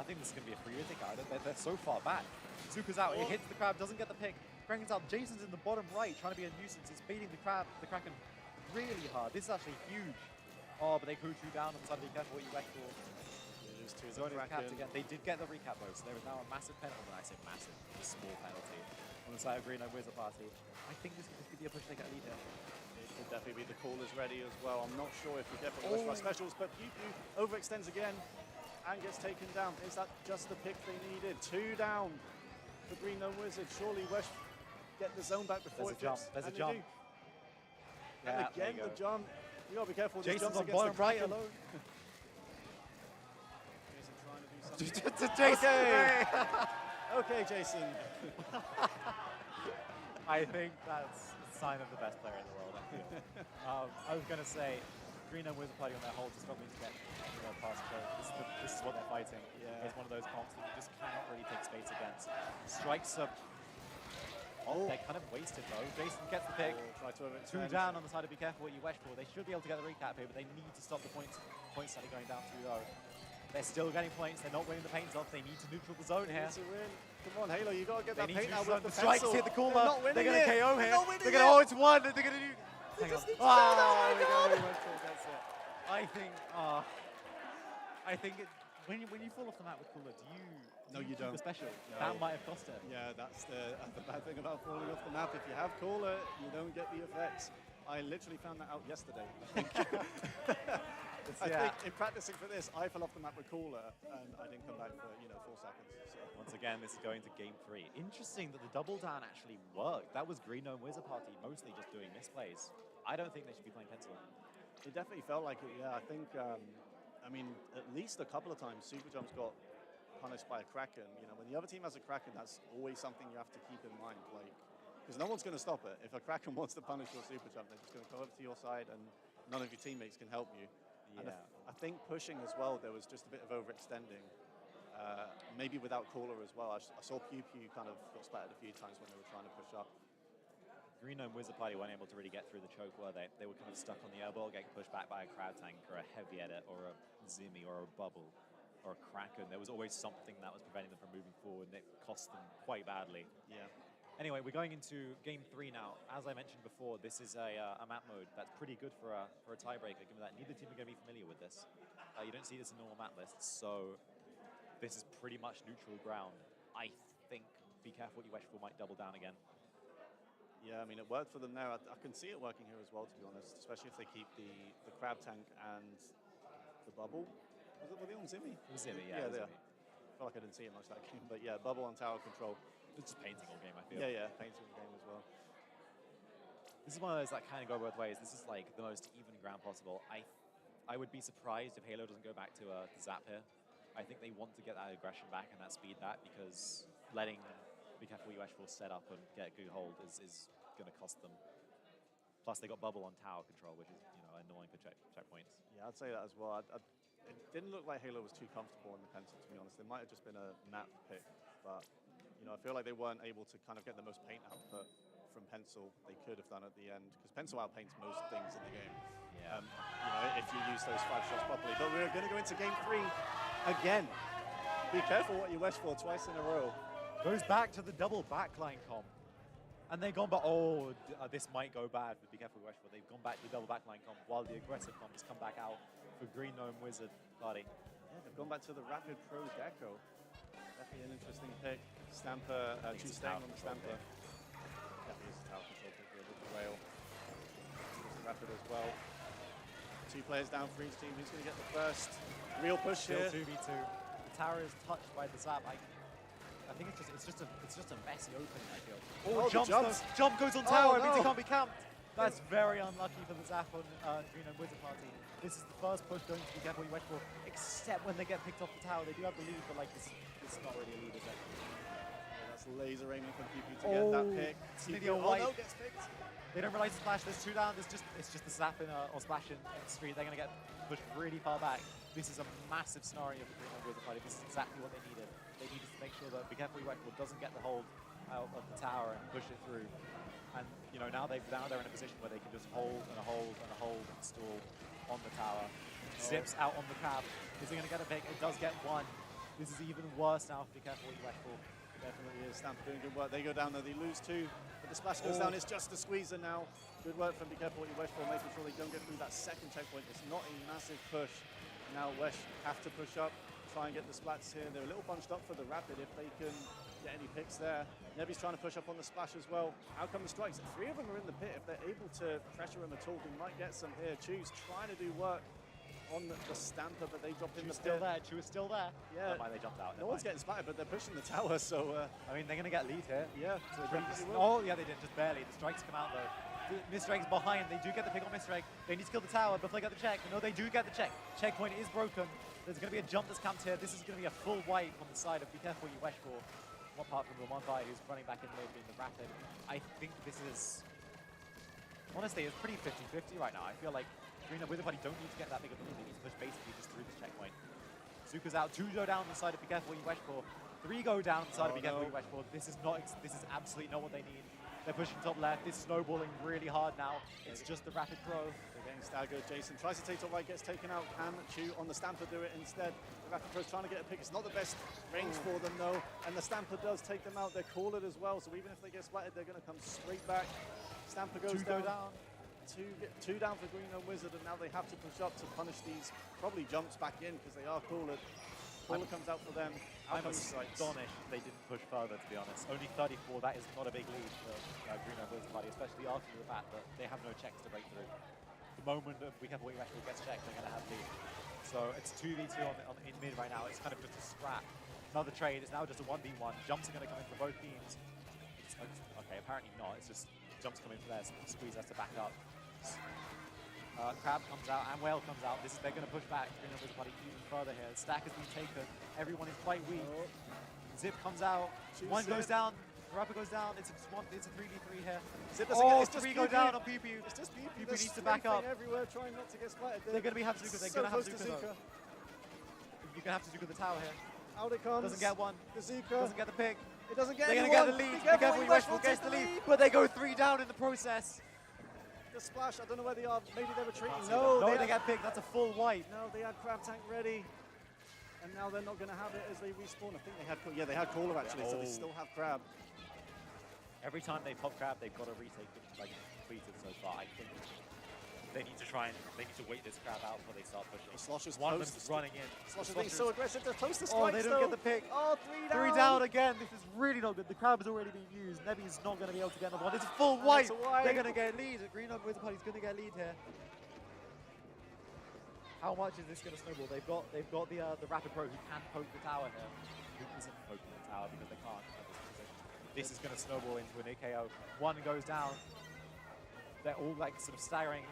I think this is going to be a free retake. They're so far back. Zuka's out. He hits the Crab, doesn't get the pick. Kraken's out. Jason's in the bottom right, trying to be a nuisance. He's beating the Kraken really hard. This is actually huge. Oh, but they Choo-Choo down on the side of Be Careful What You Wish For. Zone is capped again. They did get the recap though, so there is now a massive penalty. When I say massive, a small penalty on the side of Green and Wizard Party. I think this could be a push they get a lead here. It could definitely be the Callers ready as well. I'm not sure if Be Careful What You Wish For specials, but Pew Pew overextends again and gets taken down. Is that just the pick they needed? 2 down for Green Gnome Wizard. Surely Wesh get the zone back before There's a jump. There's a jump. And again the jump. You gotta be careful. Jason's on bottom right alone. Jason. Okay. Okay, Jason. I think that's a sign of the best player in the world, I feel. I was going to say, Green and Wizard Party on their holds are struggling to get past the this is what they're fighting. Yeah. It's one of those comps that you just cannot really take space against. Strikes up. Oh, they're kind of wasted though. Jason gets the pick. Try to 2 down on the side of Be Careful What You Wish For. They should be able to get the recap here, but they need to stop the points that are going down through though. They're still getting points. They're not winning the paint off. They need to neutral the zone here. Need to win. Come on, Halo, you gotta get that paint out with the strikes pencil. hit the cooler. They're gonna KO here. They're gonna. Oh, it's one. They're gonna do. Hang on. I think when you fall off the map with cooler, do you? No, you don't. The special. No. That might have cost it. Yeah, that's the bad thing about falling off the map. If you have caller, you don't get the effects. I literally found that out yesterday. I think in practicing for this, I fell off the map with caller, and I didn't come back for 4 seconds. So. Once again, this is going to game 3. Interesting that the double down actually worked. That was Green Gnome Wizard Party mostly just doing misplays. I don't think they should be playing pencil. It definitely felt like it. Yeah, I think. I mean, at least a couple of times, Super Jumps got punished by a Kraken. When the other team has a Kraken, that's always something you have to keep in mind. Because no one's going to stop it. If a Kraken wants to punish your Super Jump, they're just going to come over to your side, and none of your teammates can help you. Yeah. And I think pushing as well, there was just a bit of overextending. Maybe without caller as well. I saw Pew Pew kind of got splattered a few times when they were trying to push up. Green Gnome Wizard Party weren't able to really get through the choke, were they? They were kind of stuck on the airball, getting pushed back by a Crab Tank or a Heavy Edit or a Zimmy or a Bubble or a Kraken. There was always something that was preventing them from moving forward, and it cost them quite badly. Yeah. Anyway, we're going into game 3 now. As I mentioned before, this is a map mode that's pretty good for a tiebreaker, given that neither team are going to be familiar with this. You don't see this in normal map lists, so this is pretty much neutral ground. I think Be Careful What You Wish For might double down again. Yeah, I mean, it worked for them there. I can see it working here as well, to be honest, especially if they keep the crab tank and the bubble. Were they on Zimmy? It was Zimmy, yeah. Yeah, I feel like I didn't see it much that game, but yeah, bubble on tower control. It's just painting all game, I feel. Yeah, painting all game as well. This is one of those that kind of go both ways. This is like the most even ground possible. I would be surprised if Halo doesn't go back to Zap here. I think they want to get that aggression back and that speed back, because letting Be Careful What You Wish For set up and get a good hold is going to cost them. Plus, they got bubble on tower control, which is annoying for checkpoints. Yeah, I'd say that as well. It didn't look like Halo was too comfortable in the pencil, to be honest. It might have just been a map pick, but I feel like they weren't able to kind of get the most paint output from pencil they could have done at the end, because pencil outpaints most things in the game. Yeah. If you use those 5 shots properly. But we're going to go into game 3 again. Be careful what you wish for twice in a row. Goes back to the double backline comp. And they've gone back, this might go bad, but Be Careful What You Wish For. They've gone back to the double backline comp while the aggressive comp has come back out for Green Gnome Wizard party. Yeah, they've gone back to the Rapid Pro Deco. Definitely an interesting pick. Stamper, choose staying on the Stamper. Definitely is a tower control pick here with the rail. The Rapid as well. 2 players down for each team. Who's going to get the first real push Still here? 2v2. The tower is touched by the Zap. I think it's just a messy opening, I feel. Jump goes on tower, it means he can't be camped. That's very unlucky for the Zap on Green Gnome Wizard party. This is the first push going to Be Careful What You Wish For, except when they get picked off the tower. They do have the lead, but this is not really a lead, is it? Yeah, that's laser aiming from PP to get that pick. No, gets picked. They don't realize the splash. There's 2 down. It's just the Zap or splash in screen. They're going to get pushed really far back. This is a massive scenario for Green Gnome Wizard party. This is exactly what they needed. They needed to make sure that Be Careful What You Wish For doesn't get the hold out of the tower and push it through. And now they're in a position where they can just hold and hold and hold and stall on the tower. Zips out on the crab. Is he going to get a pick? It does get 1. This is even worse now for Be Careful What You Wish For. Definitely is. Stamper doing good work. They go down there. They lose 2. But the splash goes down. It's just a squeezer now. Good work from Be Careful What You Wish For, making sure they don't get through that second checkpoint. It's not a massive push. Now Wesh have to push up, try and get the splats here. They're a little bunched up for the Rapid if they can get any picks there. Nebi's trying to push up on the splash as well. Out come the strikes. 3 of them are in the pit. If they're able to pressure him at all, they might get some here. Chu's trying to do work on the Stamper, but they drop in the pit. Chu is still there. Yeah. Never mind, they jumped out. No one's getting splattered, but they're pushing the tower, so... I mean, they're going to get lead here. Yeah. So yeah, they did, just barely. The strikes come out, though. Mr. Egg's behind. They do get the pick on Mr. Egg. They need to kill the tower before they get the check. No, they do get the check. Checkpoint is broken. There's going to be a jump that's camped here. This is going to be a full wipe on the side of Be Careful What You Wish For. Apart from the one guy who's running back in mid in the Rapid. I think this is... Honestly, it's pretty 50-50 right now. I feel like Green Gnome Wizard party don't need to get that big of a lead. They need to push basically just through this checkpoint. Zuka's out. 2 go down on the side of Be Careful What You Wish For. 3 go down on the side of Be Careful What You Wish For. This is absolutely not what they need. They're pushing top left. It's snowballing really hard now. It's just the Rapid Pro. They're getting staggered. Jason tries to take top right, gets taken out. Can Chu on the Stamper do it instead? The Rapid Pro's trying to get a pick. It's not the best range for them though. And the Stamper does take them out. They're cornered as well. So even if they get splattered, they're going to come straight back. Stamper goes down. Two down for Green Gnome Wizard, and now they have to push up to punish these. Probably jumps back in because they are cornered. Caller comes out for them. I'm astonished they didn't push further, to be honest. Only 34, that is not a big lead for Green Gnome Wizard party, especially after the fact that they have no checks to break through. The moment that Be Careful What You Wish For gets checked, they're going to have lead. So it's 2v2 in mid right now. It's kind of just a scrap. Another trade. It's now just a 1v1. Jumps are going to come in for both teams. Okay, apparently not. It's just jumps come in for there. So Squeeze has to back up. Crab comes out and Whale comes out. They're going to push back Green Gnome Wizard party even further here. Stack has been taken. Everyone is quite weak. Zip comes out. 1 goes down. Rapid goes down. It's a 3v3 here. Zip doesn't get, it's 3 go down on Pew Pew. It's just Pew Pew. Pew Pew needs to back up. Everywhere, trying not to get splattered. They're going to have Zuka. They're going to have Zuka. You're going to have to Zuka the tower here. Out it comes. Doesn't get 1. The Zuka. Doesn't get the pick. It doesn't get They're going to get the lead. Be Careful What You Wish For gets the lead. But they go 3 down in the process. The splash, I don't know where they are. Maybe they're retreating. No, they get picked. That's a full wipe. No, they had Crab Tank ready. And now they're not going to have it as they respawn. I think they had, they had Caller actually, so they still have Crab. Every time they top crab, they've got a retake like completed so far. I think they need to wait this crab out before they start pushing. The Slosher's One of close them's to running in. Slosher's being so aggressive, they're close to Oh, strikes they don't get the pick. Oh, Three down again. This is really not good. The crab has already been used. Nebi's not going to be able to get another one. It's a full white. It's a white. They're going to get a lead. Green on Wizard Party's going to get a lead here. How much is this going to snowball? They've got the rapid pro who can poke the tower here. Who isn't poking the tower because they can't at this position. This is going to snowball into an AKO. One goes down. They're all like sort of stacking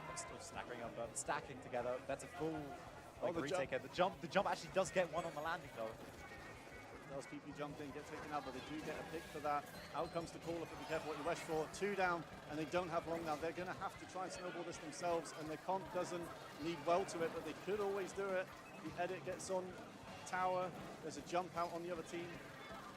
together. That's a full like retake here. The jump actually does get one on the landing though. Those people jump in, get taken out, but they do get a pick for that. Out comes the caller, but be careful what you wish for. 2 down, and they don't have long now. They're going to have to try and snowball this themselves, and their comp doesn't lead well to it, but they could always do it. The edit gets on tower. There's a jump out on the other team.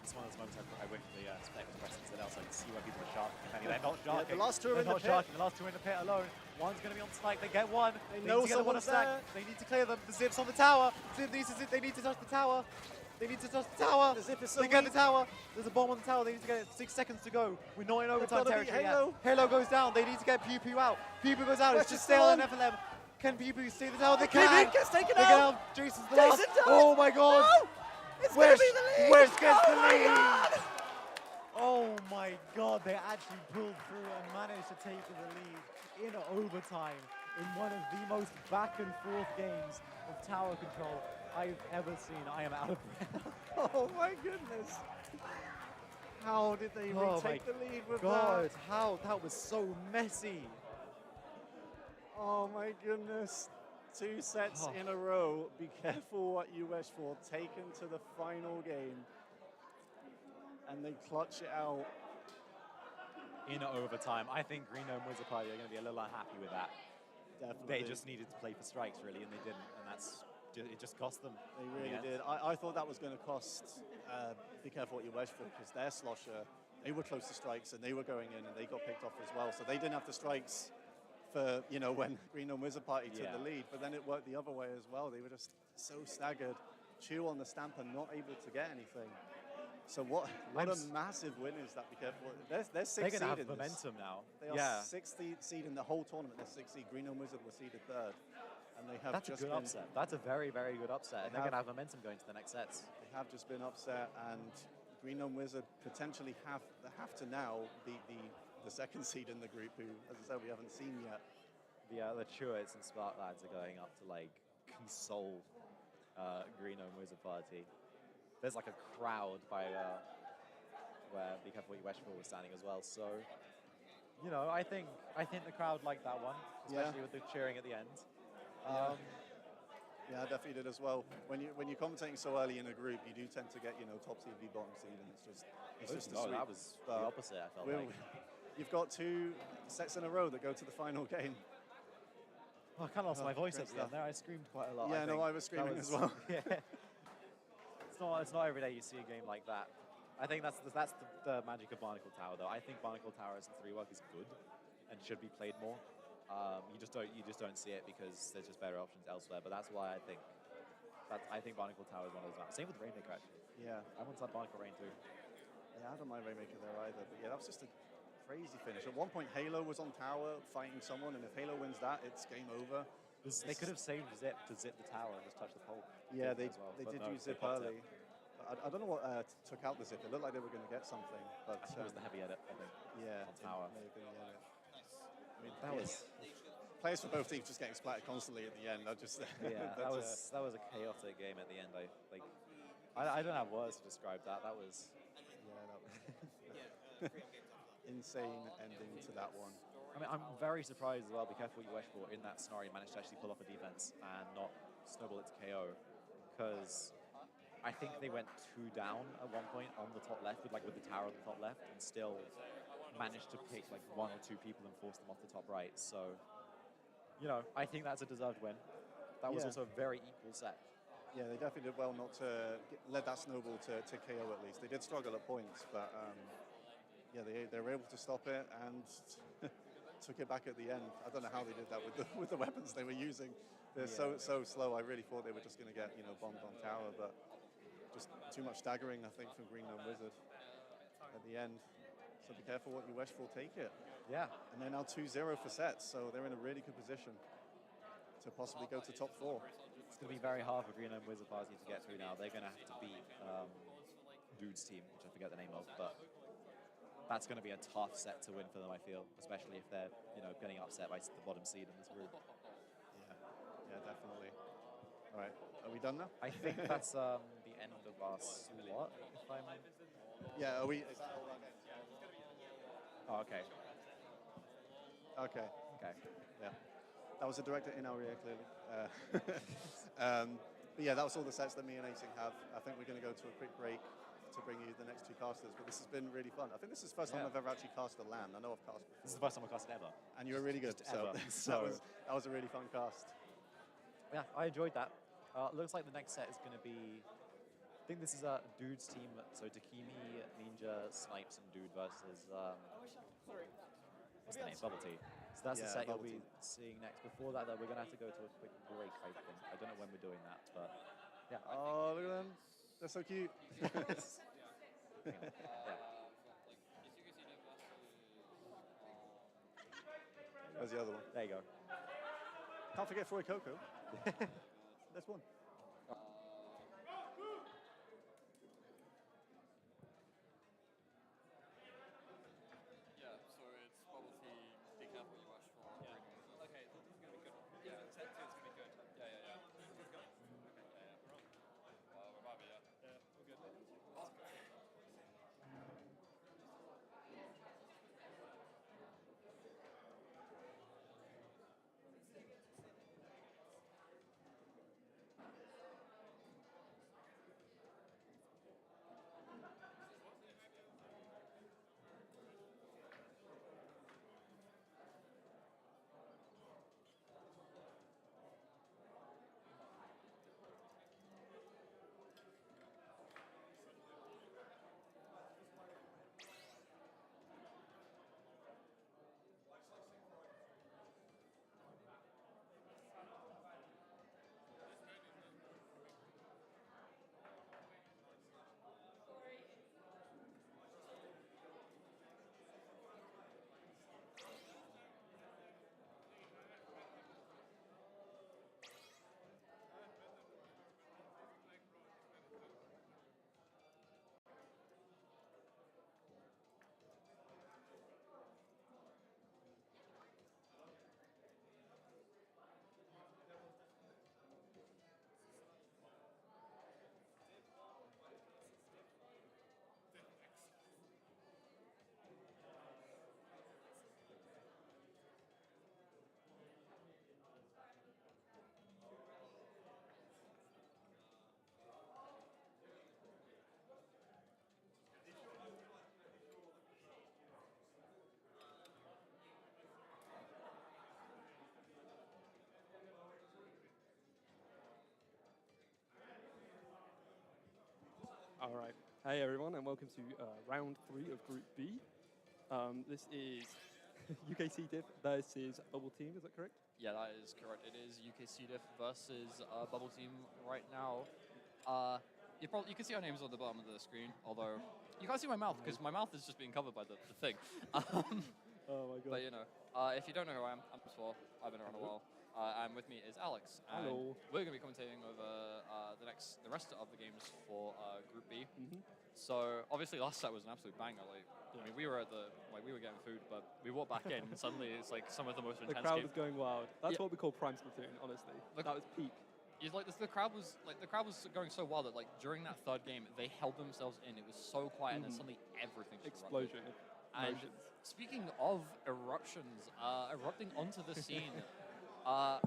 It's one of those moments I wish the Spectre presence that else I can see where people are sharking. They're not sharking. Yeah, the last two are in the pit. The last two are in the pit alone. One's going to be on spike. They get one. They know need to get one someone's stack. there. They need to clear them. The Zip's on the tower. Zip needs to zip. They need to touch the tower. They need to touch the tower. The Zip is so they get weak. the tower. There's a bomb on the tower. They need to get it. 6 seconds to go. We're not in overtime gotta beat territory Halo. yet. Halo goes down. They need to get Pew Pew out. Pew Pew goes out. Where's It's just the stale and storm? FLM. Can Pew Pew stay the tower? They Pew can. Pew gets taken They get out. out. Jason's the Jason last. does. Oh my god. No! It's gonna be the lead. Where's gets Oh the my lead? God. Oh my god, they actually pulled through and managed to take the lead in overtime in one of the most back and forth games of tower control I've ever seen. I am out of breath. Oh my goodness. How did they retake the lead with God, that? how that was so messy. Oh my goodness. 2 sets in a row. Be careful what you wish for. Taken to the final game. And they clutch it out. In overtime. I think Green Gnome Wizard Party are going to be a little unhappy with that. Definitely. They just needed to play for strikes, really, and they didn't. And it just cost them. They really did. I thought that was going to cost be careful what you wish for, because their Slosher, they were close to strikes and they were going in and they got picked off as well. So they didn't have the strikes for, when Green Gnome Wizard Party took the lead, but then it worked the other way as well. They were just so staggered. Chew on the Stamper, not able to get anything. So what a massive win is that? Be careful. They're 6th seed. They're going to have momentum now. They are 6th seed in the whole tournament. They're 6th seed. Green Gnome Wizard was seeded 3rd. And they have That's just a good upset. That's a very, very good upset. And they're going to have momentum going to the next sets. They have just been upset, and Green Gnome Wizard potentially have to now beat the 2nd seed in the group, who, as I said, we haven't seen yet. The Chewits and Splat lads are going up to console Green Gnome Wizard Party. There's a crowd by where Be Careful What You Wish For was standing as well. So, I think the crowd liked that one, especially with the cheering at the end. Yeah, I definitely did as well. When you're commentating so early in a group, you do tend to get top seed v bottom seed, and it's just a sweep. That was the opposite. I felt like you've got 2 sets in a row that go to the final game. I kind of lost my voice at the end there. I screamed quite a lot. Yeah, I was screaming as well. Yeah. It's not every day you see a game like that. I think that's the magic of Barnacle Tower, though. I think Barnacle Tower as a 3-work is good and should be played more. You just don't see it because there's just better options elsewhere. But that's why I think Barnacle Tower is one of those maps. Same with Rainmaker, actually. Yeah, I once had Barnacle Rain too. Yeah, I don't mind Rainmaker there either. But yeah, that was just a crazy finish. At one point, Halo was on tower fighting someone, and if Halo wins that, it's game over. They could have saved Zip to zip the tower and just touch the pole. Yeah, they did no, use Zip early. I don't know what took out the Zip. It looked like they were going to get something, but I think it was the heavy edit, I think. Yeah, on tower. Maybe, yeah. I mean, that was players for both teams just getting splatted constantly at the end. that was a chaotic game at the end. I don't have words to describe that. That was insane ending to that one. I mean, I'm very surprised as well. Be careful what you wish for. In that scenario, managed to actually pull off a defense and not snowball it to KO, because I think they went 2 down at one point on the top left with the tower on the top left, and still managed to pick 1 or 2 people and force them off the top right. So, I think that's a deserved win. That was also a very equal set. Yeah, they definitely did well not to let that snowball to KO at least. They did struggle at points, but yeah, they were able to stop it and took it back at the end. I don't know how they did that with the weapons they were using. They're so slow. I really thought they were just going to get bombed on tower, but just too much staggering, I think, from Green Gnome Wizard at the end. So So be careful what you wish for, take it. Yeah. And they're now 2-0 for sets, so they're in a really good position to possibly go to top 4. It's going to be very hard for Green Gnome Wizard Party to get through now. They're going to have to beat Dude's team, which I forget the name of, but that's going to be a tough set to win for them, I feel, especially if they're, getting upset by the bottom seed in this group. Yeah, definitely. All right, are we done now? I think that's the end of our slot, if I'm... Yeah, are we... Is that all that? Oh, okay. Okay. Okay. Yeah. That was a director in our ear, clearly. But yeah, that was all the sets that me and Acing have. I think we're going to go to a quick break to bring you the next 2 casters, but this has been really fun. I think this is the first time I've ever actually cast a LAN. I know I've cast before. This is the first time I've casted ever. And you were really good. Ever. So that was a really fun cast. Yeah, I enjoyed that. Looks like the next set is going to be... I think this is a Dude's team, so Takimi, Ninja, Snipes, and Dude versus... what's the name? Bubble Tea. So that's the set you'll be seeing next. Before that, though, we're going to have to go to a quick break, I think. I don't know when we're doing that, but yeah. Oh, look at them. They're so cute. Where's the other one? There you go. Can't forget Froy Coco. There's one. Yeah, so it's bubble tea, be careful what you wish for. Yeah. Okay, this is going to be good. Yeah, set 2 is going to be good. Yeah. Let's go. Okay, yeah. We're about to be, yeah. Yeah, we're good. All right. Hey, everyone, and welcome to round 3 of Group B. This is UKC Div versus Bubble Team, is that correct? Yeah, that is correct. It is UKC Diff versus Bubble Team right now. You can see our names on the bottom of the screen, although you can't see my mouth because my mouth is just being covered by the thing. Oh my god. But if you don't know who I am, I'm Swole. I've been around a while. And with me is Alex. And Hello. we're going to be commentating over the rest of the games for Group B. So obviously last set was an absolute banger. I mean, we were getting food, but we walked back in and suddenly it's like some of the most intense. The crowd was going wild. That's what we call prime Splatoon, honestly. That was peak. It's like the crowd was going so wild that during that 3rd game they held themselves in. It was so quiet, and then suddenly everything just explosion. And speaking of eruptions, erupting onto the scene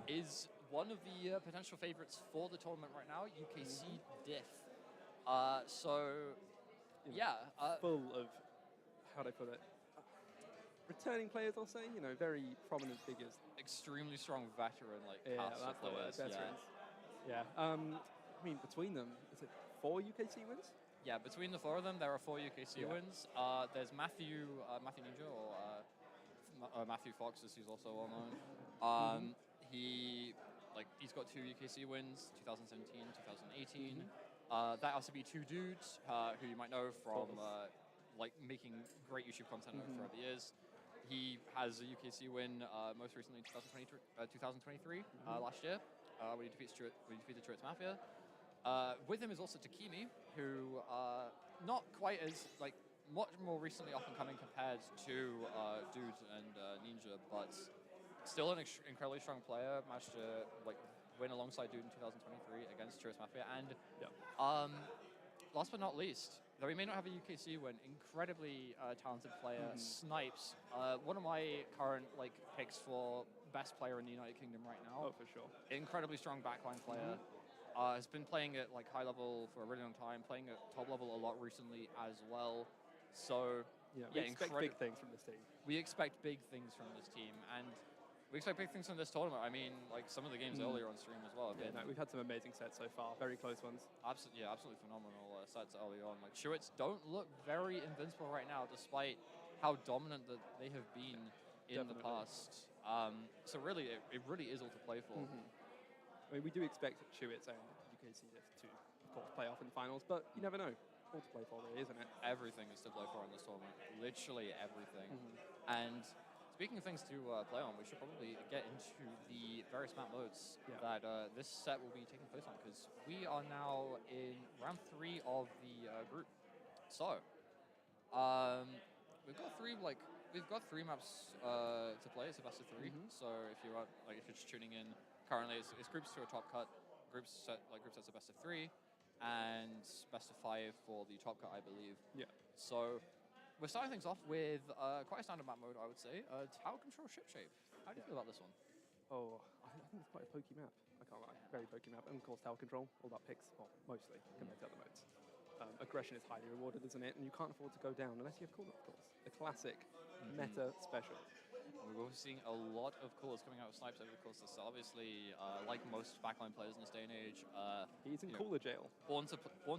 is one of the potential favorites for the tournament right now, UKC Diff. Full of, how do I put it? Returning players, I'll say. Very prominent figures. Extremely strong veteran, that's players. Veterans. Yeah. I mean, between them, is it 4 UKC wins? Yeah, between the 4 of them, there are 4 UKC wins. There's Matthew Ninja, or Matthew Fox, as he's also well known. He's got 2 UKC wins, 2017, 2018. That has to be 2 dudes who you might know from like making great YouTube content throughout the years. He has a UKC win most recently in 2023 last year when he defeated Stuart's Mafia. With him is also Takimi, who not quite as like much more recently up and coming compared to Dude and Ninja, but still an incredibly strong player. Managed to like win alongside Dude in 2023 against Stuart's Mafia, and last but not least, though he may not have a UKC win, incredibly talented player, Snipes. One of my current like picks for best player in the United Kingdom right now. Oh, for sure. Incredibly strong backline player. Has been playing at like high level for a really long time, playing at top level a lot recently as well. So we expect big things from this team. We expect big things from this team, and we expect big things from this tournament. I mean, like some of the games earlier on stream as well. We've had some amazing sets so far, very close ones. Absolutely phenomenal sets early on. Like Shuits don't look very invincible right now, despite how dominant that they have been in the past. So really, it really is all to play for. I mean, we do expect Shuits and UKC to, of course, play off in the finals, but you never know. All to play for, really, isn't it? Everything is to play for in this tournament. Literally everything. And speaking of things to play on, we should probably get into the various map modes that this set will be taking place on, because we are now in round 3 of the group. So, we've got three maps to play. It's a best of 3. So if you're just tuning in, currently it's groups to a top cut, group sets a best of 3, and best of 5 for the top cut, I believe. Yeah. So we're starting things off with quite a standard map mode, I would say. Tower control ship shape. How do you feel about this one? Oh, I think it's quite a pokey map. I can't lie, very pokey map. And of course, tower control, all about picks, well, mostly compared to other modes. Aggression is highly rewarded, isn't it? And you can't afford to go down unless you have cooldown, of course. The classic meta special. We're also seeing a lot of coolers coming out of Snipes over the course of this. Obviously, like most backline players in this day and age, he's in cooler jail. Born to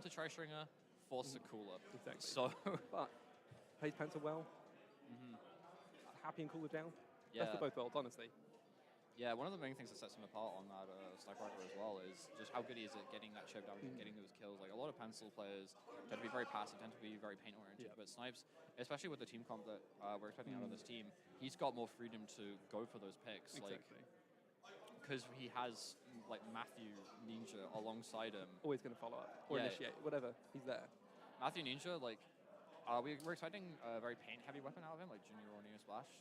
try stringer, forced to cooler. Exactly. So, but plays pencil well. Happy in cooler jail. Best of both worlds, honestly. Yeah, one of the main things that sets him apart on that sniper rifle as well is just how good he is at getting that chip down and getting those kills. Like a lot of pencil players tend to be very passive, tend to be very paint oriented, but Snipes, especially with the team comp that we're expecting out of this team, he's got more freedom to go for those picks. Exactly. Because he has like Matthew Ninja alongside him. Always going to follow up or initiate, whatever. He's there. Matthew Ninja, like we're expecting a very paint heavy weapon out of him, like Junior or Neo Splash.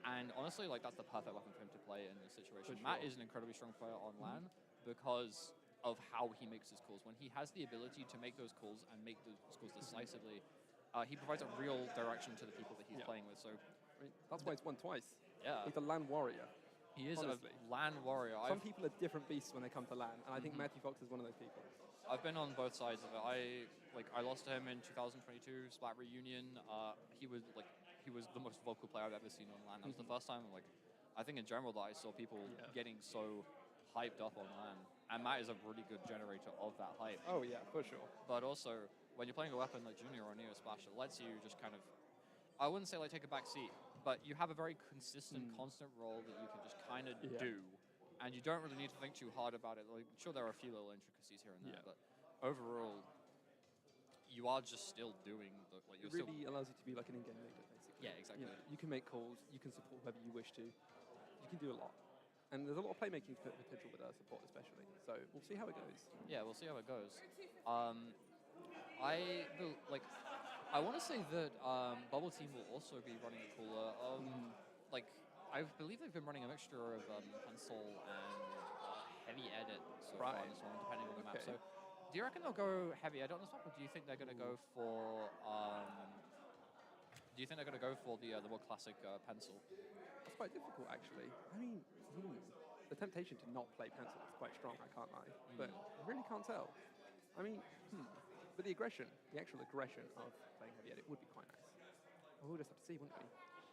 And honestly, like that's the perfect weapon for him to play in this situation. Matt is an incredibly strong player on LAN because of how he makes his calls. When he has the ability to make those calls and make those calls decisively, he provides a real direction to the people that he's playing with. So I mean, that's why he's won twice. Yeah. He's a LAN warrior. He is honestly. a LAN warrior. Some people are different beasts when they come to LAN, and I think Matthew Fox is one of those people. I've been on both sides of it. I lost to him in 2022 Splat Reunion. He was the most vocal player I've ever seen on LAN. That was the first time, I think in general that I saw people getting so hyped up on LAN. And Matt is a really good generator of that hype. Oh yeah, for sure. But also, when you're playing a weapon like Junior or Neo Splash, it lets you just kind of, I wouldn't say like take a back seat, but you have a very consistent, constant role that you can just kind of do. And you don't really need to think too hard about it. Like, sure, there are a few little intricacies here and there, but overall, you are just still doing the, like, it really allows you to be like an in-game leader, basically. Yeah, exactly. You can make calls, you can support whoever you wish to. You can do a lot. And there's a lot of playmaking potential with our support, especially. So we'll see how it goes. Yeah, we'll see how it goes. I want to say that Bubble Team will also be running a cooler. I believe they've been running a mixture of pencil and heavy edit so far on this one, depending on the map. So, do you reckon they'll go heavy edit on this one, or do you think they're going to go for? Do you think they're going to go for the more classic pencil? It's quite difficult, actually. I mean, the temptation to not play pencil is quite strong. I can't lie, but I really can't tell. I mean, but the actual aggression of playing heavy edit would be quite nice. We'll just have to see, wouldn't we?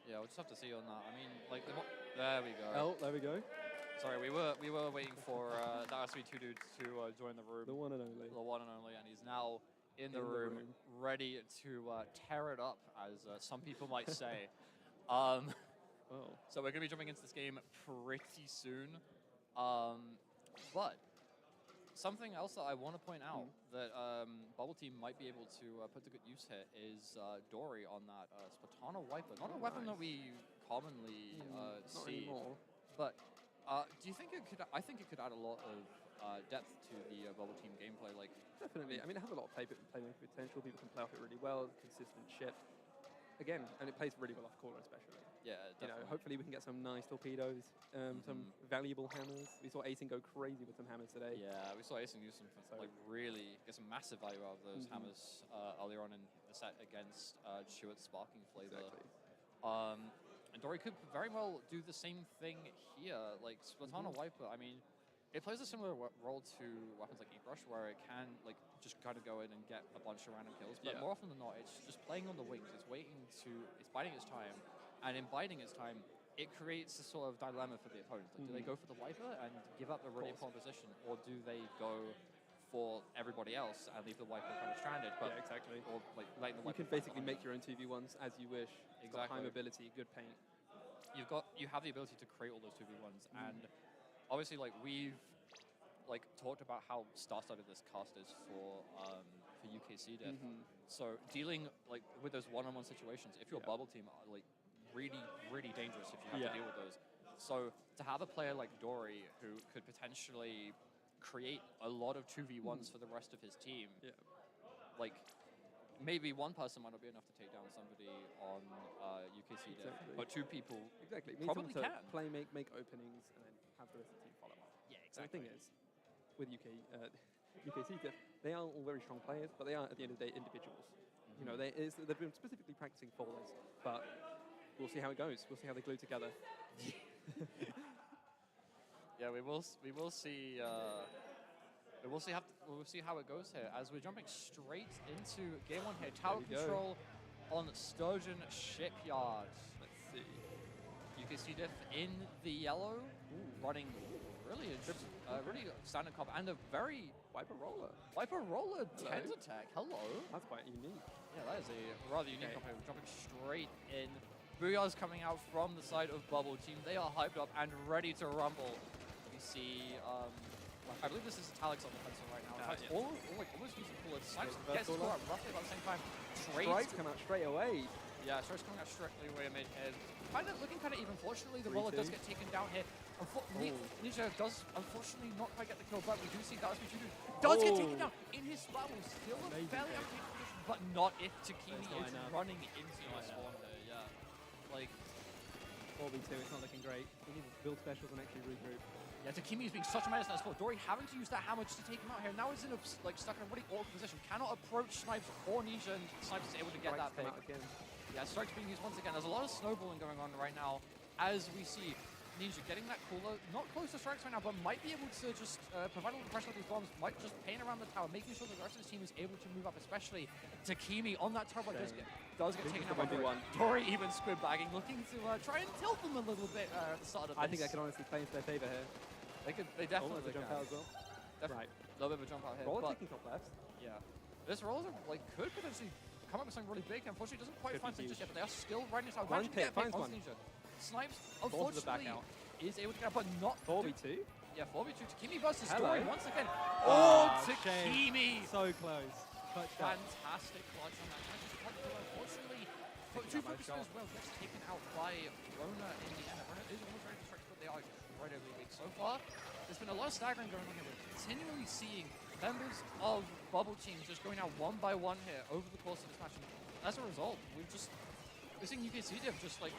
Yeah, we'll just have to see on that. I mean, like, there we go. Oh, there we go. Sorry, we were waiting for that has to be two dudes to join the room. The one and only. The one and only, and he's now in the room, ready to tear it up, as some people might say. So we're going to be jumping into this game pretty soon. But something else that I want to point out that Bubble Team might be able to put to good use here is Dory on that Splatana Wiper. Not a weapon that we commonly see. Anymore. But do you think it could? I think it could add a lot of depth to the Bubble Team gameplay. Like Definitely. I mean, it has a lot of playmaking potential. People can play off it really well. Consistent ship. Again, and it plays really well off corner, especially. Yeah, you know, definitely. hopefully we can get some nice torpedoes, some valuable hammers. We saw Asen go crazy with some hammers today. Yeah, we saw Asen use some like really get some massive value out of those hammers earlier on in the set against Stuart's Sparking Flavor. Exactly. And Dory could very well do the same thing here. Like Splatana Wiper, I mean, it plays a similar role to weapons like Brush, where it can like just kind of go in and get a bunch of random kills. But more often than not, it's just playing on the wings. It's it's biding its time, and in biding its time, it creates a sort of dilemma for the opponent. Like, do they go for the Wiper and give up the really important position, or do they go for everybody else and leave the Wiper kind of stranded? But yeah, exactly. Or like letting the You Wiper can basically make your own 2v1s as you wish. It's got high Exactly. mobility, good paint. You have the ability to create all those 2v1s, and obviously like we've like talked about how star-studded this cast is for UKC Diff. So dealing like with those one-on-one situations, if you're a bubble team, are like really, really dangerous if you have to deal with those. So to have a player like Dory who could potentially create a lot of 2v1s for the rest of his team, like maybe one person might not be enough to take down somebody on UKC Diff, but two people probably to can. play, make openings, and then have the rest of the team follow up. Yeah, And the exactly. thing is, with UKC Diff, they are all very strong players, but they are, at the end of the day, individuals. You know, they've been specifically practicing for this, but we'll see how it goes. We'll see how they glue together. Yeah, we will see. We will see how it goes here as we're jumping straight into game one here. Tower control on Sturgeon Shipyard. Let's see. UKC Diff in the yellow, running really really standard comp and a very Wiper Roller. Wiper Roller Tens attack. Hello. That's quite unique. Yeah, that is a rather unique comp here. We're jumping straight in. Booyah's coming out from the side of Bubble Team. They are hyped up and ready to rumble. We see, I believe this is Italics on the pencil right now. Almost using cooler. Snipes gets score at roughly about the same time. Strikes come out straight away. Yeah, Strikes coming out straight away mid-head. Looking kind of even. Fortunately, the roller does get taken down here. Ninja does unfortunately not quite get the kill, but we do see that does get taken down in his splat. Will still a fairly okay position, but not if Takimi is running into his spawn there. Yeah, like 4v2, it's not looking great. We need to build specials and actually regroup. Yeah, Takimi is being such a menace in that spot. Dory having to use that hammer just to take him out here. Now he's in stuck in a really awkward position. Cannot approach Snipes or Ninja, and Snipes is able to get that pick. Yeah, Strikes being used once again. There's a lot of snowballing going on right now as we see Ninja getting that cooler. Not close to Strikes right now, but might be able to just provide a little pressure with these bombs. Might just paint around the tower, making sure that the rest of his team is able to move up, especially Takimi on that tower, but does get taken out by Dory. Dory even squib bagging, looking to try and tilt them a little bit at the start of this. I think that can honestly play into their favor here. They definitely jump out as well. Right. A little bit of a jump out here. Roller taking top left. Yeah. This roller could potentially come up with something really big. Unfortunately, doesn't quite find things just yet, but they are still riding this out. One pick, finds one. Ninja. Snipes, unfortunately, is able to get out, but not 4v2. Yeah, 4v2. Takimi versus Dory once again. Takimi! So close. Fantastic clutch on that. Unfortunately, two focusers as well gets taken out by Rona in the end. Rona is almost ready to strike, but they are incredibly weak so far. There's been a lot of staggering going on here. We're continually seeing members of Bubble Team just going out one by one here over the course of this match. And as a result, we're seeing UKC Div just like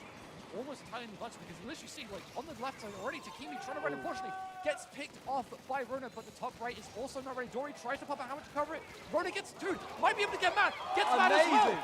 almost entirely in the bunch, because you literally see like on the left side already Takimi trying to run, unfortunately gets picked off by Rona, but the top right is also not ready. Dory tries to pop a hammer to cover it. Rona might be able to get mad. Gets mad as well.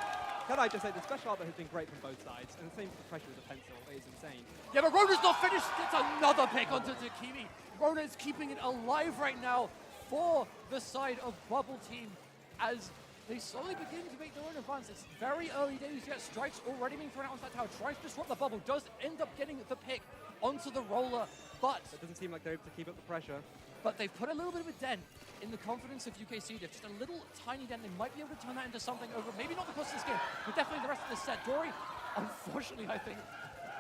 Can I just say, the special arbor has been great from both sides, and the same for the pressure with the pencil. It is insane. Yeah, but Rona's not finished. Gets another pick onto Takimi. Rona is keeping it alive right now for the side of Bubble Team as they slowly begin to make their own advance. It's very early days yet. Strikes already being thrown out onto that tower. Tries to disrupt the bubble. Does end up getting the pick onto the roller, but it doesn't seem like they're able to keep up the pressure. But they've put a little bit of a dent in the confidence of UKC Diff. Just a little tiny dent. They might be able to turn that into something over, maybe not the course of this game, but definitely the rest of the set. Dory, unfortunately, I think,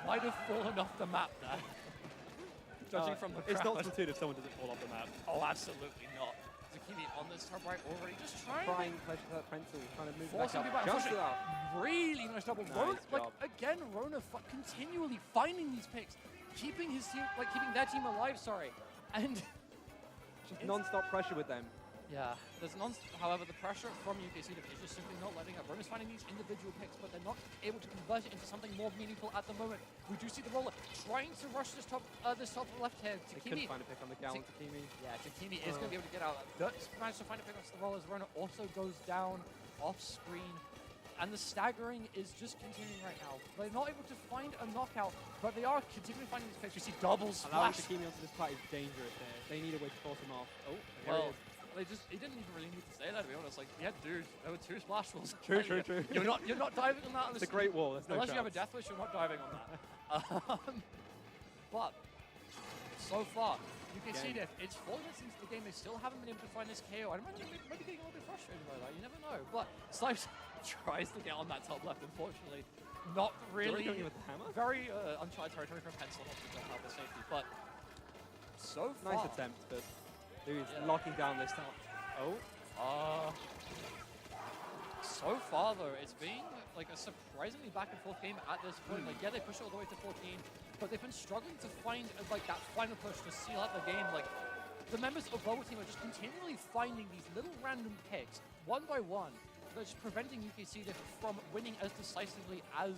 might have fallen off the map there. Judging from the crowd. It's not Splatoon if someone doesn't fall off the map. Oh, absolutely not. Takimi on this top right already, just trying Trying pressure that Pencil, trying to move forcing back people up. out. Jumps it Unfortunately, up. really nice double. Nice Rona, like job. again, Rona continually finding these picks, keeping his team, like keeping their team alive. Sorry, and just non-stop pressure with them. Yeah, however, the pressure from UKC is just simply not letting up. Rona's finding these individual picks, but they're not able to convert it into something more meaningful at the moment. We do see the roller trying to rush this top left here. They Takimi. couldn't find a pick on the gallant Takimi. Yeah, Takimi is going to be able to get out. Does manage to find a pick off the roller as Rona also goes down off screen. And the staggering is just continuing right now. They're not able to find a knockout, but they are continuing finding these picks. We see double Allowing splash. Takimi onto this part is dangerous there. They need a way to force him off. Oh, here Well, it is. he didn't even really need to say that, to be honest. Like, yeah, dude, there were 2 splash walls. True. You're not diving on that. It's a great wall. There's no Unless you have a chance. death wish, you're not diving on that. But so far, you can see that it's 4 minutes into the game. They still haven't been able to find this KO. I imagine they might be getting a little bit frustrated by that. You never know. But Snipes tries to get on that top left. Unfortunately, not really. Going in with the hammer? Very uncharted territory for Pencil. Not to help the safety, but so far. Nice attempt, but dude's locking down this time. Oh. So far, though, it's been like a surprisingly back and forth game at this point. Like, yeah, they push it all the way to 14, but they've been struggling to find like that final push to seal out the game. Like, the members of Bubble Team are just continually finding these little random picks, one by one, that's preventing UKC from winning as decisively as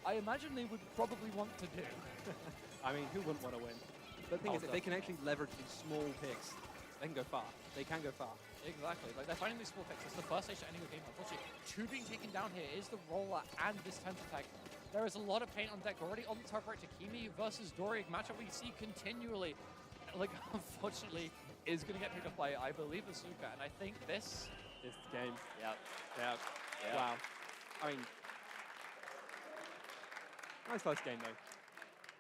I imagine they would probably want to do. I mean, who wouldn't want to win? The thing is that they can actually leverage these small picks. They can go far. They can go far. Exactly. Like, they're finding these small picks. It's the first stage to ending the game. Unfortunately, 2 being taken down here is the roller and this temp attack. There is a lot of paint on deck already on the top right. Takimi versus Doric matchup we see continually. Like, unfortunately, is going to get picked up by, I believe, Azuka. And I think this is the game. Yeah. Wow. I mean, nice close game though.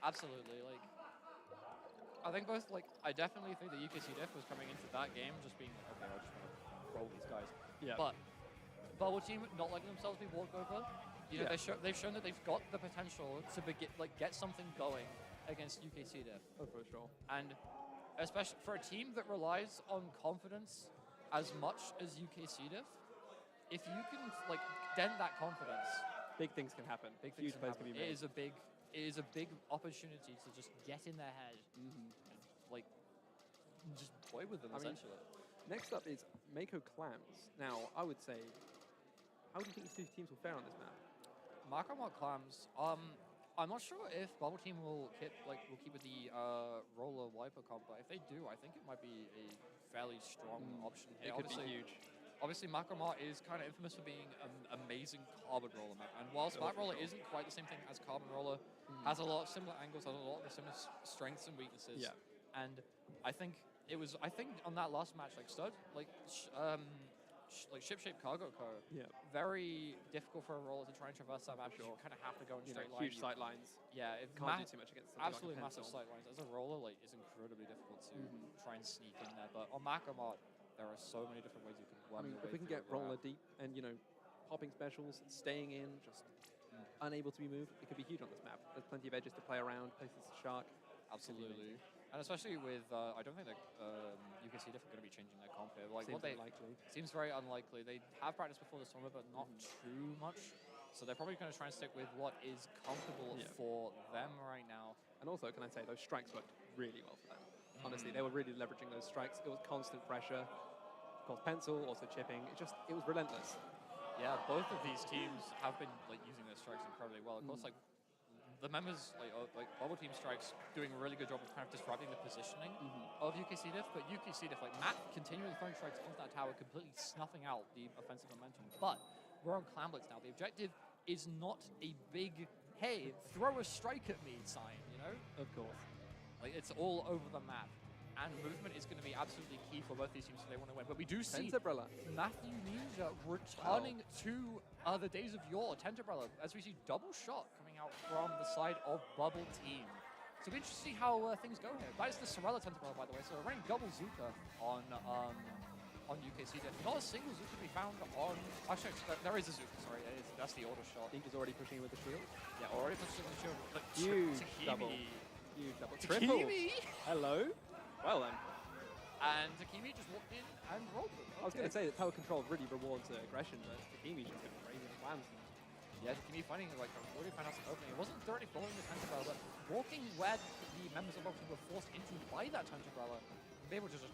Absolutely. Like, I think both, like, I definitely think that UKC Diff was coming into that game just being, okay, I just want to roll these guys. Yeah. But Bubble Team not letting themselves be walked over. You know, they've shown that they've got the potential to get something going against UKC Diff. Oh, for sure. And especially for a team that relies on confidence as much as UKC Diff, if you can, like, dent that confidence, big things can happen. Big things Huge plays can be made. It is a big opportunity to just get in their head and, like, just play with them, essentially. Next up is Mako Clams. Now, I would say, how do you think these 2 teams will fare on this map? Macromot Clams, I'm not sure if Bubble Team will keep with the roller wiper comp, but if they do, I think it might be a fairly strong option here. It could be huge. Obviously, Macromot is kind of infamous for being an amazing carbon roller map, and while Splat Roller isn't quite the same thing as carbon roller, has a lot of similar angles, has a lot of similar strengths and weaknesses. Yeah. And I think on that last match, like Stud, like ship-shaped cargo co. Yeah. Very difficult for a roller to try and traverse that map. You kind of have to go in straight line. Huge sight lines. Yeah, it can't do too much against something absolutely like a massive pencil. sight lines. As a roller, like, it's incredibly difficult to try and sneak in there. But on Macromot, there are so many different ways you can work. I mean, if we can get roller deep and popping specials, staying in, just unable to be moved, it could be huge on this map. There's plenty of edges to play around, places to shark. Absolutely. And especially with, I don't think that UKC Diff are going to be changing their comp here. Like, Seems unlikely. Seems very unlikely. They have practiced before this tournament, but not too much. So they're probably going to try and stick with what is comfortable for them right now. And also, can I say, those strikes worked really well for them. Honestly, they were really leveraging those strikes. It was constant pressure. Of course, Pencil, also chipping. It was relentless. Yeah, both of these teams have been, like, using their strikes incredibly well. Of course, like, the members, like Bubble Team Strikes, doing a really good job of kind of disrupting the positioning of UKC Diff, but UKC Diff, like, Matt continually throwing strikes onto that tower, completely snuffing out the offensive momentum. But we're on Clamblitz now. The objective is not a big, hey, throw a strike at me sign, you know? Of course. Like, it's all over the map. And movement is going to be absolutely key for both these teams if they want to win. But we do see Matthew Ninja returning to the days of yore, Tenterbrella, as we see double shot coming out from the side of Bubble Team. So it'll be interesting to see how things go here. That is the Sorella Tenterbrella, by the way. So we're running double Zuka on UKC Diff. Not a single Zuka to be found on... Actually, there is a Zuka, sorry. That's the auto shot. Ink is already pushing with the shield. Yeah, already pushing with the shield. Like, Huge double. Huge double. Triple. Hello. Well then. And Takimi just walked in and rolled them. I was going to say that tower control really rewards aggression, but Takimi's just going crazy with plans. Yeah, Takimi finding like a really fantastic opening. It wasn't directly following the Tentabrella, but walking where the members of the team were forced into by that Tentabrella, they were just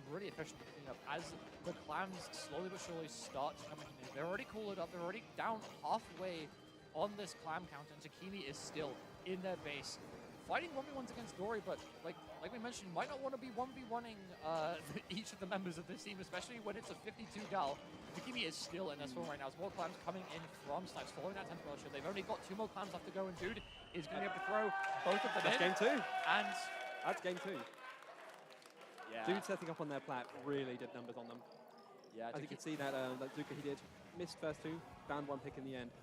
really efficiently picking up as the clams slowly but surely start coming in. They're already cooled up, they're already down halfway on this clam count, and Takimi is still in their base. Fighting 1v1s against Dory, but like we mentioned, might not want to be 1v1ing each of the members of this team, especially when it's a 52 gal. Takimi is still in this one right now. As more clams coming in from Snipes, following that Tentacle shield. They've only got 2 more clams left to go, and Dude is going to be able to throw both of them That's in. game 2. And that's game 2. Yeah. Dude setting up on their plat really did numbers on them. Yeah, as you can see that Zuka he did missed first 2, found 1 pick in the end.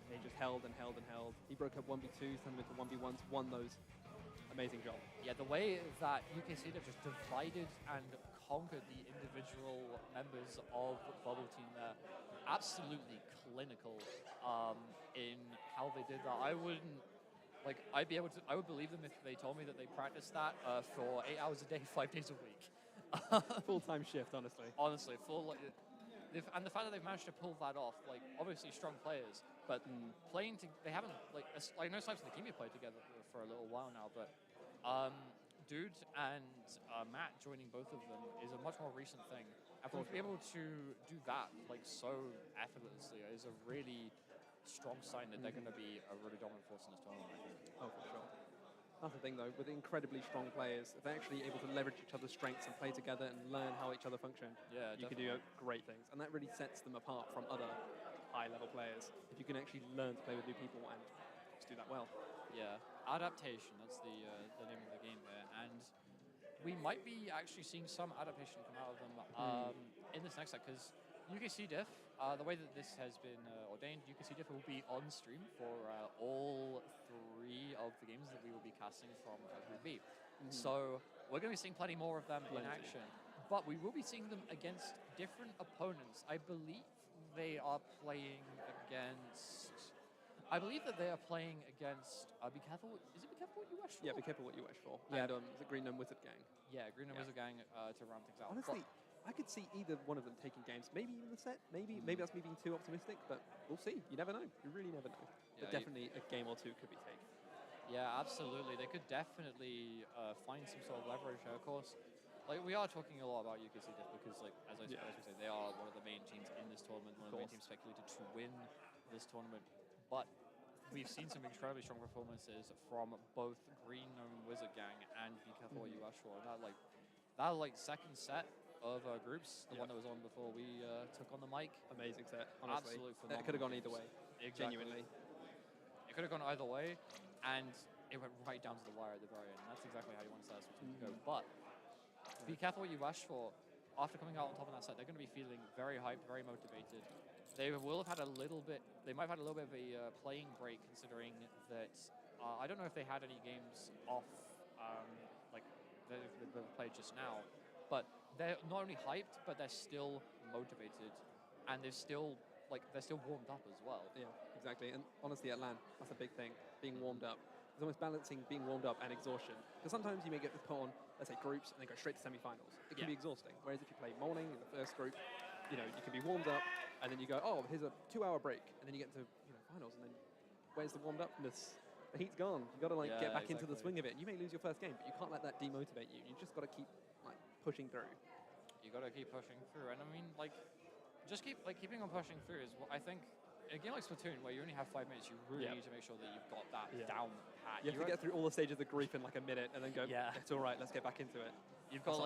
They just held and held and held. He broke up 1v2s, turned them into 1v1s, won those. Amazing job. Yeah, the way that UKC have just divided and conquered the individual members of the Bubble team there, absolutely clinical in how they did that. I wouldn't, like, I would believe them if they told me that they practiced that for 8 hours a day, 5 days a week. Full-time shift, honestly. Honestly, and the fact that they've managed to pull that off, like, obviously strong players, but they haven't, like, I know Snipes and Takimi played together for a little while now, but Dude and Matt joining both of them is a much more recent thing. And for them to be able to do that, like, so effortlessly is a really strong sign that they're going to be a really dominant force in this tournament, I think. Oh, for sure. That's the thing, though, with incredibly strong players, if they're actually able to leverage each other's strengths and play together and learn how each other function, you can do great things. And that really sets them apart from other high-level players. If you can actually learn to play with new people and just do that well. Yeah, adaptation, that's the name of the game there. And we might be actually seeing some adaptation come out of them in this next set, because UKC Diff, the way that this has been ordained, UKC Diff will be on stream for all 3 of the games that we will be casting from Group B. So we're going to be seeing plenty more of them in action, but we will be seeing them against different opponents. I believe they are playing against... Be careful. Is it Be Careful What You Wish For? Yeah, Be Careful What You Wish For. And the Green Gnome Wizard Gang. Yeah, Green Gnome Wizard Gang to round things out. Honestly, I could see either one of them taking games. Maybe even the set. Maybe that's me being too optimistic, but we'll see. You never know. You really never know. But definitely a game or 2 could be taken. Yeah, absolutely. They could definitely find some sort of leverage here. Of course, like, we are talking a lot about UKC Diff because, like, as we say, they are one of the main teams in this tournament, one of the main teams speculated to win this tournament. But we've seen some incredibly strong performances from both Green Gnome Wizard Gang and Be Careful What You Wish For. And that second set of groups, the one that was on before we took on the mic. Amazing set, honestly. Absolute phenomenal. It could have gone either way. Exactly. Genuinely. It could have gone either way, and it went right down to the wire at the very end. That's exactly how you want to set to go. But Be Careful What You Wish For. After coming out on top of that set, they're going to be feeling very hyped, very motivated. They will have had a little bit. They might have had a little bit of a playing break, considering that I don't know if they had any games off, like they've played just now. But they're not only hyped, but they're still motivated, and they're still warmed up as well. Yeah, exactly. And honestly, at LAN, that's a big thing. Being warmed up. It's almost balancing being warmed up and exhaustion. Because sometimes you may get put on, let's say, groups, and then go straight to semi-finals. It can be exhausting. Whereas if you play morning in the first group, you can be warmed up, and then you go, oh, here's a 2-hour break, and then you get into finals, and then where's the warmed upness? The heat's gone. You got to get back into the swing of it. You may lose your first game, but you can't let that demotivate you. You just got to keep pushing through. You got to keep pushing through, and I mean, just keeping on pushing through is what I think. In a game like Splatoon, where you only have 5 minutes, you really need to make sure that you've got that down pat. You have to get through all the stages of the group in like a minute, and then go, it's all right, let's get back into it. You've got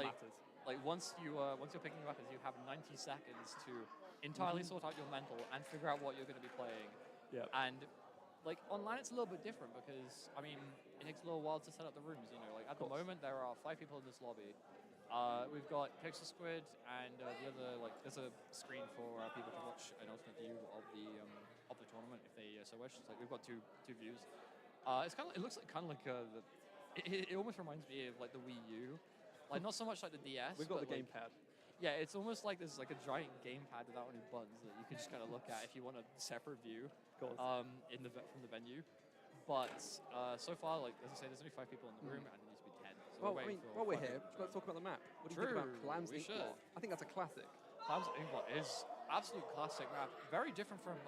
once you're picking weapons, you have 90 seconds to entirely sort out your mental and figure out what you're going to be playing. Yeah. And online, it's a little bit different because I mean, it takes a little while to set up the rooms. At the moment there are 5 people in this lobby. We've got Pixel Squid and the other there's a screen for people to watch an alternate view of the tournament if they so wish. It's we've got two views. It looks like it almost reminds me of the Wii U. Not so much like the DS. We've got the gamepad. Yeah, it's almost like there's a giant gamepad without any buttons that you can just kind of look at if you want a separate view from the venue. But so far, as I say, there's only 5 people in the room, and there needs to be 10. So Well, I mean, while we're here, let's talk about the map. What do you think about Clams Inkblot? I think that's a classic. Clams Inkblot is absolute classic map. Very different from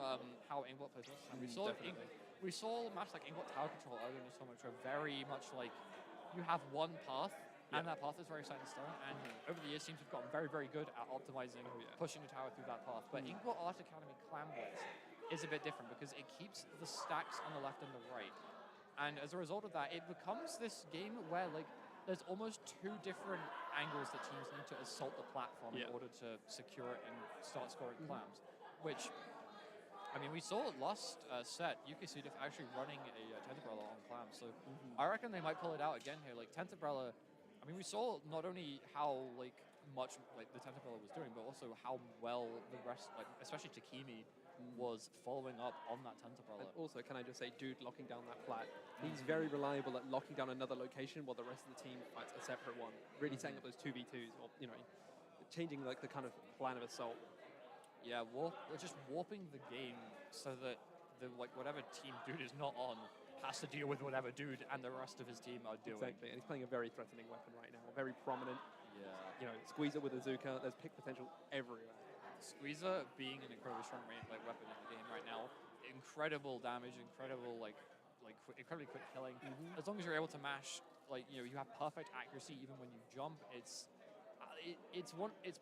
how Inkblot plays most of the time. We saw maps like Inkblot Tower Control earlier in the tournament, which are very much like you have one path, and that path is very set in stone. And over the years, teams have gotten very, very good at optimizing, pushing the tower through that path. But Inkblot Art Academy Clan Blitz is a bit different because it keeps the stacks on the left and the right. And as a result of that, it becomes this game where like there's almost two different angles that teams need to assault the platform in order to secure it and start scoring clams. Which, I mean, we saw last set, UKC Diff actually running a Tenterbrella on clams. So I reckon they might pull it out again here. Like Tenterbrella, I mean, we saw not only how much the Tenterbrella was doing, but also how well the rest, like especially Takimi, was following up on that Tenterbrella. And also, can I just say, dude locking down that plat, he's very reliable at locking down another location while the rest of the team fights a separate one. Really setting up those 2v2s, or, you know, changing like the kind of plan of assault. Yeah, just warping the game so that whatever team dude is not on has to deal with whatever dude and the rest of his team are doing. Exactly, and he's playing a very threatening weapon right now, very prominent. Yeah. You know, Squeezer with Azuka, there's pick potential everywhere. Squeezer being an incredibly strong weapon in the game right now, incredible damage, incredibly quick killing. As long as you're able to mash, you have perfect accuracy even when you jump. It's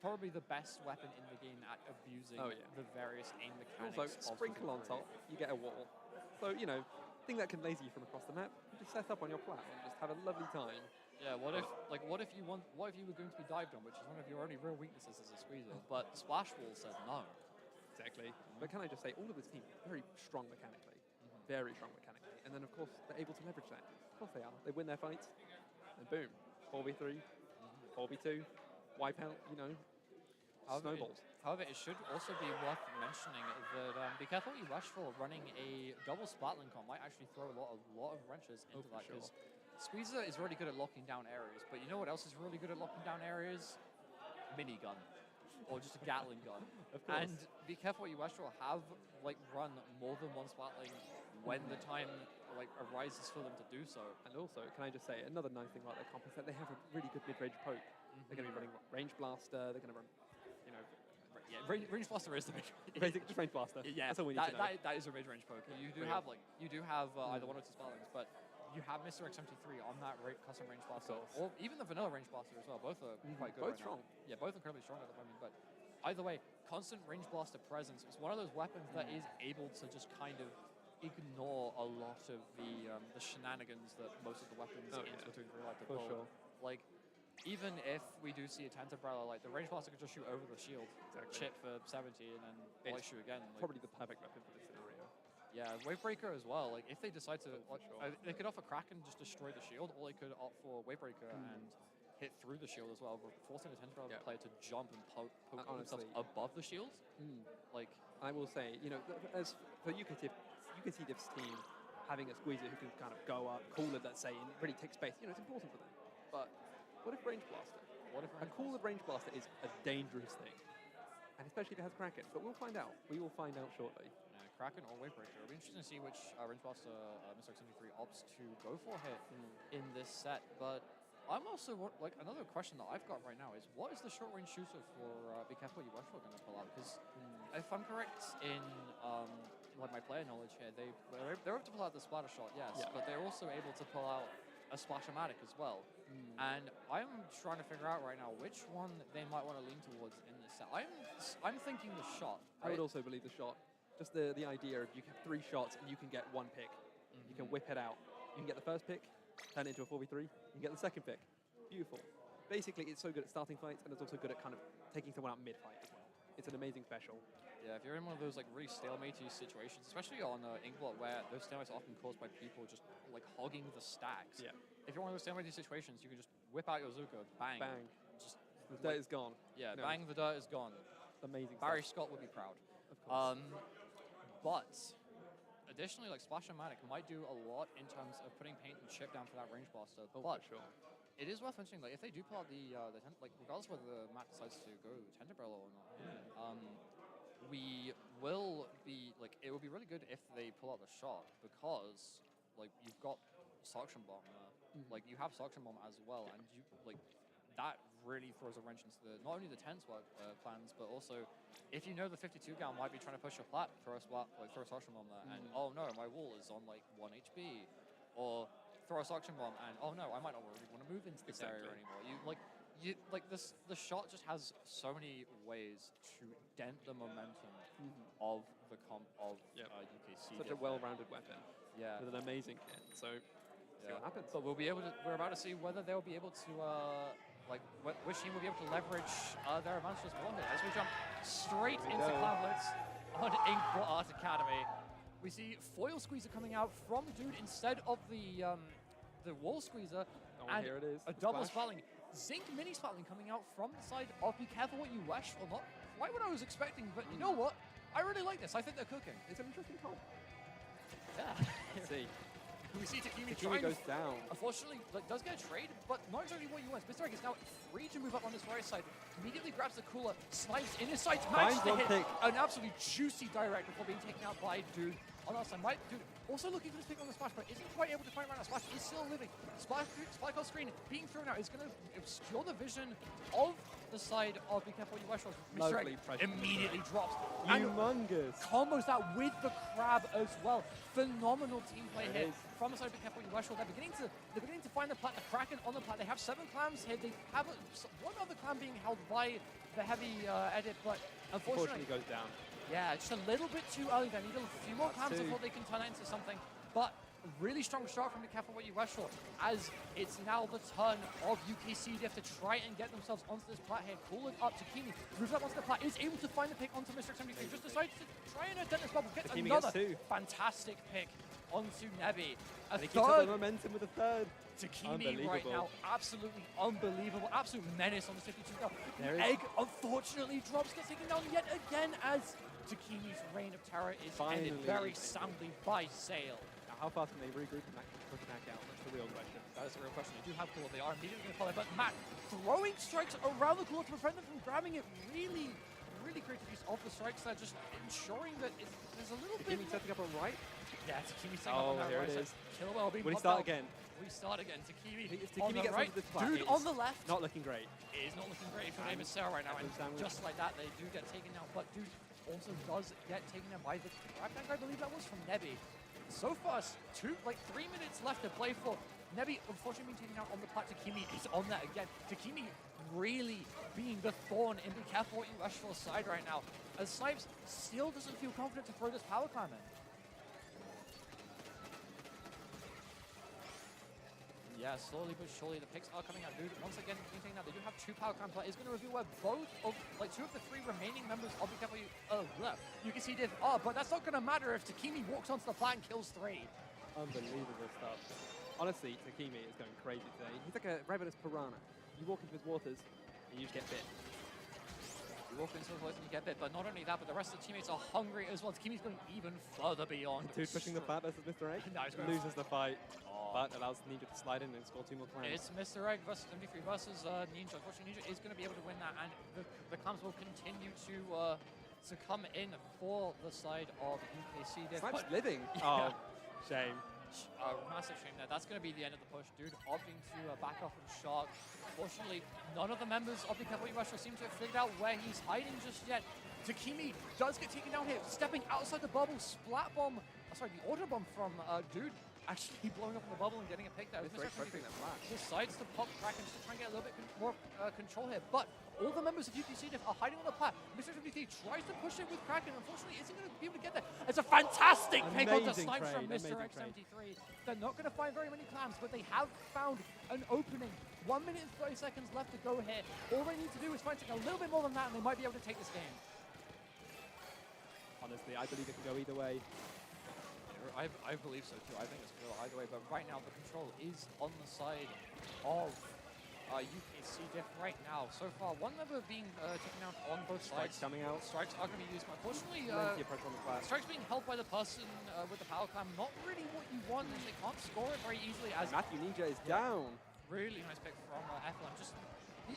probably the best weapon in the game at abusing the various aim mechanics. Also, sprinkle on top, you get a wall. So, you know, thing that can laser you from across the map, you just set up on your plat and just have a lovely time. Yeah, what if you were going to be dived on, which is one of your only real weaknesses as a squeezer, but Splash Wall said no. Exactly. But can I just say, all of this team very strong mechanically, very strong mechanically, and then of course they're able to leverage that. Of course they are. They win their fights, and boom, 4v3, 4v2, wipe out. You know, snowballs. However, it should also be worth mentioning that be careful what you wish for. Running a double splat link on might actually throw a lot of wrenches into that because. Squeezer is really good at locking down areas, but you know what else is really good at locking down areas? Minigun. Or just a Gatling gun. Of course. And be careful what you wish for. Have run more than one splat link when the time arises for them to do so. And also, can I just say, another nice thing about their comp is that they have a really good mid-range poke. They're going to be running Range Blaster, they're going to run, you know... Yeah, range blaster is the Just range blaster. Yeah, that's all we need to know. That is a mid-range poke. You do have either one or two splat links, but you have Mr. X73 on that custom range blaster, or even the vanilla range blaster as well. Both are quite good. Both strong. Yeah, both incredibly strong at the moment. But either way, constant range blaster presence is one of those weapons that is able to just kind of ignore a lot of the shenanigans that most of the weapons in Splatoon 3 like to pull. Sure. Like, even if we do see a Tenterbrella, the range blaster can just shoot over the shield, chip for 70, and then shoot again. Probably the perfect weapon for this scenario. Yeah, Wavebreaker as well. If they decide to, they could offer Kraken just destroy the shield, or they could opt for Wavebreaker and hit through the shield as well, forcing the Tenterbrella player to jump and poke themselves above the shield. I will say, you know, as for UKC Diff's team, having a squeezer who can kind of go up, cooler, let's say, and really take space, you know, it's important for them. But what if Range Blaster? A cooler Range Blaster is a dangerous thing, and especially if it has Kraken. But we'll find out. We will find out shortly. Kraken or Wavebreaker. It'll be interesting to see which range blaster Mr. X73 opts to go for here in this set. But I'm also, another question that I've got right now is, what is the short range shooter for Be Careful What You Wish For going to pull out? Because if I'm correct in my player knowledge here, they're able to pull out the splatter shot, yes, but they're also able to pull out a Splashomatic as well. And I'm trying to figure out right now which one they might want to lean towards in this set. I'm thinking the shot. Right? I would also believe the shot. Just the idea of you have 3 shots and you can get 1 pick. You can whip it out. You can get the first pick, turn it into a 4v3. You can get the second pick. Beautiful. Basically, it's so good at starting fights, and it's also good at kind of taking someone out mid-fight as well. It's an amazing special. Yeah, if you're in one of those really stalemate-y situations, especially on Inkblot, where those stalemates are often caused by people just hogging the stacks. Yeah. If you're in one of those stalemate-y situations, you can just whip out your Zuko, bang. Bang. Just the dirt is gone. Yeah, bang, the dirt is gone. Amazing Barry stuff. Scott would be proud. Of course. But additionally, Splashomatic might do a lot in terms of putting paint and chip down for that range blaster. But for sure. It is worth mentioning, if they do pull out regardless of whether the map decides to go Tenterbrella or not, we will be it would be really good if they pull out the shot, because you've got Suction Bomb there. like you have Suction Bomb as well, and you like that really throws a wrench into not only the 10 swap plans, but also if you know the 52 gal might be trying to push a plat, throw a Suction Bomb there, and oh no, my wall is on like 1 HP, or throw a Suction Bomb, and oh no, I might not really want to move into this area anymore. The shot just has so many ways to dent the momentum of the UKC. Such a well-rounded weapon. Yeah. With an amazing kit. So, see what happens. But we're about to see whether they'll be able to, which team will be able to leverage their advantages beyond it. As we jump straight into Cloudlets on Inkbot Art Academy, we see Foil Squeezer coming out from Dude instead of the Wall Squeezer. And here it is. A double splatling. Zinc mini splatling coming out from the side of Be Careful What You Wish for. Not quite what I was expecting, but you know what? I really like this. I think they're cooking. It's an interesting comp. Yeah. Let's see. We see Takimi goes down. Unfortunately, does get a trade, but not exactly what he wants. Mr. Egg is now free to move up on this right side. Immediately grabs the cooler, snipes in his sights, manages to hit an absolutely juicy direct before being taken out by Dude. On the other side, Dude also looking for this pick on the splash, but isn't quite able to find around. Splash is still living. Splash call screen being thrown out is going to obscure the vision of the side of Be Careful What You Wish. Mr. Egg immediately drops. Humongous. Combos that with the crab as well. Phenomenal team play here from the side of Be Careful What You Wish. They're beginning to find the plat, the Kraken on the plat. They have 7 clams here. They have one other clam being held by the heavy edit, but unfortunately goes down. Yeah, just a little bit too early. They need a few more clams before they can turn it into something. But a really strong start from Be Careful What You Wish for, as it's now the turn of UKC. They have to try and get themselves onto this plat here. Cool it up. Takimi moves up onto the plat, is able to find the pick onto Mr. X73. Just decides to try and dent this bubble. Gets another fantastic pick onto Nebi. And he keeps up the momentum with a third. Takimi right now, absolutely unbelievable. Absolute menace on the 52 gal. Egg unfortunately drops, gets taken down yet again as Takimi's reign of terror is ended very soundly by Sail. Now, how fast can they regroup and push it back out? That's the real question. That is the real question. They do have Cooler. They are immediately going to follow, but Matt throwing strikes around the Cooler to prevent them from grabbing it. Really creative use of the strikes there, just ensuring that there's a little bit... Takimi setting up on right? Yeah, Takimi setting up on that right side. Killwell being Will he start again? Restart again. Takimi on the right. Dude on the left. Not looking great. It is not looking great for David Sarah right now. And just like that, they do get taken out. But Dude also does get taken out by the grab tank, I believe that was from Nebi. So far, 3 minutes left to play for. Nebi unfortunately being taken out on the plat. Takimi is on that again. Takimi really being the thorn in Be Careful What You Wish for side right now, as Snipes still doesn't feel confident to throw this power climb in. Yeah, slowly but surely the picks are coming out. Dude, once again, thinking that they do have 2 power climb players, is going to reveal where both of, 2 of the 3 remaining members of Be Careful You can see div are, but that's not going to matter if Takimi walks onto the plat and kills 3. Unbelievable stuff. Honestly, Takimi is going crazy today. He's like a ravenous piranha. You walk into his waters, and you just get bit. You walk into his waters and you get bit, but not only that, but the rest of the teammates are hungry as well. Takimi's going even further beyond. Dude pushing the plat versus Mr. Egg. No, loses the fight. But allows Ninja to slide in and score 2 more clams. It's Mr. Egg versus 73 versus Ninja. Unfortunately, Ninja is going to be able to win that, and the clams will continue to come in for the side of UKC. Snipes living. Yeah. Oh, shame. Massive shame there. That's going to be the end of the push. Dude opting to back off and shark. Unfortunately, none of the members of the Careful What You Wish seem to have figured out where he's hiding just yet. Takimi does get taken down here, stepping outside the bubble. Splat bomb, the auto bomb from Dude. Actually blowing up in the bubble and getting a pick there. Decides to pop Kraken just to try and get a little bit more control here. But all the members of UKC are hiding on the plat. Mr. WT tries to push it with Kraken. Unfortunately, isn't going to be able to get there. It's a fantastic pick on the snipes from Mr. X73. They're not going to find very many clams, but they have found an opening. 1 minute and 30 seconds left to go here. All they need to do is find something a little bit more than that, and they might be able to take this game. Honestly, I believe it can go either way. I believe so too. I think it's going to go either way, but right now the control is on the side of UKC diff right now. So far, one member being taken out on both sides. Strikes coming out. Strikes are going to be used, but unfortunately, plenty of pressure on the plat. Strikes being held by the person with the power climb. Not really what you want, and they can't score it very easily. As Matthew Ninja is down. Really nice pick from FLM.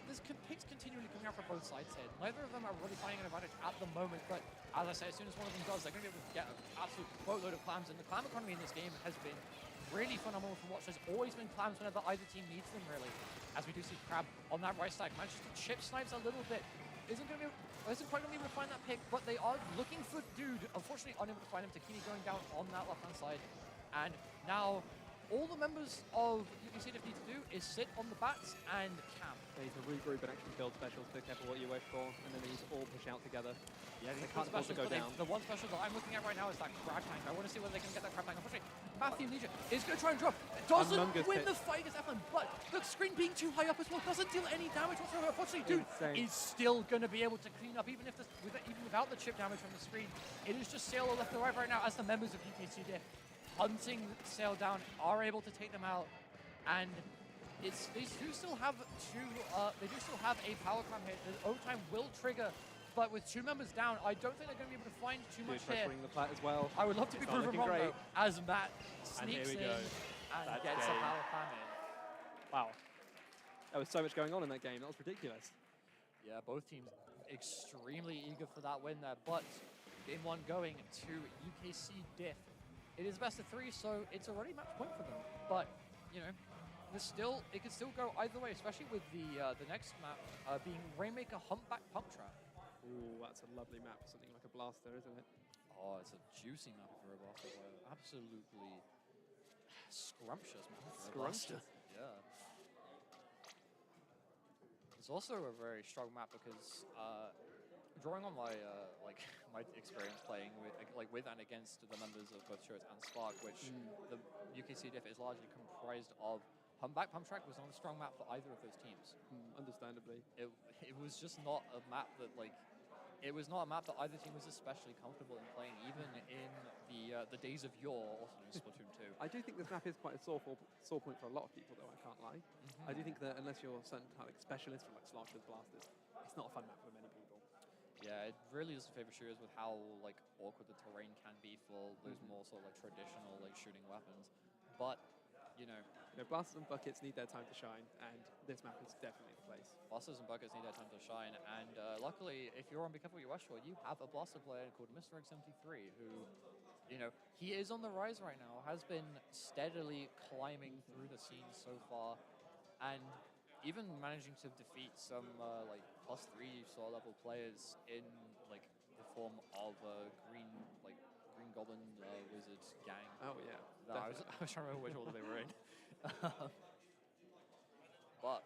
There's picks continually coming out from both sides here. Neither of them are really finding an advantage at the moment, but as I say, as soon as one of them does, they're going to be able to get an absolute boatload of clams, and the clam economy in this game has been really phenomenal to watch. There's always been clams whenever either team needs them, really. As we do see Crab on that right stack, manages to chip Snipes a little bit. Isn't quite going to be able to find that pick, but they are looking for Dude. Unfortunately, unable to find him. Takimi going down on that left-hand side. And now all the members of UKC need to do is sit on the bats and camp. They need to regroup and actually build specials, be careful what you wish for, and then they need to all push out together. Yeah, they can't afford to go down. The one special that I'm looking at right now is that crab tank. I want to see whether they can get that crab tank. Unfortunately, Matthew Legion is going to try and drop. Doesn't win the fight against Eflin, but the screen being too high up as well doesn't deal any damage whatsoever. Unfortunately, Dude is still going to be able to clean up, even without the chip damage from the screen. It is just Sailor left to right now as the members of UKC Diff hunting Sail down are able to take them out, and they do still have a power clam hit. The overtime will trigger, but with 2 members down, I don't think they're going to be able to find too much here. Pressuring the plat as well. I would love to be proven wrong though, as Matt sneaks in and gets a power clam in. Wow, there was so much going on in that game. That was ridiculous. Yeah, both teams extremely eager for that win there, but game 1 going to UKC Diff. It is best of 3, so it's already match point for them. But, you know, it can still go either way, especially with the next map being Rainmaker Humpback Pump Trap. Ooh, that's a lovely map for something like a blaster, isn't it? Oh, it's a juicy map for a blaster player. Absolutely scrumptious map for a blaster. Yeah. It's also a very strong map because drawing on my my experience playing with and against the members of both Shirts and Spark, which the UKC Diff is largely comprised of, Humpback Pump Track was not a strong map for either of those teams. Understandably, it was just not a map that either team was especially comfortable in playing, even in the days of yore, also in Splatoon 2. I do think this map is quite a sore point for a lot of people, though. I can't lie. I do think that unless you're certain like specialists from like slashers, blasters, it's not a fun map for many people. Yeah, it really doesn't favor shooters with how like awkward the terrain can be for those more sort of like traditional like shooting weapons. But you know, blasters and buckets need their time to shine, and this map is definitely the place. Blasters and buckets need their time to shine, and luckily, if you're on Be Careful What You Wish For, you have a blaster player called Mr. X73 who, you know, he is on the rise right now, has been steadily climbing through the scene so far, and even managing to defeat some like +3 sort level players in like the form of Green Goblin Wizard gang. Oh yeah. I was trying to remember which order they were in. But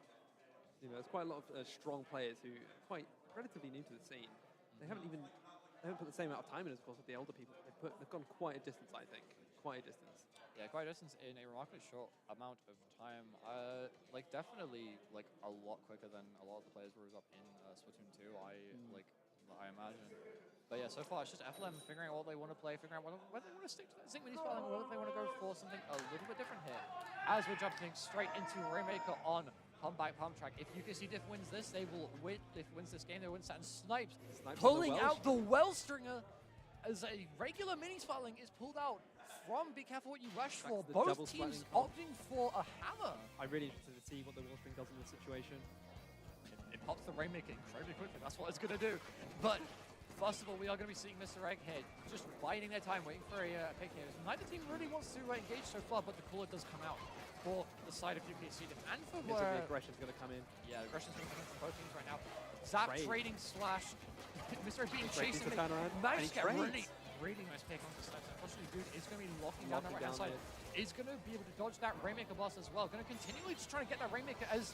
you know, there's quite a lot of strong players who are quite relatively new to the scene. They haven't put the same amount of time in as, of course, with the older people. They've gone quite a distance, I think. Quite a distance. Yeah, quite a distance in a remarkably short amount of time. Like definitely like a lot quicker than a lot of the players rose up in Splatoon 2. I imagine. But yeah, so far it's just FLM figuring out what they want to play, figuring out whether they want to stick to the Zinc Mini Spelling or whether they want to go for something a little bit different here. As we're jumping straight into Rainmaker on Humpback Pump Track. If UKC Diff wins this, they will win. If it wins this game, they win that. And Snipes pulling out the Wellstringer as a regular mini spotling is pulled out from Be Careful What You Wish For. Both teams opting for a hammer. I'm really interested to see what the Wellstring does in this situation. It pops the Rainmaker incredibly quickly. That's what it's going to do. But first of all, we are going to be seeing Mr. Egghead just biding their time, waiting for a pick here. Neither team really wants to engage so far, but the cooler does come out for the side of UKC and for the aggression's going to come in. Yeah, the aggression's going to come in from both teams right now. Zap trading slash Mr. Egg being chased and managed to get really nice pick onto Snipes. Unfortunately, Dude is going to be locking down that right-hand side. Is going to be able to dodge that Rainmaker blast as well. Going to continually just trying to get that Rainmaker as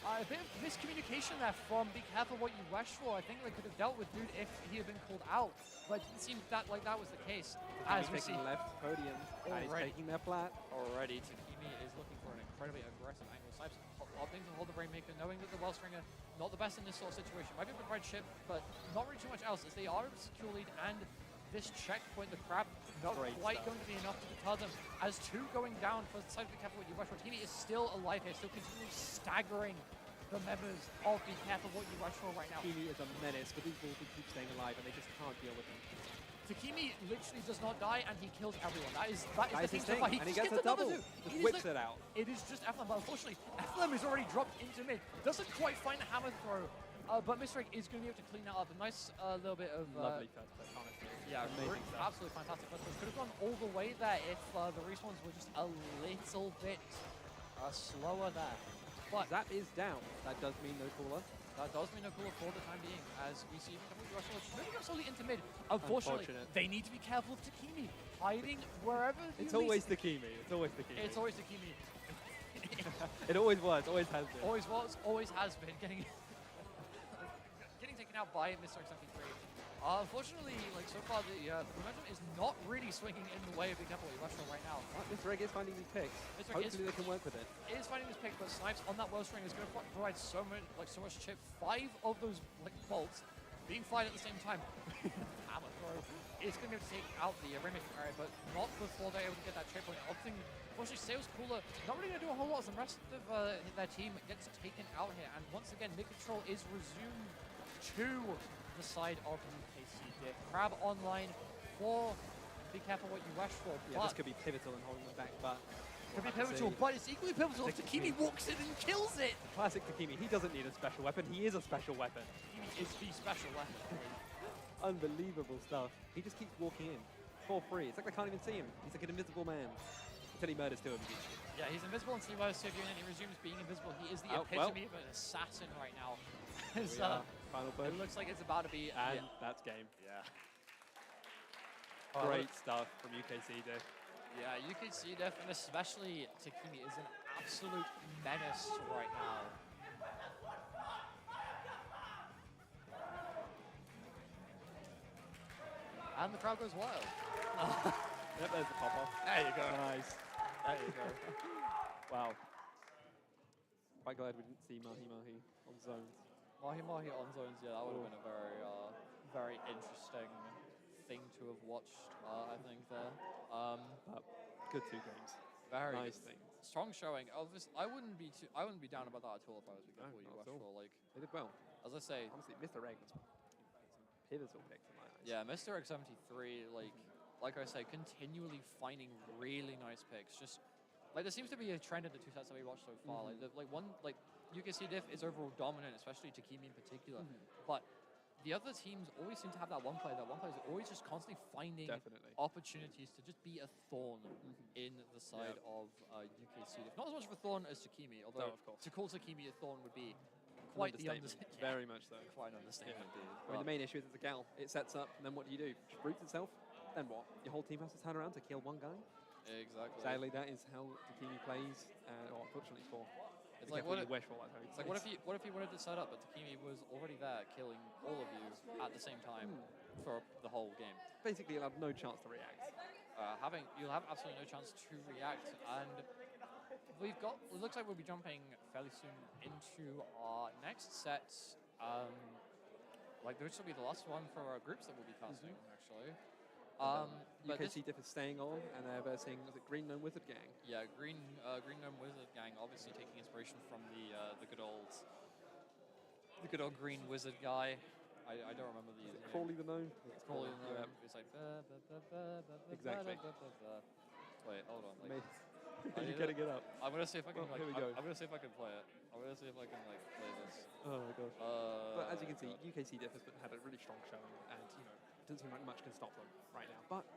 a bit of miscommunication there from Be Careful What You Wish For. I think they could have dealt with Dude if he had been called out, but it didn't seem that was the case. As we see left podium, and he's taking their flat. Already, Takimi is looking for an incredibly aggressive angle. Snipes opting to hold the Rainmaker, knowing that the Wellstringer not the best in this sort of situation. Might be able to provide chip, but not really too much else, as they are able to secure lead, and this checkpoint, the Crab, not quite going to be enough to deter them. As 2 going down for the side of Be Careful What You Wish For. Takimi is still alive here, still continually staggering the members of Be Careful What You Wish For right now. Takimi is a menace, but these bulls keep staying alive, and they just can't deal with him. Takimi literally does not die, and he kills everyone. That is the thing. And he gets a double. Just whips it out. It is just FLM, but unfortunately, FLM is already dropped into mid. Doesn't quite find the hammer throw, but Mr. Egg is going to be able to clean that up. A nice little bit of... lovely first play, honestly. Yeah, Amazing stuff. absolutely fantastic. But could have gone all the way there if the respawns were just a little bit slower there. But that is down. That does mean no cooler. That does mean no cooler for the time being, as we see Russell moving up slowly into mid. Unfortunately, they need to be careful of Takimi hiding wherever. It's always Takimi. It's always Takimi. It's always Takimi. It always was. Always has been. Always was. Always has been. Getting taken out by Mr. X73. Unfortunately, like so far, the momentum is not really swinging in the way of Big Apple Rush right now. Mr. Egg is finding these picks. Hopefully they can work with it. Is finding this pick, but Snipes on that well string is going to provide so much chip. 5 of those bolts being fired at the same time. Hammer throw. It's going to be able to take out the Rainmaking area, but not before they're able to get that trade point. Unfortunately, Sales Cooler not really going to do a whole lot as the rest of their team gets taken out here. And once again, mid control is resumed to the side of UKC Diff. Crab online for be careful what you wish for. Yeah, this could be pivotal in holding them back, but could be pivotal, but it's equally pivotal if Takimi walks in and kills it. Classic Takimi. He doesn't need a special weapon. He is a special weapon. Takimi is the special weapon. Unbelievable stuff. He just keeps walking in for free. It's like they can't even see him. He's like an invisible man until he murders 2 of them. Yeah, he's invisible until he murders 2 of you, and then he resumes being invisible. He is the epitome of an assassin right now. Final push. It looks like it's about to be... And that's game. Yeah. Great stuff from UKC Diff. Yeah, UKC Diff, and especially Takimi, is an absolute menace right now. And the crowd goes wild. Yep, there's the pop-off. There you go. Nice. There you go. Wow. Quite glad we didn't see Mahi Mahi on zones. Mahi Mahi on zones, yeah, that would have been a very interesting thing to have watched, I think, there. But good 2 games. Very nice good. things. Strong showing. I wouldn't be down about that at all if I was Big Apple for. Like, they did well. As I say, honestly, Mr. Egg was some pivotal picks in my eyes. Yeah, Mr. X73, like I say, continually finding really nice picks. Just like there seems to be a trend in the 2 sets that we watched so far. UKC Diff is overall dominant, especially Takimi in particular. But the other teams always seem to have that one player. That one player is always just constantly finding opportunities to just be a thorn in the side of UKC Diff. Not as much of a thorn as Takimi, although to call Takimi a thorn would be quite the understatement. Very much so. Quite an understatement. I mean, the main issue is it's a gal. It sets up, and then what do? It roots itself, then what? Your whole team has to turn around to kill one guy? Exactly. Sadly, that is how Takimi plays, or unfortunately for. It's like what if you wanted to set up, but Takimi was already there killing all of you at the same time for the whole game. Basically, you'll have no chance to react. You'll have absolutely no chance to react, and it looks like we'll be jumping fairly soon into our next set. This will be the last one for our groups that we'll be casting, actually. UKC Diff is staying on, and they're versing Green Gnome Wizard Gang. Yeah, Green Gnome Wizard Gang, obviously taking inspiration from the good old Green Wizard guy. I don't remember the name. Crawley the Gnome. It's Crawley the Gnome. Yeah. It's like exactly. Wait, hold on. You're getting it up. I'm gonna see if I can. Here we go. I'm gonna see if I can play it. I'm gonna see if I can play this. Oh my gosh. But as you can see, UKC Diff has had a really strong showing, and it doesn't seem like much can stop them right now. But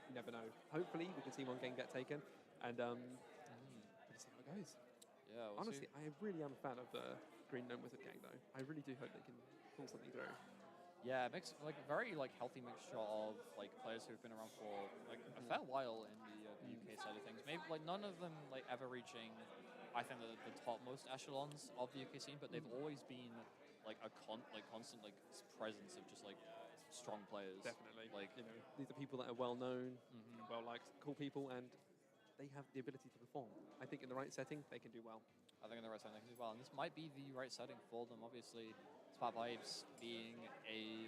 you never know. Hopefully, we can see one game get taken, and we'll see how it goes. Yeah. Honestly, I really am a fan of the Green Gnome Wizard Gang, though. I really do hope they can pull something through. Yeah, a very healthy mixture of players who've been around for a fair while in the UK side of things. Maybe none of them ever reaching, I think, the topmost echelons of the UK scene, but they've always been constant presence of just strong players. Definitely. These are people that are well known, well liked, cool people, and they have the ability to perform. I think in the right setting, they can do well. I think in the right setting, they can do well, and this might be the right setting for them. Obviously, Splat Vibes being a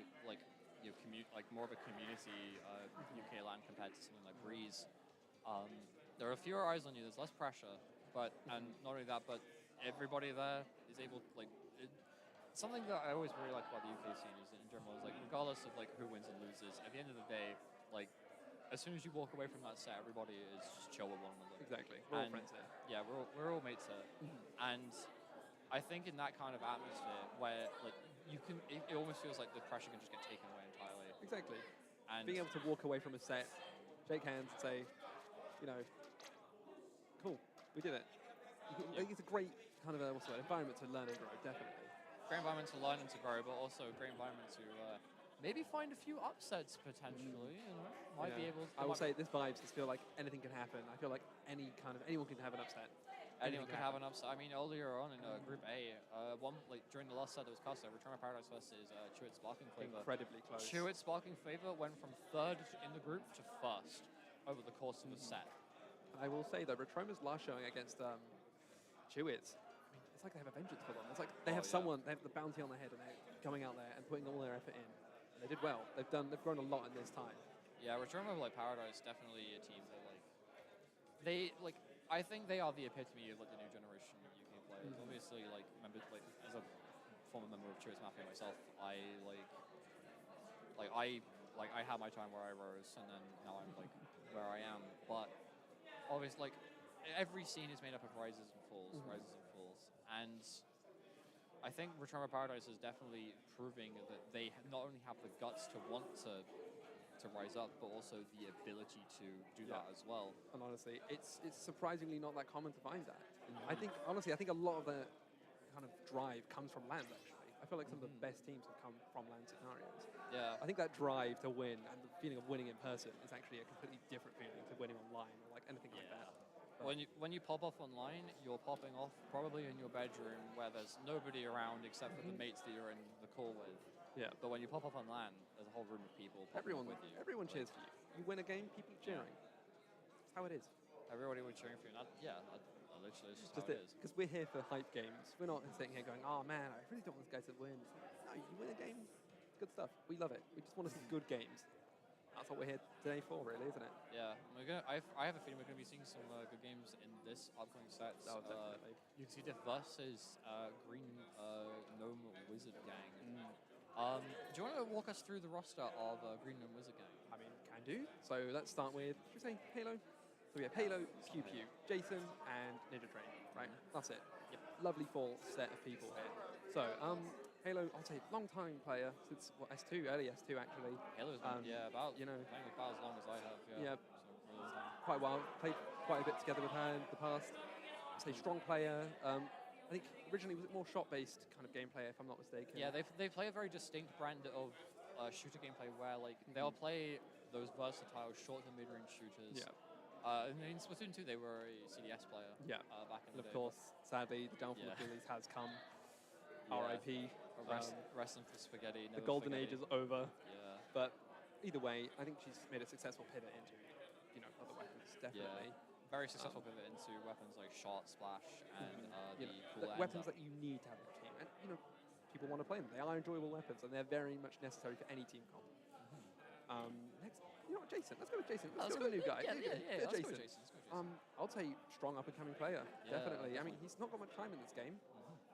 more of a community UK LAN compared to something like Breeze. There are fewer eyes on you. There's less pressure, and not only that, but everybody there is able something that I always really like about the UK scene is that in general is regardless of who wins and loses, at the end of the day, as soon as you walk away from that set, everybody is just chill with one another. Exactly. We're all friends there. Yeah, we're all mates there. And I think in that kind of atmosphere where it almost feels like the pressure can just get taken away entirely. Exactly. And being able to walk away from a set, shake hands, and say, you know, cool, we did it. I think it's a great kind of environment to learn and grow, definitely. Great environment to learn and to grow, but also a great environment to maybe find a few upsets potentially. You know, might be able. I will say this vibes just feel like anything can happen. I feel like anyone can have an upset. Anyone can have an upset. I mean, earlier on in Group A, during the last set that was cast, Return of Paradise versus Chewit Sparking Flavor. Incredibly close. Chewit Sparking Flavor went from 3rd in the group to 1st over the course of the set. I will say though, Retroma's last showing against Chewits, it's like they have a vengeance for them. It's like they have someone, they have the bounty on their head, and they're going out there and putting all their effort in. And they did well. They've grown a lot in this time. Yeah, Return of Paradise definitely a team that I think they are the epitome of the new generation UK players. Obviously, as a former member of Chewits Mafia myself, I had my time where I rose, and then now I'm where I am. But obviously, every scene is made up of rises and falls, and I think Return of Paradise is definitely proving that they not only have the guts to want to rise up, but also the ability to do that as well. And honestly, it's surprisingly not that common to find that. I think a lot of the kind of drive comes from LAN, actually. I feel like some of the best teams have come from LAN scenarios. Yeah. I think that drive to win and the feeling of winning in person is actually a completely different feeling to winning online or anything like that. When you pop off online, you're popping off probably in your bedroom where there's nobody around except for the mates that you're in the call with. Yeah. But when you pop off on LAN, there's a whole room of people Everyone with you. Everyone cheers for you. You win a game, people cheering. That's how it is. Everybody was cheering for you. Literally, it's just how it it is. Because we're here for hype games. We're not sitting here going, oh man, I really don't want this guy to win. No, you win a game, it's good stuff. We love it. We just want to see good games. That's what we're here today for, really, isn't it? Yeah, I have a feeling we're going to be seeing some good games in this upcoming set. Oh, definitely. You can see Diff versus Green Gnome Wizard Gang. Do you want to walk us through the roster of Green Gnome Wizard Gang? I mean, can do. So let's start with, should we say Halo? So we have Halo, QQ, Jason, and Ninja Train, right? That's it. Yep. Lovely full set of people here. So, Halo, I'll say long-time player since S2, early S2 actually. Halo's been, about playing with Bao as long as I have. Yeah, So, really quite a while. Played quite a bit together with her in the past. I'd say strong player. I think originally was it more shot-based kind of gameplay, if I'm not mistaken. Yeah, they play a very distinct brand of shooter gameplay where they'll play those versatile short to mid-range shooters. Yeah. In Splatoon 2, they were a CDS player. Yeah. Back in the day. Of course, sadly, the downfall of Julius has come. R.I.P. Wrestling for spaghetti. The golden age is over. Yeah. But either way, I think she's made a successful pivot into, other weapons. Definitely. Yeah. Very successful pivot into weapons like shot, splash, and the weapons that you need to have in your team. And people want to play them. They are enjoyable weapons, and they're very much necessary for any team comp. Next, Jason. Let's go with Jason. Let's go with the new guy. Yeah, let's go with Jason. I'll say strong up-and-coming player. Yeah, definitely. I mean, he's not got much time in this game.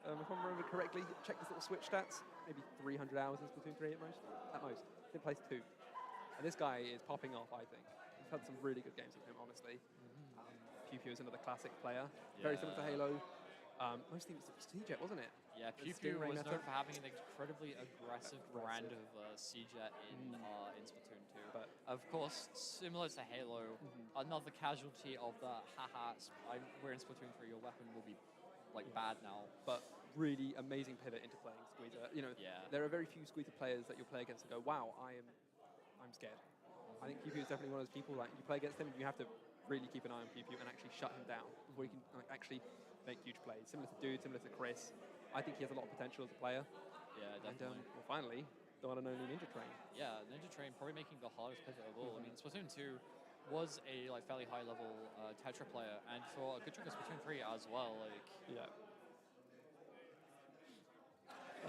If I remember correctly, check his little Switch stats. Maybe 300 hours in Splatoon 3 at most. At most. Didn't place 2. And this guy is popping off, I think. We've had some really good games with him, honestly. Pew Pew is another classic player. Very similar to Halo. Mostly it was CJet, wasn't it? Yeah, Pew Pew was known for having an incredibly aggressive brand of CJet in Splatoon 2. But of course, similar to Halo, another casualty of the we're in Splatoon 3, your weapon will be bad now. But really amazing pivot into playing Squeezer. There are very few Squeezer players that you'll play against and go, wow, I'm scared. I think Pew Pew is definitely one of those people you play against him, you have to really keep an eye on Pew Pew and actually shut him down before you can actually make huge plays. Similar to Dude, similar to Chris. I think he has a lot of potential as a player. Yeah, definitely. And finally, the one and only Ninja Train. Yeah, Ninja Train probably making the hardest pivot of all. I mean, Splatoon 2 was a fairly high level Tetra player, and for a good chunk of Splatoon 3 as well.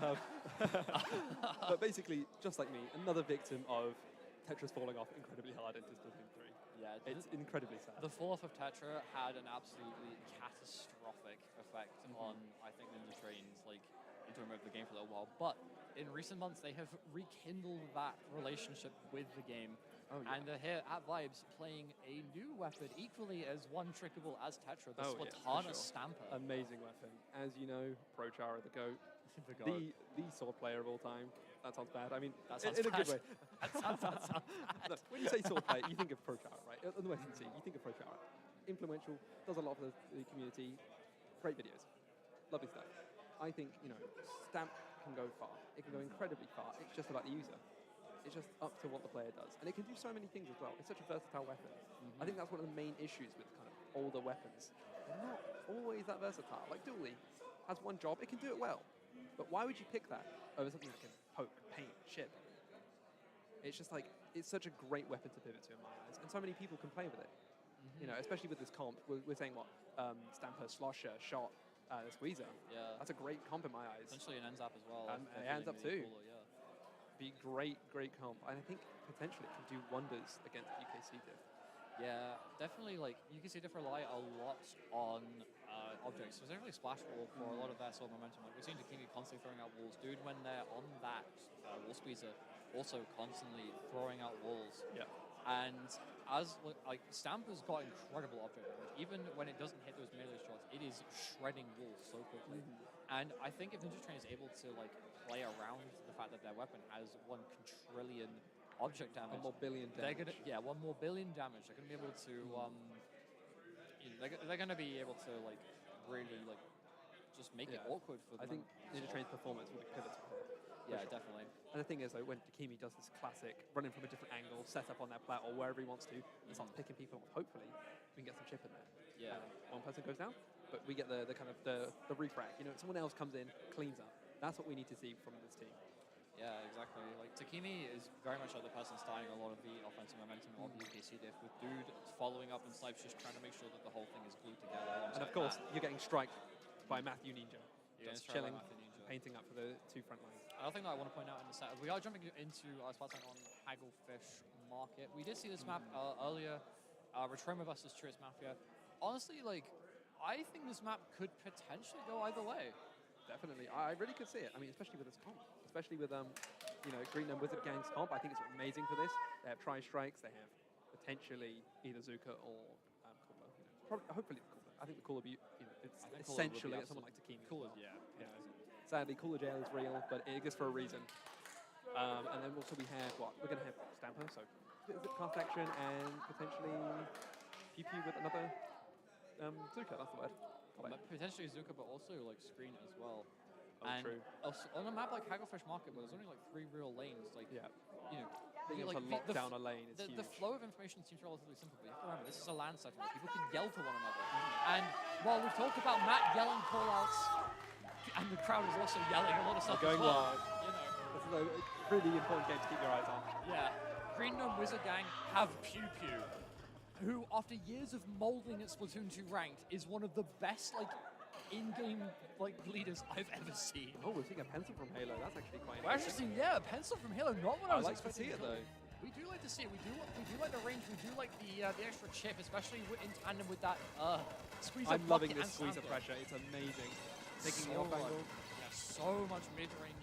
But basically, just like me, another victim of Tetra's falling off incredibly hard into Splatoon 3. Yeah, it's incredibly sad. The fall off of Tetra had an absolutely catastrophic effect on, I think, Ninja Train's into to remove the game for a little while, but in recent months they have rekindled that relationship with the game. And they're here at Vibes playing a new weapon equally as one-trickable as Tetra, the Splatana Stamper. Amazing weapon. As you know, Prochara, the GOAT. The GOAT. The sword player of all time. That sounds bad. I mean, that sounds in a bad. good way. that sounds bad. Look, when you say sword player, you think of Prochara, right? On the Western Sea, you think of Prochara. Influential, does a lot for the community. Great videos. Lovely stuff. I think, you know, Stamp can go far. It can go incredibly far. It's just about the user. It's just up to what the player does. And it can do so many things as well. It's such a versatile weapon. I think that's one of the main issues with kind of older weapons. They're not always that versatile. Like Dooley has one job, it can do it well. But why would you pick that over something that can poke, paint, chip? It's just like, it's such a great weapon to pivot to in my eyes. And so many people can play with it. You know, especially with this comp. We're saying what? Stamper, Slosher, Shot, Squeezer. Yeah. That's a great comp in my eyes. Potentially an ends up as well. Ends up too. Cooler, yeah. Be great comp, and I think potentially it can do wonders against UKC Diff. Yeah, definitely. Like UKC Diff rely a lot on objects, specifically Splash Wall for a lot of their sort of momentum. Like we've seen Takimi constantly throwing out walls. Dude, when they're on that wall squeezer, also constantly throwing out walls. Yeah. And as like Stamper's got incredible object damage. Even when it doesn't hit those melee shots, it is shredding walls so quickly. And I think if Ninja Train is able to like play around the fact that their weapon has 1 quadrillion object damage, 1 more billion damage. They're gonna 1 more billion damage. They're gonna be able to they're gonna be able to like really like just make it awkward for them. I think Ninja Train's performance will be pivotal. Yeah, definitely. And the thing is, though, when Takimi does this classic running from a different angle, set up on that plat or wherever he wants to, and starts picking people off, hopefully we can get some chip in there. Yeah. One person goes down, but we get the kind of the refrag. You know, someone else comes in, cleans up. That's what we need to see from this team. Yeah, exactly. Like Takimi is very much like the person starting a lot of the offensive momentum of the UKC Diff, with Dude following up and Snipes just trying to make sure that the whole thing is glued together. And of course, you're getting striked by Matthew Ninja. Just chilling, painting up for the 2 front lines. Another thing that I want to point out in the set, we are jumping into Splatoon on Hagglefish Market. We did see this map earlier, Retroma versus Truist Mafia. Honestly, like, I think this map could potentially go either way. Definitely, I really could see it. I mean, especially with this comp, especially with you know, Green and Wizard Gang's comp. I think it's amazing for this. They have tri-strikes. They have potentially either Zuka or Cooler. You know, probably, hopefully Cooler. I think the Cooler, you know, it's essentially someone like Takimi. Cooler, yeah. Sadly, Cooler Jail is real, but it exists for a reason. And then also we have what? We're going to have Stamper, so zip cast action and potentially Pew Pew with another Zuka. That's the word. Potentially Zuka, but also like screen as well. Oh, and true. Also, on a map like Hagglefish Market, where there's only like 3 real lanes, like you know, being able to lock down a lane is huge. The flow of information seems relatively simple, but you have to remember this is a LAN setting where people can yell to one another. And while we've talked about Matt yelling call-outs, and the crowd is also yelling a lot of stuff going as well. wild. You know, this is a really important game to keep your eyes on. Yeah, Green Gnome Wizard Gang have Pew Pew, who after years of molding at Splatoon 2 ranked is one of the best like in-game like leaders I've ever seen. Oh, we're seeing a pencil from Halo. That's actually quite We're actually seeing, a pencil from Halo. Not what I was like to see expecting. it though. We do like to see it. We do like the range. We do like the extra chip, especially in tandem with that squeezer. I'm loving this squeezer pressure. It's amazing. Taking the off angle. Yeah, so much mid-range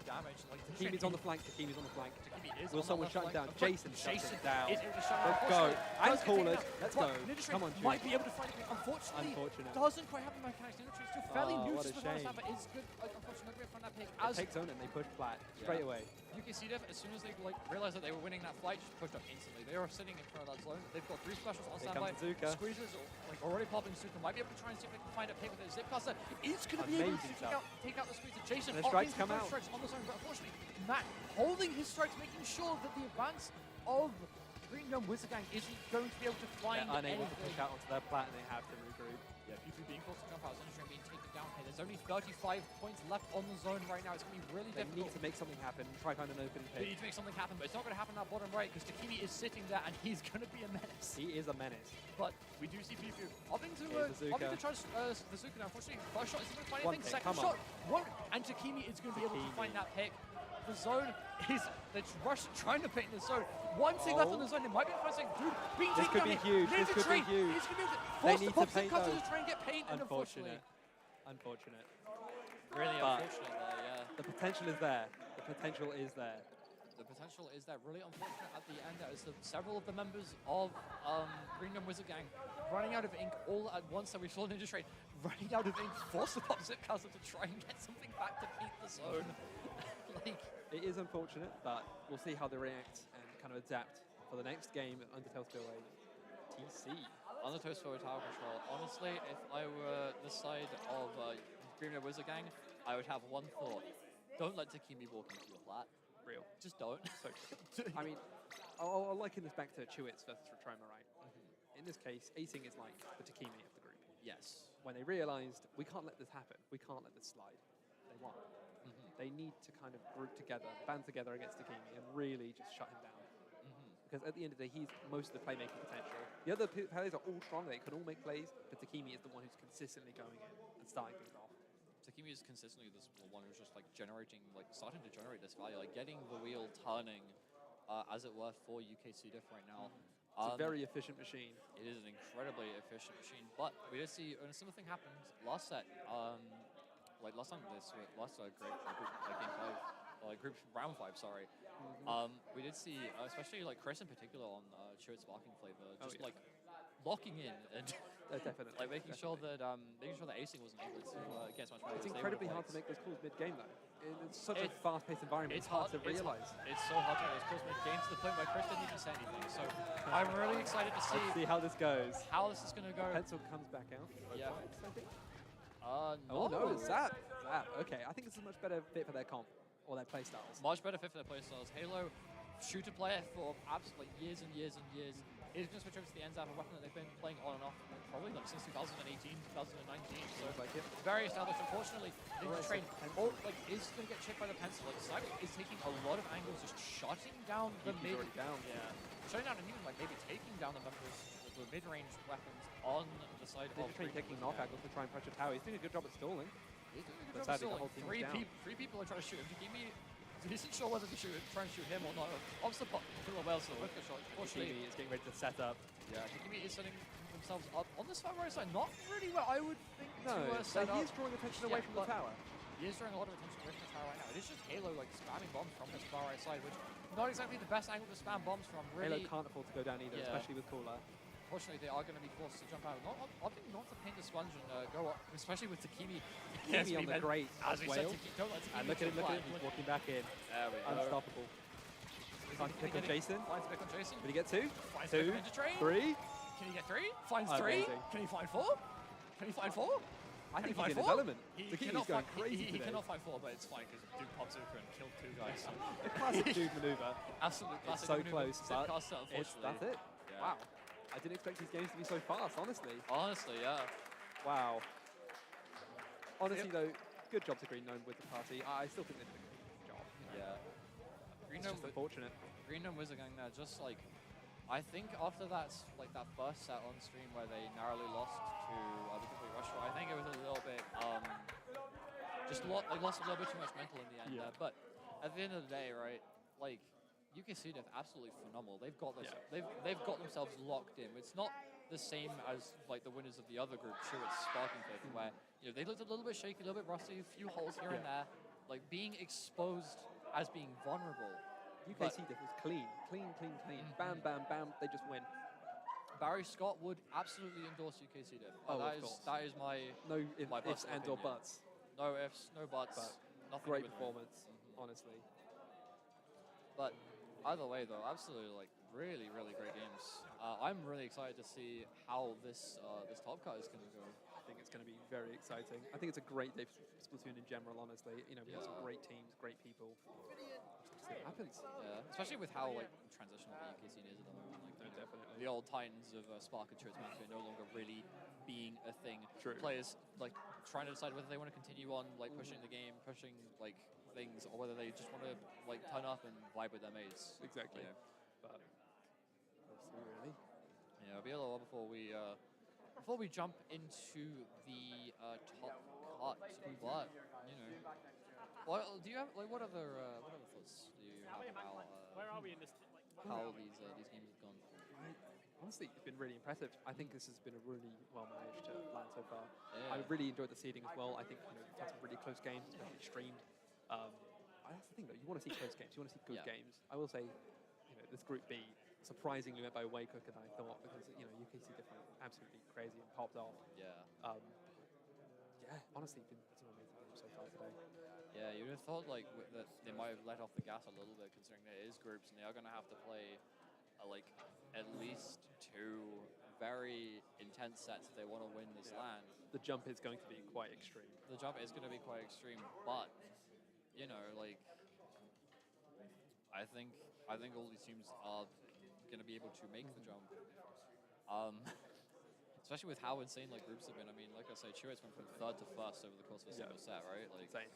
damage. Like Takimi's on the flank. Takimi's on the flank. Takimi is Will on someone the shut left down? flank. Jason shuts it down. Let's go. And callers. Let's go. Come on, might be able to find it. Unfortunately, doesn't quite have the mechanics. Ninja Train's still fairly new to Splatoon, but it's good. Like, unfortunately, not going to find that pick. Take zone and they push flat straight away. UKC Diff, as soon as they like realized that they were winning that fight, just pushed up instantly. They are sitting in front of that zone. They've got 3 specials on standby. Squeezers like already popping. Zuka might be able to try and see if they can find a pick with a zipcaster. It's going to be able to take out the squeezer. Jason, and the strikes come out. Strikes on the zone, but unfortunately, Matt holding his strikes, making sure that the advance of Green Gnome Wizard Gang isn't going to be able to find unable anything. to push out onto their plat, and they have to regroup. Yeah, PP being forced to jump out, Ninja Train being taken down here. There's only 35 points left on the zone right now. It's going to be really difficult. They need to make something happen, try to find an opening pick. They need to make something happen, but it's not going to happen in that bottom right because Takimi is sitting there and he's going to be a menace. He is a menace. But we do see PP opting to charge the Zuka now. Unfortunately, first shot isn't going to find anything. Second shot won't. And Takimi is going to be able to find that pick. The zone is trying to paint the zone. One thing left on the zone. They might be able to find something. Dude, being this could be huge. This could be huge. He's going to be able to force the pops and cutters to try and get paint. Unfortunate. Unfortunate. Really unfortunate there, potential is there. The potential is there. The potential is there. Really unfortunate at the end. That is several of the members of Green Gnome Wizard Gang running out of ink all at once. So we saw Ninja Train running out of ink, forced to pop Zip Castle to try and get something back to beat the zone. Like, it is unfortunate, but we'll see how they react and kind of adapt for the next game at Undertale Spillway TC. Undertale Spillway Tower Control. Honestly, if I were the side of Green Gnome Wizard Gang, I would have one thought. Don't let Takimi walk into your flat. Real. Just don't. So, I mean, I'll liken this back to Chewits versus Retroma, right? In this case, acing is like the Takimi of the group. Yes. When they realized, we can't let this happen, we can't let this slide, they won. They need to kind of group together, band together against Takimi and really just shut him down. Because at the end of the day, he's most of the playmaking potential. The other players are all strong, they can all make plays, but Takimi is the one who's consistently going in and starting things off. Takimi is consistently the one who's just like starting to generate this value, like getting the wheel turning, as it were, for UK Diff right now. It's a very efficient machine. It is an incredibly efficient machine, but we did see a similar thing happened last set. Last time group round 5, sorry. We did see, especially like Chris in particular on Chewits Sparking Flavor, just like locking in and definitely like making sure that acing wasn't able to get as much value. It's as they incredibly would hard have to make those calls mid-game though. It's such a fast-paced environment. It's hard to realize. It's so hard to make those calls mid-game to the point where Chris didn't even say anything. So I'm really excited to see, Let's see how this goes. How this is going to go. Pencil comes back out. Yeah. I think. No. Oh no, it's Zap. Okay, I think this is a much better fit for their comp or their playstyles. Much better fit for their playstyles. Halo, shooter player for absolutely years and years and years. Is going to switch over to the NZAP, a weapon that they've been playing on and off probably like since 2018, 2019. So like it. Very established. Unfortunately, Ninja Train is going to get chipped by the pencil. Like Cyber is taking a lot of angles, just shutting down the mid. Down. Yeah, shutting down and even like maybe taking down the members with the mid-range weapons on the side of Ninja Train taking knock angles to try and pressure tower. He's doing a good job at stalling. He's doing a But good job at sadly, the stalling. whole team is down. Three people are trying to shoot him. Takimi isn't sure whether to try and shoot him or not. Ops the pot to a well, so the whisker shot. Takimi is getting ready to set up. Yeah, Takimi is setting themselves up on this far right side. Not really where I would think No, to set he up. is drawing attention away from the tower. He is drawing a lot of attention away from the tower right now. It is just Halo like spamming bombs from this far right side, which not exactly the best angle to spam bombs from. Really, Halo can't afford to go down either, especially with Cooler. Unfortunately, they are going to be forced to jump out. Opting not to paint the sponge and go up, especially with Takimi. Takimi on the great as we said, whale. don't let Takimi And look at him, he's walking back in. There we go. Unstoppable. Finds pick on Jason. Finds pick on Jason. Did he get 2? Finds 2, Ninja Train. 3. Can he get 3? Finds 3. Amazing. Can he find 4? Can he find 4? I think he's in his element. Takimi's going crazy he cannot find 4, but it's fine because Duke pops over and killed 2 guys. The classic Duke maneuver. Absolute classic It's so maneuver. close, but that's it. Yeah. Wow. I didn't expect these games to be so fast, honestly. Honestly, yeah. Wow. Honestly, though, good job to Green Gnome with the party. I still think they did a good job. Yeah. Green Gnome, unfortunate. Green Gnome Wizard Gang there, just like, I think after that first set on stream where they narrowly lost to the Complete Rush, I think it was a little bit, lost a little bit too much mental in the end there. But at the end of the day, right, like, UKC Diff absolutely phenomenal. They've got this. They've got themselves locked in. It's not the same as like the winners of the other group, Chewits Sparking Flavor, where they looked a little bit shaky, a little bit rusty, a few holes here and there, like being exposed as being vulnerable. UKC Diff was clean. Bam, bam, bam. They just win. Barry Scott would absolutely endorse UKC Diff. That is my my ifs and or buts. No ifs, no buts. Nothing. Great performance, honestly. But either way, though, absolutely like really, really great games. I'm really excited to see how this top cut is going to go. I think it's going to be very exciting. I think it's a great day for Splatoon in general. Honestly, we have some great teams, great people. See what happens. Yeah, especially with how like transitional the UK scene is at the moment. Like, definitely. The old titans of Spark and Chewits Mafia are no longer really being a thing. True. Players like trying to decide whether they want to continue on like pushing the game, pushing like things, or whether they just want to like turn up and vibe with their mates. Exactly. You know. But we'll see, really. Yeah, it'll be a little while before we jump into the top cut. But well, do you have like what other thoughts do you have about where are we in this? How these games have gone? Honestly, it's been really impressive. I think this has been a really well managed LAN so far. Yeah. I really enjoyed the seeding as well. I think we've had some really close games, especially streamed. That's the thing, though. You want to see close games. You want to see good games. I will say, this Group B surprisingly went by way quicker than I thought because UKC different absolutely crazy and popped off. Yeah. Honestly, been some amazing games so far today. Yeah, you'd have thought like that they might have let off the gas a little bit considering there is groups and they are going to have to play like at least 2 very intense sets if they want to win this LAN. The jump is going to be quite extreme. The jump is going to be quite extreme, but like I think all these teams are going to be able to make the jump. Especially with how insane like groups have been. I mean, like I say, Chewits went from 3rd to 1st over the course of a single set, right? Like, insane.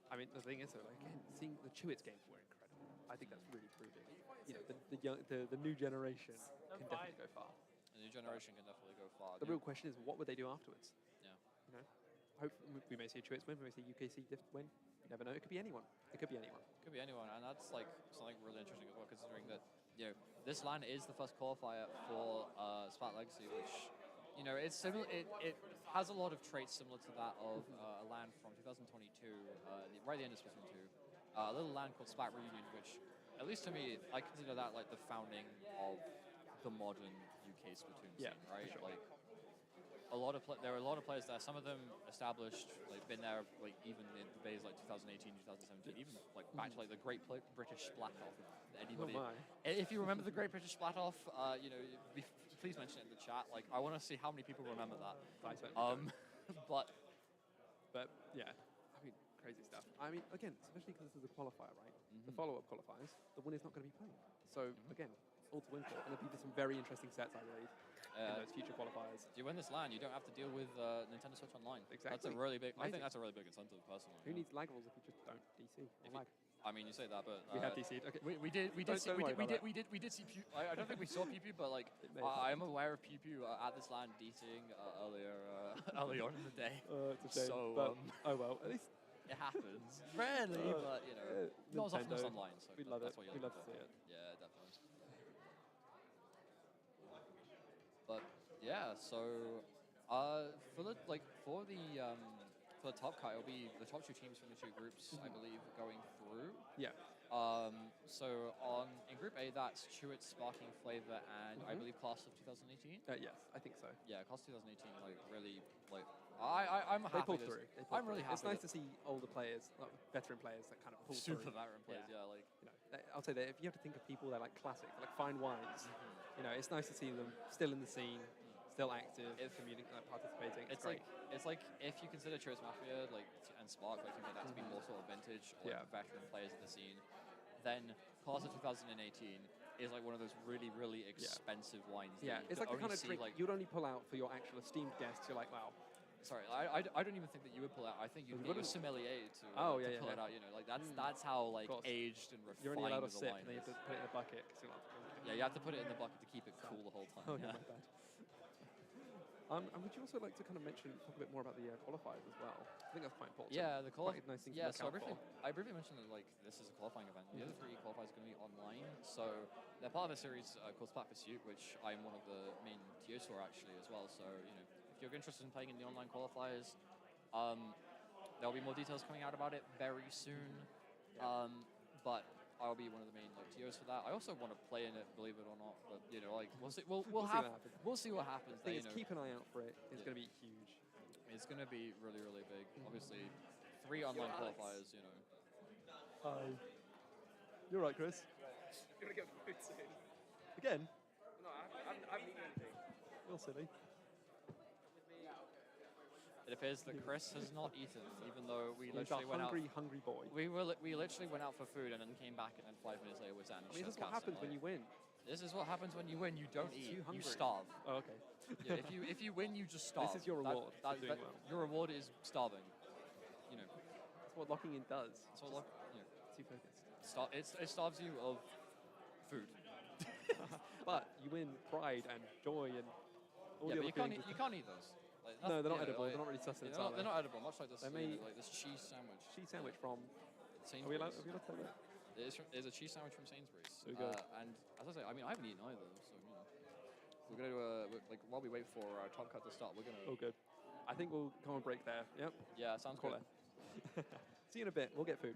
I mean, the thing is, though, like seeing the Chewits games were incredible. I think that's really proving. The new generation can definitely go far. The new generation can definitely go far. The real question is, what would they do afterwards? Yeah. Hopefully we may see a Chewits win. We may see UKC win. You never know. It could be anyone. It could be anyone. It could be anyone, and that's like something really interesting as well, considering that this LAN is the first qualifier for Splat Legacy, which. It's similar. It has a lot of traits similar to that of a LAN from 2022, right at the end of Splatoon 2. A little LAN called Splat Reunion, which, at least to me, I consider that like the founding of the modern UK Splatoon scene, right? Sure. Like there are a lot of players there. Some of them established, like been there, like even in the days like 2018, 2017, even like back to like the Great British Splat Off. Anybody, if you remember the Great British Splat Off, please mention it in the chat. Like, I want to see how many people remember that. But yeah, I mean, crazy stuff. I mean, again, especially because this is a qualifier, right? The follow-up qualifiers, the winner's not going to be playing. So again, all to win for, and there'll be some very interesting sets, I believe, in those future qualifiers. If you win this LAN, you don't have to deal with Nintendo Switch Online. Exactly. That's a really big. I think that's a really big incentive, personally. Who needs lag rules if you just don't DC? I mean, you say that, but we have DC'd. Okay, we did see Pew. I don't think we saw Pew, but like I'm aware of Pew at this LAN DCing early on in the day. It's a shame. So but, oh well, at least it happens rarely, but not as often as online. So we love it. That's what We love to see it. Yeah, definitely. But yeah, so for the top cut, it'll be the top 2 teams from the 2 groups, I believe, going through. Yeah. So in Group A, that's Chewits, Sparking Flavor, and I believe Class of 2018. Yes, I think so. Yeah, Class of 2018, like really, like I'm happy. They pulled through. I'm really happy. It's nice to see older players, like veteran players, that kind of pull through. Super veteran players, yeah. Like I'll say that if you have to think of people that are like classic, like fine wines, it's nice to see them still in the scene. Still active, participating. It's great. It's like if you consider Chewits Mafia and Spark, like you that to be more sort of vintage or veteran players at the scene, then Class of 2018 is like one of those really, really expensive wines. Yeah, it's like the kind of drink you'd only pull out for your actual esteemed guests. You're like, wow. Sorry, I don't even think that you would pull out. I think you'd get a sommelier to pull it out. Like that's how like aged and refined. You're only allowed to the sip, wine and then you have to put it in a bucket. Yeah, you have to put it in the bucket to keep it cool the whole time. Oh yeah, my bad. And would you also like to kind of talk a bit more about the qualifiers as well? I think that's quite important. Yeah, the quite nice thing to look so out I briefly mentioned that like this is a qualifying event. The other 3 qualifiers are going to be online. So they're part of a series called Splat Pursuit, which I'm one of the main TOs for actually as well. So if you're interested in playing in the online qualifiers, there'll be more details coming out about it very soon. But I'll be one of the main TOs for that. I also want to play in it, believe it or not. But we'll see. We'll see what happens. The thing is, keep an eye out for it. It's going to be huge. It's going to be really, really big. Obviously, 3 online qualifiers. Hi. You're right, Chris. You're gonna get food soon. Again? No, I haven't eaten anything. You're silly. It appears that Chris has not eaten, even though we literally went out. Hungry boy. We literally went out for food and then came back, and then 5 minutes later was at. I mean, this is what happens when you win. This is what happens when you win. You don't eat. You hungry. Starve. Oh, okay. Yeah, if you win, you just starve. This is your reward. Your reward is starving. That's what locking in does. That's what Too focused. It starves you of food. But you win pride and joy and all the other things. You can't eat those. Like, no, they're not edible. They're not really sustenance. They're not edible. Much like this. Like this cheese sandwich. Cheese sandwich from Sainsbury's. Are we allowed to tell that? There's a cheese sandwich from Sainsbury's. And as I say, I mean, I haven't eaten either. So we're gonna do while we wait for our top cut to start, we're gonna. Oh, good. I think we'll come on break there. Yep. Yeah, sounds good. See you in a bit. We'll get food.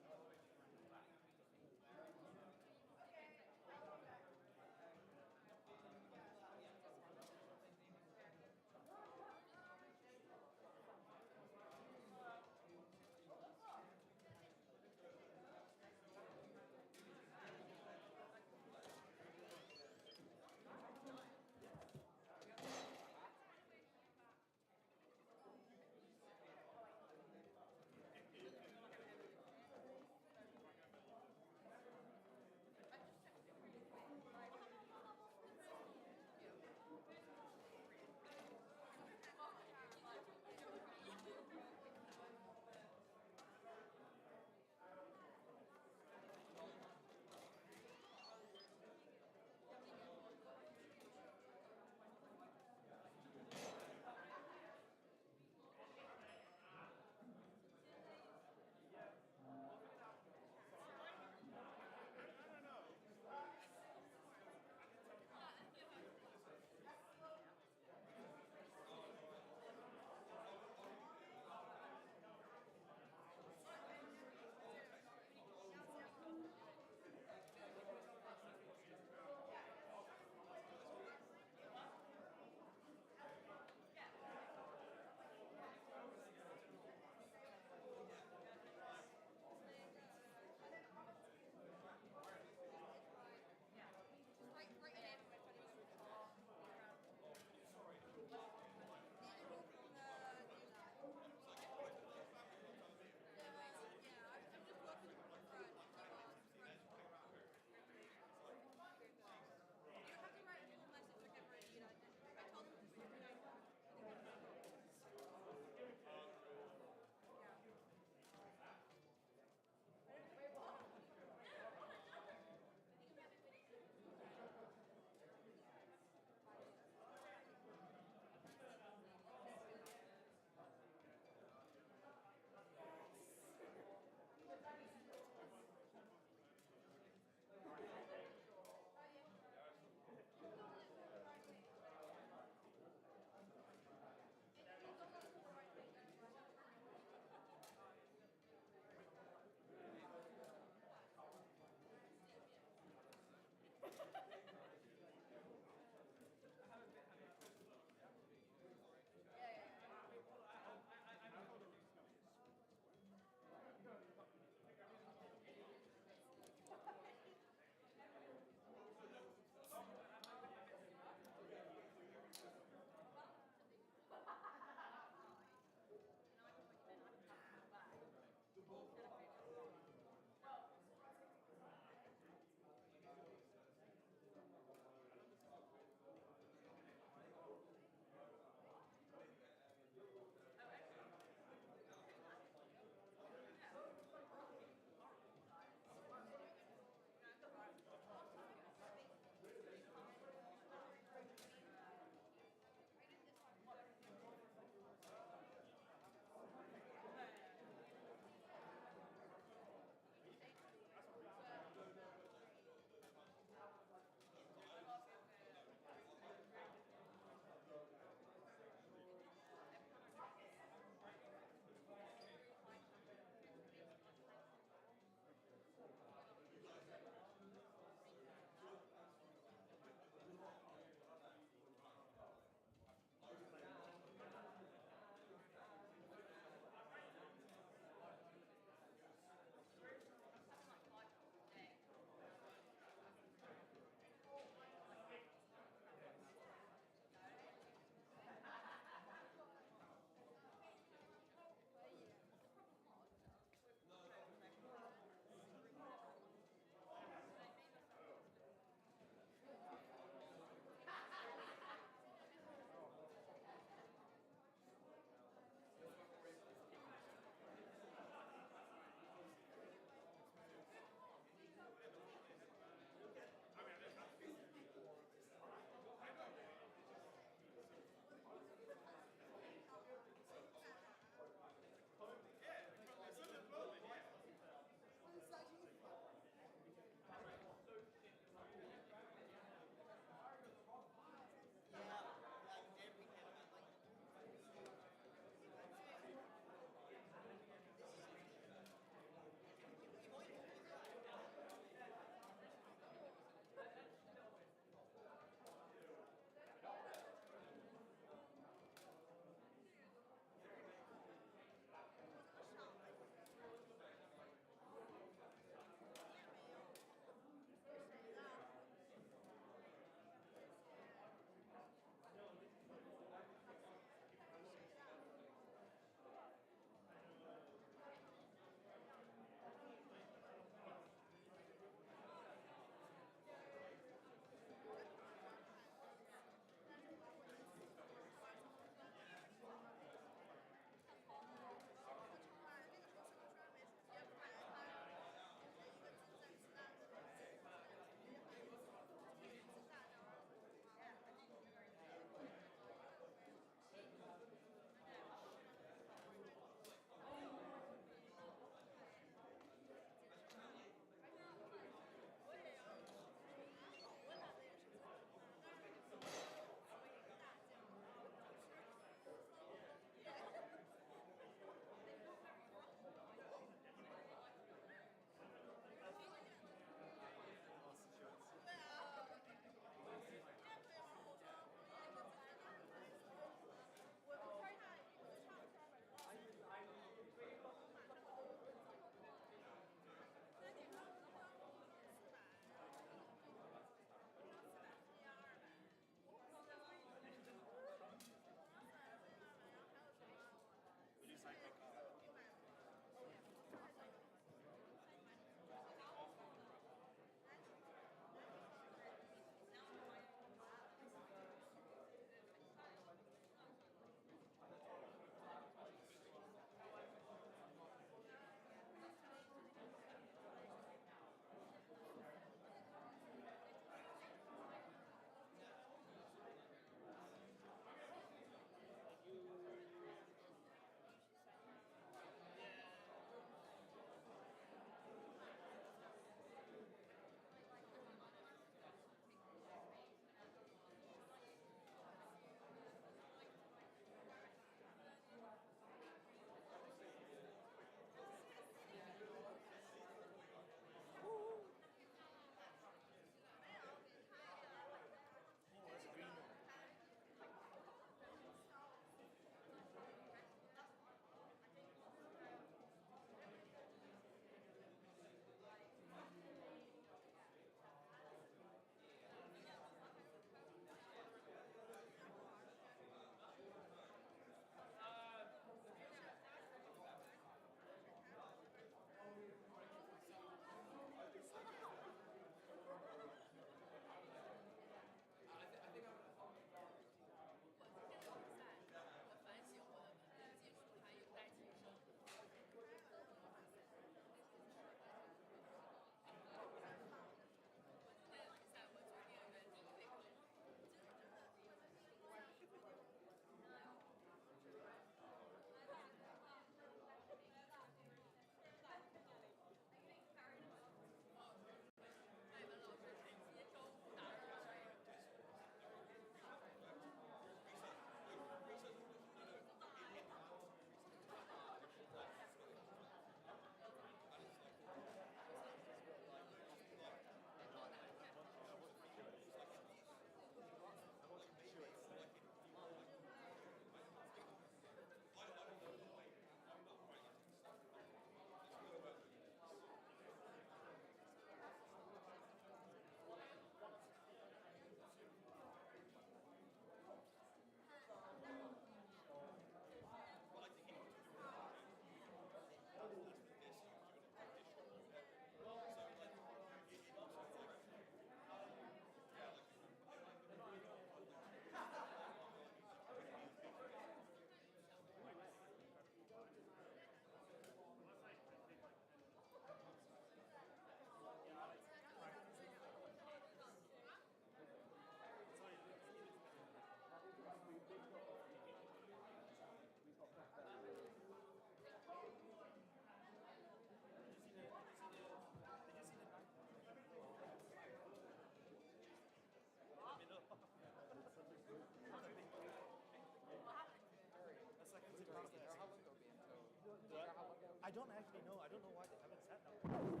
I don't actually know. I don't know why they haven't said that. I have no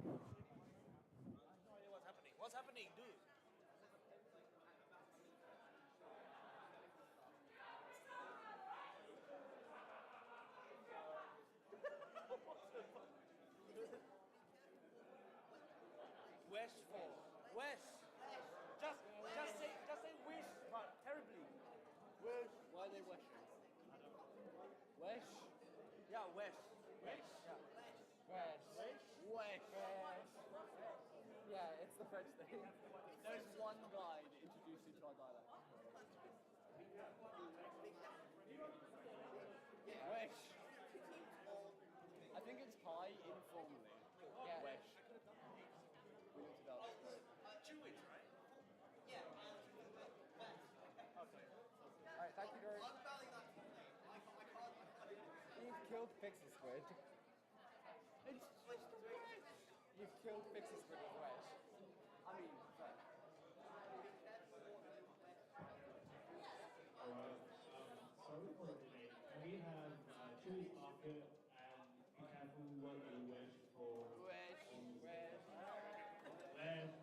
idea what's happening. What's happening, dude? Wish for. Wish. Just say wish, but terribly. Wish. Why are they wishing? Wish? Yeah, wish. Wish? Yeah. Wish. Wish. Yeah, it's the French thing. There's one guy that introduced you to our dialect. Wish. I think it's pie informally. Yeah. Wish. We need to know. Chew it, right? Yeah. Okay. Alright, thank you, Dory. You've killed Pixel Squid. You've killed Pixel Squid with Wedge. I mean, fair. Sorry for the delay. Can we have choose market and be careful what you wish for? Wish. Wish.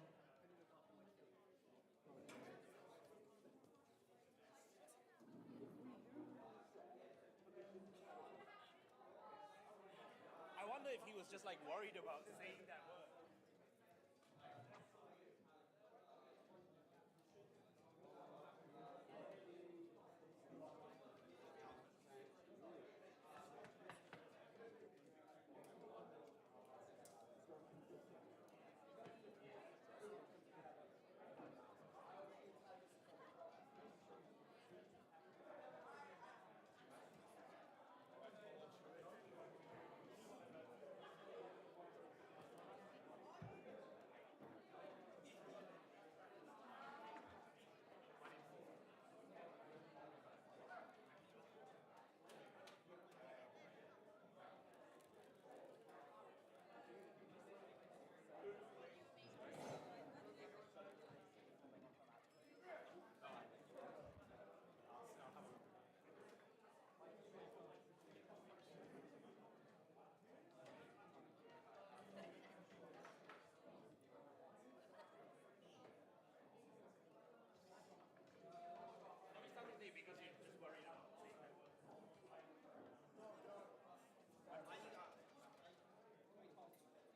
I wonder if he was just like worried about saying that word. Because you're just worried about saying that word.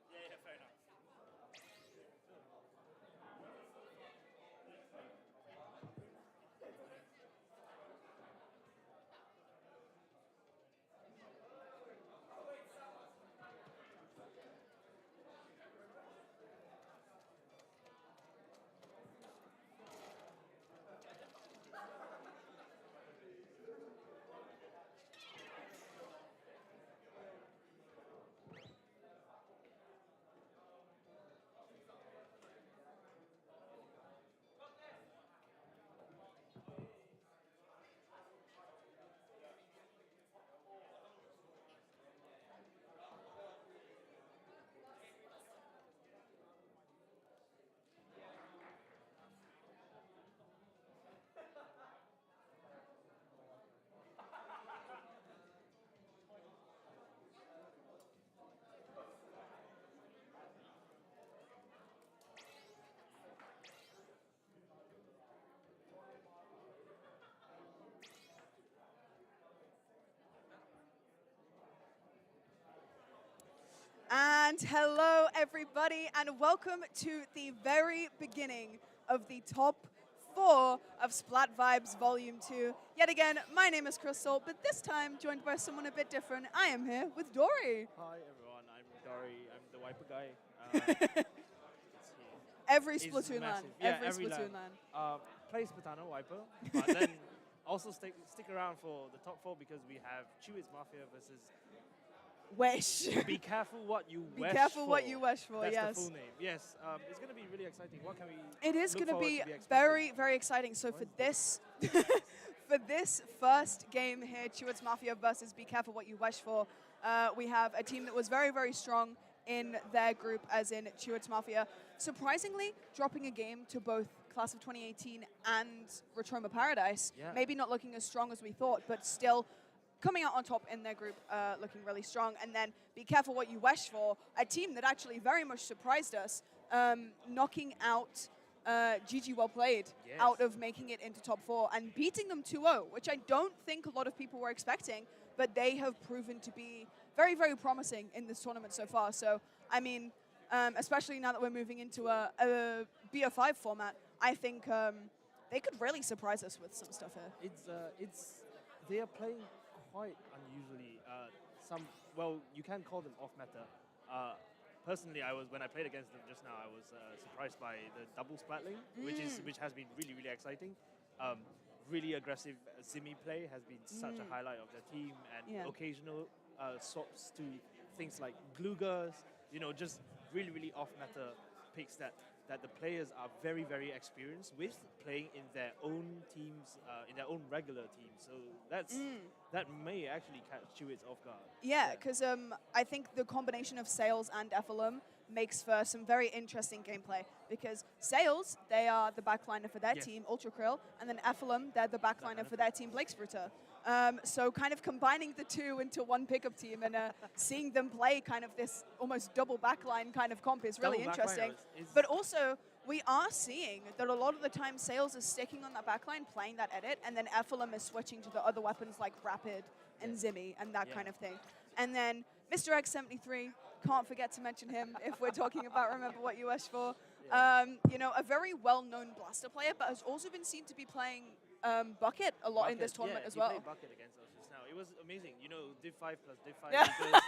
Yeah, fair enough. And hello, everybody, and welcome to the very beginning of the top 4 of Splat Vibes Volume 2. Yet again, my name is Crystal, but this time joined by someone a bit different. I am here with Dory. Hi, everyone. I'm Dory. I'm the wiper guy. Every It's Splatoon LAN. massive. Yeah, Every Splatoon LAN. Play Splatoon wiper, but then also stick around for the top 4 because we have Chewits Mafia versus Wish. Be careful what you Be wish careful for. what you wish for, That's yes. the full name. Yes, it's going to be really exciting. What can we It is look going to forward be expecting? very, very exciting. So for this, for this first game here, Chewits Mafia versus Be Careful What You Wish For, we have a team that was very, very strong in their group, as in Chewits Mafia. Surprisingly, dropping a game to both Class of 2018 and Retroma Paradise. Yeah. Maybe not looking as strong as we thought, but still coming out on top in their group, looking really strong. And then be careful what you wish for. A team that actually very much surprised us, knocking out GG Well Played out of making it into top 4 and beating them 2-0, which I don't think a lot of people were expecting, but they have proven to be very, very promising in this tournament so far. So, I mean, especially now that we're moving into a BO5 format, I think they could really surprise us with some stuff here. They are playing quite unusually. You can call them off meta. Personally, when I played against them just now, I was surprised by the double splat lane, which has been really, really exciting. Really aggressive Zimmy play has been such a highlight of their team, and occasional swaps to things like Glugas, just really, really off-meta picks that the players are very, very experienced with playing in their own teams, in their own regular teams. So that may actually catch Chewits off guard. Yeah, because I think the combination of Sales and Ephelum makes for some very interesting gameplay, because Sales, they are the backliner for their team, Ultra Krill, and then Ephelum, they're the backliner for their team, Blake Spruter. So kind of combining the two into one pickup team and seeing them play kind of this almost double backline kind of comp is really interesting. But also, we are seeing that a lot of the time Sales is sticking on that backline, playing that edit, and then Ephelum is switching to the other weapons like Rapid and Zimmy and that kind of thing. And then Mr. X73, can't forget to mention him if we're talking about Remember What You Wish For. A very well-known blaster player, but has also been seen to be playing Bucket a lot in this tournament as well. He played Bucket against us just now. It was amazing. Div 5 plus Div 5 equals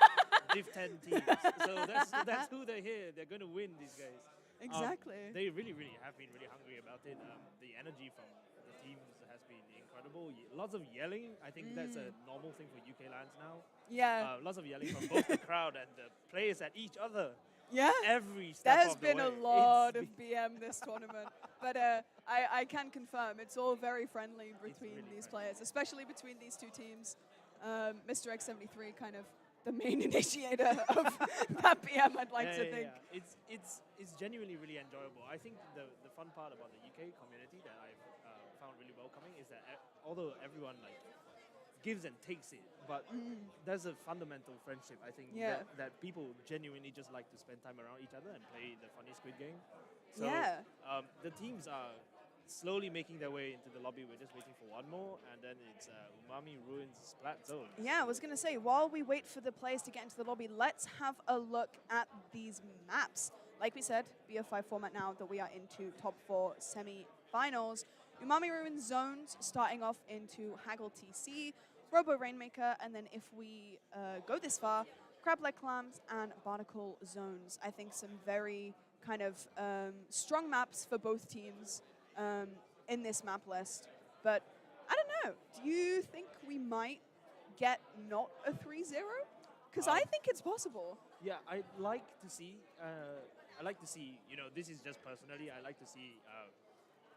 Div 10 teams. So that's who they're here. They're going to win, these guys. Exactly. They really, really have been really hungry about it. The energy from the teams has been incredible. Lots of yelling. I think that's a normal thing for UK LANs now. Yeah. Lots of yelling from both the crowd and the players at each other. Yeah. Every step There's of the been way. a lot of BM this tournament. But I can confirm it's all very friendly between these players, especially between these two teams. Mr. X73 kind of the main initiator of that BM, I'd like to think. Yeah. It's genuinely really enjoyable. I think the fun part about the UK community that I've found really welcoming is that although everyone gives and takes it, but there's a fundamental friendship, I think, that people genuinely just like to spend time around each other and play the funny Squid Game. So the teams are slowly making their way into the lobby. We're just waiting for one more, and then it's Umami Ruins Splat Zone. Yeah, I was going to say, while we wait for the players to get into the lobby, let's have a look at these maps. Like we said, BO5 format now that we are into top 4 semi-finals. Umami Ruins zones starting off into Haggle TC, Robo Rainmaker, and then if we go this far, Crab Leg Clams and Barnacle zones. I think some very kind of strong maps for both teams in this map list. But I don't know, do you think we might get not a 3-0? Because I think it's possible. Yeah, I'd like to see, this is just personally, I like to see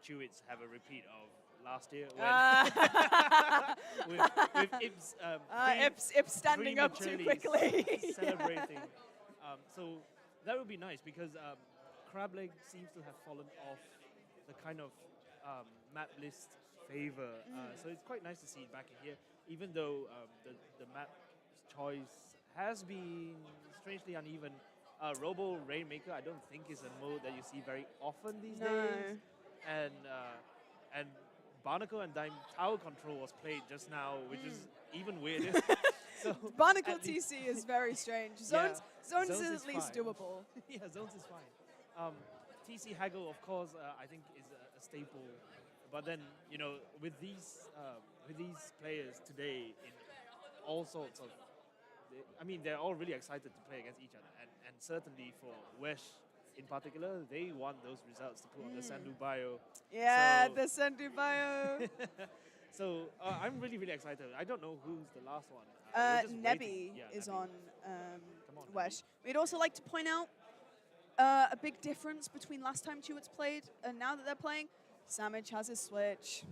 Chewits have a repeat of last year when with Ips standing up too quickly. Celebrating. So that would be nice, because Crableg seems to have fallen off the kind of map list favor. So it's quite nice to see it back in here, even though the map choice has been strangely uneven. Robo Rainmaker, I don't think is a mode that you see very often these days. And Barnacle and Dime Tower Control was played just now, which is even weirder. So Barnacle TC is very strange. Zones is at least doable. Yeah, Zones is fine. TC Haggle, of course, I think is a staple. But then, with these players today in all sorts of, they're all really excited to play against each other, and certainly for Wesh in particular, they want those results to put on the Sandu bio. Yeah, the Sandu bio. So I'm really, really excited. I don't know who's the last one. Nebby is on Wesh. We'd also like to point out a big difference between last time Chewits played and now that they're playing. Samage has his Switch.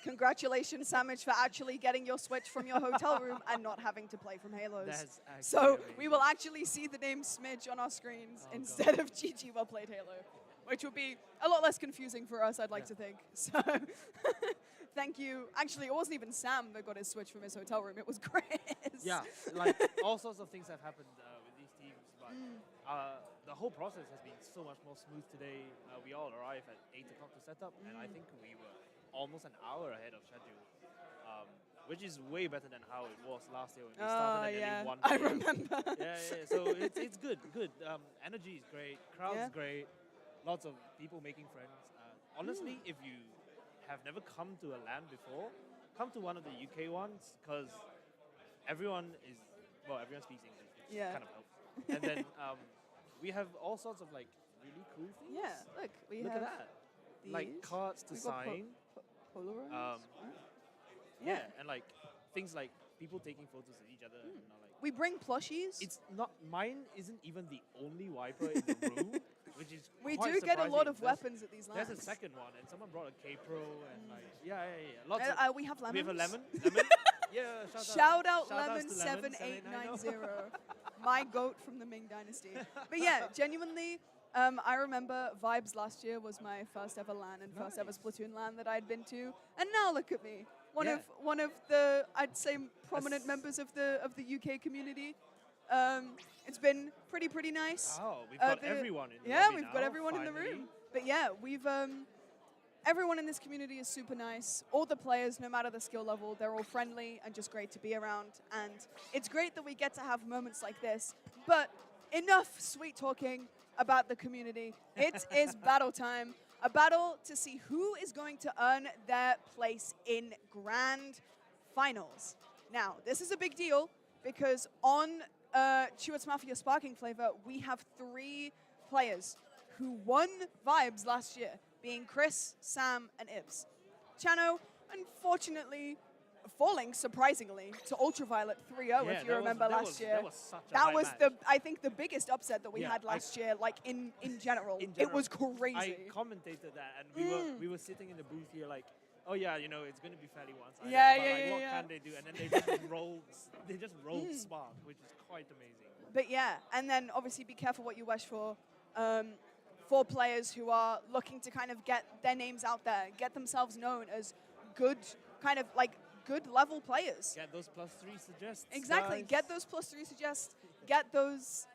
Congratulations, Samage, for actually getting your Switch from your hotel room and not having to play from Halos. So amazing. We will actually see the name Smidge on our screens instead of GG Well Played Halo, which would be a lot less confusing for us, I'd like to think. So thank you. Actually, it wasn't even Sam that got his Switch from his hotel room. It was Chris. Yeah, like all sorts of things have happened with these teams, but the whole process has been so much more smooth today. We all arrived at 8 o'clock to set up, and I think we were almost an hour ahead of schedule, which is way better than how it was last year when we started at nearly 1 I p.m. remember. Yeah. So it's good. Energy is great. Crowd's great. Lots of people making friends. Honestly, if you have never come to a LAN before, come to one of the UK ones because everyone speaks English, which kind of helps. And then we have all sorts of like really cool things. Yeah, look, we look have at that, like cards to We've got sign. Polaroids. Yeah, and like things like people taking photos of each other. And, like, We bring plushies. it's not mine. Isn't even the only wiper in the room, which is We quite do get a lot surprising. of weapons at these There's LANs. a second one, and someone brought a K Pro, and like lots We have We have a lemons. lemon. Yeah, Shout out Shout outs Lemon to Lemon 7890, my goat from the Ming Dynasty. But yeah, genuinely, I remember Vibes last year was my first ever LAN and first ever Splatoon LAN that I'd been to, and now look at me, one of the I'd say prominent members of the UK community. It's been pretty nice. Oh, we've got everyone in the Yeah, lobby we've now, got everyone in the finally. room. But yeah, we've everyone in this community is super nice. All the players, no matter the skill level, they're all friendly and just great to be around. And it's great that we get to have moments like this. But enough sweet talking about the community. It is battle time. A battle to see who is going to earn their place in Grand Finals. Now, this is a big deal because on Chewits Mafia Sparking Flavor, we have 3 players who won Vibes last year, being Chris, Sam, and Ibs. Chano, unfortunately, falling surprisingly to Ultraviolet 3-0, if you remember last year. That was such a high match. I think the biggest upset that we had last year, like in general. It was crazy. I commentated that, and we were sitting in the booth here like, oh yeah, it's going to be fairly one-sided. What can they do? And then they just rolled Spark, which is quite amazing. But yeah, and then obviously be careful what you wish for. For players who are looking to kind of get their names out there, get themselves known as good, kind of like good level players. Get those +3 suggests. Exactly, guys. get those +3 suggests, get those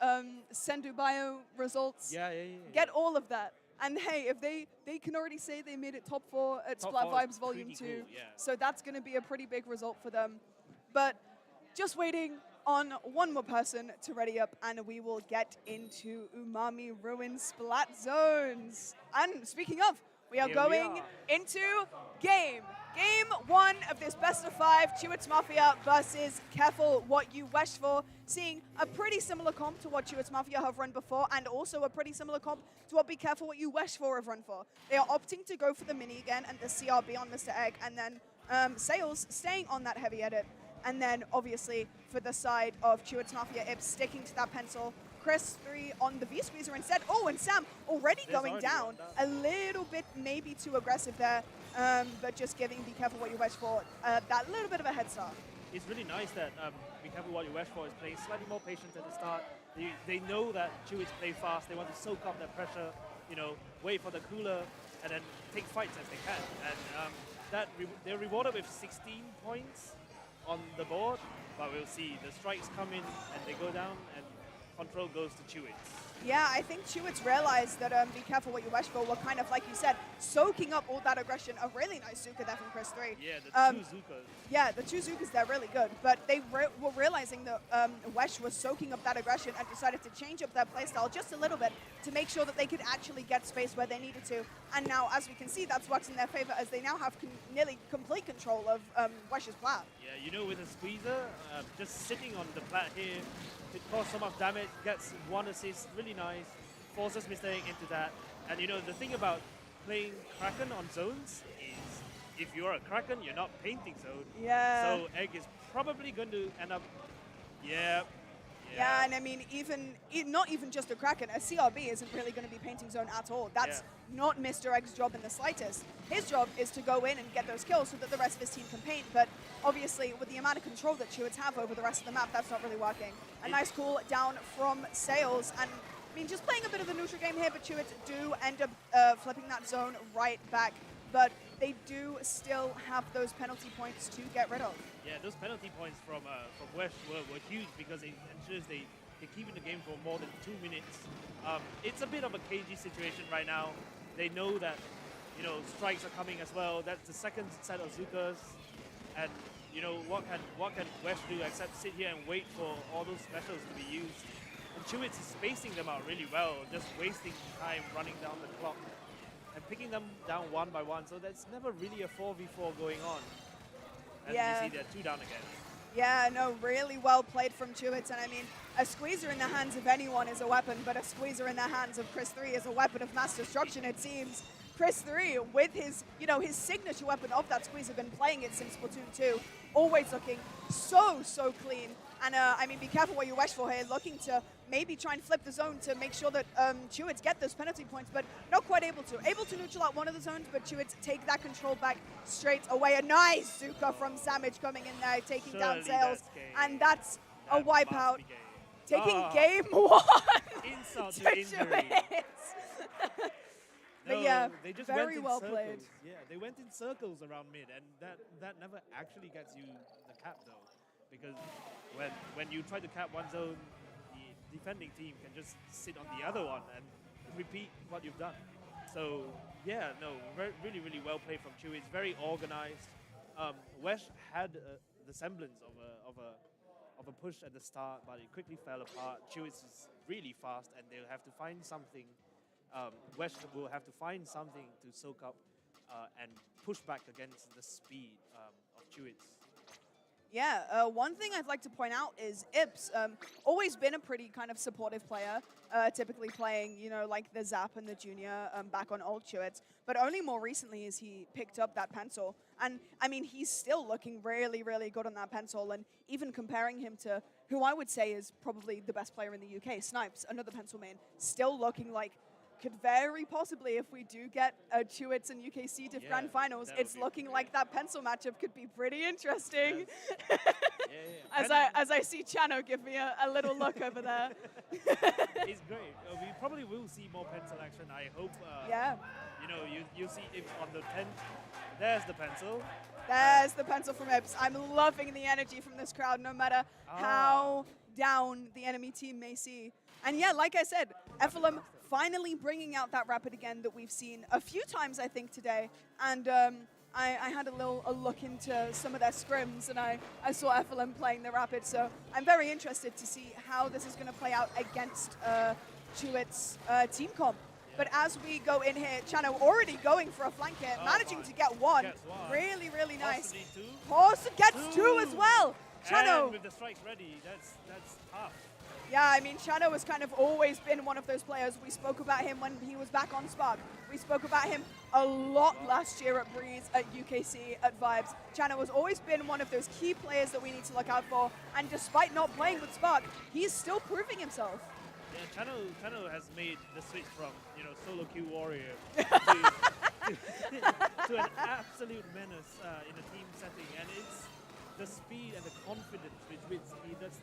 Sendu Bio results. Yeah. Get all of that. And hey, if they can already say they made it top 4 at Top Splat 4 is Vibes Volume 2, pretty cool, yeah. so that's going to be a pretty big result for them. But just waiting on one more person to ready up, and we will get into Umami Ruin Splat Zones. And speaking of, we are going into Game 1 of this best of 5, Chewits Mafia versus Careful What You Wish For. Seeing a pretty similar comp to what Chewits Mafia have run before, and also a pretty similar comp to what Be Careful What You Wish For have run for. They are opting to go for the mini again and the CRB on Mr. Egg, and then Sales staying on that heavy edit. And then, obviously, for the side of Chewits Mafia, Ibs sticking to that pencil. Chris 3 on the V-Squeezer instead. Oh, and Sam already going down. A little bit maybe too aggressive there, but just giving Be Careful What You Wish For that little bit of a head start. It's really nice that Be Careful What You Wish For is playing slightly more patient at the start. They know that Chewits play fast. They want to soak up that pressure, wait for the cooler, and then take fights as they can. And they're rewarded with 16 points on the board, but we'll see. The strikes come in and they go down, and control goes to Chewits. Yeah, I think Chewits realized that Be Careful What You Wish For were kind of, like you said, soaking up all that aggression. A really nice Zuka there from Chris 3. Yeah, the 2 Zukas. Yeah, the 2 Zukas, they're really good. But they were realizing that Wesh was soaking up that aggression and decided to change up their playstyle just a little bit to make sure that they could actually get space where they needed to. And now, as we can see, that's worked in their favor as they now have nearly complete control of Wesh's plat. Yeah, with a squeezer, just sitting on the plat here, it caused so much damage, gets 1 assist, really nice, forces Mistake into that. And the thing about playing Kraken on zones is if you're a Kraken, you're not painting zone. Yeah. So Egg is probably going to end up, Yeah, and I mean, not even just a Kraken, a CRB isn't really going to be painting zone at all. That's not Mr. Egg's job in the slightest. His job is to go in and get those kills so that the rest of his team can paint, but obviously with the amount of control that Chewits have over the rest of the map, that's not really working. A nice cool down from Sales, and I mean, just playing a bit of the neutral game here, but Chewits do end up flipping that zone right back. But they do still have those penalty points to get rid of. Yeah, those penalty points from West were huge because it ensures they keep in the game for more than 2 minutes. It's a bit of a cagey situation right now. They know that, you know, strikes are coming as well. That's the second set of Zukas. And, you know, what can West do except sit here and wait for all those specials to be used? And Chewits is spacing them out really well, just wasting time running down the clock and picking them down one by one. So that's never really a 4v4 going on. As you see, they're 2 down again. Yeah, no, really well played from Chewits. And I mean, a squeezer in the hands of anyone is a weapon, but a squeezer in the hands of Chris 3 is a weapon of mass destruction, it seems. Chris 3, with his, you know, his signature weapon of that squeezer, been playing it since Splatoon 2, always looking so clean. And I mean, be careful what you wish for here, looking to maybe try and flip the zone to make sure that Chewits get those penalty points, but not quite able to. Able to neutral out one of the zones, but Chewits take that control back straight away. A nice Zuka from Samage coming in there, taking down Sails, and that's a wipeout. Taking game 1 Insult to to injury. But No, yeah, they just very went in well circles. played. Yeah, they went in circles around mid, and that never actually gets you the cap though, because when you try to cap one zone, the defending team can just sit on the other one and repeat what you've done. So yeah, no, really well played from Chewy. It's very organized. Wesh had the semblance of a push at the start, but it quickly fell apart. Chewy is really fast, and they'll have to find something. West will have to find something to soak up and push back against the speed of Chewits. Yeah, one thing I'd like to point out is Ips, always been a pretty kind of supportive player, typically playing, you know, like the Zap and the Junior back on old Chewits, but only more recently is he picked up that pencil. And, I mean, he's still looking really good on that pencil, and even comparing him to who I would say is probably the best player in the UK, Snipes, another pencil main, still looking like could very possibly, if we do get a Chewits and UKC Diff Grand Finals, it's looking like that pencil matchup could be pretty interesting. As I see Chano give me a little look over there. It's great. We probably will see more pencil action, I hope. You know, you see Ips on the 10th. There's the pencil. There's the pencil from Ips. I'm loving the energy from this crowd, no matter how down the enemy team may see. And yeah, like I said, FLM finally bringing out that Rapid again that we've seen a few times, I think, today. And I had a look into some of their scrims, and I saw FLM playing the Rapid. So I'm very interested to see how this is going to play out against Chewits' team comp. But as we go in here, Chano already going for a flank hit, managing to get one. Really nice. Horse gets two as well. Chano. And with the strikes ready, that's tough. Yeah, I mean, Chano has kind of always been one of those players. We spoke about him when he was back on Spark. We spoke about him a lot last year at Breeze, at UKC, at Vibes. Chano has always been one of those key players that we need to look out for. And despite not playing with Spark, he's still proving himself. Yeah, Chano has made the switch from, you know, solo queue warrior to an absolute menace in a team setting. And it's the speed and the confidence with which he does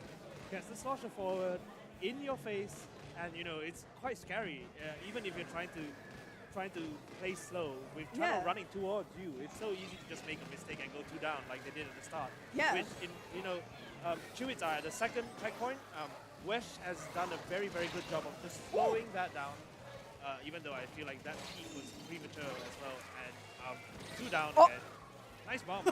gets the slosher forward in your face, and you know it's quite scary. Even if you're trying to play slow with Chano running towards you, it's so easy to just make a mistake and go 2 down like they did at the start. Yeah. Which Chewits are at the second checkpoint. Wesh has done a very good job of just slowing that down. Even though I feel like that peak was premature as well. And 2 down again. Nice bomb.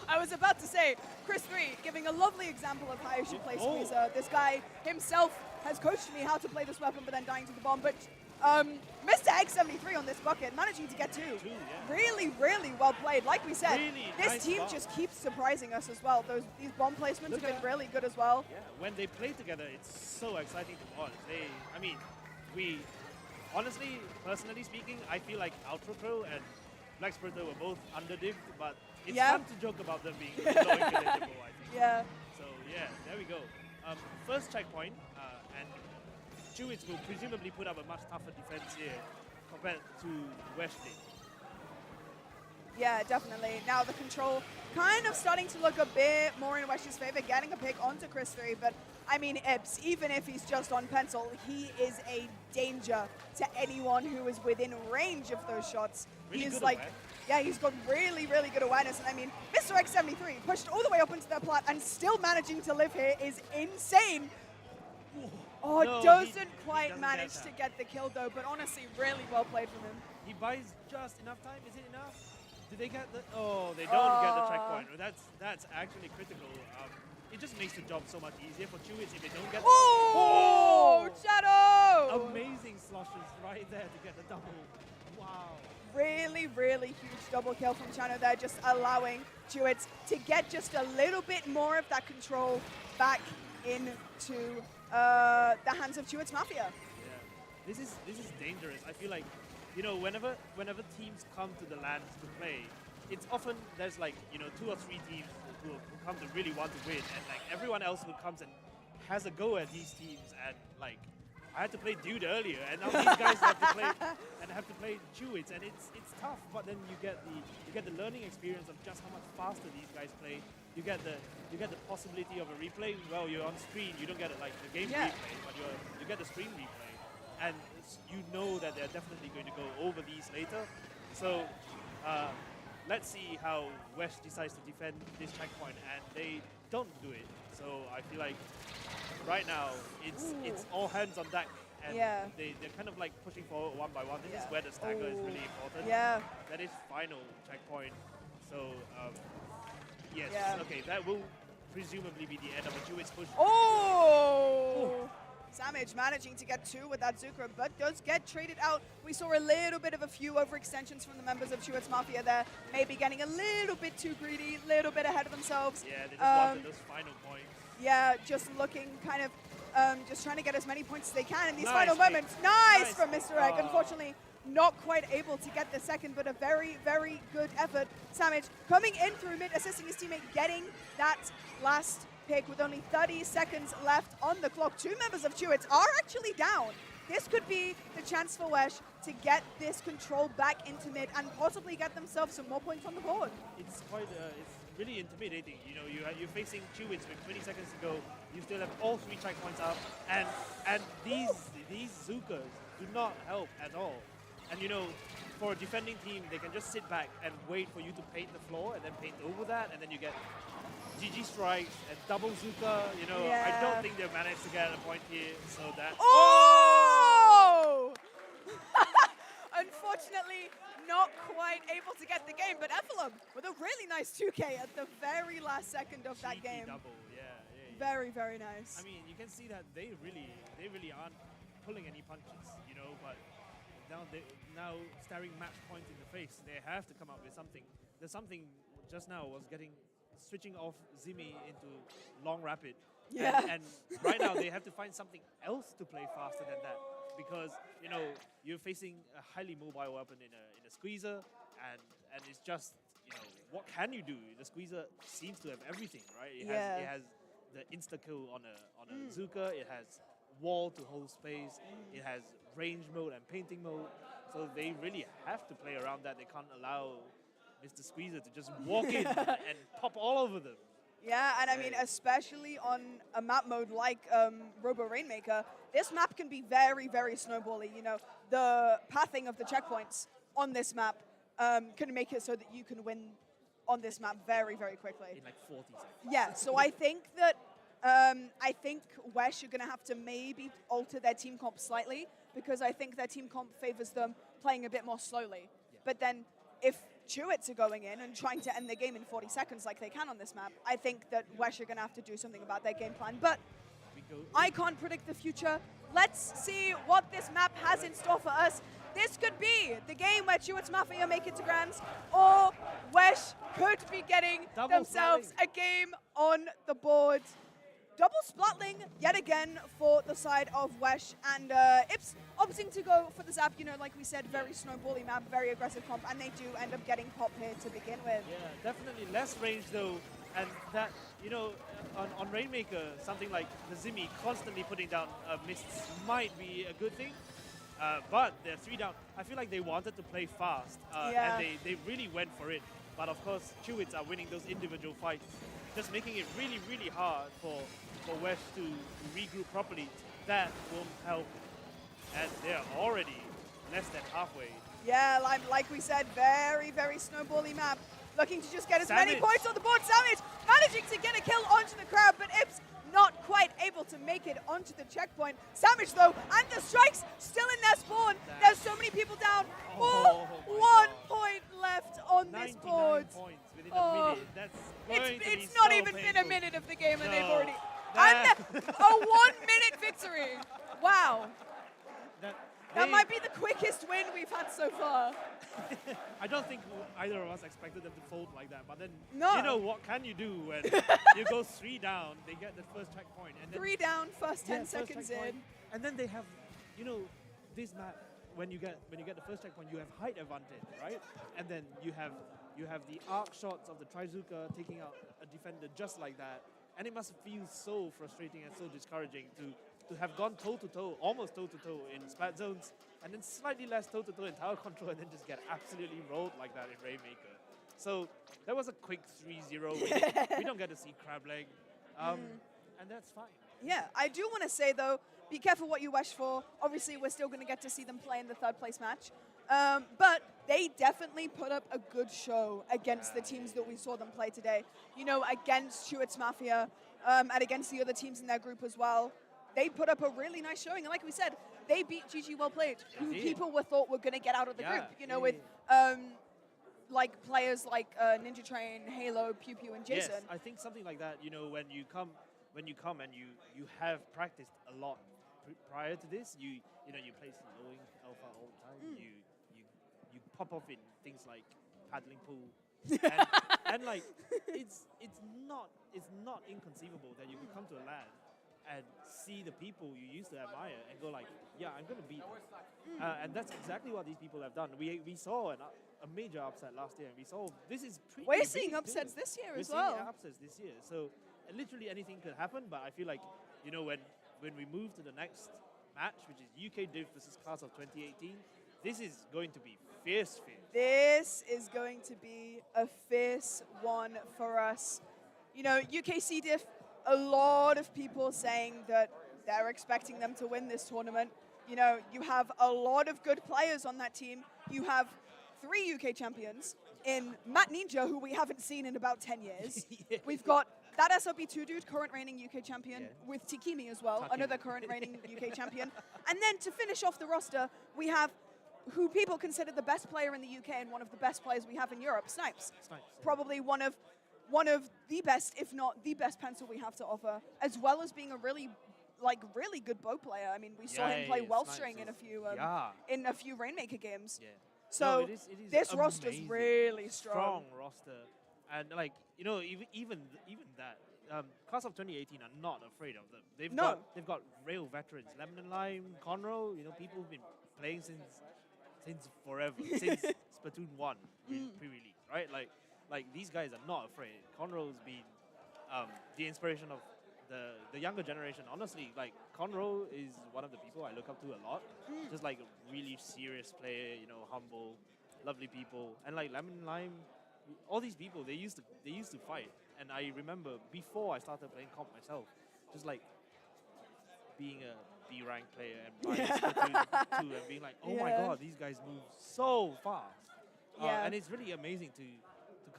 I was about to say, Chris 3 giving a lovely example of how you should play Squeezer. This guy himself has coached me how to play this weapon, but then dying to the bomb. But Mr. X73 on this bucket, managing to get 2. Really well played. Like we said, this nice team just keeps surprising us as well. These bomb placements have been really good as well. Yeah, when they play together, it's so exciting to watch. We honestly, personally speaking, I feel like Ultra Pro and Black Spurter were both under-dived, but it's fun to joke about them being non-relatable, I think. Yeah. So yeah, there we go. First checkpoint, and Chewits will presumably put up a much tougher defense here compared to Wesley. Yeah, definitely. Now the control kind of starting to look a bit more in Wesh's favor, getting a pick onto Chris 3, but I mean, Ips, even if he's just on pencil, he is a danger to anyone who is within range of those shots. Really He's good like, Yeah, he's got really, really good awareness. And I mean, Mr. X73 pushed all the way up into their plat and still managing to live here is insane. Oh, No, doesn't he quite doesn't manage get to that. get the kill though, but honestly, really well played from him. He buys just enough time. Is it enough? Did they get the? Oh, they don't get the checkpoint. That's actually critical. It just makes the job so much easier for Chewits if they don't get. Oh, Shadow! Amazing sloshes right there to get the double. Wow. Really, really huge double kill from Chano there, just allowing Chewits to get just a little bit more of that control back into the hands of Chewits Mafia. Yeah, this is dangerous. I feel like, you know, whenever teams come to the LAN to play, it's often there's like, you know, 2 or 3 teams who come to really want to win, and like everyone else who comes and has a go at these teams, and like I had to play Dude earlier, and now these guys have to play Chewits, and it's tough. But then you get the learning experience of just how much faster these guys play. You get the possibility of a replay. Well, you're on screen, you don't get it like the game replay, but you get the screen replay, and you know that they're definitely going to go over these later. So let's see how West decides to defend this checkpoint, and they don't do it. So I feel like right now it's all hands on deck, and they're kind of like pushing forward one by one. This is where the stagger is really important. Yeah. That is final checkpoint. So yes, okay, that will presumably be the end of a Chewits push. Oh! Samage managing to get 2 with that Zucra, but does get traded out. We saw a little bit of a few overextensions from the members of Chewits Mafia there, maybe getting a little bit too greedy, a little bit ahead of themselves. Yeah, they just wanted those final points. Yeah, just looking kind of, just trying to get as many points as they can in these final moments. Nice from Mr. Egg. Unfortunately, not quite able to get the second, but a very, very good effort. Samage coming in through mid, assisting his teammate, getting that last pick with only 30 seconds left on the clock. 2 members of Chewits are actually down. This could be the chance for Wesh to get this control back into mid and possibly get themselves some more points on the board. It's quite, it's really intimidating. You know, you're facing Chewits with 20 seconds to go. You still have all 3 checkpoints up, and these Zukas do not help at all. And you know, for a defending team, they can just sit back and wait for you to paint the floor, and then paint over that, and then you get GG strikes and double Zuka. You know, I don't think they've managed to get a point here, so that. Oh! Unfortunately, not quite able to get the game, but Ephelum with a really nice 2K at the very last second of that game. Double, yeah. Very, very nice. I mean, you can see that they really aren't pulling any punches, you know, but now staring match point in the face, they have to come up with something. There's something just now was switching off Zimi into long rapid. Yeah. And right now they have to find something else to play faster than that, because you know you're facing a highly mobile weapon in a squeezer, and it's just, you know, what can you do? The squeezer seems to have everything, right? It has the insta kill on a Zuka. It has wall to hold space. It has range mode and painting mode. So they really have to play around that. They can't allow Mr. Squeezer to just walk in and pop all over them. Yeah, and I mean, especially on a map mode like Robo Rainmaker, this map can be very, very snowbally. You know, the pathing of the checkpoints on this map can make it so that you can win on this map very, very quickly. In like 40 seconds. Yeah, so I think that Wesh are going to have to maybe alter their team comp slightly, because I think their team comp favors them playing a bit more slowly. Yeah. But then if Chewits are going in and trying to end the game in 40 seconds like they can on this map, I think that Wesh are going to have to do something about their game plan. But I can't predict the future. Let's see what this map has in store for us. This could be the game where Chewits Mafia make it to Grands, or Wesh could be getting themselves a game on the board. Double splatling yet again for the side of Wesh, and Ips opting to go for the zap. You know, like we said, very snowbally map, very aggressive comp, and they do end up getting pop here to begin with. Yeah, definitely less range though, and that, you know, on Rainmaker, something like the Zimi constantly putting down mists might be a good thing, but they're 3 down. I feel like they wanted to play fast, and they really went for it. But of course, Chewits are winning those individual fights, just making it really, really hard for West to regroup properly. That won't help, and they're already less than halfway. Yeah, like we said, very, very snowbally map. Looking to just get as many Savage. points on the board. Savage managing to get a kill onto the crowd, but Ips not quite able to make it onto the checkpoint. Savage though, and the strikes still in their spawn. There's so many people down. Oh, One point left on this 99 board. points within a minute. That's going to be It's not so even been a painful. minute of the game and they've No. already... That- And a 1-minute victory. Wow. That might be the quickest win we've had so far. I don't think either of us expected them to fold like that, but then, No. you know, what can you do when you go 3 down, they get the first checkpoint. And then 3 down, first 10 first seconds checkpoint, in. And then they have, you know, this map, when you get the first checkpoint, you have height advantage, right? And then you have the arc shots of the Trizuka taking out a defender just like that. And it must feel so frustrating and so discouraging to have gone toe-to-toe, almost toe-to-toe in Splat zones, and then slightly less toe-to-toe in tower control, and then just get absolutely rolled like that in Rainmaker. So that was a quick 3-0. We don't get to see crab leg, and that's fine. Yeah, I do want to say though, be careful what you wish for. Obviously, we're still going to get to see them play in the 3rd place match. But they definitely put up a good show against the teams that we saw them play today. You know, against Stuart's Mafia and against the other teams in their group as well. They put up a really nice showing. And like we said, they beat GG Well Played, who people thought were going to get out of the group. You know, with like players like Ninja Train, Halo, Pew Pew, and Jason. Yes, I think something like that, you know, when you come and you have practiced a lot prior to this, you know, you play slowing alpha all the time. You pop off in things like paddling pool, and like it's not inconceivable that you could come to a LAN and see the people you used to admire and go like, yeah, I'm going to beat them. And that's exactly what these people have done. We saw a major upset last year, and we saw this is pretty We're big seeing too. upsets this year We're as well. seeing upsets this year. So literally anything could happen, but I feel like, you know, when we move to the next match, which is UK Div versus Class of 2018, this is going to be fierce. This is going to be a fierce one for us. You know, UKC Diff, a lot of people saying that they're expecting them to win this tournament. You know, you have a lot of good players on that team. You have 3 UK champions in Matt Ninja, who we haven't seen in about 10 years. We've got that SRB2 dude, current reigning UK champion, with Tikimi as well, another current reigning UK champion. And then to finish off the roster, we have who people consider the best player in the UK and one of the best players we have in Europe, Snipes. Probably one of the best, if not the best pencil we have to offer, as well as being a really good bow player. I mean, we saw him play Wellstring in a few Rainmaker games. Yeah. So No, it is this roster's amazing. really strong. Roster, and like, you know, even that. Class of 2018 are not afraid of them. They've got real veterans, Lemon and Lime, Conroe. You know, people who've been playing since forever, since Splatoon 1 pre-release, right? Like these guys are not afraid. Conroe's been the inspiration of the younger generation. Honestly, like Conroe is one of the people I look up to a lot. Just like a really serious player, you know, humble, lovely people, and like Lemon and Lime. All these people, they used to fight. And I remember before I started playing comp myself, just like being a B rank player and playing Splatoon 2 and being like, oh my god, these guys move so fast. And it's really amazing to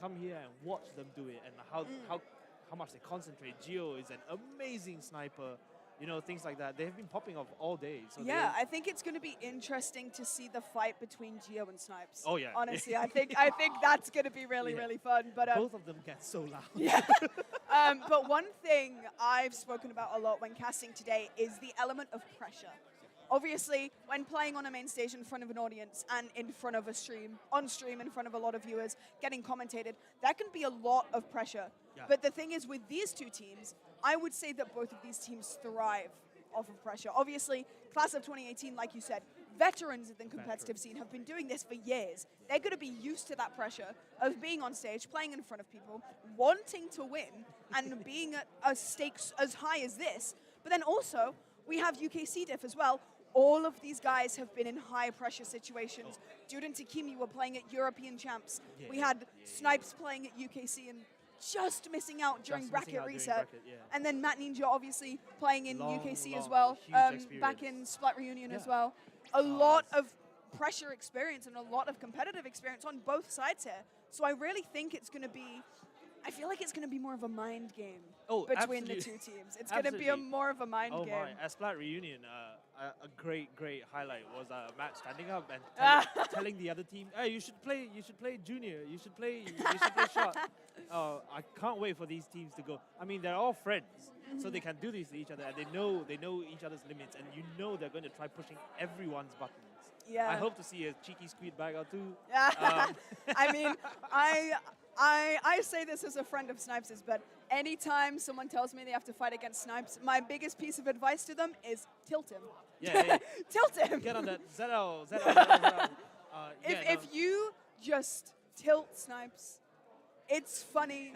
come here and watch them do it, and how much they concentrate. Gio is an amazing sniper. You know, things like that. They have been popping off all day. So I think it's going to be interesting to see the fight between Gio and Snipes. Oh yeah. Honestly, I think that's going to be really fun. But both of them get so loud. But one thing I've spoken about a lot when casting today is the element of pressure. Obviously, when playing on a main stage in front of an audience and in front of on stream in front of a lot of viewers, getting commentated, that can be a lot of pressure. Yeah. But the thing is, with these two teams, I would say that both of these teams thrive off of pressure. Obviously, Class of 2018, like you said, veterans in the competitive scene have been doing this for years. They're going to be used to that pressure of being on stage, playing in front of people, wanting to win, and being at a stakes as high as this. But then also, we have UKC Diff as well. All of these guys have been in high pressure situations. Dude and Takimi were playing at European Champs. We had Snipes playing at UKC and just missing out during bracket reset. And then Matt Ninja obviously playing in UKC as well, back in Splat Reunion as well. A lot of pressure experience and a lot of competitive experience on both sides here. So I really think it's going to be, I feel like it's going to be more of a mind game between the two teams. It's going to be more of a mind game. Oh my, at Splat Reunion, a great highlight was Matt standing up and telling the other team, hey, you should play junior, you should play shot. I can't wait for these teams to go. I mean, they're all friends, so they can do this to each other, and they know each other's limits, and you know they're going to try pushing everyone's buttons. Yeah. I hope to see a cheeky squeak bag or two. I mean, I say this as a friend of Snipes', but anytime someone tells me they have to fight against Snipes, my biggest piece of advice to them is tilt him. Yeah. Tilt him. Get on that. ZL. If you just tilt Snipes, it's funny,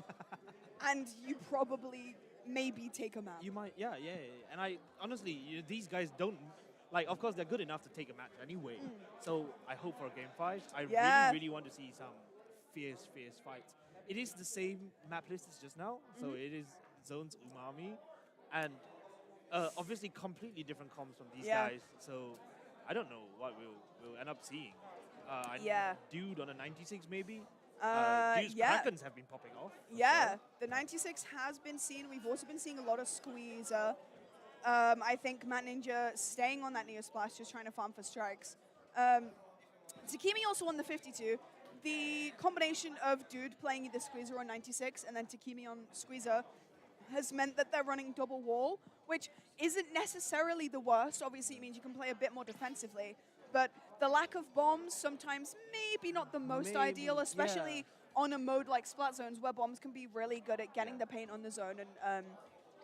and you probably maybe take him out. You might, yeah. And I honestly, these guys don't. Like, of course, they're good enough to take a match anyway. So I hope for Game 5. I really want to see some fierce fights. It is the same map list as just now. So it is Zones Umami. And obviously completely different comms from these guys. So I don't know what we'll end up seeing. Dude on a 96 maybe. Dude's Krakens have been popping off. Yeah, the 96 has been seen. We've also been seeing a lot of Squeezer. I think Matt Ninja staying on that Neo Splash, just trying to farm for strikes. Takimi also on the 52. The combination of Dude playing either Squeezer or 96 and then Takimi on Squeezer has meant that they're running double wall, which isn't necessarily the worst. Obviously, it means you can play a bit more defensively. But the lack of bombs sometimes maybe not the most ideal, especially on a mode like Splat Zones where bombs can be really good at getting the paint on the zone and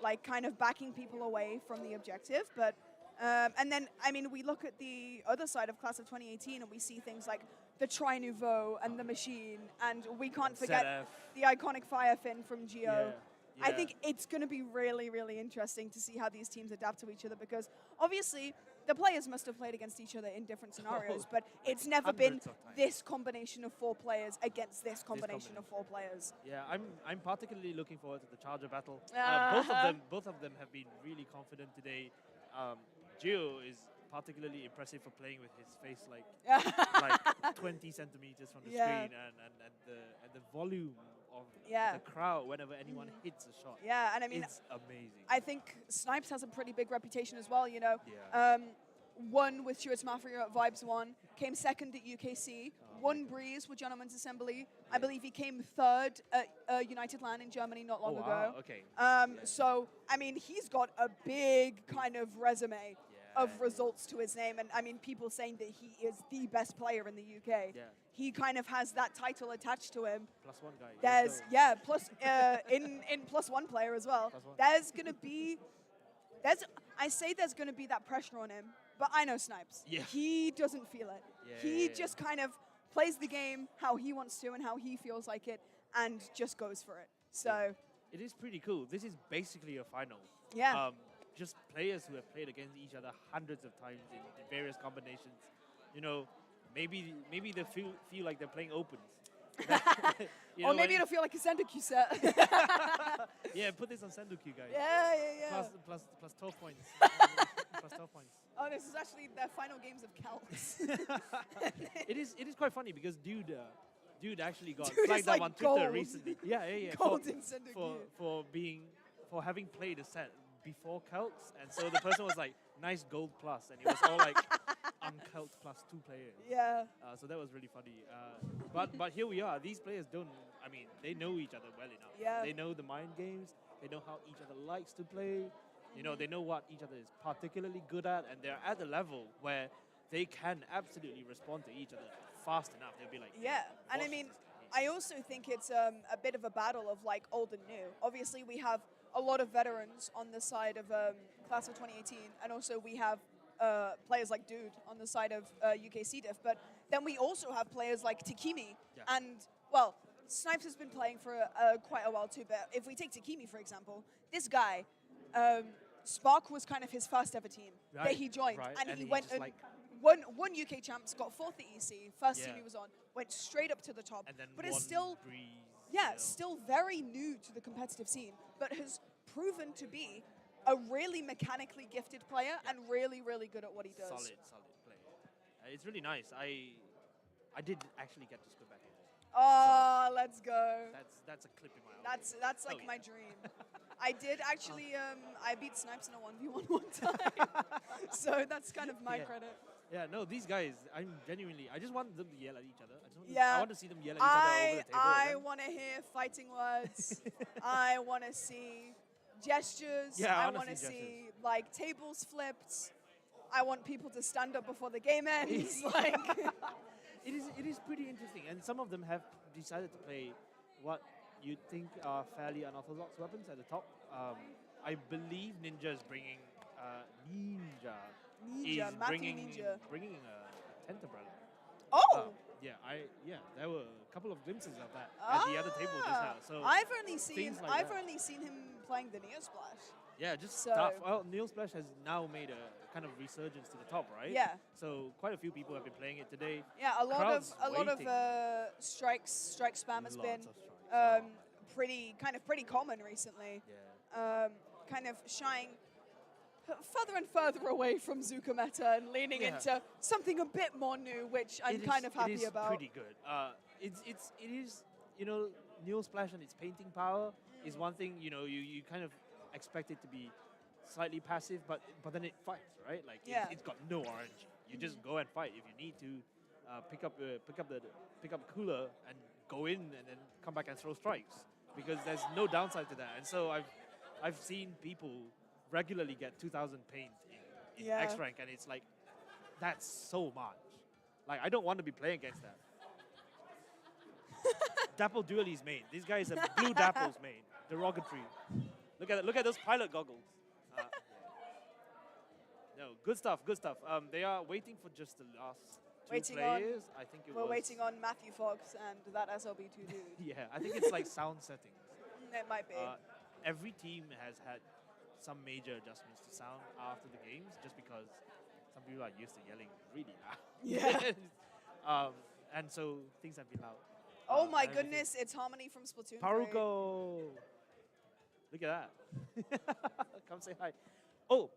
like kind of backing people away from the objective. But and then, I mean, we look at the other side of Class of 2018 and we see things like the Tri Nouveau and the Machine, and we can't forget the iconic Fire Fin from Geo. I think it's going to be really, really interesting to see how these teams adapt to each other, because obviously the players must have played against each other in different scenarios, but it's never been this combination of 4 players against this combination of 4 players. Yeah, I'm particularly looking forward to the Charger battle. Both of them have been really confident today. Gio is particularly impressive for playing with his face like 20 centimeters from the screen, and the volume of the crowd whenever anyone hits a shot. Yeah, and I mean, it's amazing. I think Snipes has a pretty big reputation as well, you know. Won with Stuart's Mafia at Vibes 1, came second at UKC, won Breeze with Gentleman's Assembly. I believe he came third at United LAN in Germany not long ago. Okay. So, I mean, he's got a big kind of resume of results to his name. And, I mean, people saying that he is the best player in the UK. Yeah. He kind of has that title attached to him. +1 guy. There's, plus, in +1 player as well. There's going to be, I say there's going to be that pressure on him, but I know Snipes. Yeah. He doesn't feel it. He just kind of plays the game how he wants to and how he feels like it, and just goes for it. So it is pretty cool. This is basically a final. Yeah. Just players who have played against each other hundreds of times in various combinations. You know, maybe they feel like they're playing opens. Or maybe it'll feel like a Sendoku set. Yeah, put this on Sendoku, guys. Yeah. Plus 12 points. Plus 12 points. Oh, this is actually their final games of Celts. It is quite funny because dude actually got flagged up on Twitter recently. Yeah. Gold in Sendoku. For having played a set before Celts, and so the person was like, nice gold plus, and it was all like uncelt +2 players. Yeah. So that was really funny. But here we are. These players they know each other well enough. Yeah. They know the mind games. They know how each other likes to play. You know, they know what each other is particularly good at, and they're at a level where they can absolutely respond to each other fast enough. They'll be like, and I mean, I also think it's a bit of a battle of like old and new. Obviously, we have a lot of veterans on the side of Class of 2018, and also we have players like Dude on the side of UKC Diff, but then we also have players like Takimi, and, well, Snipes has been playing for quite a while too, but if we take Takimi, for example, this guy, Spark was kind of his first ever team that he joined, and he went and won UK champs, got 4th at EC, first team he was on, went straight up to the top, and then but is still, still very new to the competitive scene, but has proven to be a really mechanically gifted player and really, really good at what he does. Solid player. it's really nice. I did actually get to squid back in. Oh, let's go. That's a clip in my album. That's like my dream. I did actually. I beat Snipes in a 1v1 one time, so that's kind of my credit. Yeah, no, these guys, I'm genuinely, I just want them to yell at each other. I want to see them yell at each other over the table. I want to hear fighting words. I want to see gestures. Yeah, I want to see like tables flipped. I want people to stand up before the game ends. Like, it is pretty interesting, and some of them have decided to play what you think are fairly unorthodox weapons at the top. I believe Ninja is bringing bringing a tent umbrella. Oh. There were a couple of glimpses of that at the other table just now. So I've only seen like only seen him playing the Neo Splash. Yeah, just So- stuff. Well, Neo Splash has now made a kind of resurgence to the top, right? Yeah. So quite a few people have been playing it today. Yeah, a lot Crowd's of waiting. strike spam has been Lots of pretty common recently. Kind of shying further and further away from Zuka meta and leaning into something a bit more new, which I'm kind of happy about. It is pretty good. It is Neo Splash and its painting power is one thing. You kind of expect it to be slightly passive, but then it fights, right? Like it's got no orange. You just go and fight if you need to. Pick up a cooler and go in and then come back and throw strikes because there's no downside to that. And so I've seen people regularly get 2,000 paint in X rank, and it's like that's so much. Like I don't want to be playing against that. Dapple Dualies main. These guys are blue Dapples main. Derogatory. Look at those pilot goggles. No, good stuff. They are waiting for just the last two players. I think we're waiting on Matthew Fox and that SLB2 dude. Yeah, I think it's like sound settings. It might be. Every team has had some major adjustments to sound after the games, just because some people are used to yelling really loud. Yeah. And so things have been loud. Oh my goodness, it's Harmony from Splatoon 3. Paruko! Look at that. Come say hi. Oh,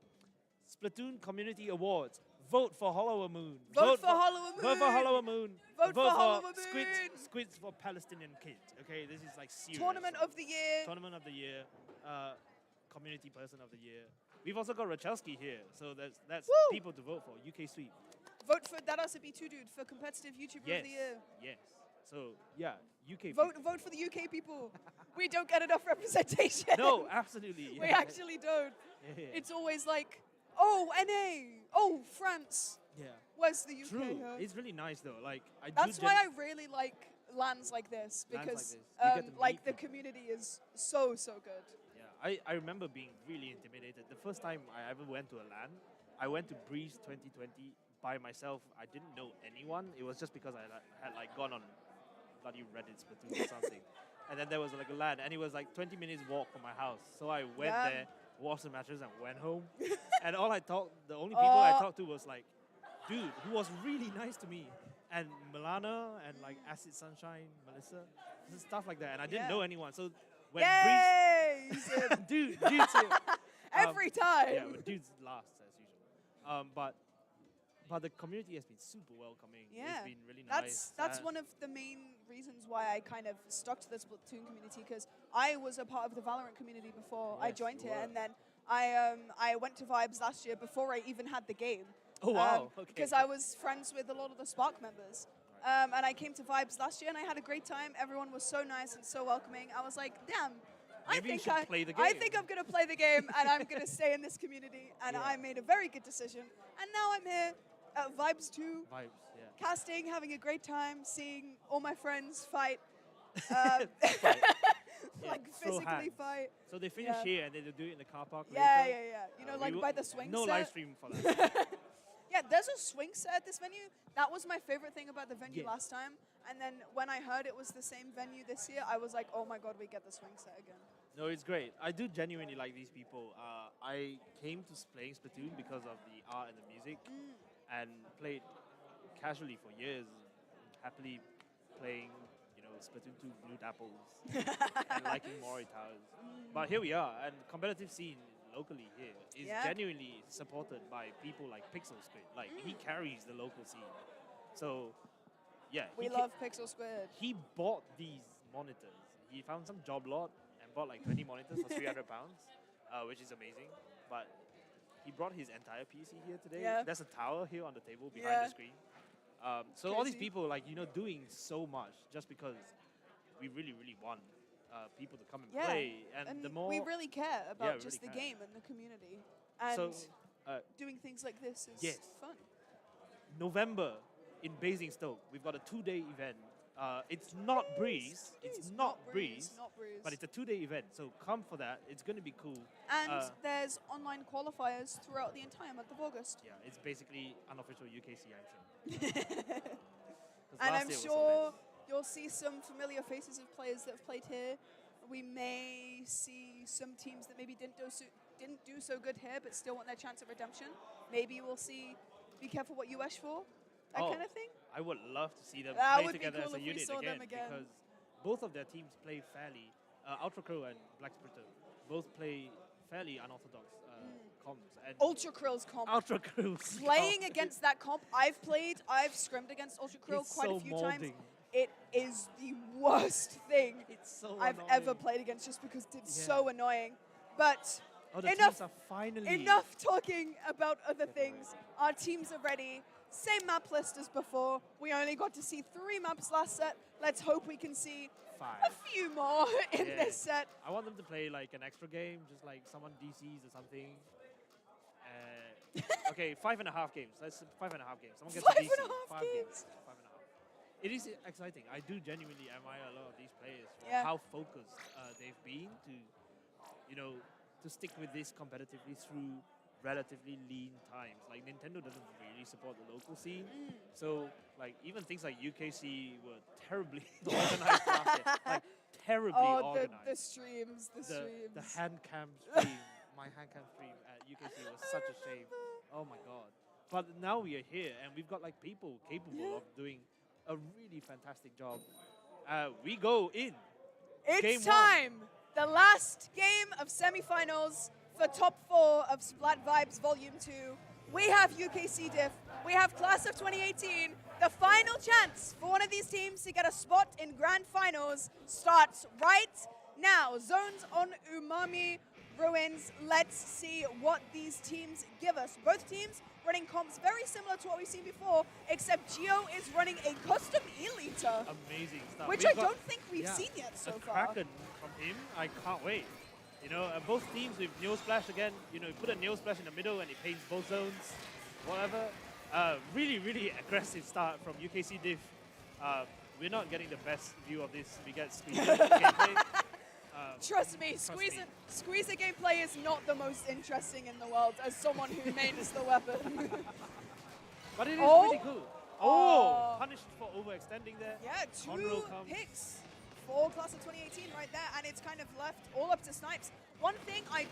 Splatoon Community Awards. Vote for Hollow Moon. Vote for Hollow Moon. Vote for Hollow Moon. Vote for Hollow Moon. Squids for Palestinian kids. Okay, this is like serious. Tournament of the year. Tournament of the year. Community person of the year. We've also got Rachelski here, so that's people to vote for. UK Sweep. Vote for that SLB2 dude for competitive YouTuber of the year. Yes. So yeah, UK. Vote for the UK people. We don't get enough representation. No, absolutely. We actually don't. Yeah. It's always like, oh, NA, oh, France. Yeah. Where's the UK? True. Huh? It's really nice though. Like That's why I really like LANs like this, because like the community is so good. Yeah, I remember being really intimidated. The first time I ever went to a LAN, I went to Breeze 2020 by myself. I didn't know anyone. It was just because I had like gone on bloody Reddit Splatoon or something. And then there was like a LAN, and it was like 20 minutes walk from my house. So I went there, watched the matches, and went home. And the only people I talked to was like, dude, who was really nice to me. And Milana and like Acid Sunshine, Melissa, just stuff like that. And I didn't know anyone. So when Breeze, dude's here. Every time. Yeah, but dude's last as usual. But the community has been super welcoming. Yeah. It's been really nice. That's one of the main reasons why I kind of stuck to the Splatoon community, because I was a part of the Valorant community before I joined here, and then I went to Vibes last year before I even had the game. Oh wow! Because I was friends with a lot of the Spark members. And I came to Vibes last year and I had a great time. Everyone was so nice and so welcoming. I was like, damn, I think I'm going to play the game and I'm going to stay in this community. And I made a very good decision. And now I'm here at Vibes 2. Casting, having a great time, seeing all my friends fight. Like physically fight. So they finish here and then they do it in the car park later? Yeah. You know, like by the swing No set. live stream for that. Yeah, there's a swing set at this venue. That was my favorite thing about the venue last time. And then when I heard it was the same venue this year, I was like, oh my god, we get the swing set again. No, it's great. I do genuinely like these people. I came to playing Splatoon because of the art and the music, and played casually for years, happily playing, Splatoon 2 Blue Dapples and liking Mori Towers. But here we are, and competitive scene, locally here is Yeah. genuinely supported by people like Pixel Squid. Like, he carries the local scene. So, yeah. We love Pixel Squid. He bought these monitors. He found some job lot and bought like 20 monitors for 300 pounds, which is amazing. But he brought his entire PC here today. Yeah. There's a tower here on the table behind Yeah. the screen. So all these Crazy. people, like, doing so much just because we really, really want people to come and Yeah, play. And the more we really care about Yeah, we just really the care. game and the community. And So, doing things like this is yes. fun. November in Basingstoke, we've got a 2-day event. It's not Breeze. It's not Breeze. Not Breeze. But it's a 2-day event, so come for that. It's going to be cool. And there's online qualifiers throughout the entire month of August. Yeah, it's basically unofficial UKC anthem. 'Cause And last I'm year was so sure you'll see some familiar faces of players that have played here. We may see some teams that maybe didn't do so good here, but still want their chance of redemption. Maybe we'll see. Be careful what you wish for. That kind of thing. I would love to see them That play would be together cool as a if we unit saw them again. because both of their teams play fairly. Ultra Crow and Black Splitter both play fairly unorthodox comps. And Ultra Krill's comp. Ultra Krill's Playing comp. against that comp, I've scrimmed against Ultra Krill It's quite so a few times. molding. It is the worst thing I've annoying. ever played against just because it's so annoying. But Oh, the enough, teams are finally enough talking about other things. Our teams are ready. Same map list as before. We only got to see 3 maps last set. Let's hope we can see 5. a few more in Yeah. this set. I want them to play like an extra game, just like someone DCs or something. Okay, 5.5 games. Let's 5.5 games. Someone gets a DC. 5.5 5 games. 5.5. It is exciting. I do genuinely admire a lot of these players for Yeah. how focused they've been to stick with this competitively through relatively lean times. Like, Nintendo doesn't really support the local scene, so like even things like UKC were terribly organized last year. Like, terribly organized. The streams, the streams. The hand cam stream, my hand cam stream at UKC was such a shame. Oh my god. But now we are here and we've got like people capable of doing a really fantastic job. We go in. It's Game time! The last game of semifinals for top 4 of Splat Vibes Volume 2. We have UKC Diff. We have Class of 2018. The final chance for one of these teams to get a spot in Grand Finals starts right now. Zones on Umami Ruins. Let's see what these teams give us. Both teams running comps very similar to what we've seen before, except Geo is running a custom E-liter. Amazing stuff. Which We've I got- don't think we've yeah, seen yet so a far. Kraken from him, I can't wait. Both teams with Neo Splash again. You put a Neo Splash in the middle and it paints both zones, whatever. Really, really aggressive start from UKC Diff. We're not getting the best view of this. We get squeezed gameplay. Trust me, Squeezer gameplay is not the most interesting in the world as someone who mains the weapon. But it is Oh. pretty cool. Oh, punished for overextending there. Yeah, Conroe 2 comes. picks for Class of 2018 right there, and it's kind of left all up to Snipes. One thing I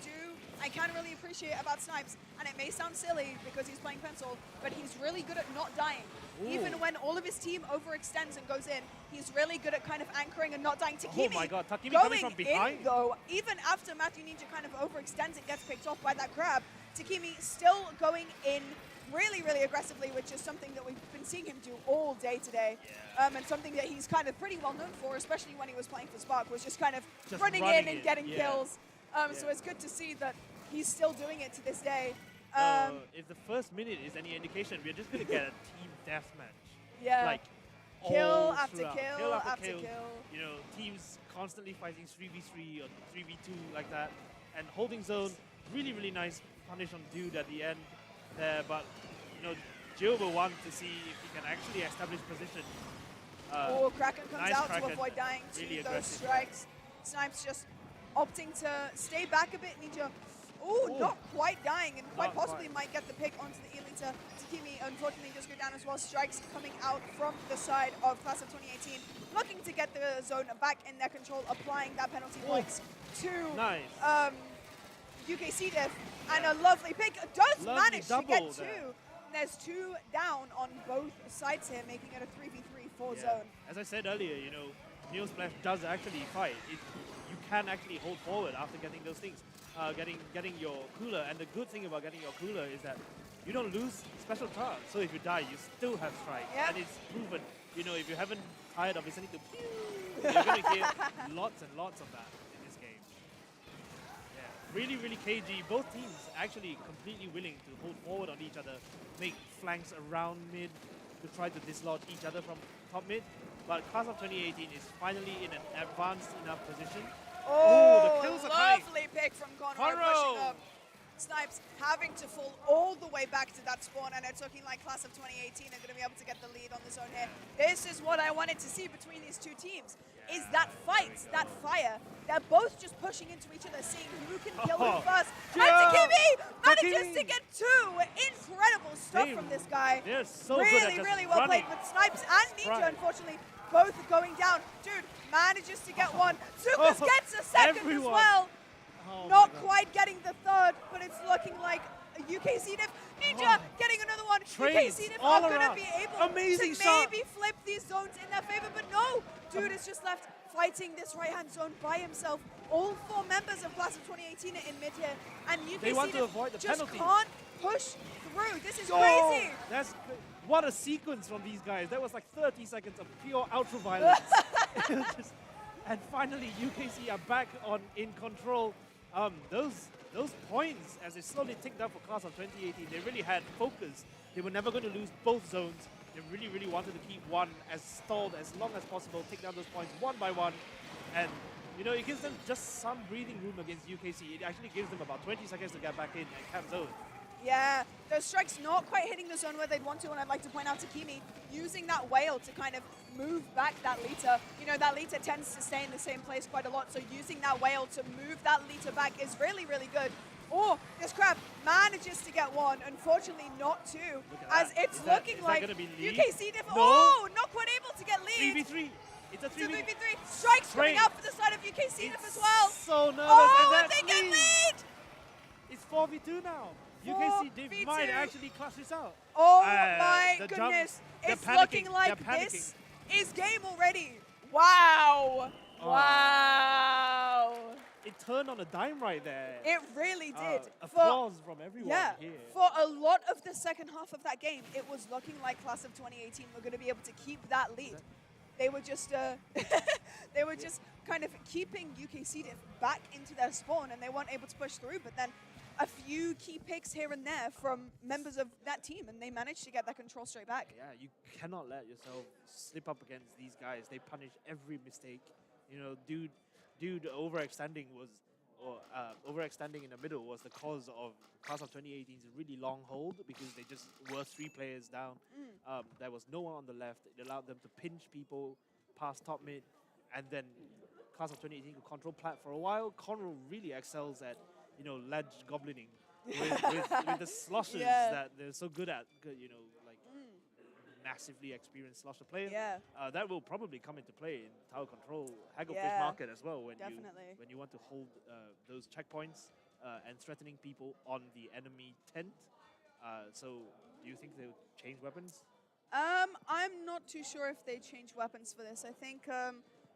can really appreciate about Snipes, and it may sound silly because he's playing Pencil, but he's really good at not dying. Ooh. Even when all of his team overextends and goes in, he's really good at kind of anchoring and not dying. Takimi, Oh my god, Takimi going coming from behind. in though, even after Matthew Ninja kind of overextends and gets picked off by that grab, Takimi still going in really, really aggressively, which is something that we've been seeing him do all day today. And something that he's kind of pretty well known for, especially when he was playing for Spark, was just kind of Just running in running and it, getting yeah. kills. So it's good to see that he's still doing it to this day. If the first minute is any indication, we're just going to get a team deathmatch. Yeah. Like, Kill all after throughout. kill after after kill. kill. Teams constantly fighting 3v3 or 3v2 like that. And holding zone, really, really nice punish on Dude at the end there. But, Jill will want to see if he can actually establish position. Kraken comes nice out Kraken. to avoid dying to Really those aggressive. strikes. Snipes just opting to stay back a bit. Ninja, not quite dying, and quite Not possibly quite. might get the pick onto the Elita. Takimi, unfortunately, does go down as well. Strikes coming out from the side of Class of 2018, looking to get the zone back in their control, applying that penalty points to Nice. UKC Diff, and a lovely pick. Does Lovely manage to get double 2. there. There's 2 down on both sides here, making it a 3v3 for Yeah. zone. As I said earlier, Neo Splash does actually fight. You can actually hold forward after getting those things. getting your cooler. And the good thing about getting your cooler is that you don't lose special charge. So if you die, you still have strike. Yep. And it's proven. You know, if you haven't tired of listening to pew, you're going to hear lots and lots of that in this game. Yeah, really, really KG. Both teams actually completely willing to hold forward on each other, make flanks around mid to try to dislodge each other from top mid. But Class of 2018 is finally in an advanced enough position. Oh, the kills are coming. lovely pick from Conroy pushing up. Snipes having to fall all the way back to that spawn, and it's looking like Class of 2018 are going to be able to get the lead on the zone here. This is what I wanted to see between these two teams, is that fight, that fire. They're both just pushing into each other, seeing who can kill who first. And Takimi manages to get 2. Incredible stuff from this guy. They're so really, good at just really well running. played, but Snipes and Ninja, unfortunately, both going down. Dude manages to get 1. Zukas gets a second as well. Not quite getting the third, but it's looking like a UKC diff. Ninja getting another one. UKC diff are going to be able to maybe flip these zones in their favor, but no. Dude is just left fighting this right-hand zone by himself. All 4 members of Class of 2018 are in mid here, and UKC diff just can't push through. This is crazy. That's what a sequence from these guys. That was like 30 seconds of pure ultra-violence. And finally, UKC are back in control. Those points, as they slowly ticked up for Class of 2018, they really had focus. They were never going to lose both zones. They really, really wanted to keep one as stalled as long as possible, take down those points one by one. And, you know, it gives them just some breathing room against UKC. It actually gives them about 20 seconds to get back in and cap zone. Yeah, those strikes not quite hitting the zone where they'd want to, and I'd like to point out Takimi using that whale to kind of move back that Lita. You know, that Lita tends to stay in the same place quite a lot, so using that whale to move that Lita back is really, really good. Oh, this crab manages to get 1, unfortunately not 2, as it's looking like UKC diff. Oh, not quite able to get lead. 3v3. It's a 3v3. Strikes coming out for the side of UKC diff as well. So nervous. Oh, and they get lead. It's 4v2 now. UKC diff might actually clutch this out. Oh my goodness. It's looking like this is game already. Wow. Wow. It turned on a dime right there. It really did. Applause from everyone here. For a lot of the second half of that game, it was looking like Class of 2018 were going to be able to keep that lead. They were just they were just kind of keeping UKC diff back into their spawn, and they weren't able to push through, but then a few key picks here and there from members of that team, and they managed to get that control straight back. Yeah, you cannot let yourself slip up against these guys. They punish every mistake. You know, dude overextending in the middle was the cause of Class of 2018's really long hold, because they just were 3 players down. There was no one on the left. It allowed them to pinch people past top mid, and then Class of 2018 could control plat for a while. Conroy really excels at, you know, ledge goblining with the sloshes that they're so good at. You know, like massively experienced slosher players. That will probably come into play in tower control, Hagglefish market as well, when you want to hold those checkpoints and threatening people on the enemy tent. So, do you think they'll change weapons? I'm not too sure if they change weapons for this. I think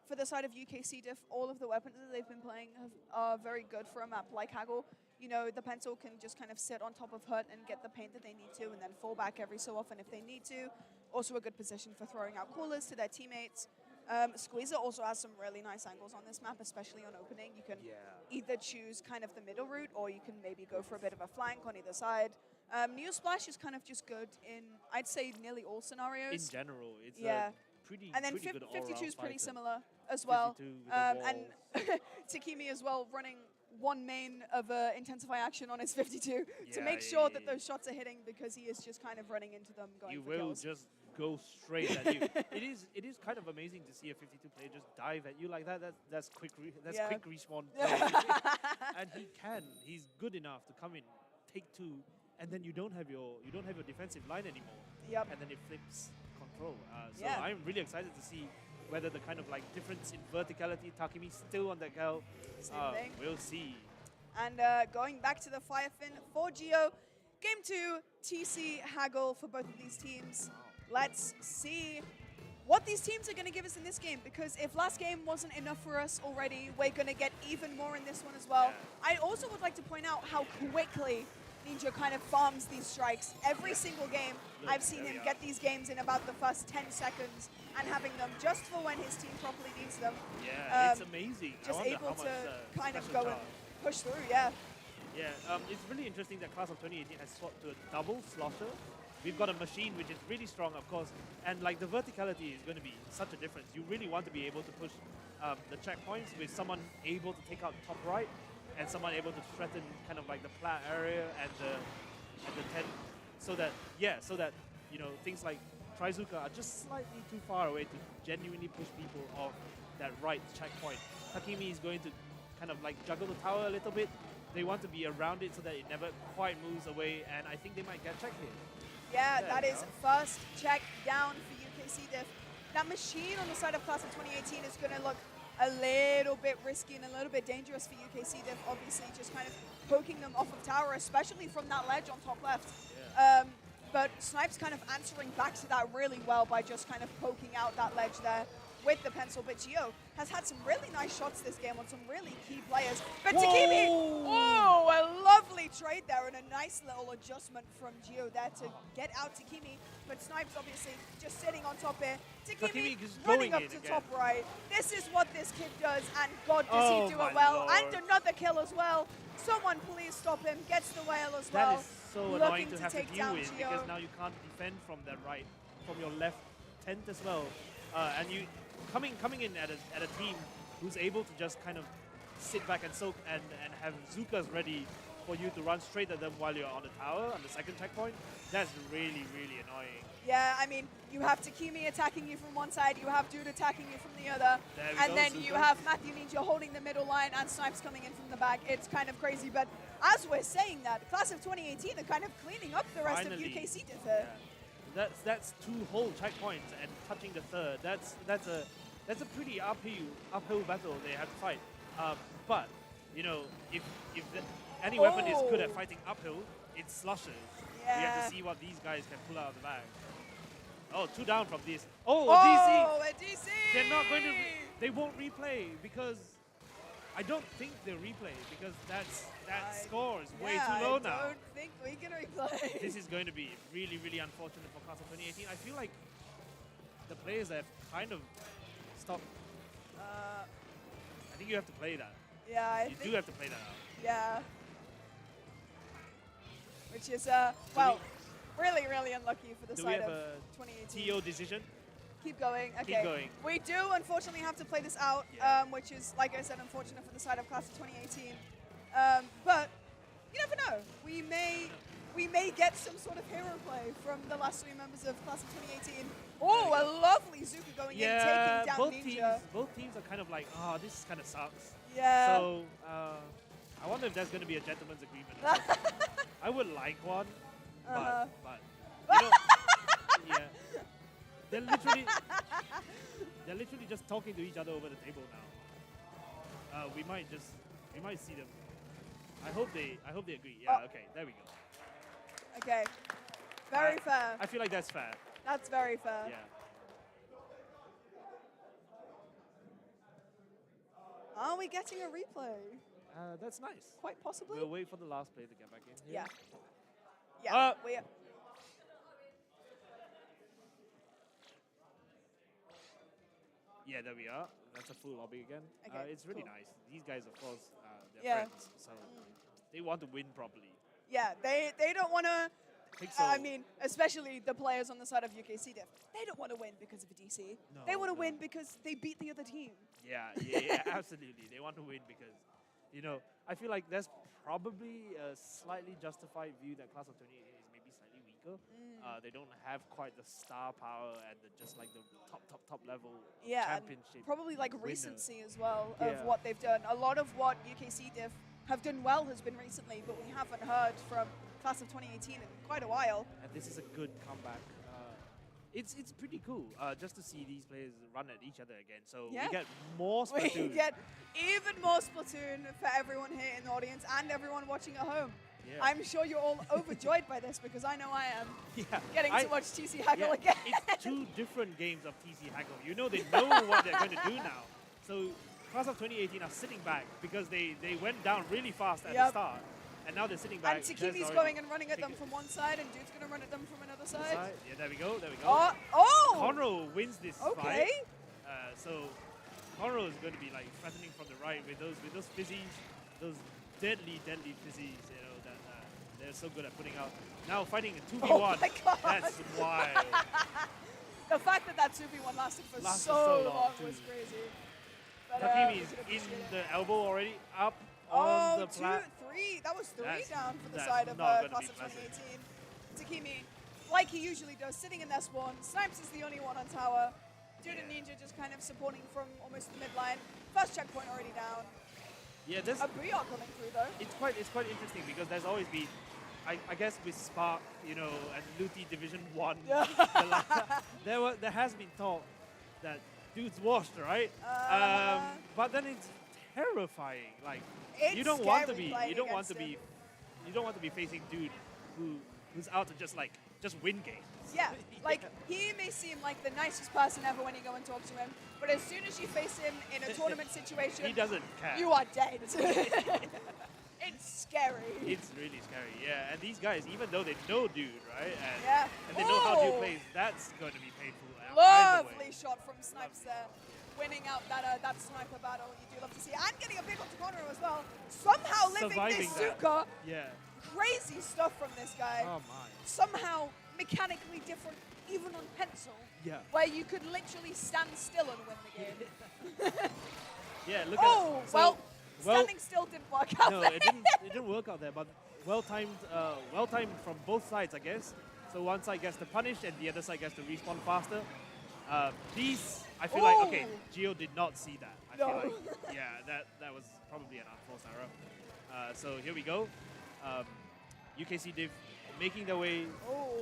for the side of UKC diff, all of the weapons that they've been playing are very good for a map like Haggle. You know, the pencil can just kind of sit on top of Hut and get the paint that they need to, and then fall back every so often if they need to. Also a good position for throwing out coolers to their teammates. Squeezer also has some really nice angles on this map, especially on opening. You can either choose kind of the middle route, or you can maybe go for a bit of a flank on either side. Neo Splash is kind of just good in, I'd say, nearly all scenarios. In general, it's pretty and then pretty good 52 is pretty fighter. similar as well. 52 with the And Takimi as well, running one main of Intensify Action on his 52 to make sure that those shots are hitting, because he is just kind of running into them, going for kills. You will just go straight at you. It is kind of amazing to see a 52 player just dive at you like that. That's quick quick respawn. And he's good enough to come in, take 2, and then you don't have your defensive line anymore. And then it flips control. So I'm really excited to see whether the kind of like difference in verticality, Takimi still on that girl. We'll see. And going back to the Firefin for Geo, Game 2, TC Haggle for both of these teams. Let's see what these teams are going to give us in this game, because if last game wasn't enough for us already, we're going to get even more in this one as well. I also would like to point out how quickly Ninja kind of farms these strikes. Every single game, I've seen him get these games in about the first 10 seconds and having them just for when his team properly needs them. Yeah, it's amazing. Just I wonder able how much, to kind of special go and charge. push through, yeah. Yeah, it's really interesting that Class of 2018 has swapped to a double slosher. We've got a machine which is really strong, of course, and like the verticality is going to be such a difference. You really want to be able to push the checkpoints with someone able to take out top right and someone able to threaten kind of like the plat area and the 10, so that you know things like Trizuka are just slightly too far away to genuinely push people off that right checkpoint. Takimi is going to kind of like juggle the tower a little bit. They want to be around it so that it never quite moves away, and I think they might get checked here. Yeah, that is first check down for UKC Diff. That machine on the side of Class of 2018 is going to look a little bit risky and a little bit dangerous for UKC Diff, obviously just kind of poking them off of tower, especially from that ledge on top left. Yeah. But Snipes kind of answering back to that really well by just kind of poking out that ledge there with the pencil. But Gio has had some really nice shots this game on some really key players. But Takimi, oh, a lovely trade there and a nice little adjustment from Gio there to get out Takimi. But Snipes obviously just sitting on top here. Takimi running up to top right. This is what this kid does, and God, does he do it well. Lord. And another kill as well. Someone please stop him. Gets the whale as well. That is so annoying to have to deal with, because now you can't defend from the right, from your left tent as well. And you coming in at a team who's able to just kind of sit back and soak and have Zukas ready for you to run straight at them while you're on the tower on the second checkpoint. That's really, really annoying. Yeah, I mean, you have Takimi attacking you from one side, you have Dude attacking you from the other, and then you have Matthew Ninja holding the middle line and Snipes coming in from the back. It's kind of crazy, but as we're saying that, Class of 2018 are kind of cleaning up the rest of UKC Diff here. That's two whole checkpoints and touching the third. That's a pretty uphill battle they have to fight. But you know, if any weapon is good at fighting uphill, it's slushes. Yeah. We have to see what these guys can pull out of the bag. Oh, 2 down from this. A DC! They're not going to. They won't replay because I don't think they'll replay because that score is way too low now. I don't think we can replay. This is going to be really, really unfortunate for Class of 2018. I feel like the players have kind of stopped. I think you have to play that. Yeah, you do have to play that out. Yeah. Which is, well, really, really unlucky for the side of 2018. TO decision? Keep going. Okay. Keep going. We do, unfortunately, have to play this out, which is, like I said, unfortunate for the side of Class of 2018. But you never know. We may get some sort of hero play from the last 3 members of Class of 2018. Oh, a lovely Zuka going in, taking down Ninja. Both teams are kind of like, oh, this kind of sucks. Yeah. So, I wonder if there's going to be a gentleman's agreement. I would like one, but you know, yeah. They're literally just talking to each other over the table now. We might see them. I hope they agree. Yeah, okay, there we go. Okay. Very fair. I feel like that's fair. That's very fair. Yeah. Are we getting a replay? That's nice. Quite possibly. We'll wait for the last player to get back in. Yeah. Yeah. Yeah, there we are. That's a full lobby again. Okay, it's really cool. nice. These guys, of course, they're friends, so they want to win properly. Yeah, they don't want to. So. I mean, especially the players on the side of UKC Diff. They don't want to win because of a DC. No, they want to win because they beat the other team. Yeah, absolutely. They want to win because, you know, I feel like there's probably a slightly justified view that Class of 2018 is maybe slightly weaker. They don't have quite the star power and just like the top level championship. Probably like winners. Recency as well of what they've done. A lot of what UKC Diff have done well has been recently, but we haven't heard from Class of 2018 in quite a while. And this is a good comeback. It's pretty cool just to see these players run at each other again. So we get more Splatoon. We get even more Splatoon for everyone here in the audience and everyone watching at home. Yeah. I'm sure you're all overjoyed by this because I know I am. Yeah. Getting to watch TC haggle yeah, again. It's two different games of TC haggle. You know they know what they're going to do now. So Class of 2018 are sitting back because they went down really fast at the start. And now they're sitting back. And Takimi's going and running at them from one side, and Dude's going to run at them from another side. Yeah, there we go, there we go. Oh! Conroe wins this Okay. fight. So Conroe is going to be like threatening from the right with those fizzies, those deadly fizzies, you know, that they're so good at putting out. Now fighting a 2v1, Oh my God. that's wild. The fact that 2v1 lasted for Lasted so so long too. was crazy. But, Takimi we is could in appreciate it. the elbow already, up Oh, on the plat. 2-3. That was 3 That's- down for the that's side of not gonna Class be of pleasant. 2018. Takimi, like he usually does, sitting in their spawn. Snipes is the only one on tower. Dude and Ninja just kind of supporting from almost the midline. First checkpoint already down. Yeah, there's A Booyah coming through though. it's quite interesting because there's always been, I guess with Spark, you know, and Luti Division 1, there has been talk that dude's washed, right? But then it's terrifying. Like you don't want to be, facing dude who's out to just win games. Yeah, like he may seem like the nicest person ever when you go and talk to him, but as soon as you face him in a tournament situation, He doesn't care. You are dead. It's scary. It's really scary, yeah. And these guys, even though they know dude, right? And they know how Ooh. dude plays, that's going to be painful. Either way. Lovely shot from Snipes there, winning out that sniper battle. You do love to see, and getting a big one to Conroe as well. Somehow living Surviving this that. Zuka. Yeah. Crazy stuff from this guy. Oh my. Somehow mechanically different, even on pencil. Yeah. Where you could literally stand still and win the game. Yeah, look Oh, at well, standing still didn't work out No, there. it didn't work out there, but well timed from both sides, I guess. So one side gets to punish and the other side gets to respawn faster. These, I feel like, okay, Gio did not see that. I feel like, yeah, that was probably an unforced error. So here we go. UKC Div making their way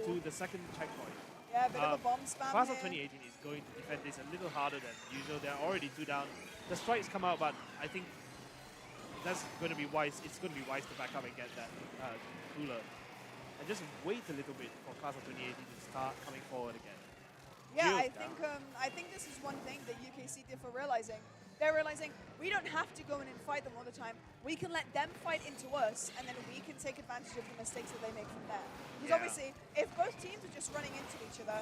to the second checkpoint. Yeah, a bit of a bomb spam Class of here. 2018 is going to defend this a little harder than usual. They're already 2 down. The strikes come out, but I think that's going to be wise. It's going to be wise to back up and get that cooler. And just wait a little bit for Class of 2018 to start coming forward again. Yeah, Gio's I think this is one thing that UKC Diff are realizing. They're realizing we don't have to go in and fight them all the time. We can let them fight into us, and then we can take advantage of the mistakes that they make from there. Because obviously, if both teams are just running into each other,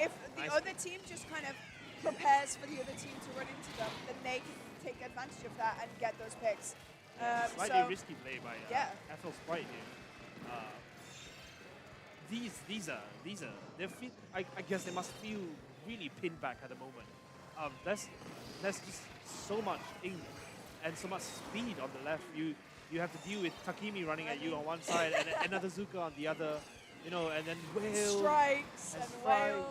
if the other team just kind of prepares for the other team to run into them, then they can take advantage of that and get those picks. Slightly risky play by FL Sprite here. These are their feet. I guess they must feel really pinned back at the moment. There's just so much ink and so much speed on the left. You have to deal with Takimi running at you on one side and another Zuka on the other, you know, and then Whale Strikes and Whale.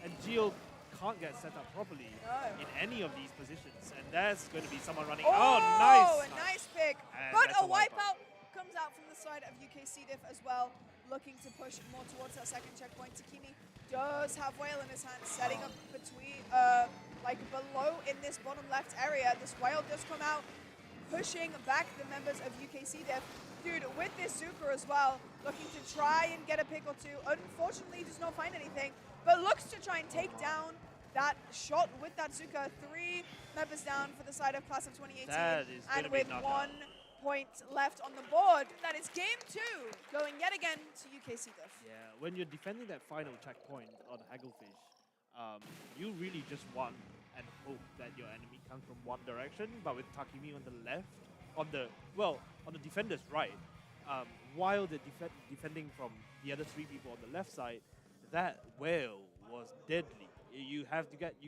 and Gio can't get set up properly in any of these positions, and there's going to be someone running. Oh, nice! A nice pick. And But that's a a wipeout comes out from the side of UKC Diff as well, looking to push more towards that second checkpoint. Takimi does have Whale in his hand, setting up between, like below in this bottom left area. This Whale does come out, pushing back the members of UKC Diff. Dude, with this Zuka as well, looking to try and get a pick or two. Unfortunately, does not find anything, but looks to try and take down that shot with that Zuka. 3 members down for the side of Class of 2018. That is and gonna be with knocked 1 point left on the board, that is game 2, going yet again to UKC Diff. Yeah, when you're defending that final checkpoint on Hagglefish, you really just want and hope that your enemy comes from one direction, but with Takimi on the left, on the defender's right, while they're defending from the other 3 people on the left side, that Whale was deadly. You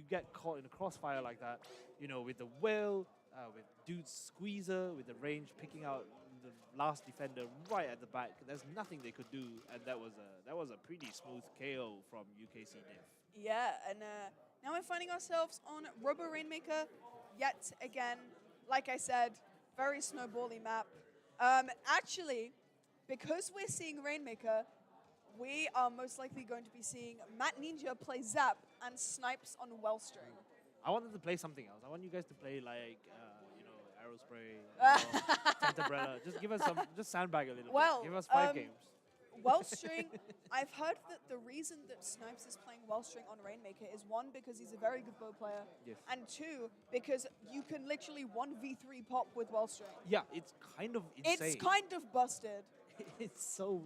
get caught in a crossfire like that, you know, with the Whale, with Dude's squeezer, with the range picking out the last defender right at the back. There's nothing they could do, and that was a pretty smooth KO from UKC Diff. Yeah, and now we're finding ourselves on Robo Rainmaker yet again. Like I said, very snowbally map. Actually, because we're seeing Rainmaker, we are most likely going to be seeing Matt Ninja play Zap and Snipes on Wellstring. I wanted to play something else. I want you guys to play like, you know, Aerospray, Tenterbrella. Just give us some, just sandbag a little Well, bit. Give us 5 games. Wellstring, I've heard that the reason that Snipes is playing Wellstring on Rainmaker is one, because he's a very good bow player, Yes. and two, because you can literally 1v3 pop with Wellstring. Yeah, it's kind of insane. It's kind of busted. It's so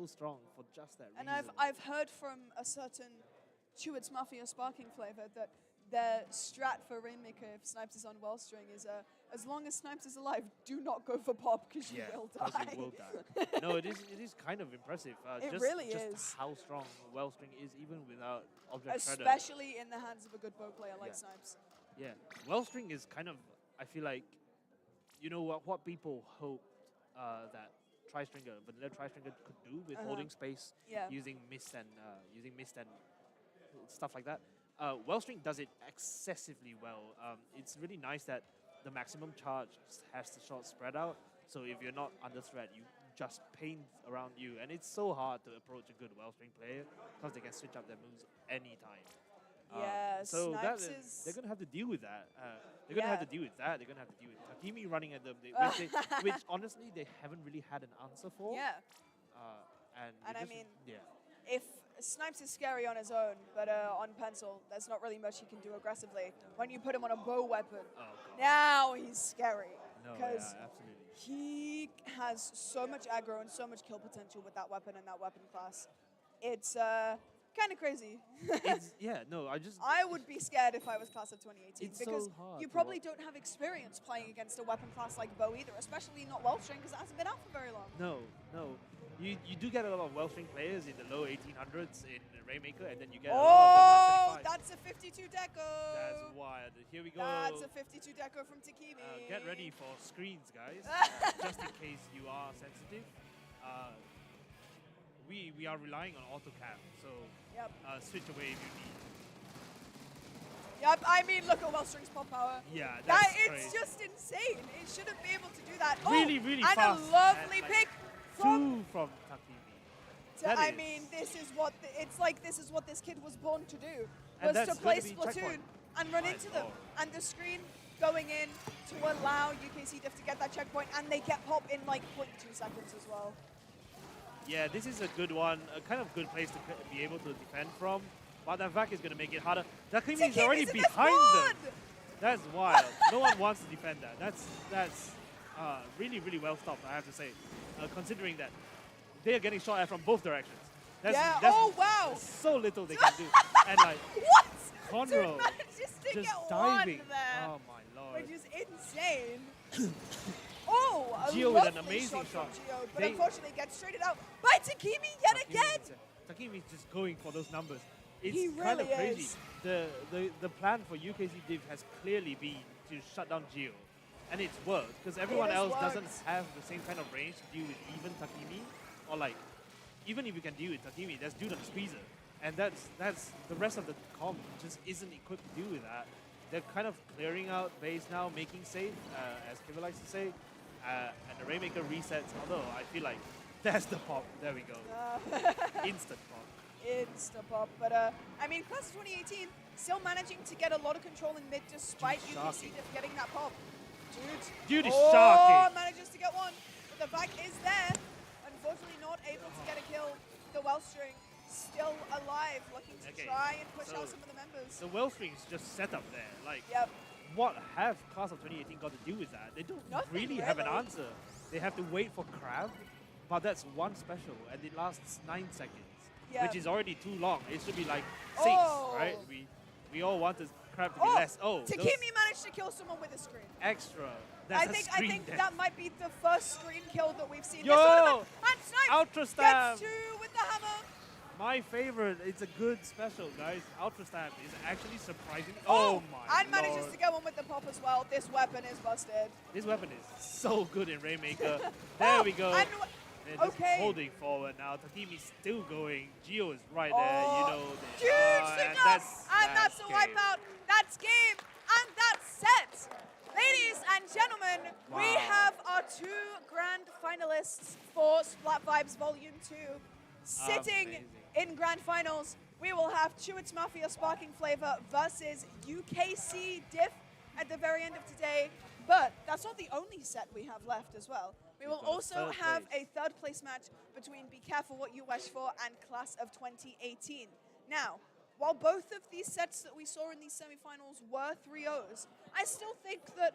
strong for just that And reason. I've heard from a certain Chewits Mafia Sparking flavor that their strat for Rainmaker if Snipes is on Wellstring is as long as Snipes is alive, do not go for pop because you will die. 'cause you will die. No, it is kind of impressive. It just, really just is. how strong Wellstring is even without Object Shredder. Especially in the hands of a good bow player like Yeah. Snipes. Yeah, Wellstring is kind of, I feel like, you know what people hoped that Tri-Stringer, vanilla Tri-Stringer could do with holding space, Yeah. using mist and stuff like that. Wellstring does it excessively well. It's really nice that the maximum charge has the shot spread out. So if you're not under threat, you just paint around you, and it's so hard to approach a good Wellstring player because they can switch up their moves anytime. Yeah, so Snipes is... they're gonna have to deal with that. They're gonna have to deal with that. They're gonna have to deal with Takimi running at them, which honestly they haven't really had an answer for. Yeah. And I just- mean, yeah. if Snipes is scary on his own, but on pencil, there's not really much he can do aggressively. When you put him on a bow weapon, now he's scary. No, Because yeah, absolutely. he has so much aggro and so much kill potential with that weapon and that weapon class. It's kind of crazy. I would be scared if I was class of 2018 It's so because hard you to probably don't have experience playing against a weapon class like bow either, especially not Wellstring because it hasn't been out for very long. No. You do get a lot of Wellstring players in the low 1800s in Rainmaker, and then you get a lot of them at 35. That's a 52 deco. That's wild. Here we go. That's a 52 deco from Takimi. Get ready for screens, guys. Just in case you are sensitive. We are relying on AutoCap, so switch away if you need. Yep, I mean, look at Wellstring's pop power. Yeah, that's it's just insane. It shouldn't be able to do that. Really and fast. a lovely and, like, pick from Takimi. So, I mean, this is what this kid was born to do, And was to that's play going to be Splatoon checkpoint. and run My into them. lord. And the screen going in to allow UKC Diff to get that checkpoint, and they get pop in like 0.2 seconds as well. Yeah, this is a good one, a kind of good place to be able to defend from. But that Vac is going to make it harder. Takimi is already behind them. That's wild. No one wants to defend that. That's really well stopped, I have to say, considering that they are getting shot at from both directions. That's wow! So little they can do. And like what? Conroe Just to just get diving. one there, Oh my lord! which is insane. A Gio with an lovely amazing shot from shot. Gio, but They- unfortunately gets traded out by Takimi yet again. Takimi's just going for those numbers. It's He kind of really crazy. is. The plan for UKC Div has clearly been to shut down Gio. And it's worked, because everyone has else doesn't worked. have the same kind of range to deal with even Takimi. Or like, even if you can deal with Takimi, there's dude on Squeezer. And that's the rest of the comp just isn't equipped to deal with that. They're kind of clearing out base now, making safe, as Kevin likes to say. And the Rainmaker resets, although I feel like that's the pop. There we go. Instant pop. Insta-pop, but I mean, class of 2018 still managing to get a lot of control in mid despite Dude, UKC shocking. Diff getting that pop. Dude is oh, shocking. Manages to get one, but the back is there. Unfortunately, not able to get a kill. The Wellstring still alive, looking to try and push out some of the members. The Wellstring's just set up there. Like, Yep. what have class of 2018 got to do with that? They don't really have an answer. They have to wait for Crab, but that's one special, and it lasts 9 seconds, Yeah. which is already too long. It should be like 6, right? We all want this Crab to be less. Oh, those Takimi managed to kill someone with a screen. extra. That's I a think screen death. that might be the first screen kill that we've seen Yo! this tournament. And Snipes Ultra stab. gets 2 with the hammer. My favorite. It's a good special, guys. Ultra Stab is actually surprising. Oh my And manages lord. to get one with the pop as well. This weapon is busted. This weapon is so good in Rainmaker. There we go. And They're just okay. holding forward now. Takimi's still going. Gio is right there. You know. Huge and stick up. And that's a game. wipeout. That's game. And that's set. Ladies and gentlemen, we have our 2 grand finalists for Splat Vibes Volume 2 sitting in grand finals. We will have Chewits Mafia Sparking Flavor versus UKC Diff at the very end of today. But that's not the only set we have left as well. We will got a also third have place. a third place match between Be Careful What You Wish For and Class of 2018. Now, while both of these sets that we saw in these semifinals were 3-0s, I still think that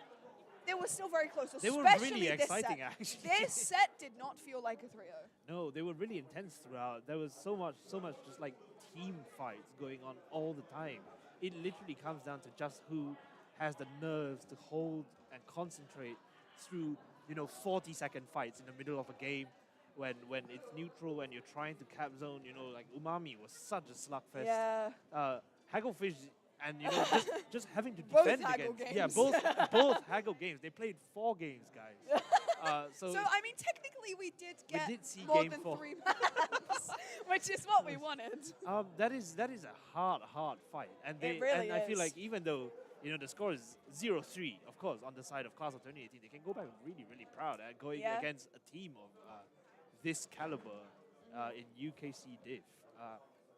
they were still very close, They were especially really this exciting, set. actually. This set did not feel like a 3-0. No, they were really intense throughout. There was so much just like team fights going on all the time. It literally comes down to just who has the nerves to hold and concentrate through, 40-second fights in the middle of a game when it's neutral, when you're trying to cap zone, like Umami was such a slugfest. Yeah. Hagglefish and just having to Both defend Haggle against games. both Haggle games. They played 4 games, guys. So I mean, technically, we did get did see more game than 4. 3 maps, which is what we wanted. that is a hard fight, and It really I feel is. like even though the score is 0-3, of course, on the side of Class of 2018, they can go back really proud at going Yeah. against a team of this caliber in UKC Div,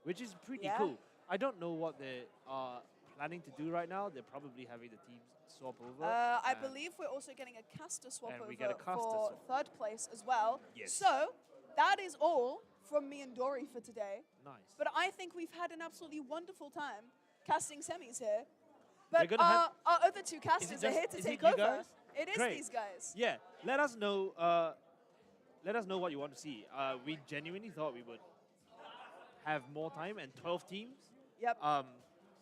which is pretty Yeah. cool. I don't know what they are planning to do right now. They're probably having the teams swap over. I and- believe we're also getting a caster swap And over we get a caster for swap. third place as well. Yes. So that is all from me and Dory for today. Nice. But I think we've had an absolutely wonderful time casting semis here. We're But gonna have- our other two casters are just- here to is take it you over. guys? It is Great. these guys. Yeah, let us know. Let us know what you want to see. We genuinely thought we would have more time and 12 teams. Yep.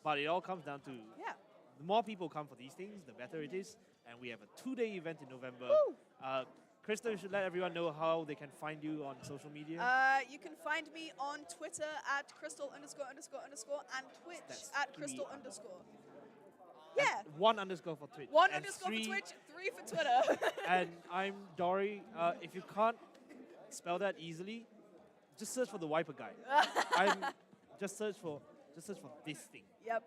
But it all comes down to Yeah. the more people come for these things, the better it is. And we have a 2-day event in November. Woo! Krista, you should let everyone know how they can find you on social media. You can find me on Twitter at crystal___ and Twitch That's at 3 crystal__. Yeah. 1 underscore for Twitch. 1 and underscore 3 for Twitch, 3 for Twitter. And I'm Dory. If you can't spell that easily, just search for the wiper guy. Just search for this thing. Yep.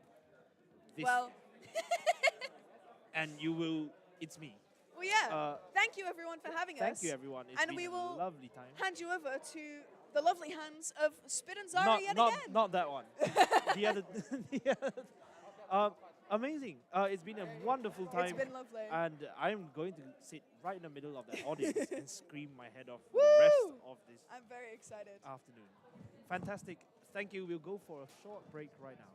This, Well, and you will. It's me. well, yeah. Thank you, everyone, for having us. Thank you, everyone. It's And been we a will lovely time. hand you over to the lovely hands of Spit and Zari yet again. Not that one. the other. Amazing. It's been a wonderful time. It's been lovely. And I'm going to sit right in the middle of that audience and scream my head off for the rest of this I'm very excited. afternoon. Fantastic. Thank you. We'll go for a short break right now.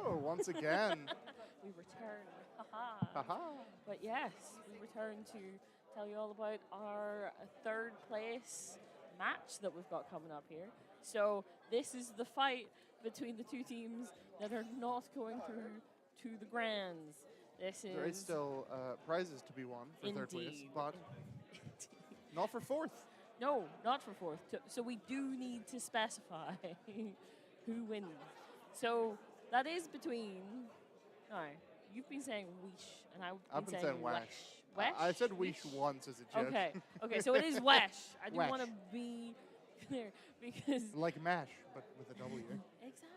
Oh, once again. We return. Haha. Haha. But yes, we return to tell you all about our third place match that we've got coming up here. So this is the fight between the two teams that are not going through to the grands. This is There is still prizes to be won for third place, Indeed. but not for fourth. No, not for fourth. So we do need to specify who wins. So that is between. No, you've been saying Weesh, and I've been saying Wesh. Wesh? I said Weesh once as a joke. Okay, okay, so it is Wesh. I do Wesh. want to be clear because Like MASH, but with a W. exactly.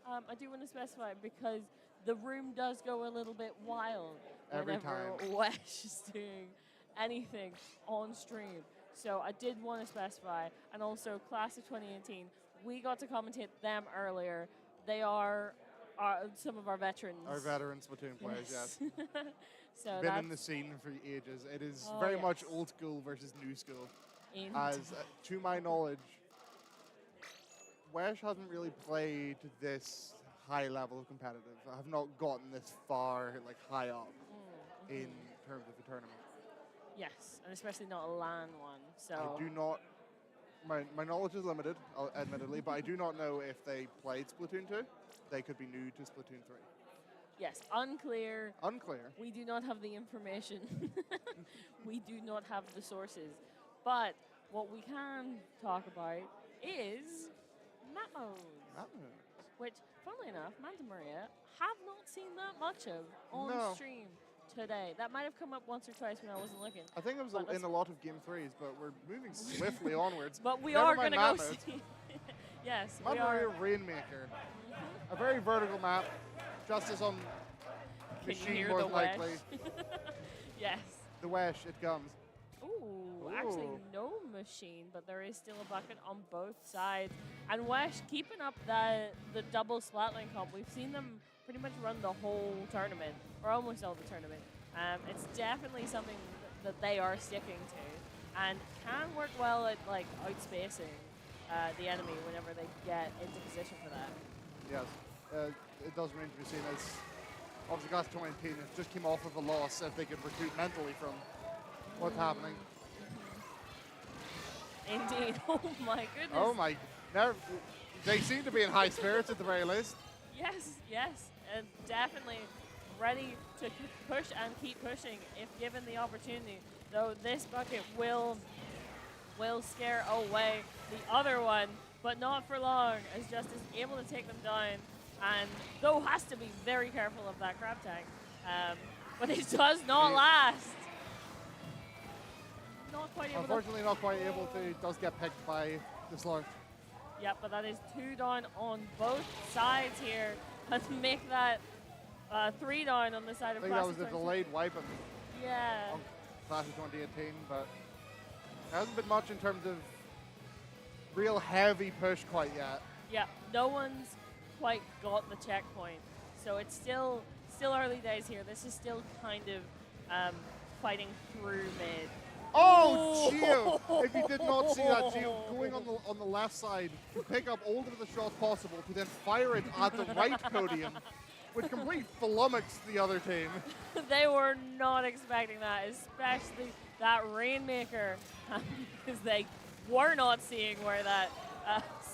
I do want to specify because the room does go a little bit wild Every whenever time. Wesh is doing anything on stream. So I did want to specify, and also Class of 2018, we got to commentate them earlier. They are some of our veterans. Our veteran Splatoon players, yes. So Been in the scene for ages. It is Oh, very much yes. old school versus new school. Indeed. As to my knowledge, Wesh hasn't really played this high level of competitive. I have not gotten this far, like high up in terms of a tournament. Yes, and especially not a LAN one. So I do not. My knowledge is limited, admittedly, but I do not know if they played Splatoon 2. They could be new to Splatoon 3. Yes, unclear. Unclear. We do not have the information. We do not have the sources. But what we can talk about is map modes. Map modes. Which, funnily enough, Manta Maria have not seen that much of on No. stream today. That might have come up once or twice when I wasn't looking. I think it was But in a lot of Game 3s, but we're moving swiftly onwards. But we Never are mind going to go map modes. see. Yes, Map we are. Mario Rainmaker. A very vertical map, just as on Can you machine hear more the likely. wesh? Yes. The Wesh, it comes. Ooh, actually no machine, but there is still a bucket on both sides. And Wesh keeping up the double Splatling comp. We've seen them pretty much run the whole tournament, or almost all the tournament. It's definitely something that they are sticking to, and can work well at like outspacing the enemy whenever they get into position for that. Yes, it does remain to be seen as obviously Class 2018 it just came off of a loss if they could recruit mentally from what's happening. Indeed. Oh my goodness. Oh my, they seem to be in high spirits at the very least. Yes, yes, and definitely ready to push and keep pushing if given the opportunity. Though this bucket will scare away the other one, but not for long, as Justice able to take them down, and though has to be very careful of that crab tank, but it does not last. Not quite able Unfortunately, not quite able to. Does get picked by the Slurp. Yep, but that is 2 down on both sides here, and make that 3 down on the side I of think that Class was of a 20. delayed wipe on Yeah. Class of 2018, but there hasn't been much in terms of real heavy push quite yet. Yeah, no one's quite got the checkpoint, so it's still early days here. This is still kind of fighting through mid. Oh, Gio! If you did not see that, Gio going on the left side to pick up all of the shots possible to then fire it at the right podium, which completely flummoxed the other team. They were not expecting that, especially that Rainmaker, because they were not seeing where that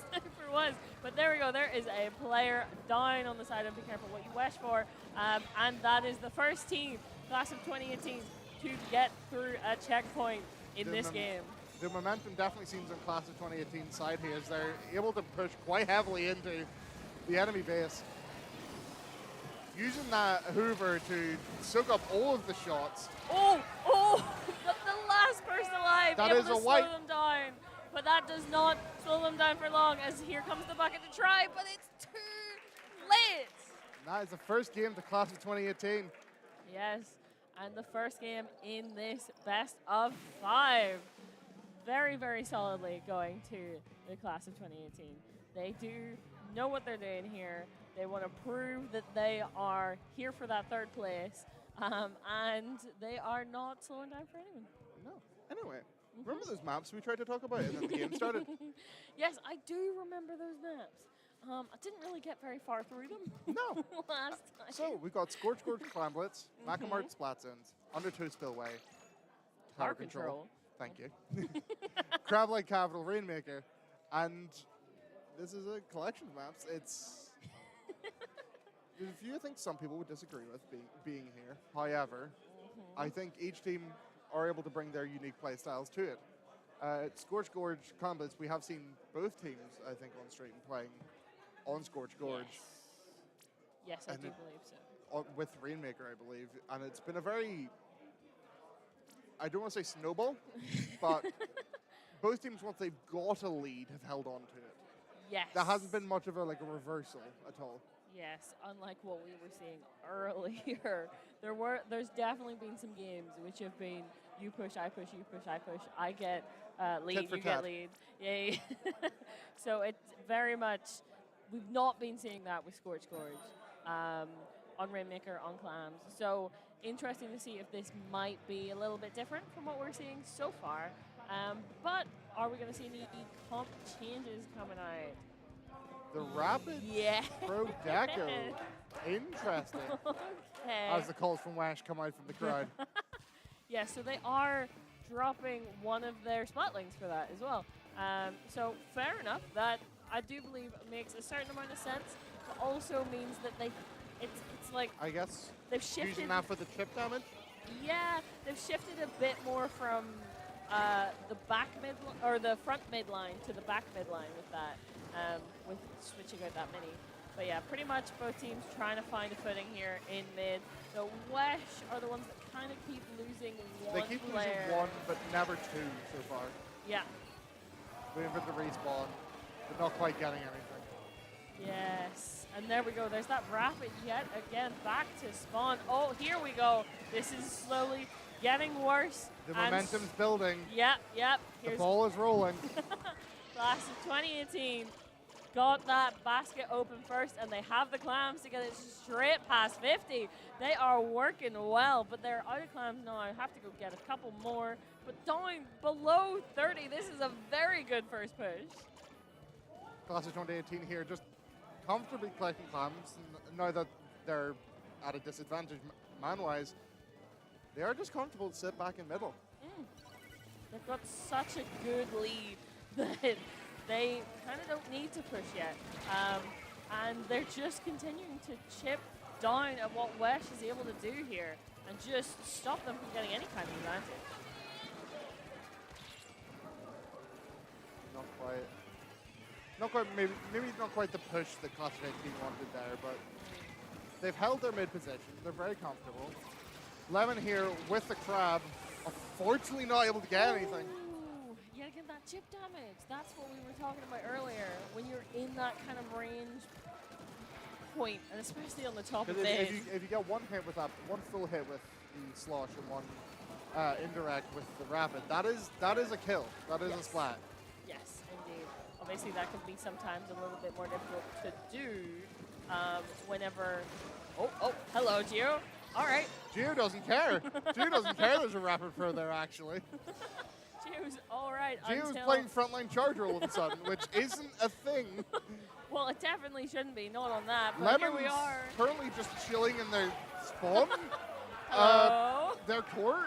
sniper was. But there we go. There is a player down on the side of be careful what you wish for. And that is the first team, Class of 2018, to get through a checkpoint in this game. The momentum definitely seems on Class of 2018 side here as they're able to push quite heavily into the enemy base. Using that Hoover to soak up all of the shots. Oh, the last person alive, That able is to a slow wipe. them down. But that does not slow them down for long, as here comes the bucket to try, but it's too late. That is the first game to Class of 2018. Yes, and the first game in this best of 5. Very, very solidly going to the Class of 2018. They do know what they're doing here. They want to prove that they are here for that 3rd place, and they are not slowing down for anyone. No. Anyway, remember those maps we tried to talk about and then the game started? Yes, I do remember those maps. I didn't really get very far through them. No. last time. So we've got Scorch Gorge Clam Blitz, Macamart Splat Zones, Under 2 Spillway, Tower Control. Thank you. Crab-like Capital Rainmaker, and this is a collection of maps. There's a few things some people would disagree with being here. However, I think each team are able to bring their unique play styles to it. At Scorch Gorge Combats, we have seen both teams, I think, on stream playing on Scorch Gorge. Yes, I do believe so. With Rainmaker, I believe. And it's been a very, I don't want to say snowball, but both teams, once they've got a lead, have held on to it. Yes. There hasn't been much of a reversal at all. Yes, unlike what we were seeing earlier. There's definitely been some games which have been you push, I push, you push, I push, I get lead, you get lead. Yay. So it's very much, we've not been seeing that with Scorch Gorge on Rainmaker, on Clams. So interesting to see if this might be a little bit different from what we're seeing so far. But are we going to see any comp changes coming out? The Rapid Pro Deco. Interesting. Okay. As the calls from Wash come out from the crowd. Yeah, so they are dropping one of their Splatlings for that as well. So fair enough. That I do believe makes a certain amount of sense, but also means that it's like I guess they've shifted. Using that for the chip damage. Yeah, they've shifted a bit more from the back mid or the front mid line to the back mid line with that, with switching out that mini. But yeah, pretty much both teams trying to find a footing here in mid. The Wesh are the ones that kind of keep losing one They keep player. losing one, but never two so far. Yeah. Waiting for the respawn, but not quite getting anything. Yes, and there we go. There's that Rapid yet again back to spawn. Oh, here we go. This is slowly getting worse. The momentum's building. Yep. The ball is rolling. Class of 2018 got that basket open first, and they have the Clams to get it straight past 50. They are working well, but they're out of Clams now. I have to go get a couple more, but down below 30. This is a very good first push. Class of 2018 here, just comfortably collecting Clams. Now that they're at a disadvantage man-wise, they are just comfortable to sit back in middle. They've got such a good lead that they kind of don't need to push yet. And they're just continuing to chip down at what Wesh is able to do here and just stop them from getting any kind of advantage. Not quite, maybe not quite the push that Class of 18 wanted there, but they've held their mid position. They're very comfortable. Lemon here with the crab, unfortunately not able to get anything. Yeah, get that chip damage. That's what we were talking about earlier. When you're in that kind of range point, and especially on the top of mid. If you get one hit with that, one full hit with the slosh and one indirect with the rapid, that is a kill. That is a splat. Yes, indeed. Obviously, that can be sometimes a little bit more difficult to do whenever. Oh, hello, Gio. All right. Gio doesn't care. Gio doesn't care there's a rapid pro there, actually. Gio's all right. Gio's playing frontline charger all of a sudden, which isn't a thing. Well, it definitely shouldn't be. Not on that. But Lemon's here we are. currently just chilling in their spawn. Their core.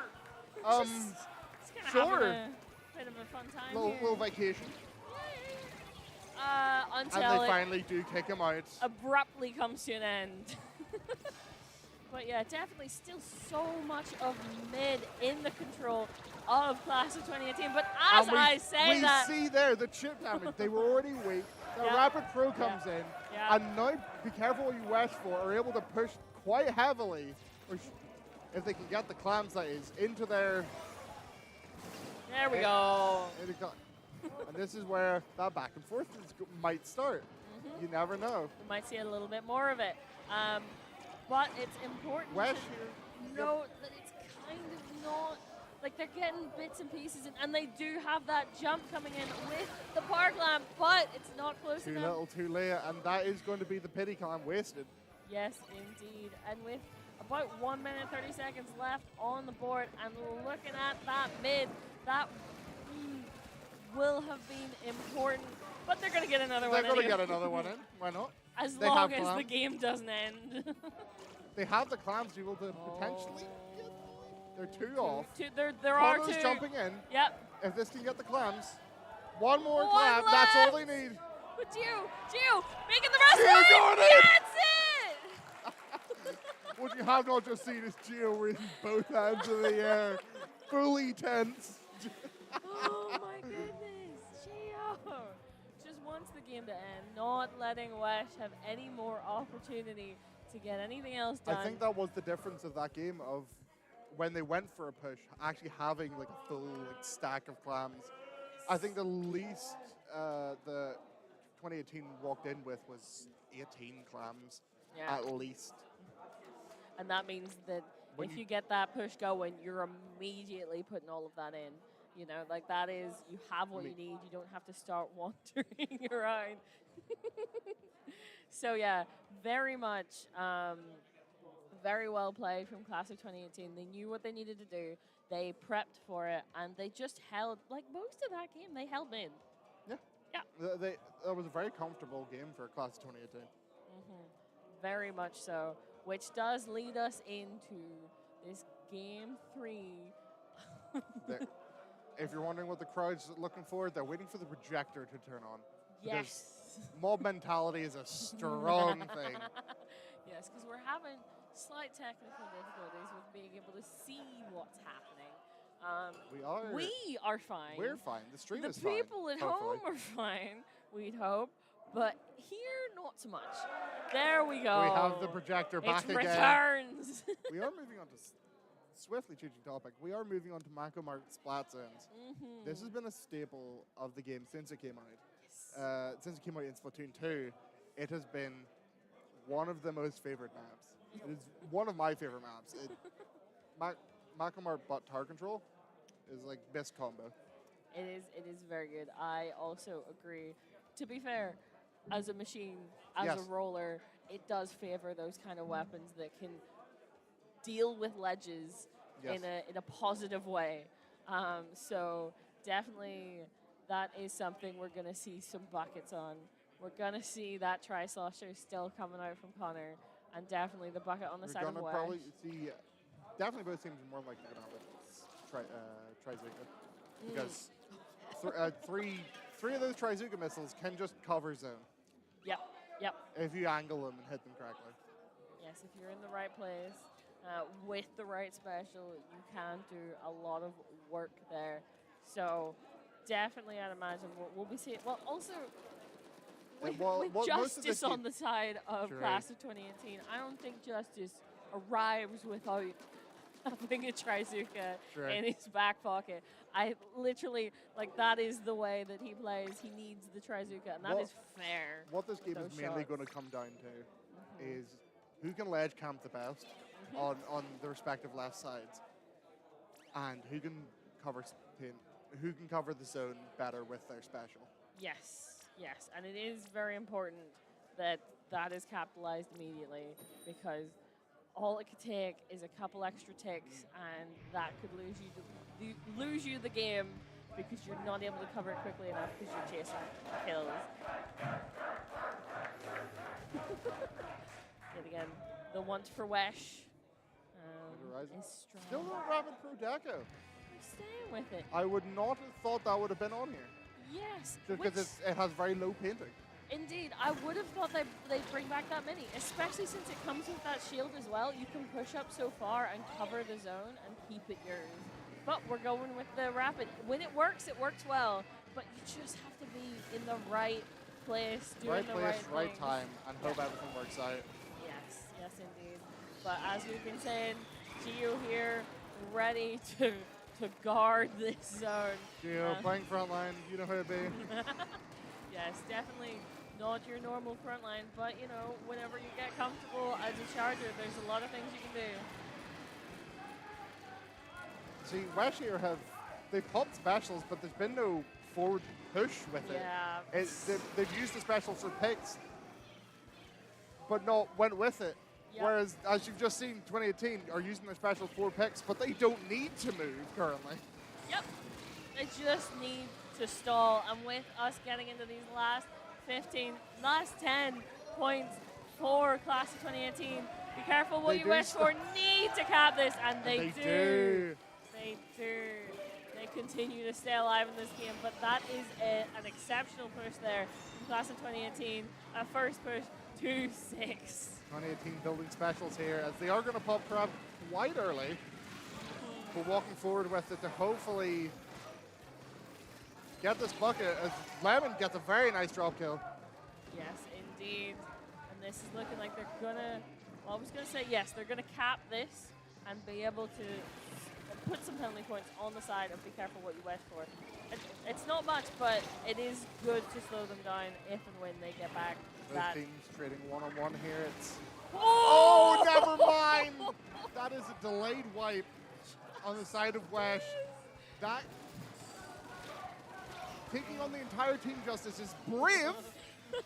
Just sure. a bit of a fun time Little vacation. Until and they it finally do kick him out. abruptly comes to an end. But yeah, definitely still so much of mid in the control of Class of 2018. But as I say that... We see there the chip damage. They were already weak. The Rapid Pro comes in. And now, be careful what you wish for, are able to push quite heavily, or if they can get the clams, that is, into their... There we go. And this is where that back and forth might start. You never know. We might see a little bit more of it. But it's important to note that it's kind of not, like they're getting bits and pieces, and they do have that jump coming in with the park lamp, but it's not close enough. Too little, too late, and that is going to be the pity clam wasted. Yes, indeed. And with about 1 minute 30 seconds left on the board, and looking at that mid, that will have been important, but they're going to get another one They're going to anyway. get another one in. Why not? As They long have as the clams. game doesn't end. They have the clams to be able to potentially. They're two off. There are Connor's two. jumping in. Yep. If this can get the clams, one more One clam. That's all they left. need. But Gio, making the rest Gio of going it. in. That's it. What you have not just seen is Gio raising both hands in the air, fully tense. Oh my goodness, Gio! Just wants the game to end, not letting Wesh have any more opportunity to get anything else done. I think that was the difference of that game of when they went for a push, actually having like a full stack of clams. I think the least the 2018 walked in with was 18 clams, at least. And that means that When if you get that push going, you're immediately putting all of that in. You know, like that is, you have what you need. You don't have to start wandering around. So yeah, very much, very well played from Class of 2018. They knew what they needed to do. They prepped for it, and they just held, like most of that game, they held in. Yeah. That was a very comfortable game for Class of 2018. Very much so, which does lead us into this game 3. If you're wondering what the crowd's looking for, they're waiting for the projector to turn on. Yes. Because mob mentality is a strong thing. Yes, because we're having slight technical difficulties with being able to see what's happening. We are fine. We're fine. The stream is fine. The people at hopefully. home are fine, we'd hope. But here, not so much. There we go. We have the projector back again. It returns. We are moving on to swiftly changing topic. We are moving on to Mako Mart Splat Zones. This has been a staple of the game since it came out. Since it came out in Splatoon 2, it has been one of the most favorite maps. It is one of my favorite maps. Mako Mart but tower control is like best combo. It is very good. I also agree. To be fair, as a machine, as a roller, it does favor those kind of weapons that can deal with ledges in a positive way. So definitely that is something we're going to see some buckets on. We're going to see that tri-slosher still coming out from Connor, and definitely the bucket on the side of We're Wesh. going to probably see, definitely both teams are more likely to have a Trizuka. Because three of those Trizuka missiles can just cover zone. Yep. If you angle them and hit them correctly. Yes, if you're in the right place, with the right special, you can do a lot of work there. So definitely, I'd imagine we'll be seeing. Well, also with Justice on the side of Class of 2018, I don't think Justice arrives without having a Trizuka in his back pocket. I literally, like, that is the way that he plays. He needs the Trizuka, and that is fair. What this game is mainly going to come down to is who can ledge camp the best on the respective left sides, and who can cover the zone better with their special. Yes, and it is very important that that is capitalized immediately, because all it could take is a couple extra ticks, and that could lose you the game because you're not able to cover it quickly enough because you're chasing kills. Yet again, the want for Wesh is strong. Still no Rapid Pro Deco. I'm staying with it. I would not have thought that would have been on here. Yes. Just because it has very low painting. Indeed, I would have thought they'd bring back that many, especially since it comes with that shield as well. You can push up so far and cover the zone and keep it yours. But we're going with the Rapid. When it works well, but you just have to be in the right place, doing the right thing. Right time, and hope everything works out. Yes, indeed. But as we've been saying, Gio here, ready to guard this zone. Gio, playing frontline, you know how to be. Yes, definitely not your normal front line, but you know, whenever you get comfortable as a charger, there's a lot of things you can do. See, Wesh here they've popped specials, but there's been no forward push with it. They've used the specials for picks, but not went with it. Whereas, as you've just seen, 2018 are using their specials for picks, but they don't need to move currently. Yep. They just need to stall. And with us getting into these last 10 points for Class of 2018, be careful what you wish for. Need to cap this, and they do. They do. They continue to stay alive in this game, but that is an exceptional push there from Class of 2018. A first push to 6. 2018 building specials here, as they are going to pop crab quite early. But walking forward with it to hopefully get this bucket, as Lemon gets a very nice drop kill. Yes, indeed. And this is looking like they're gonna, well, I was gonna say yes, they're gonna cap this and be able to put some penalty points on the side and be careful what you wish for. It's not much, but it is good to slow them down if and when they get back. Both teams trading one-on-one here. It's oh, never mind. That is a delayed wipe on the side of Wesh. That taking on the entire team Justice is brave.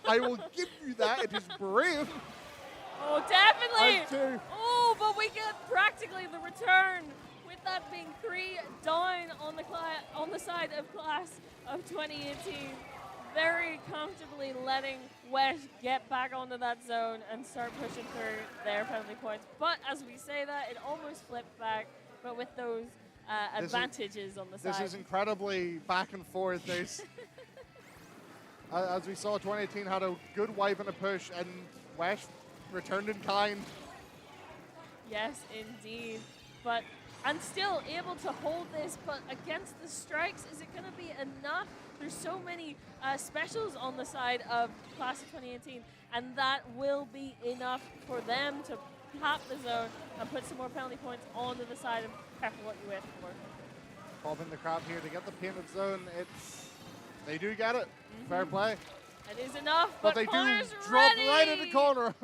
I will give you that. It is brave. Oh, definitely. Oh, but we get practically the return. With that being 3 down on the side of Class of 2018, very comfortably letting Wesh get back onto that zone and start pushing through their penalty points. But as we say that, it almost flipped back, but with those advantages on the side. This is incredibly back and forth. There's, as we saw, 2018 had a good wipe and a push, and Wesh returned in kind. Yes, indeed. But and still able to hold this, but against the strikes, is it going to be enough? There's so many specials on the side of Class of 2018, and that will be enough for them to pop the zone and put some more penalty points onto the side of careful what you wish for. Popping the crab here to get the painted zone. They do get it. Fair play. It is enough, but they do drop right in the corner.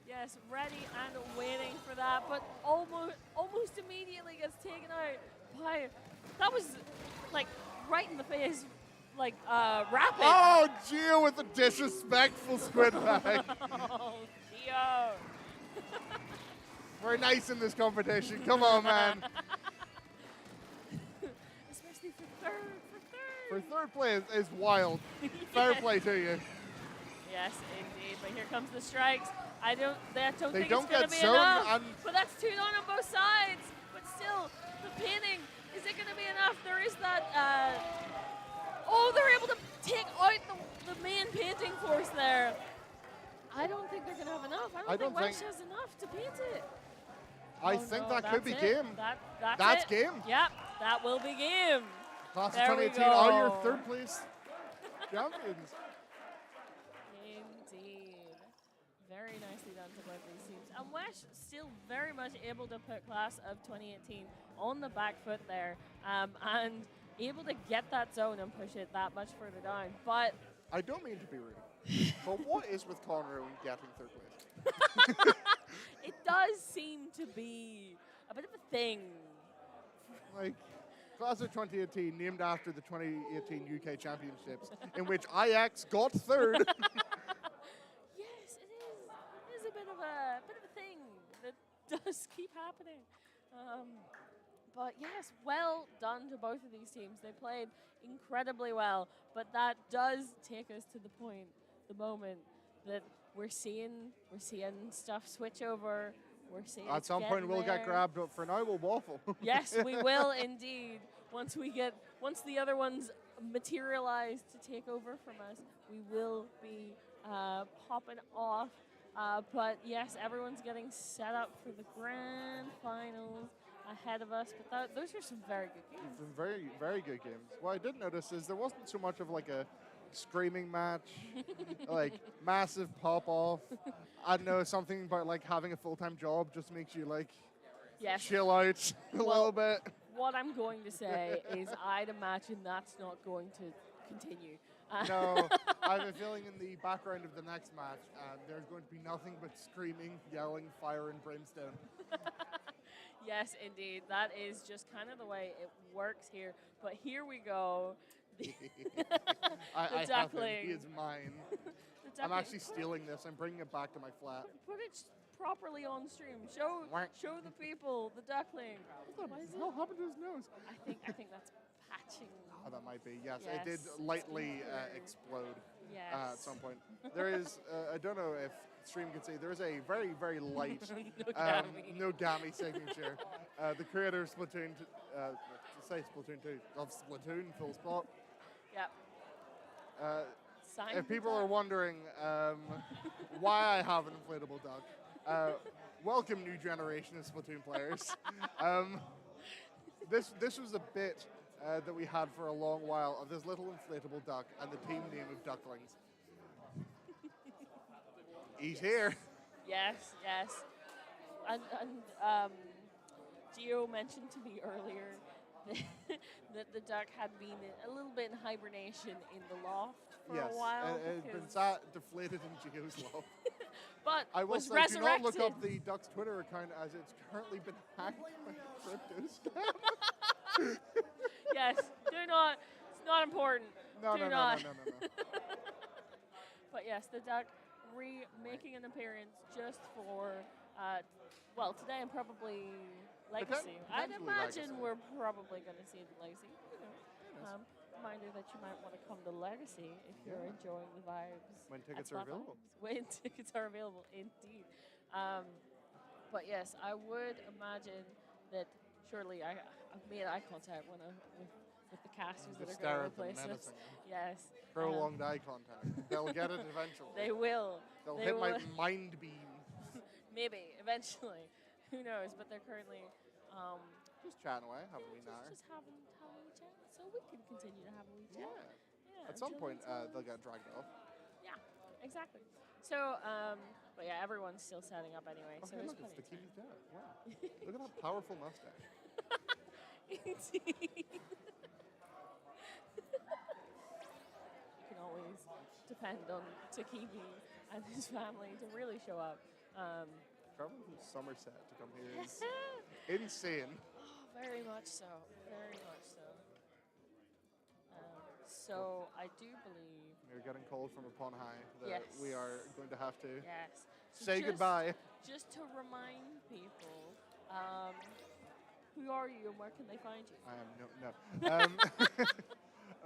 Yes, ready and waiting for that, but almost immediately gets taken out by, that was like right in the face, like rapid. Oh, Gio with the disrespectful squid bag. Oh, Gio. We're nice in this competition. Come on, man. Especially for third. For third place is wild. Fair play to you. Yes, indeed. But here comes the strikes. I don't think don't it's going to get be zoned enough. But that's 2 down on both sides. But still, the pinning, is it going to be enough? There is that, they're able to take out the main painting force there. I don't think they're going to have enough. I don't think Welsh has enough to paint it. I think that could be game. That's game. Yep, that will be game. Class of 2018 are your third place champions. Indeed. Very nicely done to both these teams. And Wesh still very much able to put Class of 2018 on the back foot there and able to get that zone and push it that much further down. But I don't mean to be rude, but what is with Conroe getting third place? It does seem to be a bit of a thing. Like, Class of 2018 named after the 2018 UK Championships, in which IX got third. Yes, it is. It is a bit of a thing that does keep happening. But yes, well done to both of these teams. They played incredibly well, but that does take us to the moment that we're seeing stuff switch over. We're seeing at some point we'll get grabbed, but for now we'll waffle. Yes, we will indeed. Once the other ones materialize to take over from us, we will be popping off. But yes, everyone's getting set up for the grand finals ahead of us. But those are some very good games. Some very, very good games. What I did notice is there wasn't so much of like a screaming match, like massive pop off. I don't know, something about like having a full-time job just makes you like chill out a little bit. What I'm going to say is I'd imagine that's not going to continue. No, I have a feeling in the background of the next match, there's going to be nothing but screaming, yelling, fire, and brimstone. Yes, indeed. That is just kind of the way it works here. But here we go. I have him. duckling. He is mine. I'm actually stealing this. I'm bringing it back to my flat. But it's properly on stream. Show the people the duckling. What the hell happened to his nose? I think that's patching. Oh, that might be. Yes, Yes, it did it's lightly either- explode Yes. at some point. There is, I don't know if stream can see, there is a very, very light no-gammy signature. The creator of Splatoon, to say Splatoon 2, of Splatoon, full stop. Yep. Signed If people the are duck. wondering why I have an inflatable duck, welcome new generation of Splatoon players. This was a bit that we had for a long while of this little inflatable duck and the team name of Ducklings. He's here. Yes, yes. And Gio mentioned to me earlier that the duck had been a little bit in hibernation in the loft for Yes, a while. it had been because- deflated in Gio's loft. but I will was say, resurrected. do not look up the duck's Twitter account as it's currently been hacked by a crypto scam. Yes, do not. It's not important. No, do no, no, not. no, no, no, no. But yes, the duck making an appearance just for, well, today and probably Legacy. I'd potentially imagine Legacy. we're probably going to see the Legacy. You know. Reminder that you might want to come to Legacy if you're enjoying the vibes. When at tickets are Splat available. Vibes. When tickets are available, indeed. But yes, I would imagine that surely I've made eye contact with the casters that Just are stare going at to them replace us. menacingly. Yes. Prolonged eye contact. They'll get it eventually. They will. They'll They hit my will. mind beam. Maybe eventually. Who knows? But they're currently Just chatting away, having a wee natter. just having a wee chat, so we can continue to have a wee chat. Yeah. At some until point, it's, they'll get dragged off. Yeah, exactly. So, but yeah, everyone's still setting up anyway. Oh, so hey, there's look, it's the plenty king's dad. Wow. Look at that powerful mustache. Indeed. You can always depend on Takibi and his family to really show up. Traveling from Somerset to come here is insane. Oh, very much so. Very much so. So I do believe. We're getting called from upon high that Yes. we are going to have to Yes. So say goodbye. Just to remind people, who are you and where can they find you? I am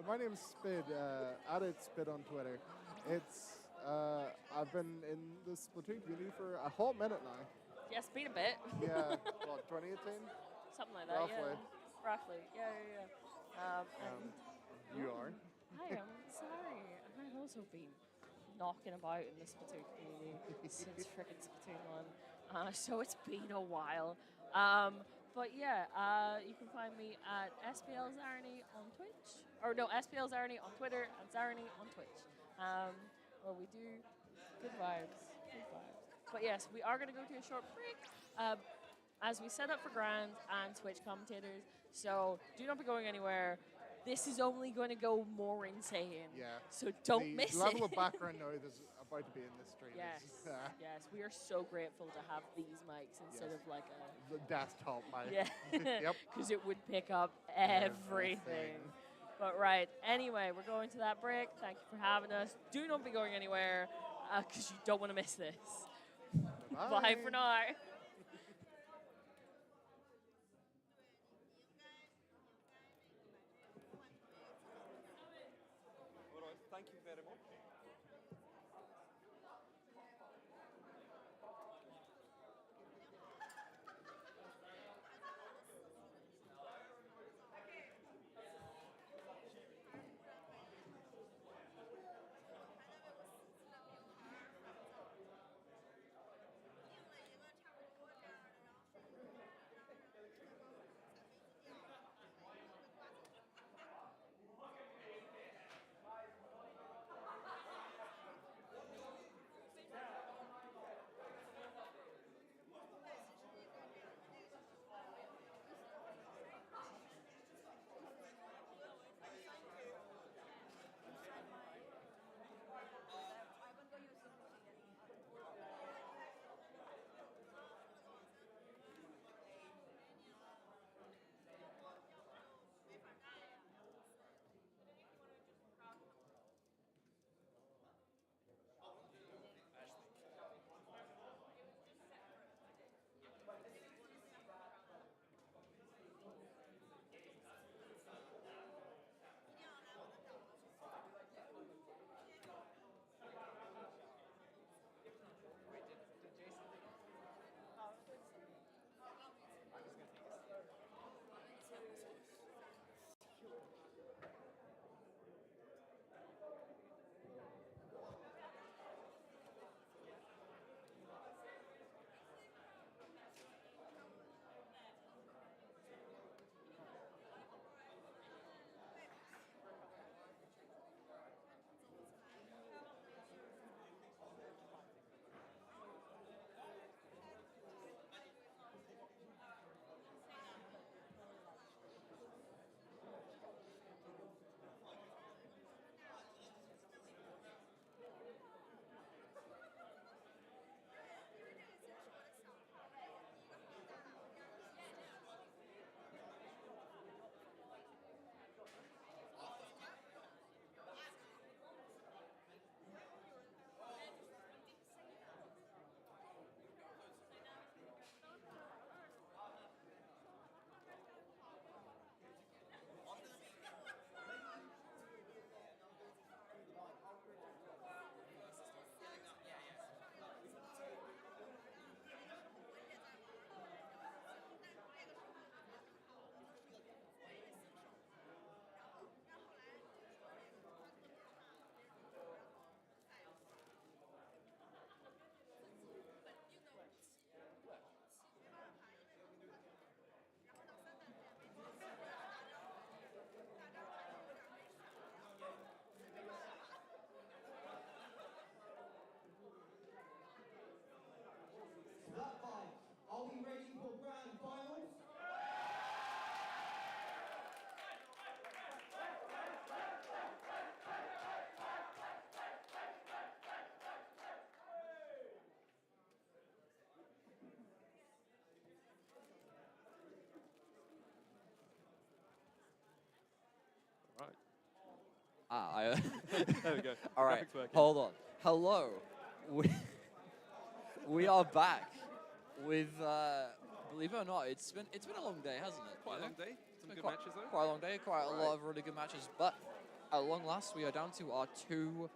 my name's Spid. At it Spid on Twitter. It's I've been in the Splatoon community for a whole minute now. Yes, been a bit. Yeah, what, 2018? Something like that. Roughly. Yeah. Roughly. Yeah. And You are. I am sorry. I've also been knocking about in the Splatoon community since frickin' Splatoon 1. So it's been a while. But yeah, you can find me at SPL Zarny on Twitch. Or no, SPL Zarny on Twitter and Zarny on Twitch. Where we do good vibes. Good vibes. But yes, we are going to go to a short break as we set up for Grand and Twitch commentators. So do not be going anywhere. This is only going to go more insane. Yeah. So don't miss The level it. of background noise is about to be in this stream. Yes, Is, yes, we are so grateful to have these mics instead Yes. of like the desktop mic. yeah, Yep. because it would pick up everything. But right, anyway, we're going to that break. Thank you for having us. Do not be going anywhere because you don't want to miss this. Bye for now. All right, thank you very much. There we go. All right, Graphics working. hold on. Hello. We are back with, believe it or not, it's been a long day, hasn't it? Quite a long day. Some good matches though. Quite a long day, quite a lot of really good matches. But at long last, we are down to our 2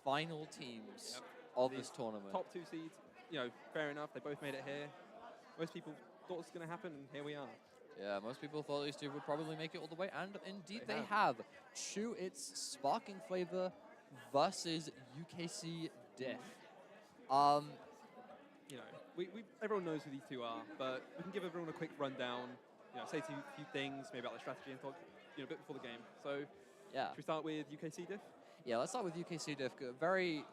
final teams of this tournament. Top 2 seeds, you know, fair enough. They both made it here. Most people thought it was going to happen, and here we are. Yeah, most people thought these 2 would probably make it all the way, and indeed they have. It's Sparking Flavor versus UKC Diff. You know, everyone knows who these 2 are, but we can give everyone a quick rundown. You know, say a few things, maybe about the strategy and talk, you know, a bit before the game. So, yeah. Should we start with UKC Diff? Yeah, let's start with UKC Diff. We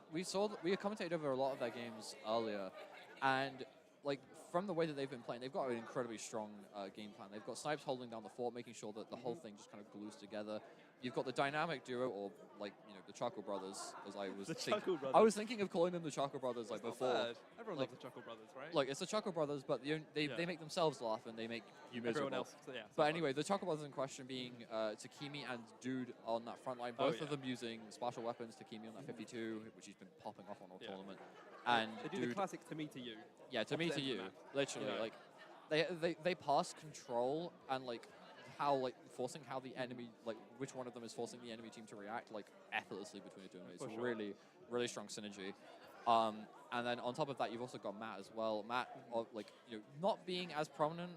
commentated over a lot of their games earlier, and like from the way that they've been playing, they've got an incredibly strong game plan. They've got Snipes holding down the fort, making sure that the whole thing just kind of glues together. You've got the dynamic duo, or like, you know, the Chuckle Brothers, as I was Chuckle Brothers. I was thinking of calling them the Chuckle Brothers like It's before. not bad. Everyone like, loves the Chuckle Brothers, right? Like, it's the Chuckle Brothers, but they make themselves laugh and they make you miserable. Everyone else, so yeah. But anyway, the Chuckle Brothers in question being Takimi and Dude on that front line, both of them using special weapons. Takimi on that 52, which he's been popping off on all tournament. And they do the classic to me to you. Yeah, to me to you, literally. You know. Like, they pass control and like how forcing how the enemy, like which one of them is forcing the enemy team to react like effortlessly between the 2 of them. It's really, really strong synergy. And then on top of that, you've also got Matt as well. Matt, like, you know, not being as prominent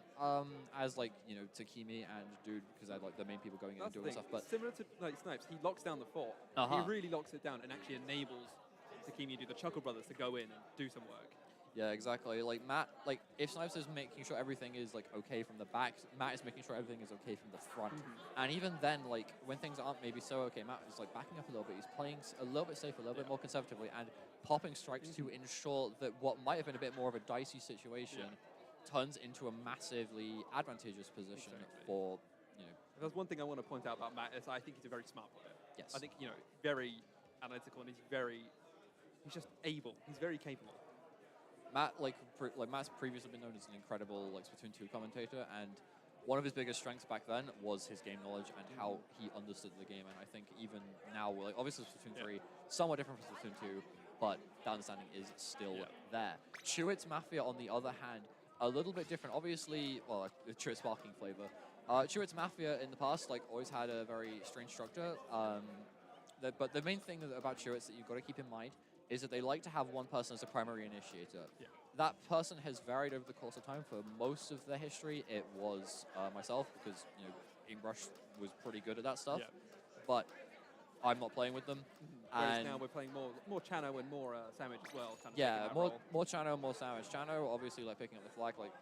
as like, you know, Takimi and Dude, because they're like the main people going in and doing stuff. But similar to like Snipes, he locks down the fort. He really locks it down and actually enables Takimi and do the Chuckle Brothers to go in and do some work. Yeah, exactly. Like Matt, like if Snipes is making sure everything is like okay from the back, Matt is making sure everything is okay from the front. And even then, like when things aren't maybe so okay, Matt is like backing up a little bit. He's playing a little bit safer, a little bit more conservatively, and popping strikes to ensure that what might have been a bit more of a dicey situation turns into a massively advantageous position for, you know. If there's one thing I want to point out about Matt is I think he's a very smart player. Yes. I think, you know, very analytical, and he's just able. He's very capable. Matt, Matt's previously been known as an incredible Splatoon 2 commentator, and one of his biggest strengths back then was his game knowledge and how he understood the game. And I think even now, like obviously Splatoon 3, somewhat different from Splatoon 2, but that understanding is still there. Chewit's Mafia, on the other hand, a little bit different. Obviously, well, Chewit's Sparking Flavor. Chewit's Mafia in the past, like, always had a very strange structure. But the main thing about Chewit's that you've got to keep in mind is that they like to have one person as a primary initiator. That person has varied over the course of time. For most of their history, it was myself, because, you know, Ingbrush was pretty good at that stuff. But I'm not playing with them. Whereas And now we're playing more Chano and more Sandwich as well. Kind of yeah, taking that more role. Chano, more Sandwich. Chano, obviously, like picking up the flag, like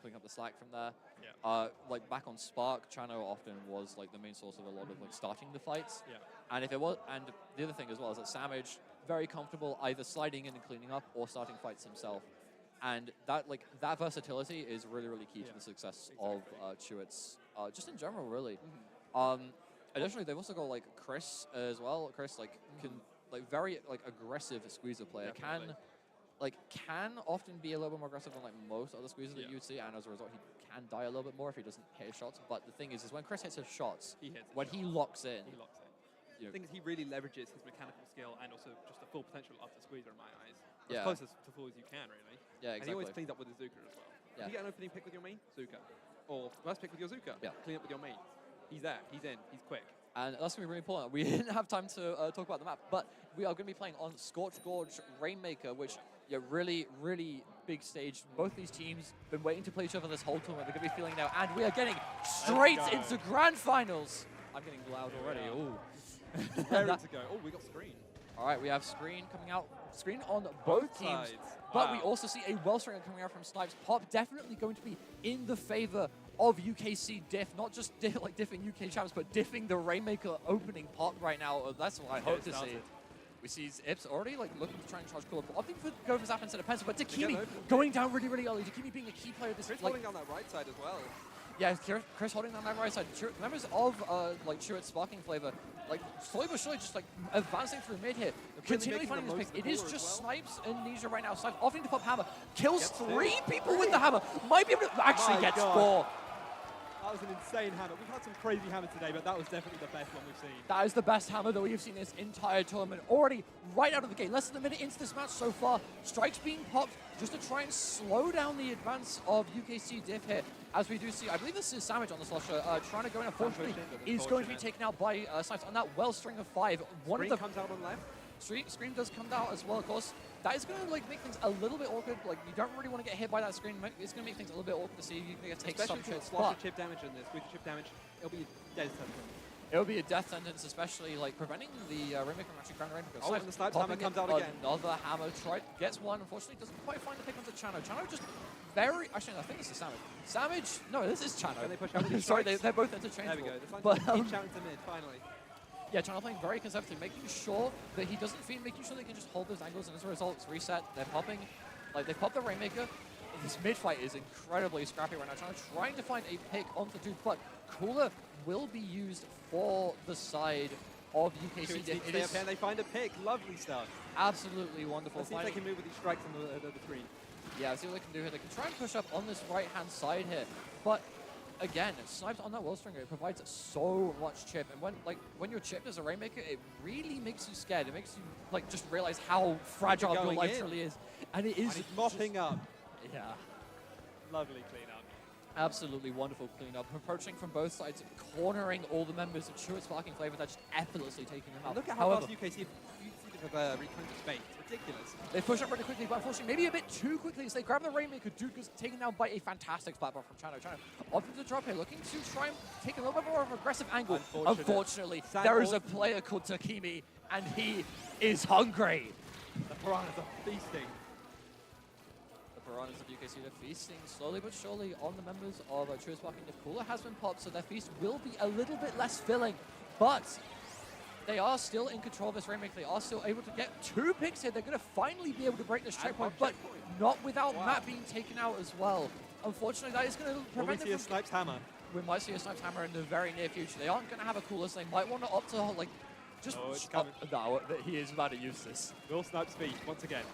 picking up the slack from there. Like back on Spark, Chano often was like the main source of a lot of like starting the fights. And if it was, and the other thing as well is that Sandwich, very comfortable either sliding in and cleaning up or starting fights himself. And that versatility is really, really key to the success of Chewit's, just in general, really. Additionally, they've also got like Chris as well. Chris can very aggressive squeezer player. Can often be a little bit more aggressive than like most other squeezers that you would see, and as a result, he can die a little bit more if he doesn't hit his shots. But the thing is when Chris hits his shots, when he locks in, The thing is, he really leverages his mechanical skill and also just the full potential of the squeezer in my eyes. As close to full as you can, really. Yeah, exactly. And he always cleans up with his Zuka as well. If you get an opening pick with your main, Zuka. Or first pick with your Zuka, clean up with your main. He's there, he's in, he's quick. And that's going to be really important. We didn't have time to talk about the map, but we are going to be playing on Scorch Gorge Rainmaker, which, really, really big stage. Both these teams been waiting to play each other this whole tournament. They're going to be feeling now, and we are getting straight into Grand Finals. I'm getting loud already. Ooh. Raring to go. Oh, we got screen. All right, we have screen coming out. Screen on both teams. Sides. But we also see a Wellspringer coming out from Snipes. Pop definitely going to be in the favor of UKC Diff. Not just diffing UK champs, but diffing the Rainmaker opening pot right now. That's what I hope to see. We see Ips already looking to try and charge Cooler. Opting for go for Zap instead of Pencil, but Takimi going down really, really early. Takimi being a key player. Chris holding down that right side as well. Yeah, Chris holding down that right side. Members of Chewit's Sparking Flavor, slowly but surely just advancing through mid here, continually finding this pick. It is just Snipes and Nisha right now. Snipes offering to pop hammer, kills 3 people with the hammer. Might be able to actually get 4. That was an insane hammer. We've had some crazy hammers today, but that was definitely the best one we've seen. That is the best hammer that we've seen this entire tournament. Already, right out of the gate, less than a minute into this match so far, strikes being popped just to try and slow down the advance of UKC Diff here. As we do see, I believe this is Sandwich on the slasher, trying to go in, unfortunately, is going to be taken out by Snipes on that well string of 5. Screen comes out on left. Screen does come out as well, of course. That is going to make things a little bit awkward. Like, you don't really want to get hit by that screen. It's going to make things a little bit awkward to see if you can take some hits. Especially chip damage in this. With chip damage, it'll be a death sentence. It'll be a death sentence, especially like preventing the Rainmaker from actually ground Rainmaker. Oh, and the Snipes hammer comes out again. Another hammer gets one. Unfortunately, doesn't quite find the pick onto Chano. Chano just very. Actually, I think this is Savage. Savage. No, this is Chano. Can they push out with Sorry, they're both interchangeable. There we go. But keep shouting to mid, finally. yeah, Chano playing very conservative, making sure that he doesn't feed, making sure they can just hold those angles, and as a result, it's reset. They're popping, like they popped the Rainmaker. This mid fight is incredibly scrappy right now. Chano trying to find a pick onto Dude, but Cooler will be used for the side of UKC. They find a pick. Lovely stuff. Absolutely wonderful. Let's see if they can move with these strikes on the screen. Yeah, see what they can do here. They can try and push up on this right-hand side here, but again, Snipes on that wall stringer, it provides so much chip, and when you're chipped as a Rainmaker, it really makes you scared. It makes you like just realize how fragile your life truly is, and it is. And he's mopping up. Yeah. Lovely cleanup. Absolutely wonderful cleanup. Approaching from both sides, cornering all the members of Chewit Sparking Flavor. That's just effortlessly taking them out. Look at how fast UKC have reclaimed the space. It's ridiculous. They push up really quickly, but unfortunately, maybe a bit too quickly as they grab the Rainmaker. Duke is taken down by a fantastic splat bomb from Chano. Chano opting to drop here, looking to try and take a little bit more of an aggressive angle. Unfortunately, there is a player called Takimi, and he is hungry. The Piranhas are feasting. Piranhas of UKC, they're feasting slowly but surely on the members of Chewit Sparking. The cooler has been popped, so their feast will be a little bit less filling, but they are still in control of this Rainmaker. They are still able to get 2 picks here. They're going to finally be able to break this checkpoint, but not without Matt being taken out as well. Unfortunately, that is going to prevent them from... a Snipes hammer? We might see a Snipes hammer in the very near future. They aren't going to have a cooler, so they might want to opt to, like, just... Oh, it's coming. No, he is about to use this. Will Snipes feed once again.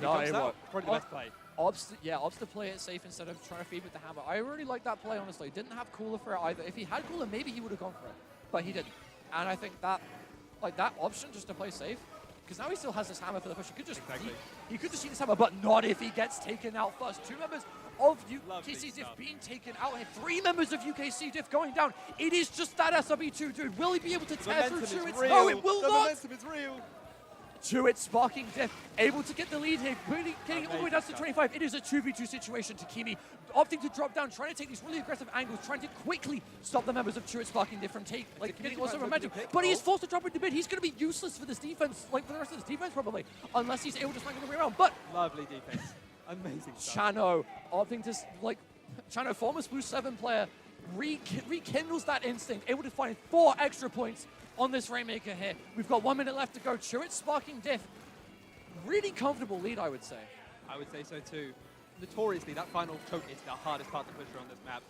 No, he won't. Probably the best play. Opts to play it safe instead of trying to feed with the hammer. I really like that play, honestly. Didn't have cooler for it either. If he had cooler, maybe he would have gone for it, but he didn't. And I think that, like that option just to play safe, because now he still has this hammer for the push. He could just he could just use this hammer, but not if he gets taken out first. 2 members of UKC Diff being taken out here. 3 members of UKC Diff going down. It is just that SRB2, dude. Will he be able to tear through Chewit? No, it will not. The momentum is real. Chewit Sparking Diff able to get the lead here, really getting all the way down to 25. It is a 2v2 situation. Takimi opting to drop down, trying to take these really aggressive angles, trying to quickly stop the members of Chewit Sparking Diff from getting also momentum. But he is forced to drop into mid. He's going to be useless for this defense, like for the rest of this defense probably, unless he's able to slang the way around. But lovely defense, amazing stuff. Chano opting to Chano, former Splu 7 player, rekindles that instinct, able to find 4 extra points on this Rainmaker here. We've got 1 minute left to go. Chewit Sparking Diff, really comfortable lead, I would say. I would say so too. Notoriously, that final choke is the hardest part to push through on this map.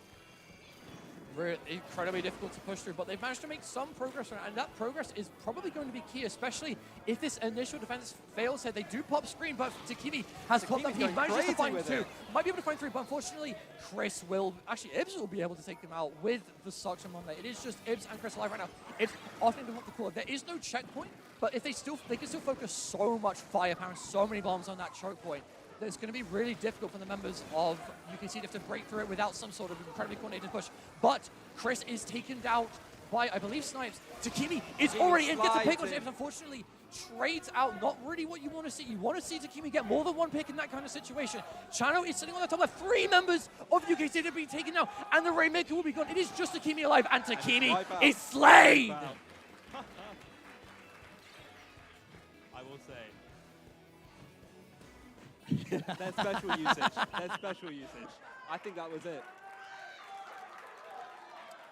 Really incredibly difficult to push through, but they've managed to make some progress, and that progress is probably going to be key, especially if this initial defense fails here. They do pop screen, but Takimi has popped up. He manages to find 2. Might be able to find 3, but unfortunately, Chris will, actually Ibs will be able to take them out with the suction bomb there. It is just Ibs and Chris alive right now. Ibs often to pop the cooler. There is no checkpoint, but if they can still focus so much firepower and so many bombs on that choke point, that it's going to be really difficult for the members of UKC Diff to break through it without some sort of incredibly coordinated push. But Chris is taken out by, I believe, Snipes. Takimi is already in, gets a pick on Ibs, unfortunately. Trades out, not really what you want to see. You want to see Takimi get more than 1 pick in that kind of situation. Chano is sitting on the top left. 3 members of UKC Diff being taken out, and the Rainmaker will be gone. It is just Takimi alive, and Takimi is slain! I will say. Their special usage. Their special usage. I think that was it.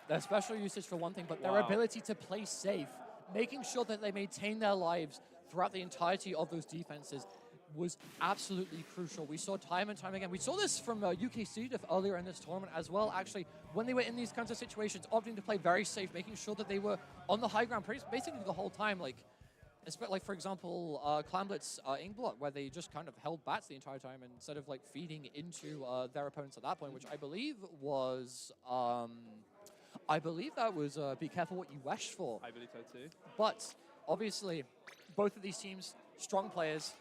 Their special usage for one thing, but their ability to play safe, making sure that they maintain their lives throughout the entirety of those defenses was absolutely crucial. We saw time and time again. We saw this from UKC Diff earlier in this tournament as well, actually, when they were in these kinds of situations, opting to play very safe, making sure that they were on the high ground basically the whole time. Like, like for example, Clamblitz Inkblot, where they just kind of held bats the entire time instead of like feeding into their opponents at that point, which I believe was, be careful what you wish for. I believe so too. But obviously, both of these teams, strong players,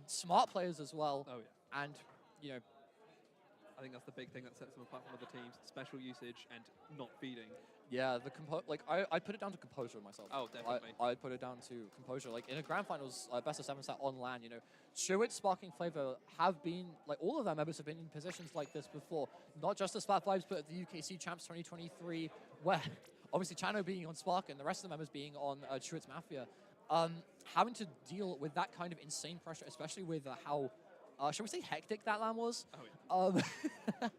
smart players as well. Oh yeah. And you know, I think that's the big thing that sets them apart from other teams: special usage and not feeding. yeah, I put it down to composure myself. Oh, definitely. I put it down to composure. Like in a grand finals, best of 7 set on LAN, you know, Chewit, Sparking Flavor have been, like all of their members have been in positions like this before. Not just the Splat Vibes, but the UKC Champs 2023, where obviously Chano being on Spark and the rest of the members being on Chewit's Mafia. Having to deal with that kind of insane pressure, especially with how, shall we say, hectic that LAN was. Oh, yeah.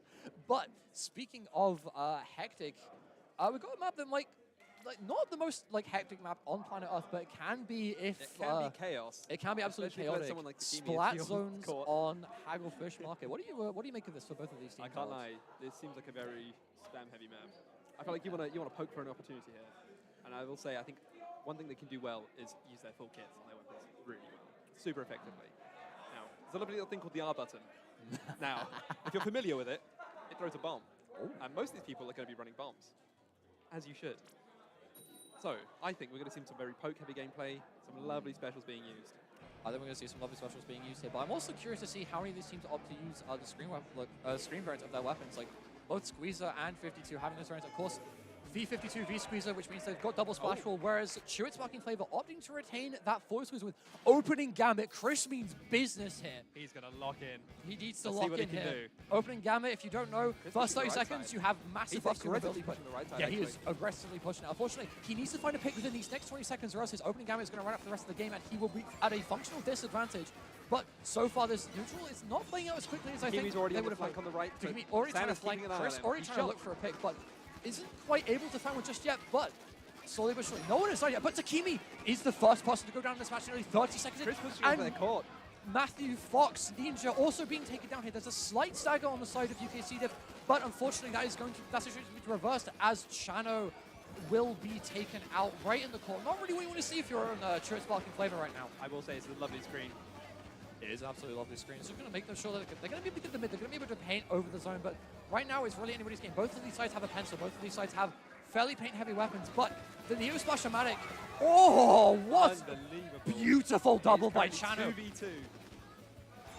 But speaking of hectic, we've got a map that like not the most like hectic map on planet Earth, but it can be if it can be chaos. It can be absolutely Especially when chaotic. someone like Takimi Splat is zones court. on Hagglefish Market. What do you make of this for both of these teams? I can't lie. This seems like a very spam heavy map. I feel like you want to poke for an opportunity here, and I will say I think one thing they can do well is use their full kits on their weapons really well, super effectively. Now, there's a lovely little thing called the R button. Now, if you're familiar with it, it throws a bomb. And most of these people are going to be running bombs, as you should. So, I think we're going to see some very poke-heavy gameplay, some lovely specials being used. I think we're going to see some lovely specials being used here, but I'm also curious to see how many of these teams opt to use the screen variants of their weapons, like both Squeezer and 52 having those variants. Of course, V52, V-Squeezer, which means they've got double splash roll, whereas Chewit Sparking Flavor opting to retain that forward squeeze with opening Gambit. Chris means business here. He's going to lock in. He needs to Let's see lock what in he can here. do. Opening Gambit, if you don't know, Chris first 30 pushing the right seconds, side. you have massive He's buffs to aggressively ability. pushing the right side, Yeah, he is actually. aggressively pushing it. Unfortunately, he needs to find a pick within these next 20 seconds, or else his opening Gambit is going to run up for the rest of the game, and he will be at a functional disadvantage. But so far, this neutral is not playing out as quickly as I think already they on the would have flank on the right. Takimi already trying to flank Chris, already trying to look for a pick, but isn't quite able to find one just yet. But slowly but surely, no one is on yet. But Takimi is the first person to go down in this match in only 30 seconds. Chris pushing over their court. Matthew Fox, Ninja also being taken down here. There's a slight stagger on the side of UKC Div, but unfortunately that situation is reversed as Chano will be taken out right in the corner. Not really what you want to see if you're on Chewit Sparking Flavor right now. I will say it's a lovely screen. It is an absolutely lovely screen. So going to make sure that they're going to be able to get the mid. They're going to be able to paint over the zone. But right now, it's really anybody's game. Both of these sides have a pencil. Both of these sides have fairly paint-heavy weapons. But the Neo Splash-O-Matic, oh, what beautiful double by Chano. 2v2.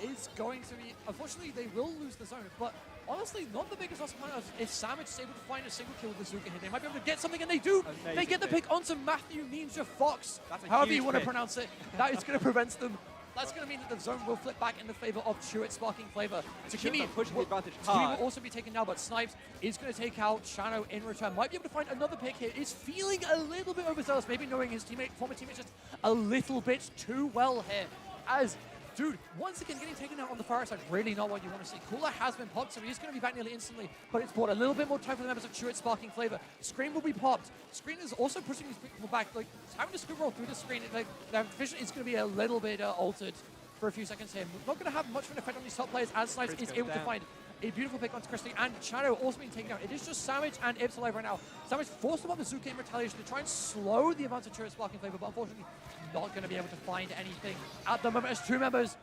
Is going to be, unfortunately, they will lose the zone. But honestly, not the biggest loss of money. If Savage is able to find a single kill with the Zuka here, they might be able to get something, and they do. Amazing they get the pick onto Matthew Ninja Fox. However you want to pronounce it, that is going to prevent them. That's going to mean that the zone will flip back in the favor of Chewit Sparking Flavor. Takimi pushing the advantage will hard. also be taken now, but Snipes is going to take out Chano in return. Might be able to find another pick here. Is feeling a little bit overzealous, maybe knowing his former teammate just a little bit too well here. As, dude, once again getting taken out on the far side, really not what you want to see. Cooler has been popped, so he's going to be back nearly instantly, but it's brought a little bit more time for the members of Chewit Sparking Flavor. Screen will be popped. Screen is also pushing these people back, like having to scoop roll through the screen. Like, their vision is going to be a little bit altered for a few seconds here. Not going to have much of an effect on these top players as Snipes is able to find a beautiful pick onto Christie, and Chano also being taken out. It is just Savage and Ibs alive right now. Savage forced him on the Zuka in retaliation to try and slow the advance of Chewit Sparking Flavor, but unfortunately not going to be able to find anything at the moment as two members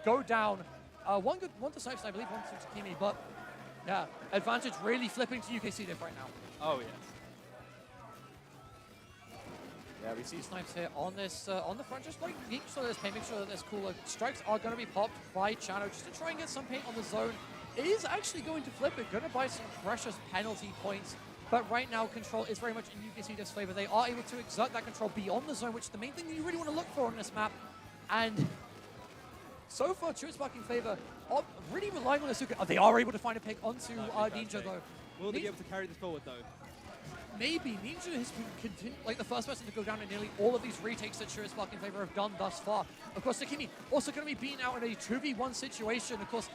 go down. One to Snipes, I believe, one to Takimi, but yeah, advantage really flipping to UKC Div right now. Oh, yes. Yeah, we see Snipes here on this on the front, just like making sure there's paint, make sure that there's cooler. Strikes are going to be popped by Chano just to try and get some paint on the zone. It is actually going to flip it, going to buy some precious penalty points. But right now, control is very much in UKC Div's favor. They are able to exert that control beyond the zone, which is the main thing that you really want to look for on this map. And so far, Chewit Sparking Flavor are really relying on the Suka. They are able to find a pick onto Ninja, though. Will they be able to carry this forward, though? Maybe. Ninja has been like the first person to go down in nearly all of these retakes that Chewit Sparking Flavor have done thus far. Of course, Takimi also going to be beaten out in a 2v1 situation. Of course,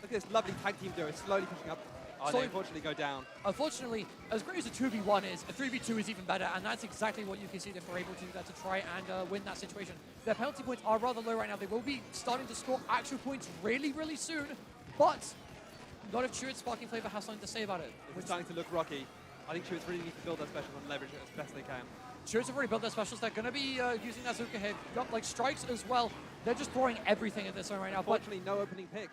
look at this lovely tag team duo, slowly pushing up. Oh, they unfortunately go down. Unfortunately, as great as a 2v1 is, a 3v2 is even better, and that's exactly what you can see if they're able to do that to try and win that situation. Their penalty points are rather low right now. They will be starting to score actual points really, really soon, but not if Chewit Sparking Flavor has something to say about it. It's starting to look rocky. I think Chewits really need to build their special and leverage it as best they can. Chewits have already built their specials. They're going to be using Azuka here. Got like strikes as well. They're just throwing everything at this zone right now. Unfortunately, no opening pick.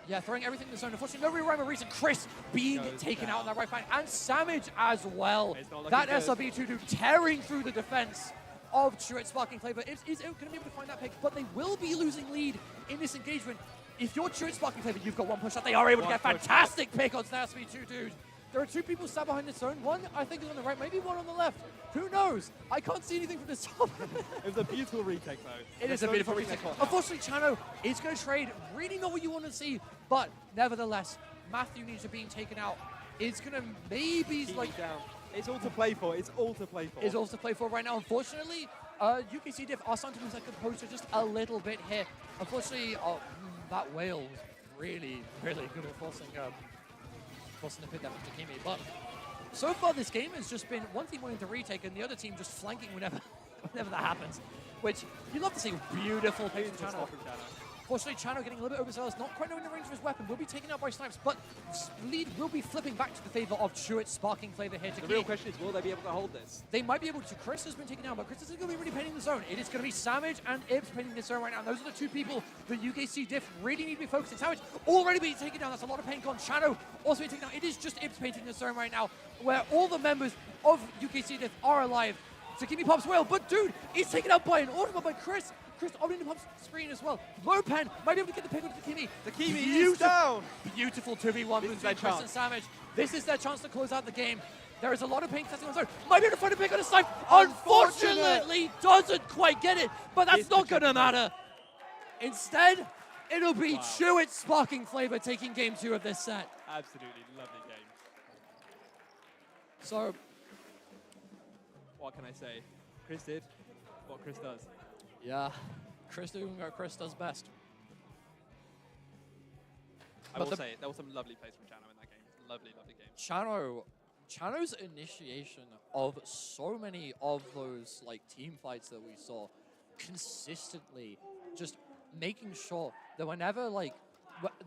Yeah, throwing everything in the zone. Unfortunately, no real rhyme or reason. Chris being taken out on that right flank. And Samage as well. That SRB2 dude tearing through the defense of Chewits Sparking Flavor. Is going to be able to find that pick, but they will be losing lead in this engagement. If you're Chewits Sparking Flavor, you've got one push out. They are able to get fantastic pick on that SRB2 dude. There are two people sat behind this zone. One, I think, is on the right, maybe one on the left. Who knows? I can't see anything from this top. It was a beautiful retake, though. It is a beautiful retake. Unfortunately, Chano is going to trade. Really not what you want to see, but nevertheless, Matthew needs to being taken out. It's going to maybe like down. It's all to play for. It's all to play for. It's all to play for right now. Unfortunately, UKC Diff are starting to lose that composure just a little bit here. Unfortunately, that whale was really, really good at forcing the pit damage to Kimi. But so far, this game has just been one team wanting to retake and the other team just flanking whenever that happens. Which you love to see. Beautiful pick from Chano. Fortunately, Chano getting a little bit overzealous, not quite knowing the range of his weapon, will be taken out by Snipes, but lead will be flipping back to the favor of Chewits Sparking Flavor here to The real question is, will they be able to hold this? They might be able to. Chris has been taken down, but Chris is going to be really painting the zone. It is going to be Samage and Ibs painting the zone right now. And those are the two people that UKC Diff really need to be focusing. Samage already being taken down. That's a lot of pain gone. Chano also being taken down. It is just Ibs painting the zone right now, where all the members of UKC Diff are alive. Takimi pops well, but dude, he's taken out by an audible by Chris. Chris opening the pump screen as well. Lopan might be able to get the pick onto Takimi. Takimi is down. Beautiful 2v1 between Chris and Samage. This is their chance to close out the game. There is a lot of pain testing on the zone. Might be able to find a pick on a snipe. Unfortunately, doesn't quite get it, but that's not going to matter. Instead, it'll be Chewits Sparking Flavor taking game 2 of this set. Absolutely lovely game. So, what can I say? Chris did what Chris does. Yeah, Chris doing what Chris does best. I will say, there was some lovely plays from Chano in that game. Lovely, lovely game. Chano's initiation of so many of those like team fights that we saw, consistently just making sure that whenever like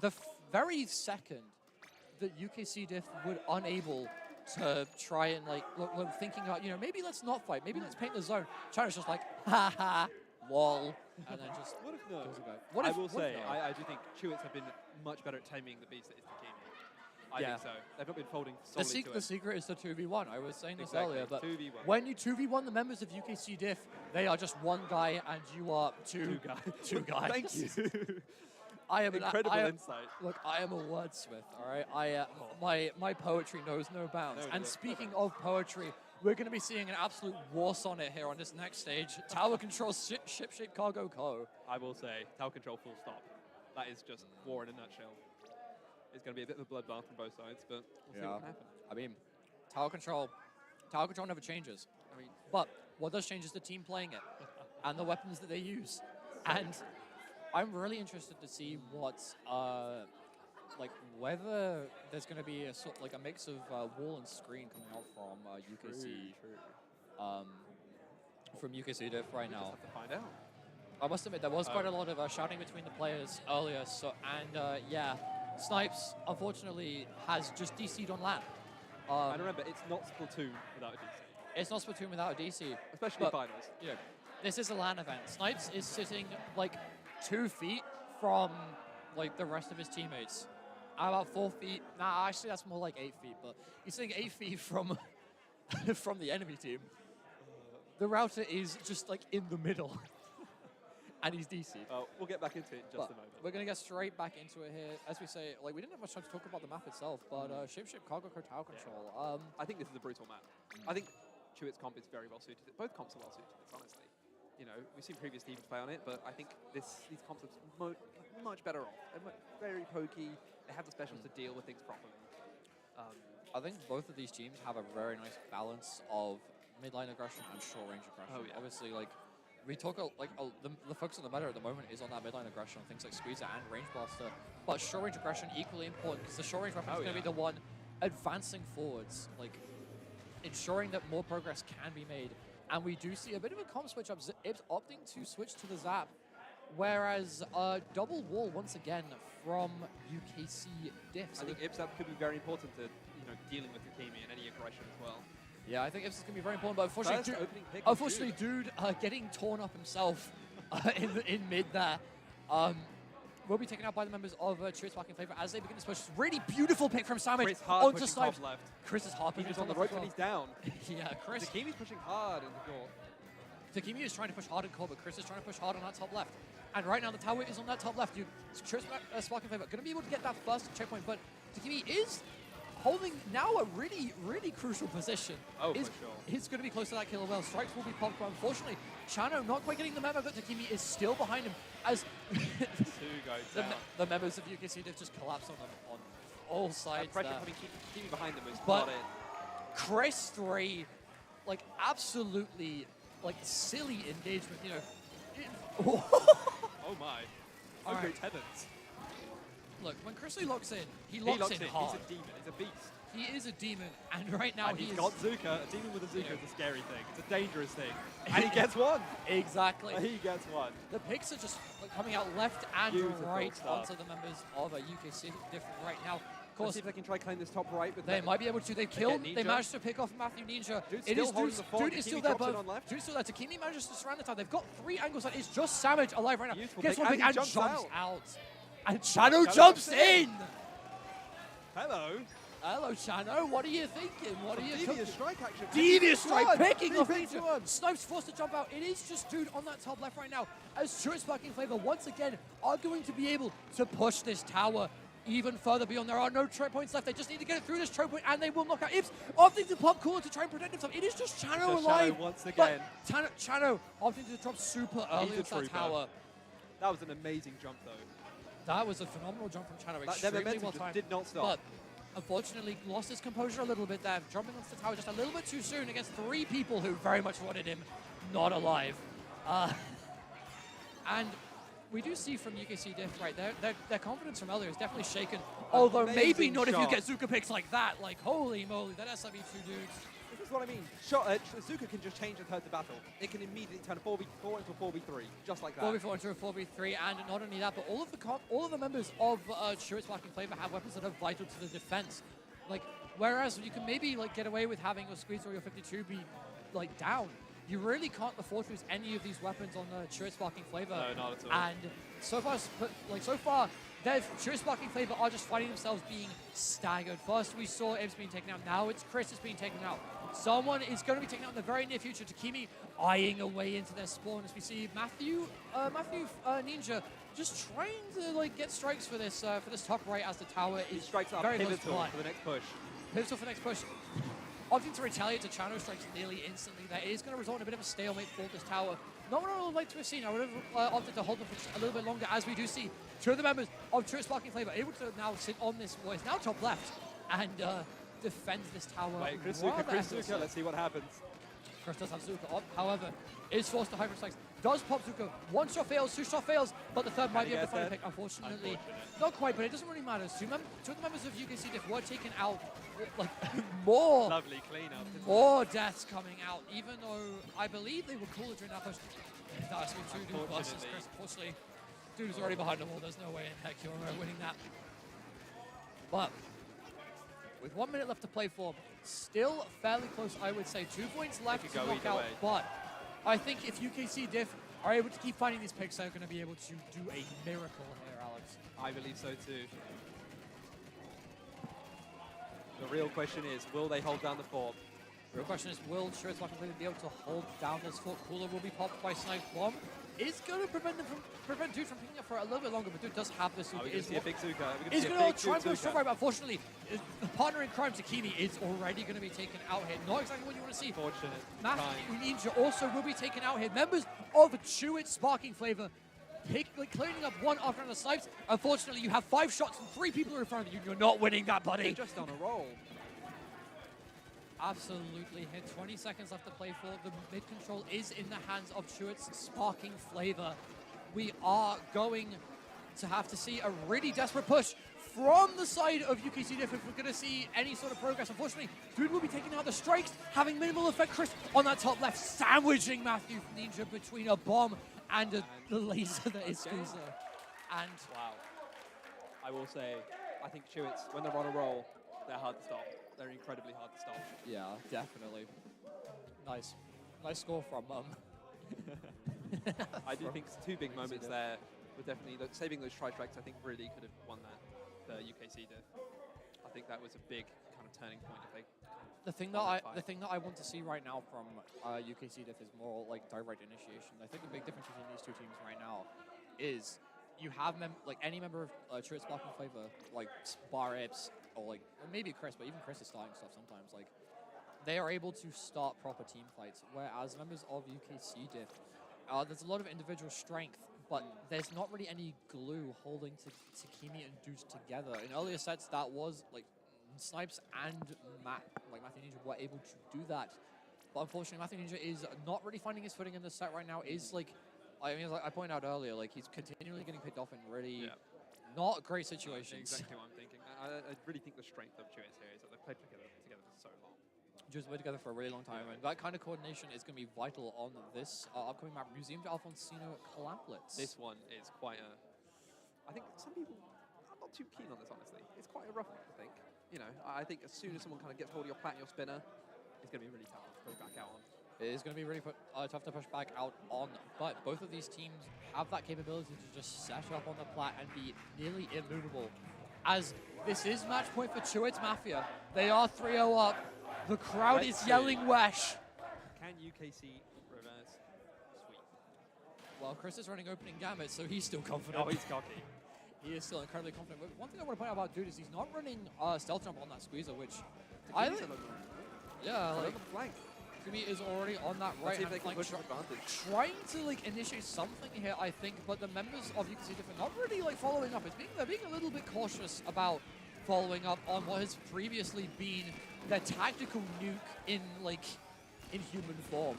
the very second that UKC Diff would unable to try and like look thinking out, you know, maybe let's not fight, maybe let's paint the zone. Chano's just like, ha ha, lol, and then just What if no? goes about. I will say, I do think Chewits have been much better at taming the beast that is Takimi. I think so. They've not been folding solely to The secret is the 2v1. I was saying this Exactly, earlier, but 2v1. when you 2v1 the members of UKC Diff, they are just one guy and you are two guys. Thank you. I am Incredible I am, insight. Look, I am a wordsmith, all right? My poetry knows no bounds. No, and no. speaking of poetry, we're going to be seeing an absolute war sonnet here on this next stage. Tower Control Ship-Shaped Cargo Co. I will say, Tower Control full stop. That is just war in a nutshell. It's going to be a bit of a bloodbath from both sides, but we'll see what can happen. I mean, Tower Control never changes. I mean, but what does change is the team playing it and the weapons that they use. And I'm really interested to see what, like, whether there's going to be a sort like a mix of wall and screen coming out from UKC, from UKC Diff right now. Have to find out. I must admit there was quite a lot of shouting between the players earlier. So yeah, Snipes unfortunately has just DC'd on LAN. And remember, it's not Splatoon without a DC. It's not Splatoon without a DC, especially in finals. You know, this is a LAN event. Snipes is sitting like 2 feet from like the rest of his teammates. About 4 feet. Nah, actually that's more like 8 feet. But he's sitting 8 feet from from the enemy team. The router is just like in the middle, and he's DC'd. We'll get back into it in just a moment. We're gonna get straight back into it here. As we say, like we didn't have much time to talk about the map itself, but Shapeship Cargo Co Tower Control. I think this is a brutal map. I think Chewits comp is very well suited. Both comps are well suited, honestly. You know, we've seen previous teams play on it, but I think these comps are much better off. They're very pokey. They have the specials to deal with things properly. I think both of these teams have a very nice balance of midline aggression and short range aggression. Oh, yeah. Obviously, like we talk the focus on the meta at the moment is on that midline aggression, things like Squeezer and Range Blaster. But short range aggression equally important because the short range weapon is going to be the one advancing forwards, like ensuring that more progress can be made. And we do see a bit of a comp switch up. Ibs opting to switch to the Zap, whereas double wall once again from UKC Diff. I think Ibs could be very important to dealing with Takimi and any aggression as well. Yeah, I think this is going to be very important, but unfortunately, First opening pick on Dude getting torn up himself in mid there. Will be taken out by the members of Cheers Sparking Flavor as they begin this push. Really beautiful pick from Savage Chris hard onto pushing Snipes. top left. Chris is hard He's pushing just on the top ropes left and as he's down. Yeah, Chris. Takimi's pushing hard in the court. Takimi is trying to push hard in core, but Chris is trying to push hard on that top left. And right now the tower is on that top left. Cheers Sparking Flavor going to be able to get that first checkpoint, but Takimi is holding now a really, really crucial position. Oh, for is, sure. He's going to be close to that killer well. Strikes will be popped, but unfortunately, Chano not quite getting the memo that Takimi is still behind him as the members of UKC Div just collapse on them on all sides. Pressure coming, keeping behind them is but not it. Chris 3, like absolutely like silly engagement, you know. Oh my. All Okay, right. Tennants. Look, when Chris 3 locks in, he locks in hard. He's a demon. He's a beast. He is a demon, and right now And he's got Zuka. A demon with a Zuka is a scary thing. It's a dangerous thing. And he gets one. Exactly. He gets one. The picks are just like, coming out left and Beautiful right stuff. onto the members of UKC different right now. Of Let's course, see if they can try claim this top right. But they might be able to. They've killed. They managed to pick off Matthew Ninja. Dude's It still is holding the fort. Dude is still Takimi there, drops it but on left. Dude's still there. Takimi manages to surround the tower. They've got 3 angles. That is just Savage alive right now. Beautiful Gets pick, one and pick he and jumps jumps out. out. And Chano jumps in. Hello. Hello, Chano. What are you thinking? What are you Devious cooking? strike action. Devious strike, One. picking He off picks Ninja. one. Snipes forced to jump out. It is just Dude on that top left right now. As Cheers Sparking Flavor once again are going to be able to push this tower even further beyond. There are no choke points left. They just need to get it through this choke point and they will knock out Ibs. Opting to pop cooler to try and protect himself. It is just Chano Just alive. Chano once again. But Chano opting to drop super early He's a into that trooper. tower. That was an amazing jump, though. That was a phenomenal jump from Chano. Their Extremely momentum well just timed. did not stop. But unfortunately, lost his composure a little bit there, jumping onto the tower just a little bit too soon against 3 people who very much wanted him not alive. And we do see from UKC Diff, right, their confidence from earlier is definitely shaken. Although maybe Amazing not if you shot. get Zuka picks like that. Like, holy moly, that SIB 2 dudes. This is what I mean. Zuka can just change the turn to battle. It can immediately turn a 4v4 into a 4v3, just like that. 4v4 into a 4v3, and not only that, but all of the members of Cheers Sparking Flavor have weapons that are vital to the defense. Like, whereas you can maybe like get away with having your squeeze or your 52 be like down, you really can't afford to use any of these weapons on the Cheers Sparking Flavor. No, not at all. And so far, Cheers Sparking Flavor are just finding themselves being staggered. First, we saw Ibs being taken out. Now it's Chris is being taken out. Someone is going to be taken out in the very near future. Takimi eyeing away into their spawn as we see Matthew Ninja just trying to like get strikes for this top right as the tower is strikes up very close to pivotal blood. for the next push. Pivotal for next push. Opting to retaliate to Chano strikes nearly instantly. That is going to result in a bit of a stalemate for this tower. Not what I would like to have seen. I would have opted to hold them for just a little bit longer, as we do see 2 of the members of True Sparking Flavor able to now sit on this voice, now top left, and defend this tower. Wait, Chris rather Zuka, effortlessly. let's see what happens. Chris does have Zuka up, however, is forced to hyper strikes. Does pop Zuka. 1 shot fails, 2 shot fails, but the third might be able to find a pick. Unfortunately, not quite, but it doesn't really matter. 2 of the members of UKC Diff were taken out, like more. Lovely cleanup. More deaths coming out, even though I believe they were cooler during that push. That's with 2 dude versus Chris. Unfortunately, dude is already behind the wall. There's no way in heck you're winning that. But with 1 minute left to play for, still fairly close, I would say. 2 points left to knock out, but I think if UKC Diff are able to keep finding these picks, they're going to be able to do a miracle here, Alex. I believe so too. The real question is, will they hold down the fort? The real question is, will Cheers Sparking Flavor be able to hold down this fort? Cooler will be popped by Snipe Bomb. It's going to prevent Dude from picking up for a little bit longer, but Dude does have this. Are we going to see a big Zuka? He's going to try and go strong right, but unfortunately, the partner in crime, Takimi, is already going to be taken out here. Not exactly what you want to see. Unfortunate. Matthew Ninja also will be taken out here. Members of Chewit Sparking Flavor cleaning up 1 after another Snipes. Unfortunately, you have 5 shots and 3 people are in front of you. You're not winning that, buddy. They're just on a roll. Absolutely hit. 20 seconds left to play for. The mid control is in the hands of Chewit's Sparking Flavor. We are going to have to see a really desperate push from the side of UKC Diff if we're going to see any sort of progress. Unfortunately, Dude will be taking out the strikes, having minimal effect. Chris on that top left, sandwiching Matthew Ninja between a bomb and the laser that is Squeezer. And wow. I will say, I think Chewits, when they're on a roll, they're hard to stop. they're incredibly hard to stop. Yeah, definitely. Nice score from I do think two big moments there were definitely saving those tri-strikes. I think really could have won that. The UKC diff. I think that was a big kind of turning point. If they the thing that I want to see right now from UKC diff is more like direct initiation. I think the big difference between these two teams right now is you have any member of Church Sparking Flavor, like Bar Apes or maybe Chris, but even Chris is starting stuff sometimes. Like they are able to start proper team fights, whereas members of UKC diff, there's a lot of individual strength, but there's not really any glue holding Takimi and Deuce together. In earlier sets, that was like Snipes and Matthew Ninja were able to do that, but unfortunately, Matthew Ninja is not really finding his footing in this set right now. I pointed out earlier, like he's continually getting picked off in really not great situations. Exactly what I'm thinking. I really think the strength of Chewits here is that they've played together for so long. Just played together for a really long time, and that kind of coordination is going to be vital on this upcoming map, Museum de Alfonsino Clamplets. This one is quite a... I think some people are not too keen on this, honestly. It's quite a rough one, I think. You know, I think as soon as someone kind of gets hold of your plat and your spinner, it's going to be really tough to push back out on. It is going to be really tough to push back out on, but both of these teams have that capability to just set up on the plat and be nearly immovable. As this is match point for Chewits Mafia. They are 3-0 up. The crowd is yelling Wesh. Can UKC reverse sweep? Well, Chris is running opening gambit, so he's still confident. Oh, he's cocky. He is still incredibly confident. But one thing I want to point out about Dude is he's not running stealth jump on that squeezer, which I think. Yeah, like flank. Takimi is already on that right hand flank, trying to initiate something here, I think. But the members of UKC are not really following up. They're being a little bit cautious about following up on what has previously been their tactical nuke in human form.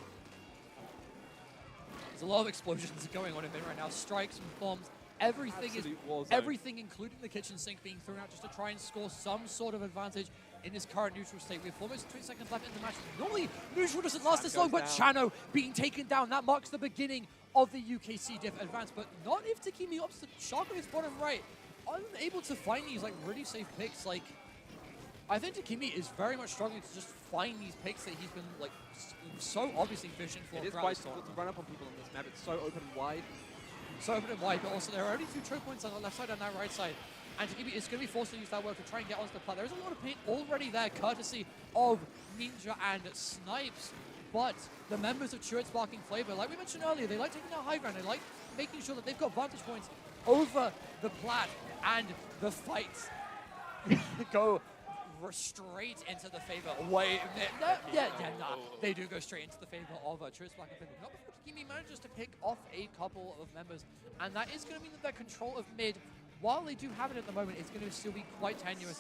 There's a lot of explosions going on in mid right now. Strikes and bombs. Everything, including the kitchen sink, being thrown out just to try and score some sort of advantage in this current neutral state. We have almost 20 seconds left in the match. Normally, neutral doesn't last this long, but Chano being taken down. That marks the beginning of the UKC diff advance, but not if Takimi opts to shark on his bottom right. Unable to find these really safe picks. I think Takimi is very much struggling to just find these picks that he's been so obviously fishing for. It is quite difficult to run up on people on this map. It's so open and wide. So open and wide, but also there are only 2 choke points on the left side and that right side. And Takimi is going to be forced to use that work to try and get onto the plat. There is a lot of paint already there, courtesy of Ninja and Snipes. But the members of Chewits Sparking Flavor, like we mentioned earlier, they like taking that high ground. They like making sure that they've got vantage points over the plat, and the fights go straight into the favor. They do go straight into the favor of Chewits Sparking Flavor. Not before Takimi manages to pick off a couple of members, and that is going to mean that their control of mid, while they do have it at the moment, it's going to still be quite tenuous.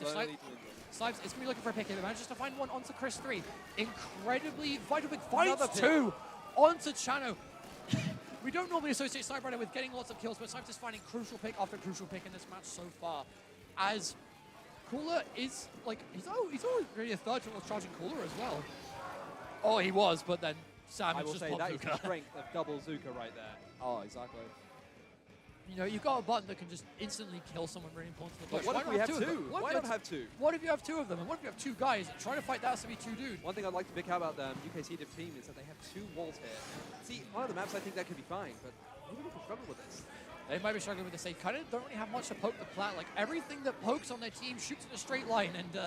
Snipes is going to be looking for a pick here. He manages to find one onto Chris 3. Incredibly vital pick. Finds 2 onto Chano. We don't normally associate Snipe Rider with getting lots of kills, but Snipes is finding crucial pick after crucial pick in this match so far. As Cooler is he's already a third to charging Cooler as well. Oh, he was, but then Sam I will just say popped that is Zuka. the strength of double Zuka right there. Oh, exactly. You know, you've got a button that can just instantly kill someone really important to the But push. what if we have 2? Why not have 2? What if you have 2 of them? And what if you have 2 guys trying to fight that has to be 2 dudes? One thing I'd like to pick out about the UKC div team is that they have 2 walls here. See, one of the maps I think that could be fine, but maybe we can struggle with this. They might be struggling with this. They kind of don't really have much to poke the plat. Everything that pokes on their team shoots in a straight line. And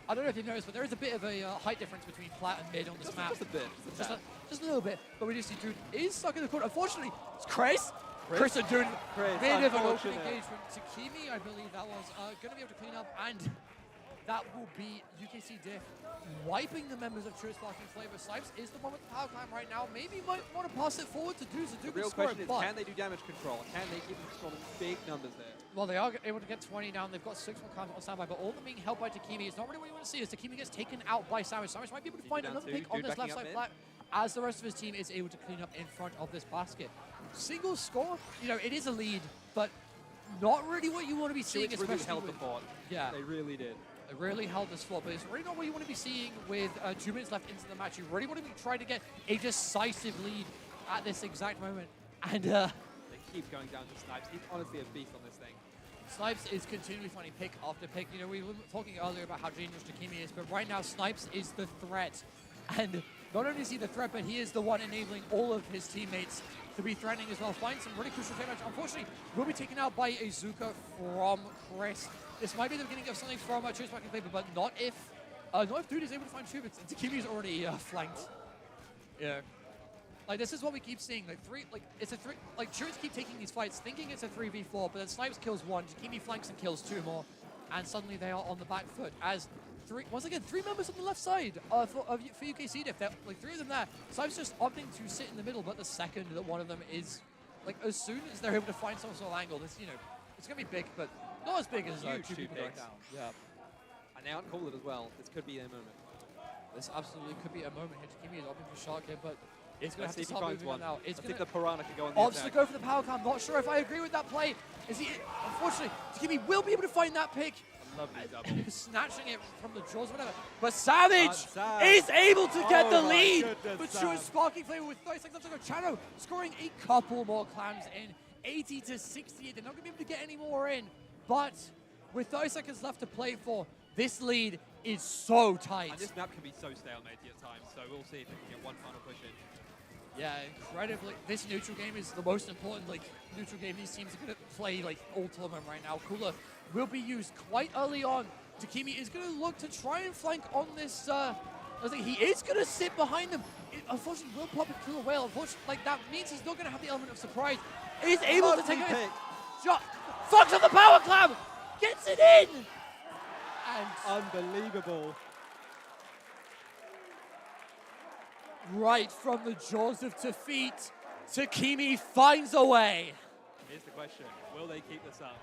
I don't know if you've noticed, but there is a bit of a height difference between plat and mid on this map. Just a bit. Just a little bit. But we do see Dude is stuck in the corner. Unfortunately, it's Chris and Dude. Bit of an open engagement. Takimi, I believe that was going to be able to clean up. And that will be UKC diff wiping the members of Chewits Sparking Flavor. Snipes is the one with the power climb right now. Maybe might want to pass it forward to Dude. So The real question is, can they do damage control? Can they keep controlling big numbers there? Well, they are able to get 20 down. They've got 6 more cars on standby, but all of them being held by Takimi. It's not really what you want to see as Takimi gets taken out by Samus. Samus might be able to find another pick on this left side flat as the rest of his team is able to clean up in front of this basket. Single score, you know, it is a lead, but not really what you want to be seeing, especially really held the fort. Yeah. They really did. They really held this fort, but it's really not what you want to be seeing with 2 minutes left into the match. You really want to be trying to get a decisive lead at this exact moment. And they keep going down to Snipes. He's honestly a beast on this thing. Snipes is continually finding pick after pick. You know, we were talking earlier about how dangerous Takimi is, but right now Snipes is the threat. And not only is he the threat, but he is the one enabling all of his teammates to be threatening as well. Find some really crucial damage. Unfortunately, will be taken out by a Zuka from Chris. This might be the beginning of something from Choose back in favor, but not if Dude is able to find Chubits. Takimi's already flanked. Yeah. Like, this is what we keep seeing. Like, Chubits keep taking these fights, thinking it's a 3v4, but then Snipes kills one, Takimi flanks and kills two more, and suddenly they are on the back foot as once again, three members on the left side for UKC Diff. Like, three of them there. Snipes just opting to sit in the middle, but the second that one of them is, like, as soon as they're able to find some sort of angle, this, you know, it's going to be big, but not as big as Huge two people going down. Yeah. And they aren't called it as well. This could be their moment. This absolutely could be a moment here. Takimi is opting for Shark here, but it's going to have to see if he start finds moving one. on now. It's I think going the Piranha could go on the opts to attack. go for the power climb. Not sure if I agree with that play. Is he? Unfortunately, Takimi will be able to find that pick. Lovely double. Snatching it from the jaws, whatever. But Savage is able to get the lead. But Stuart sparking flavor with 30 seconds left to go. Chano scoring a couple more clams in. 80 to 68. They're not going to be able to get any more in. But with 30 seconds left to play for, this lead is so tight. And this map can be so stalematey at times, so we'll see if they can get one final push in. Yeah, incredibly. This neutral game is the most important, like, neutral game these teams are going to play, like, all tournament right now. Cooler will be used quite early on. Takimi is going to look to try and flank on this. I think he is going to sit behind them. Unfortunately, will pop a kill whale. Unfortunately, like, that means he's not going to have the element of surprise. He's able to take a shot. Fucks up the power clam. Gets it in. And unbelievable. Right from the jaws of defeat, Takimi finds a way. Here's the question. Will they keep this up?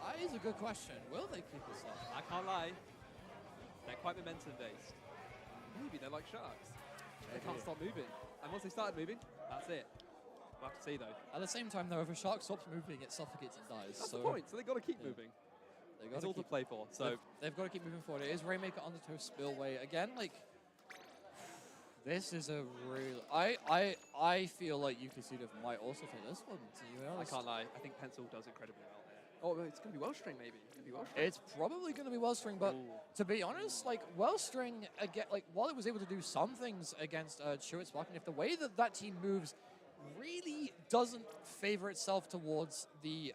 That is a good question. Will they keep this up? I can't lie. They're quite momentum-based. Maybe they're like sharks. They can't stop moving. And once they started moving, that's it. We'll have to see, though. At the same time, though, if a shark stops moving, it suffocates and dies. That's the point. So they've got to keep moving. It's all to play for. So they've got to keep moving forward. It is Rainmaker on the toe spillway. Again, like, this is a real... I feel like UKC might also take this one, to be honest. I can't lie. I think Pencil does incredibly well there. Oh, it's going to be Wellstring, maybe. It's going to be Wellstring. It's probably going to be Wellstring, but to be honest, like, Wellstring, again, like, while it was able to do some things against Chewit Sparking, if the way that that team moves really doesn't favor itself towards the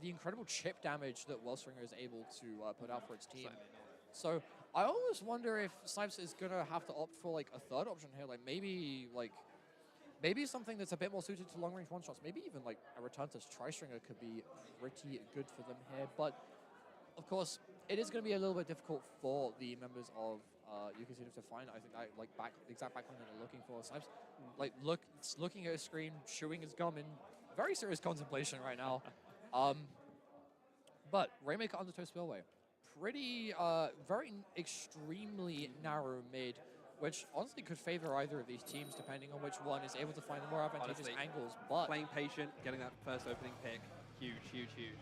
incredible chip damage that Wellstringer is able to put out for its team. So I always wonder if Snipes is going to have to opt for, like, a third option here, like maybe something that's a bit more suited to long-range one-shots. Maybe even, like, a return to Tri-Stringer could be pretty good for them here. But, of course, it is going to be a little bit difficult for the members of UKC to find, I think, that, like, exact backline that they're looking for. Snipes, like, looking at his screen, chewing his gum in very serious contemplation right now. But Rainmaker on the toe spillway. Pretty, very extremely narrow mid, which honestly could favor either of these teams depending on which one is able to find the more advantageous angles. But playing patient, getting that first opening pick, huge, huge, huge.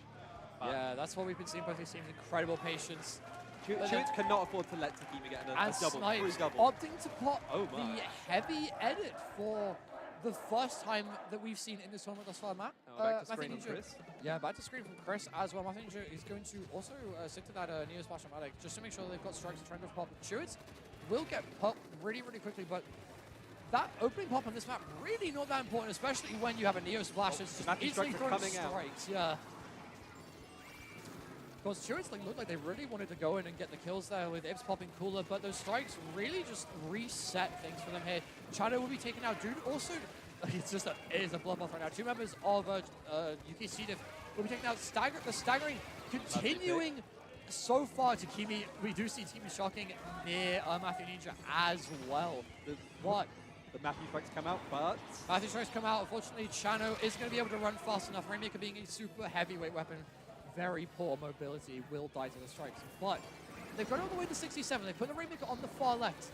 Yeah, that's what we've been seeing both these teams. Incredible patience. Chewits cannot afford to let Takimi get a double, Snipes opting to pop the heavy edit for the first time that we've seen in this tournament thus far, Matt. Back to screen from Chris. Yeah, back to screen from Chris as well. Matthew Ninja is going to also stick to that Neo Splash automatic just to make sure they've got strikes to try and pop. Chewits will get popped really, really quickly, but that opening pop on this map really not that important, especially when you have a Neo Splash that's just easily throwing strikes. Yeah. Because Chewits looked like they really wanted to go in and get the kills there with Ibs popping cooler, but those strikes really just reset things for them here. Chano will be taken out. Dude also, it is a bloodbath right now. Two members of UKC Diff will be taken out. The staggering continuing so far. Takimi, we do see Takimi shocking near Matthew Ninja as well. What? The Matthew strikes come out, but... Matthew strikes come out. Unfortunately, Chano is going to be able to run fast enough. Rainmaker being a super heavyweight weapon, very poor mobility, will die to the strikes. But they've got all the way to 67. They put the Rainmaker on the far left.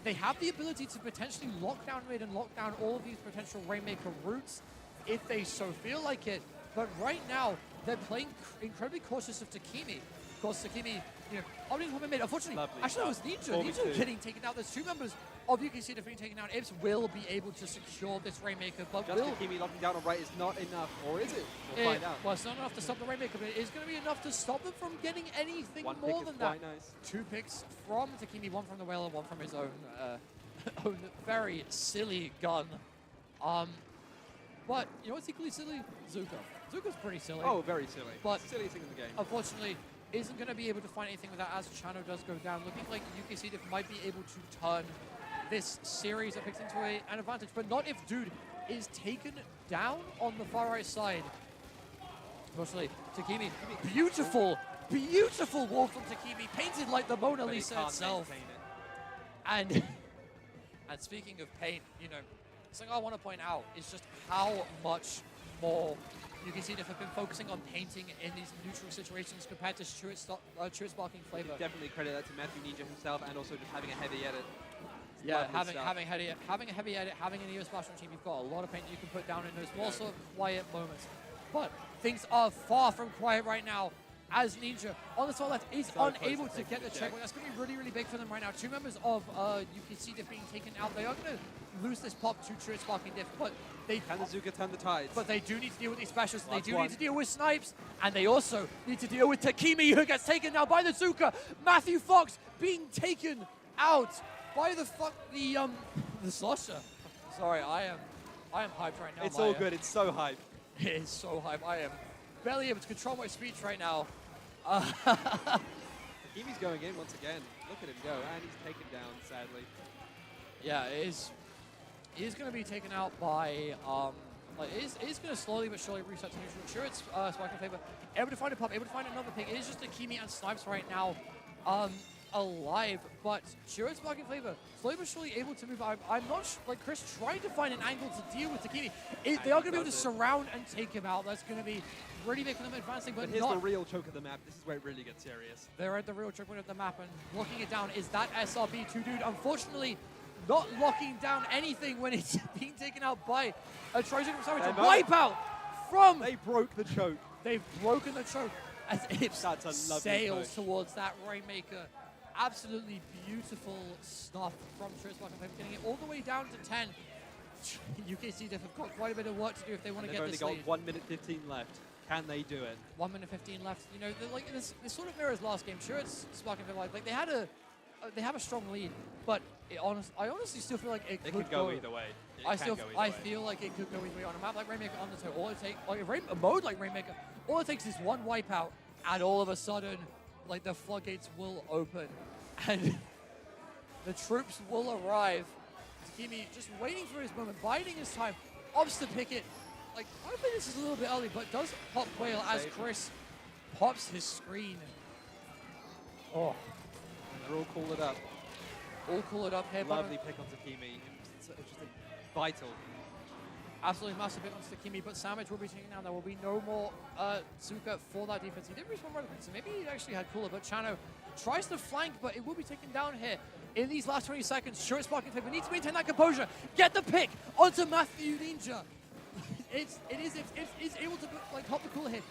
They have the ability to potentially lock down mid and lock down all of these potential Rainmaker routes if they so feel like it. But right now, they're playing incredibly cautious of Takimi. Of course, Takimi You know, Omni's have been made. Unfortunately, Lovely actually, it was stuff. Ninja. Ninja 4v2. getting taken out. There's two members of UKC being taken out. Ibs will be able to secure this Rainmaker, but Just Takimi locking down on right is not enough, or is it? We'll find out. Well, it's not enough to stop the Rainmaker, but it is going to be enough to stop them from getting anything One more pick than is that. quite nice. 2 picks from Takimi, 1 from the Whaler, 1 from his own, own very silly gun. But you know what's equally silly? Zuka. Zuka's pretty silly. Oh, very silly. But silliest thing in the game. unfortunately, isn't going to be able to find anything with that as Chano does go down. Looking like UKC Diff might be able to turn this series of picks into an advantage, but not if Dude is taken down on the far right side. Unfortunately, Takimi, beautiful, beautiful wall from Takimi, painted like the Mona But he Lisa can't itself. maintain it. And speaking of paint, you know, something I want to point out is just how much more you can see Diff have been focusing on painting in these neutral situations compared to Stuart's Sparking Flavor. Definitely credit that to Matthew Ninja himself and also just having a heavy edit. Yeah, Lovely having stuff. a heavy edit, having an EOS Splatoon team, you've got a lot of paint that you can put down in those more sort of quiet moments. But things are far from quiet right now, as Ninja on the top left is So unable close to to get the taking the checkpoint. That's going to be really, really big for them right now. 2 members of UKC Diff being taken out. They are going to lose this pop to True Sparking Diff, but they Can the Zuka turn the tides? But they do need to deal with these specials. Last They do one. need to deal with snipes, and they also need to deal with Takimi, who gets taken now by the Zuka. Matthew Fox being taken out by the Slosher. Sorry, I am hyped right now. It's all good. It's so hype. It is so hype. I am barely able to control my speech right now. Takimi's going in once again. Look at him go, and he's taken down, sadly. Yeah, it is. He is going to be taken out by. It is going to slowly but surely reset to neutral. Sure, it's Sparking Flavor. Able to find a pop, able to find another pick. It is just Takimi and Snipes right now alive, but sure, it's Sparking Flavor. Slowly but surely able to move. I'm not like Chris trying to find an angle to deal with Takimi. They are going to be able to surround and take him out. That's going to be really big for them advancing, but here's not. the real choke of the map. This is where it really gets serious. They're at the real choke point of the map, and locking it down is that SRB2 dude. Unfortunately, not locking down anything when it's being taken out by a Trojan from Savage. A wipeout from. They broke the choke. They've broken the choke as Ips That's a lovely sails push. towards that Rainmaker. Absolutely beautiful stuff from True Sparking Flavor, getting it all the way down to 10. UKC Diff have got quite a bit of work to do if they want to get this They've only lead. got 1 minute 15 left. Can they do it? 1 minute 15 left. You know, like this sort of mirrors last game. Sure, it's Sparking Flavor. Like they have a strong lead, but I honestly still feel like it It could could go either way. It I can go either way. feel like it could go either way on a map like Rainmaker on the toe. All it takes, like a mode like Rainmaker, all it takes is one wipeout, and all of a sudden, like the floodgates will open, and the troops will arrive. Takimi just waiting for his moment, biding his time, opts to pick it. Like I think this is a little bit early, but does pop Whale as Chris pops his screen. Oh, They're all call it up. all cool it up here. Lovely pick on Takimi. It's just vital. Absolutely massive hit on Takimi, but Savage will be taken down. There will be no more Zuka for that defense. He did respawn right so maybe he actually had cooler, but Chano tries to flank, but it will be taken down here in these last 20 seconds. Sure, Sparking Flavor needs to maintain that composure. Get the pick onto Matthew Ninja. It's able to like hop the cooler hit.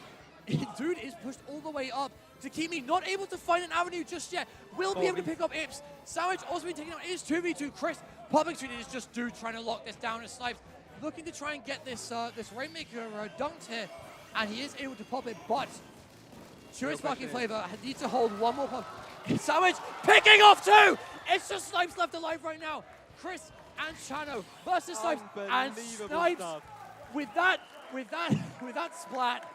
Dude is pushed all the way up. Takimi not able to find an avenue just yet. Will be able to pick up Ips. Savage also being taken out. It is 2v2. Chris popping screen. It is just Dude trying to lock this down and Snipes looking to try and get this this Rainmaker dunked here, and he is able to pop it, but Sure Sparking Flavor needs to hold one more pop. Savage picking off 2! It's just Snipes left alive right now. Chris and Chano versus Snipes, and Snipes stuff. with that splat.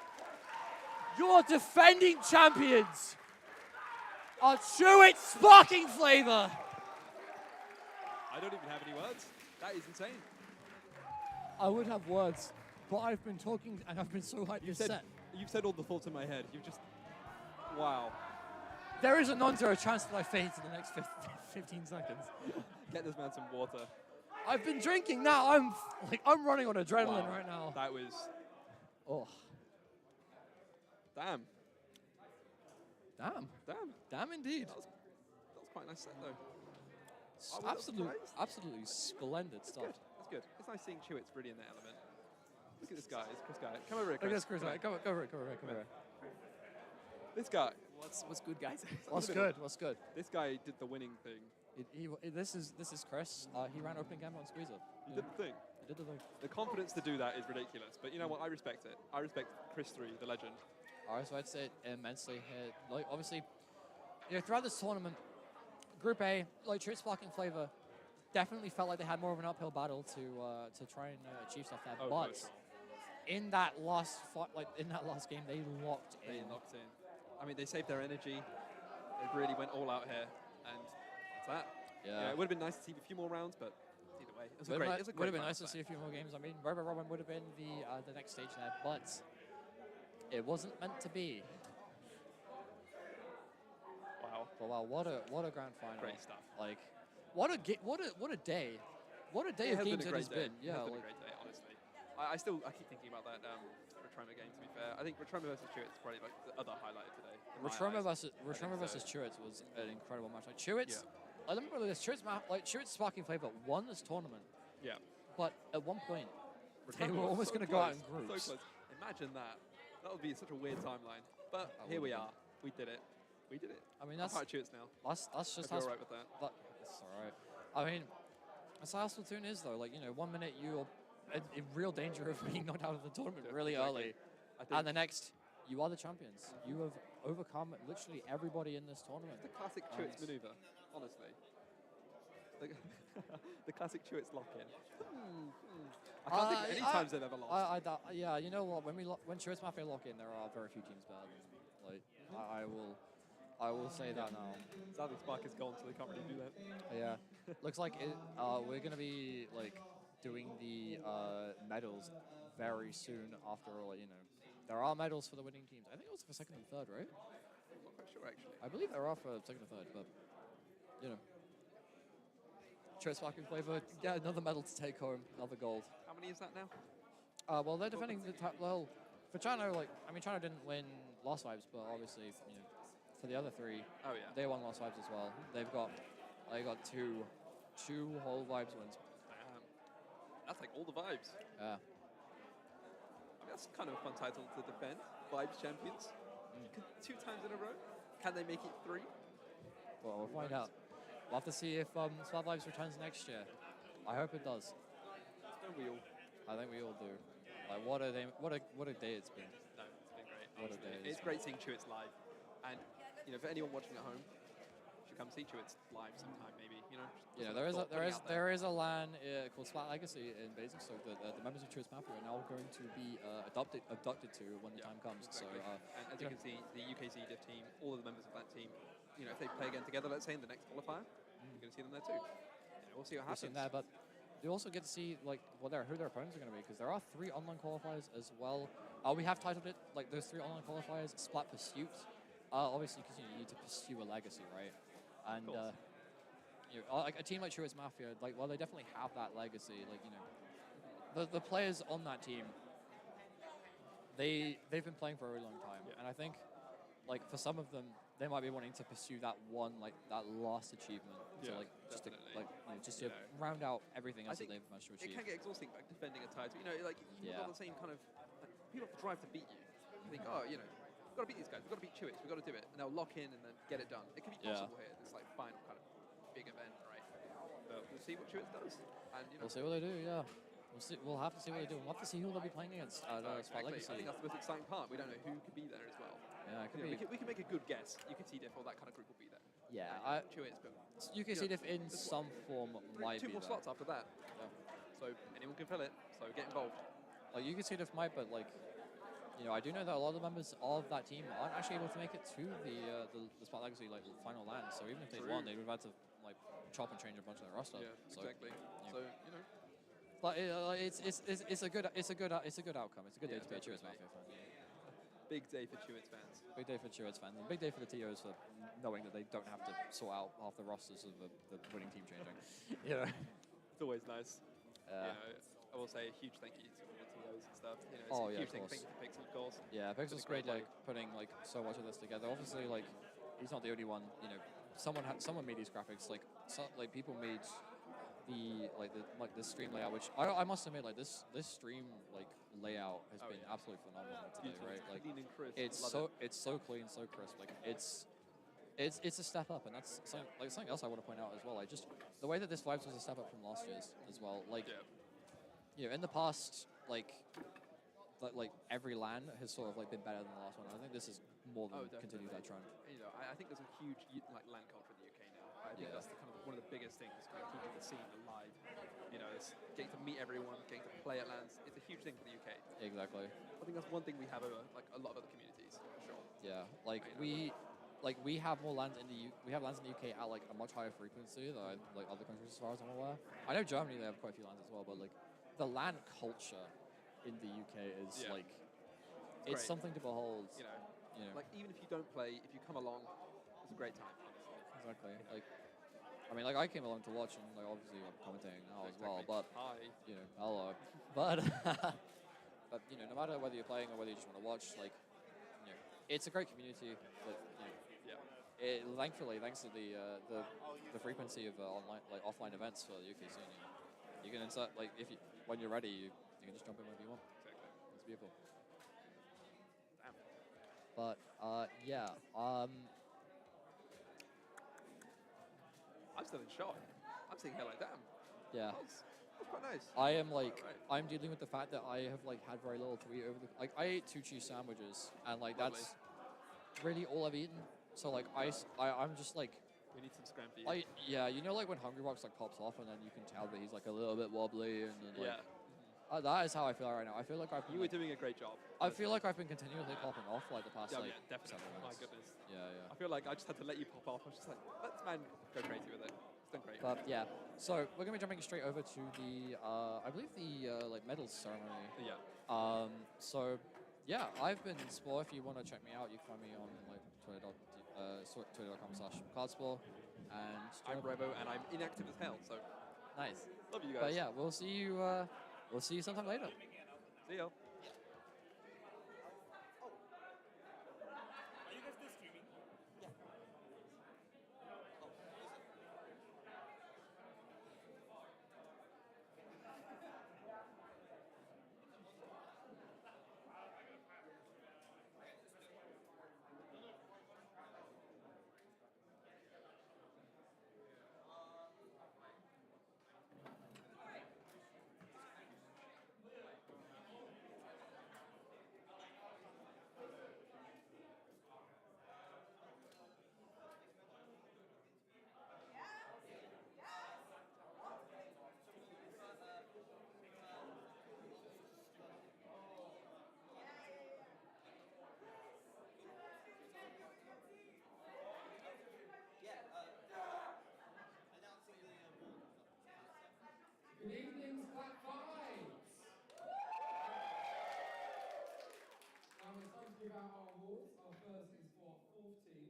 Your defending champions are Chewit Sparking Flavor. I don't even have any words. That is insane. I would have words, but I've been talking and I've been so hyped this set. You've said all the thoughts in my head. You've just, wow. There is a non-zero chance that I fade in the next 15 seconds. Get this man some water. I've been drinking now. I'm running on adrenaline right now. That was. Oh. Damn. Damn. Damn. Damn indeed. That was quite a nice set though. Absolutely splendid stuff. That's good. It's nice seeing Chewit's really in that element. Look at this guy. It's Chris guy. Come over here, Look Chris. at this Chris. Come over here. This guy. What's good, guys? What's good? What's good? This guy did the winning thing. This is Chris. He ran opening game on Squeezer. He did the thing. He did the thing. The confidence to do that is ridiculous. But you know what? I respect it. I respect Chris 3, the legend. I respect it immensely here. Like obviously, throughout this tournament, Group A, like Church Sparking Flavor, definitely felt like they had more of an uphill battle to try and achieve stuff there. Oh, but for sure. in that last game, they locked in. They locked in. I mean, they saved their energy. They really went all out here, and that's that. Yeah. It would have been nice to see a few more rounds, but either way, it was a great. It was a great would have been round nice to see a few more games. I mean, Robo Robin would have been the next stage there, but it wasn't meant to be. Wow. But wow, what a grand final! Great stuff. Like, what a day! What a day of games it has been. Yeah, it has been a great day, honestly. I keep thinking about that Retroma game. To be fair, I think Retroma versus Chewits is probably like the other highlight of today. Retroma versus Chewits was an incredible match. Like Chewits, I remember this Chewits Sparking Flavor won this tournament. Yeah. But at one point, they Retroma were was almost so going to go out in close, groups. So close. Imagine that. That would be such a weird timeline. But here we are. We did it. We did it. I mean, I'm that's part of Chewits now. That's just Hope you're alright with that. It's alright. I mean, that's how Splatoon is though. Like 1 minute you're in real danger of being knocked out of the tournament really early, and the next you are the champions. You have overcome literally everybody in this tournament. The classic Chewits maneuver, honestly. The classic Chewits lock-in. I can't think of any times they've ever lost. Yeah, you know what? When Chewits Mafia lock in, there are very few teams better than them. Like I will say that now. Sadly, Spark is gone, so they can't really do that. Yeah, looks like we're gonna be like doing the medals very soon. After all, there are medals for the winning teams. I think it was for second and third, right? I'm not quite sure actually. I believe there are for second and third, but Church Sparking Flavor, yeah, another medal to take home, another gold. How many is that now? Well, they're defending for China. China didn't win Lost Vibes, but obviously, for the other three, they won Lost Vibes as well. They got two whole Vibes wins. That's like all the Vibes. Yeah. I mean, that's kind of a fun title to defend. Vibes champions. 2 times in a row. Can they make it 3? Well, we'll find out. We'll have to see if Splat Vibes returns next year. I hope it does. Don't we all? I think we all do. Like, what a day it's been. No, it's been great. What a day. It's great seeing Chewits live, and for anyone watching at home, you should come see Chewits live sometime, maybe. There is a LAN called Splat Legacy in Basingstoke that the members of Chewits Mafia are now going to be abducted to when the time comes. Exactly. So, and as you can see, the UKC div team, all of the members of that team, if they play again together, let's say in the next qualifier, you're going to see them there too. We'll see what happens. There, but you also get to see who their opponents are going to be, because there are 3 online qualifiers as well. We have titled it those 3 online qualifiers Splat Pursuit. Obviously, because you need to pursue a legacy, right? And a team like Chewits Mafia, while they definitely have that legacy, the players on that team, they've been playing for a really long time, and I think for some of them, they might be wanting to pursue that one, that last achievement. Just to round out everything else that they've managed to achieve. It can get exhausting back defending a title. You've got the same kind of people have to drive to beat you. You think, we've got to beat these guys. We've got to beat Chewits. We've got to do it, and they'll lock in and then get it done. It can be possible here. This final kind of big event, right? But we'll see what Chewits does. And we'll see what they do. Yeah. We'll have to see what they do. We'll have to see who they'll be playing against at Splat Legacy. I think that's the most exciting part. We don't know who could be there as well. Yeah, it could be. We can make a good guess. You can see if all that kind of group will be there. Yeah, Chewits, but you can see if in some form might be 2 more there. slots after that. Yeah. So anyone can fill it. So get involved. You can see if might, but I do know that a lot of the members of that team aren't actually able to make it to the Splat Legacy final LAN. So even if they won, they would have had to chop and change a bunch of their roster. Yeah, exactly. So But it's a good outcome. It's a good day to be a Chewits Mafia fan. Big day for Chewits fans. Big day for Chewits fans. And big day for the TOs for knowing that they don't have to sort out half the rosters of the winning team changing. It's always nice. I will say a huge thank you to all the TOs and stuff. It's a huge thing. Thank you for Pixel, of course. Yeah, Pixel's great, putting so much of this together. Obviously, he's not the only one. Someone made these graphics. People made the stream layout, which I must admit, like this stream like layout has been absolutely phenomenal today, right? Like clean and crisp. it's so clean, so crisp. Like it's a step up, and that's something else I want to point out as well. Like just the way that this Vibes was a step up from last year's as well. Like you know, in the past, like every LAN has sort of like been better than the last one. I think this is more than continued that trend. You know, I think there's a huge like LAN culture in the UK now. I think that's one of the biggest things, kind of keeping the scene alive. You know, it's getting to meet everyone, getting to play at LANs. It's a huge thing for the UK. Exactly. I think that's one thing we have over like a lot of other communities, for sure. Yeah, like we have more LANs in we have LANs in the UK at like a much higher frequency than like other countries as far as I'm aware. I know Germany, they have quite a few LANs as well, but like the LAN culture in the UK is like it's great. something to behold. You know, like even if you don't play, if you come along, it's a great time. Honestly. Exactly. You know. Like, I mean, like I came along to watch, and like obviously I'm commentating now as well. But you know, hello. But but you know, no matter whether you're playing or whether you just want to watch, like you know, it's a great community. But you know, thankfully, thanks to the frequency of offline events for the UK scene, you can insert like when you're ready, you can just jump in whenever you want. Exactly. It's beautiful. Damn. But yeah. I'm still in shock. I'm sitting here like, damn. Yeah. That's quite nice. I am like, I'm dealing with the fact that I have like had very little to eat over the, like I ate 2 cheese sandwiches and like that's really all I've eaten. So like I'm just like. We need some scram for you. Yeah, you know like when Hungry Box like pops off and then you can tell that he's like a little bit wobbly and then like. That is how I feel right now. I feel like You were doing a great job. I feel like I've been continually popping off like the past like definitely. 7 months. My goodness. Yeah. I feel like I just had to let you pop off. I was just like, let this man go crazy with it. It's done great. But yeah, so we're gonna be jumping straight over to the I believe the like medals ceremony. Yeah. So yeah, I've been Spore. If you want to check me out, you can find me on like twitter.com/cardspore. And I'm Brevo, and I'm inactive as hell. So nice. Love you guys. But yeah, we'll see you sometime later. See ya. Are you guys still streaming? Yeah. Good evening, Splat Vibes. Now it's time to give out our awards. Our first is for our 4th team.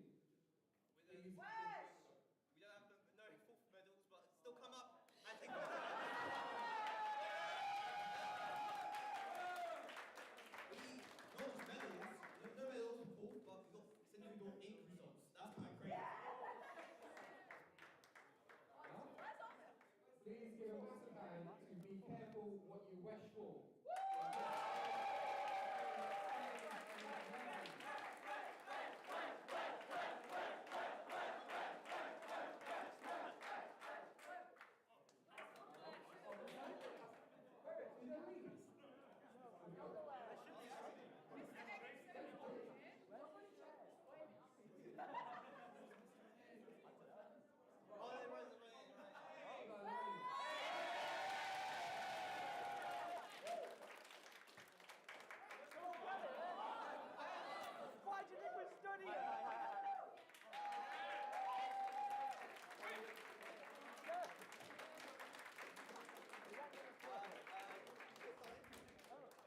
Please. We don't have no 4th medals, but still come up and take them. Not just medals, no medals for 4th, but we got individual 8 results. That's kind of crazy. Please give a massive hand to Be Careful What You Wish For. Why do you think we're studying?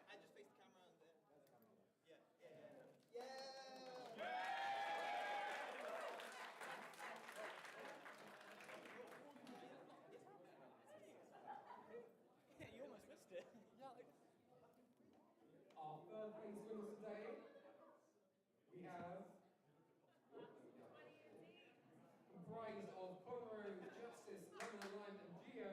And just face the camera and yeah. You almost missed it. Our third place winners today, we have comprised of Conroe, Justice, Lemon and Lime, and Geo.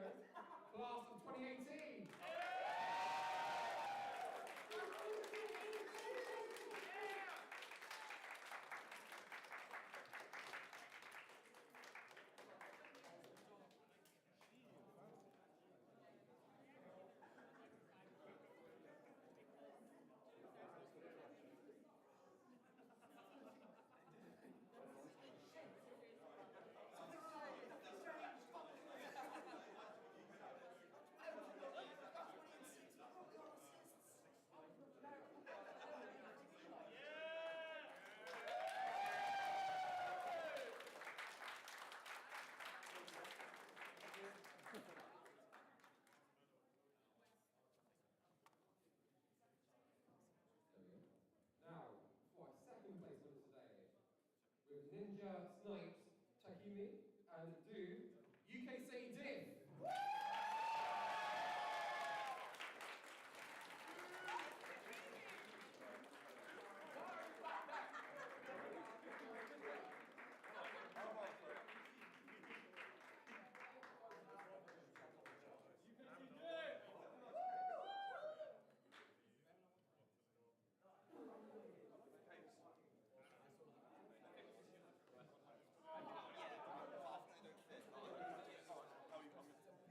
Ninja Snipes Takumi, and do UKC Diff.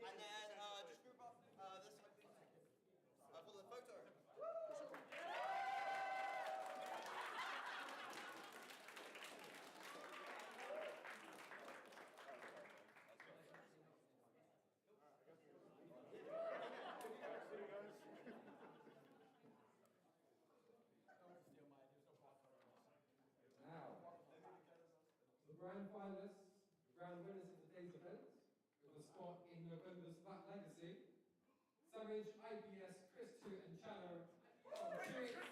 And then just group up this side, please. For the photo. Now, the grand finalists, the grand winners of today's event, with a spot in November's Splat Legacy, Savage, IPS, Chris 2, and Chano from Chewits.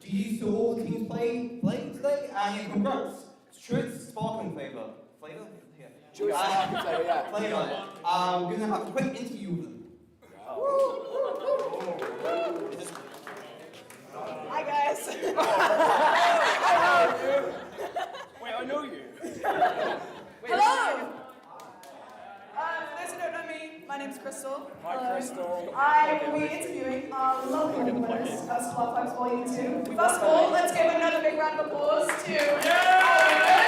GG's to all the teams playing today, and congrats. Chewits Sparkling Flavor. Flavor? Yeah. Chewits Sparkling Flavor, yeah. Flavor. We're going to have a quick interview with them. Hi guys. Wait, I know you. Hello. For those who don't know me, my name's Crystal. Hi, Crystal. I will be interviewing our lovely winners of Splat Vibes Volume 2. First of all, let's give another big round of applause to our winners.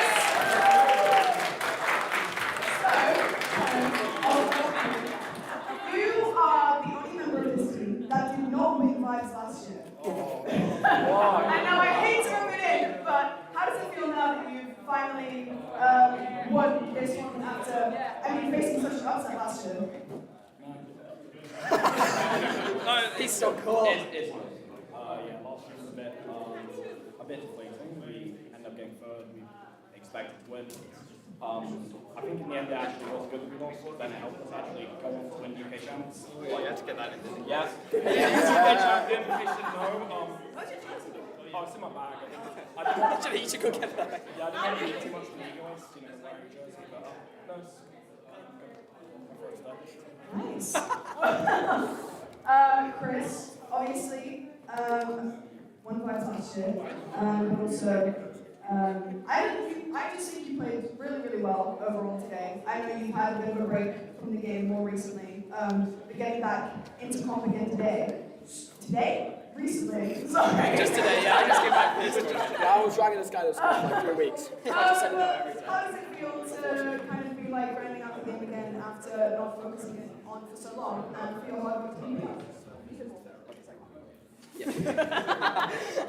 You are the only member of this team that did not win Vibes last year. I know I hate to rub it in, but how does it feel now that you've finally won this one after, facing such an upset last year? No, he's so cool. It's yeah, last year was a bit deflating. We ended up getting third. We expected to win. I think in the end it actually was good that we lost. Then it helped us actually go on to win UK champs. Well, you had to get that in, didn't you? Yeah. UK champion. They should know. Oh, it's in my bag. I didn't want to. You should go get that. Yeah, I didn't want to be too much legalist, wearing a jersey, but no, it's my first Nice. Chris, obviously, won Vibes last year, but also, I just think you played really, really well overall today. I know you've had a bit of a break from the game more recently, but getting back into comp again today. Recently? Sorry. Just today, yeah. I just came back from this. Yeah, I was dragging this guy to school for like 3 weeks. How does it feel to kind of be like grinding out the game again after not focusing it on for so long and feel hard to keep up?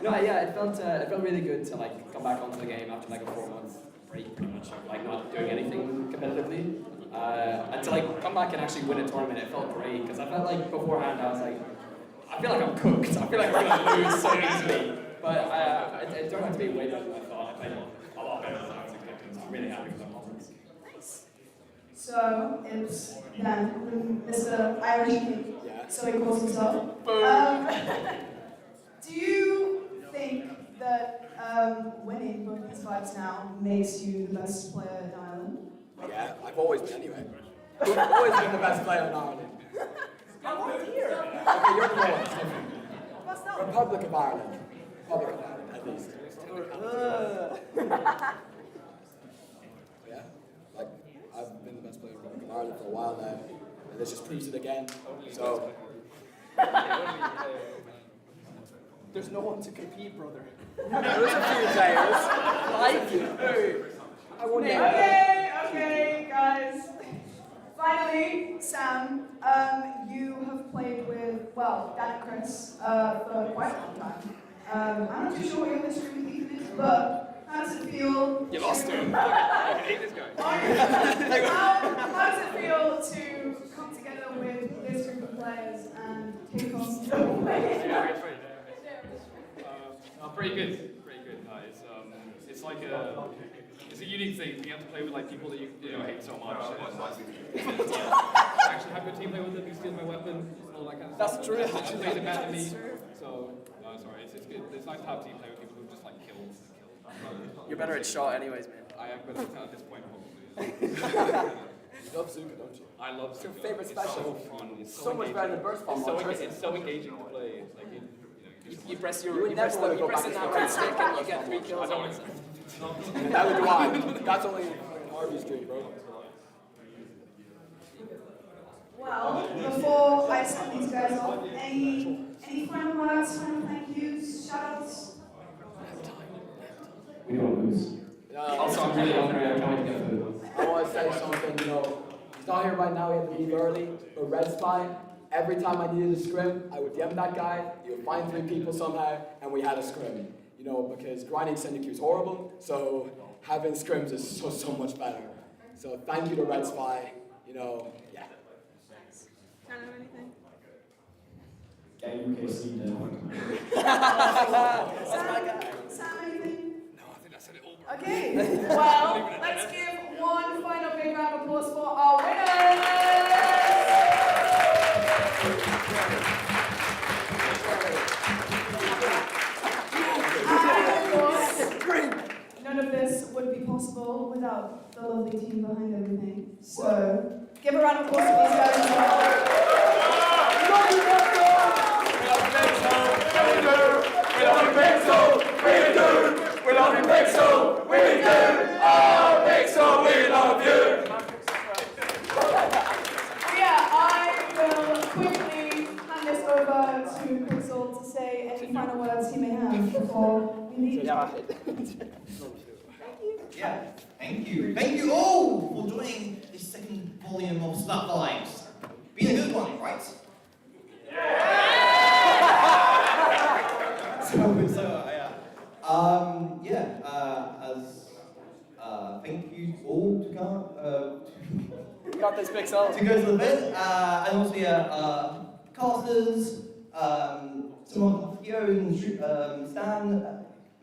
No, yeah, it felt really good to like come back onto the game after like a 4-month break, pretty much, of like not doing anything competitively. And to like come back and actually win a tournament, it felt great because I felt like beforehand I was like, I feel like I'm cooked. I feel like we're gonna lose so easily. But it turned out to be way better than I thought. I played a lot better than I was expecting. So I'm really happy with that performance. Nice. So it's then Mr. Irish King. Yeah. So he calls himself. Do you think that winning both these fights now makes you the best player in Ireland? Yeah, I've always been anyway. I've always been the best player in Ireland. I'm here. Okay, you're the North. Republic of Ireland. Republic of Ireland, at least. Yeah, like, I've been the best player in Republic of Ireland for a while now, and this just proves it again. So, there's no one to compete, brother. There's a few players like you. I won't name them. Okay, guys. Finally, Sam, you have played with, Dan and Chris for quite a long time. I'm not too sure what your history with Ethan is, but how does it feel? You lost him. I hate this guy. How does it feel to come together with this group of players and take on the Pretty good. It's like it's a unique thing. You have to play with like people that you hate so much. Actually have your team play with them. You steal my weapon. All that kind of stuff. That's true. Actually, play the bad me. So sorry. It's good. It's nice to have team play with people who just like kill. You're better at shot, anyways, man. I am better at this point, probably. You love Zuma, don't you? I love It's your Zuma. favorite It's special. so fun. It's So much better than burst bomb. It's so engaging to play. It's like you press your you press the red stick and you get 3 kills. I don't Neither do I. That's only Harvey's dream, bro. Well, before I send these guys off, any final words, final thank yous, shoutouts? We don't lose. Also, I'm really hungry. I can't wait to get food. I want to say something, he's not here right now, he had to leave early, but Red Spy, every time I needed a scrim, I would DM that guy, he would find 3 people somehow, and we had a scrim. Because grinding send queue is horrible, so having scrims is so much better. So thank you to Red Spy, yeah. Can't have anything? Get UKC down. Sam, anything? No, I think I said it all. Okay, well, let's give one final big round of applause for our winners! None of this would be possible without the lovely team behind everything. So, give a round of applause to these guys as well. I will quickly hand this over to Pixel to say any final words he may have before we leave. Yeah, thank you. Thank you all for joining this second volume of Splat Vibes. Been a good one, right? Thank you all to come. Got this, Pixel. To go to the event, and also casters, some of Theo and Stan,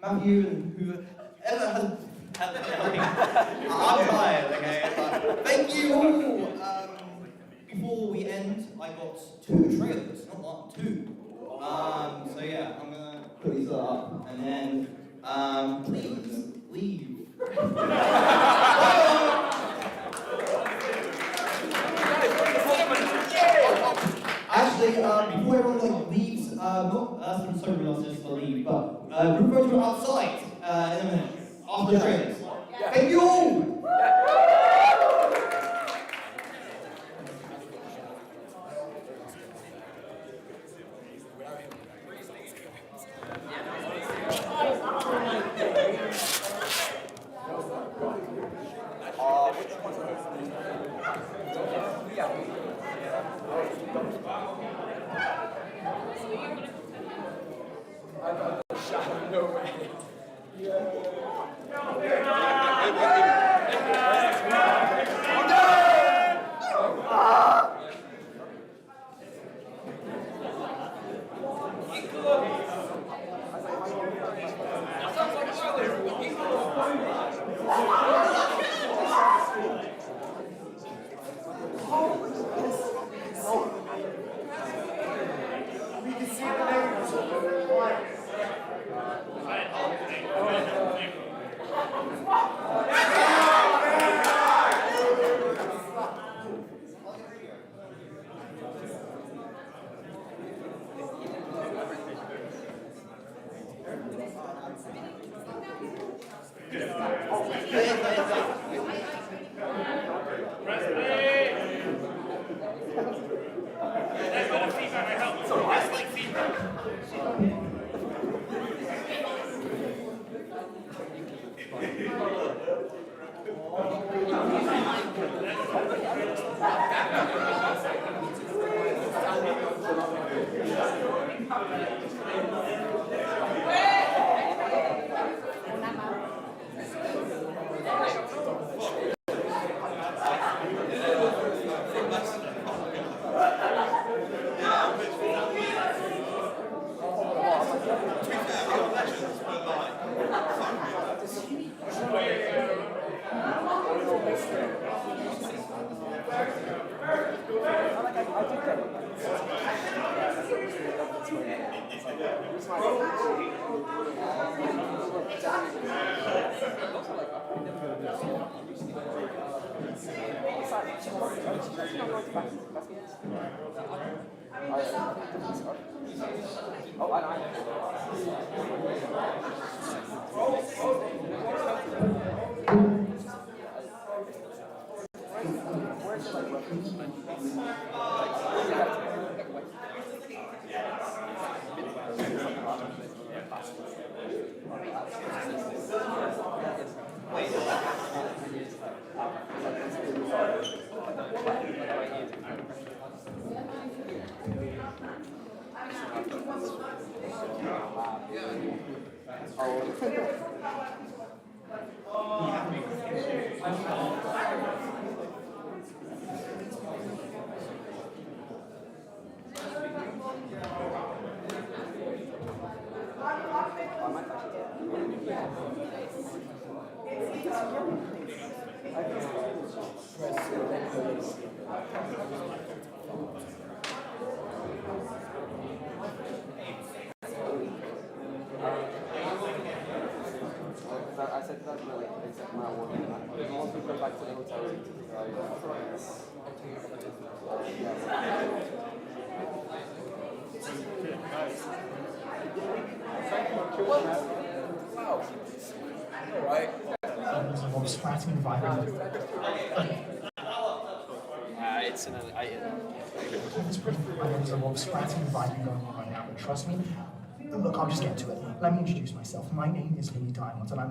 Matthew, and whoever has. I'm tired, okay? Thank you all. Before we end, I got 2 trailers, not 1, 2. So yeah, I'm gonna put these up, and then please leave. Actually, before everyone leaves, sorry, we lost just to leave, but group photo outside in a minute after the trailers. Thank you all. No way. We can see the names. Wait! I said that really, except my work. I also go back to the hotel. Wow. Alright. Splatting Vibes. It's an There's a lot of splatting Vibes going on right now, but trust me. Look, I'll just get to it. Let me introduce myself. My name is Louis Diamonds, and I'm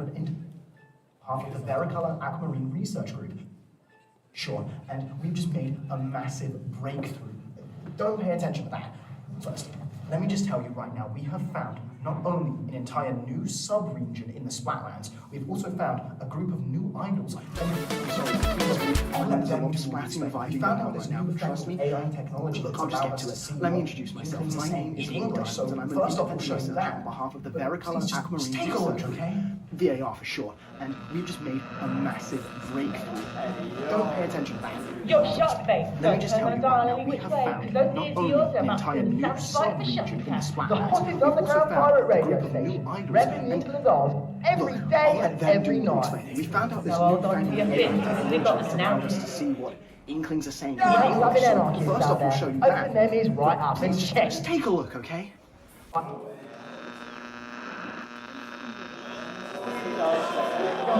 part of the Varicolour Aquamarine Research Group. Sure, and we've just made a massive breakthrough. Don't pay attention to that. First, let me just tell you right now, we have found not only an entire new sub-region in the Splatlands, we've also found a group of new idols. We found out this new trust me AI technology. Look, I'll just get to it. Let me introduce myself. My name is English, so I'm first off, I'll show you that on behalf of the Varicolour Aquamarine Research Group. Okay? VAR for sure, and we've just made a massive breakthrough. Don't pay attention to that. Yo, Sharkbait, Let me just tell you right now, we have found not only an entire new sub-region in the Splatlands, we've also found a group of new idols, and every day and every night. We found out this new fangled AI We've got technology allowed us to see what Inklings are saying. First off, we'll show you that. Open them ears right up and check. Just take a look, okay?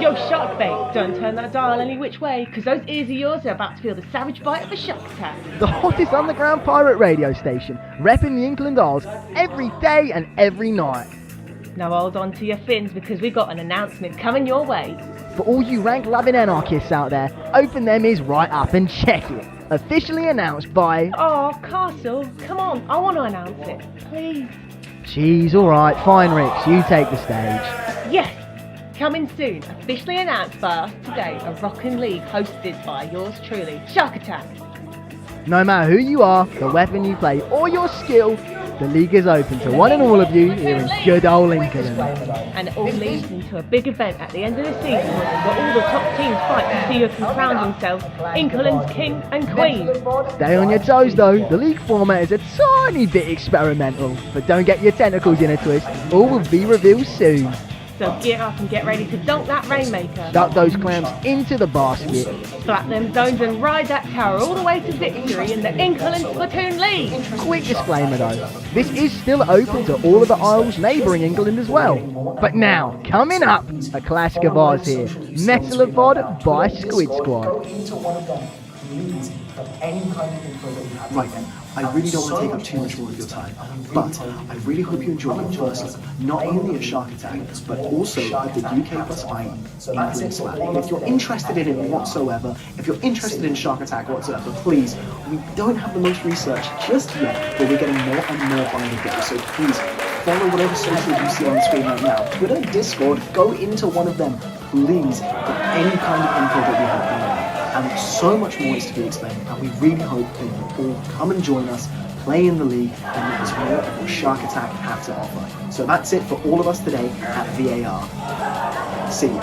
Yo, Sharkbait, don't turn that dial any which way, because those ears of yours are about to feel the savage bite of a shark attack. The hottest underground pirate radio station, repping the England Isles every day and every night. Now hold on to your fins, because we've got an announcement coming your way. For all you rank-loving anarchists out there, open them ears right up and check it. Officially announced by... Oh, Castle, come on, I want to announce it, please. Jeez, alright, fine Rix, you take the stage. Yes! Coming soon, officially announced by us today, a Rockin' League hosted by yours truly, Shark Attack. No matter who you are, the weapon you play, or your skill, the league is open to one and all of you here in good old Lincoln. And it all leads into a big event at the end of the season where all the top teams fight to see who can crown themselves England's king and queen. Stay on your toes though, the league format is a tiny bit experimental, but don't get your tentacles in a twist, all will be revealed soon. So gear up and get ready to dunk that Rainmaker. Duck those clams into the basket. Splat them zones and ride that tower all the way to victory in the England Splatoon League. Quick disclaimer though, this is still open to all of the Isles neighbouring England as well. But now, coming up, a classic of ours here, Metal of VOD by Squid Squad. Right then, I really don't want to take up too much more of your time, but I really hope you enjoy it firstly, not only a Shark Attack, but also at the UK plus IE England Splat. If you're interested in it whatsoever, if you're interested in Shark Attack whatsoever, please, we don't have the most research just yet, but we're getting more and more by the day, so please, follow whatever socials you see on the screen right now. Twitter, Discord, go into one of them, please, for any kind of info that we have going on. And so much more is to be explained, and we really hope that you all come and join us, play in the league, and witness more of what Shark Attack have to offer. So that's it for all of us today at VAR. See you.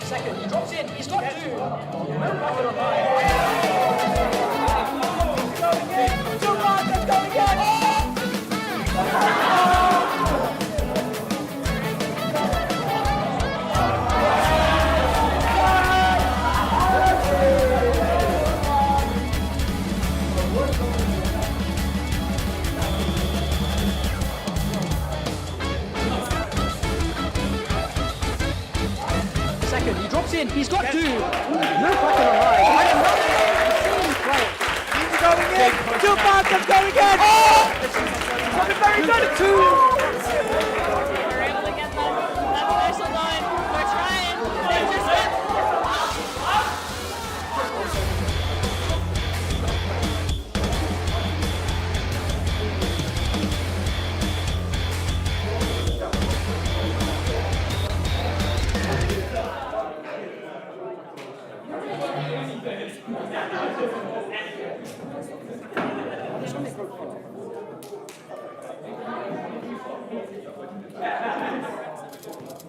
Second, he drops in, he's got two. No rocket online. Go again, two rockets, go again. Second, he drops in, he's got two. No fucking alive. And another insane play. He's going in. Two markers going again. Something very good at two. We're able to get that whistle going. We're trying. They just get.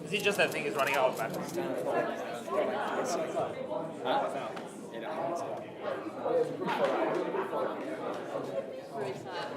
Is it just that thing is running out of battery? Very sad.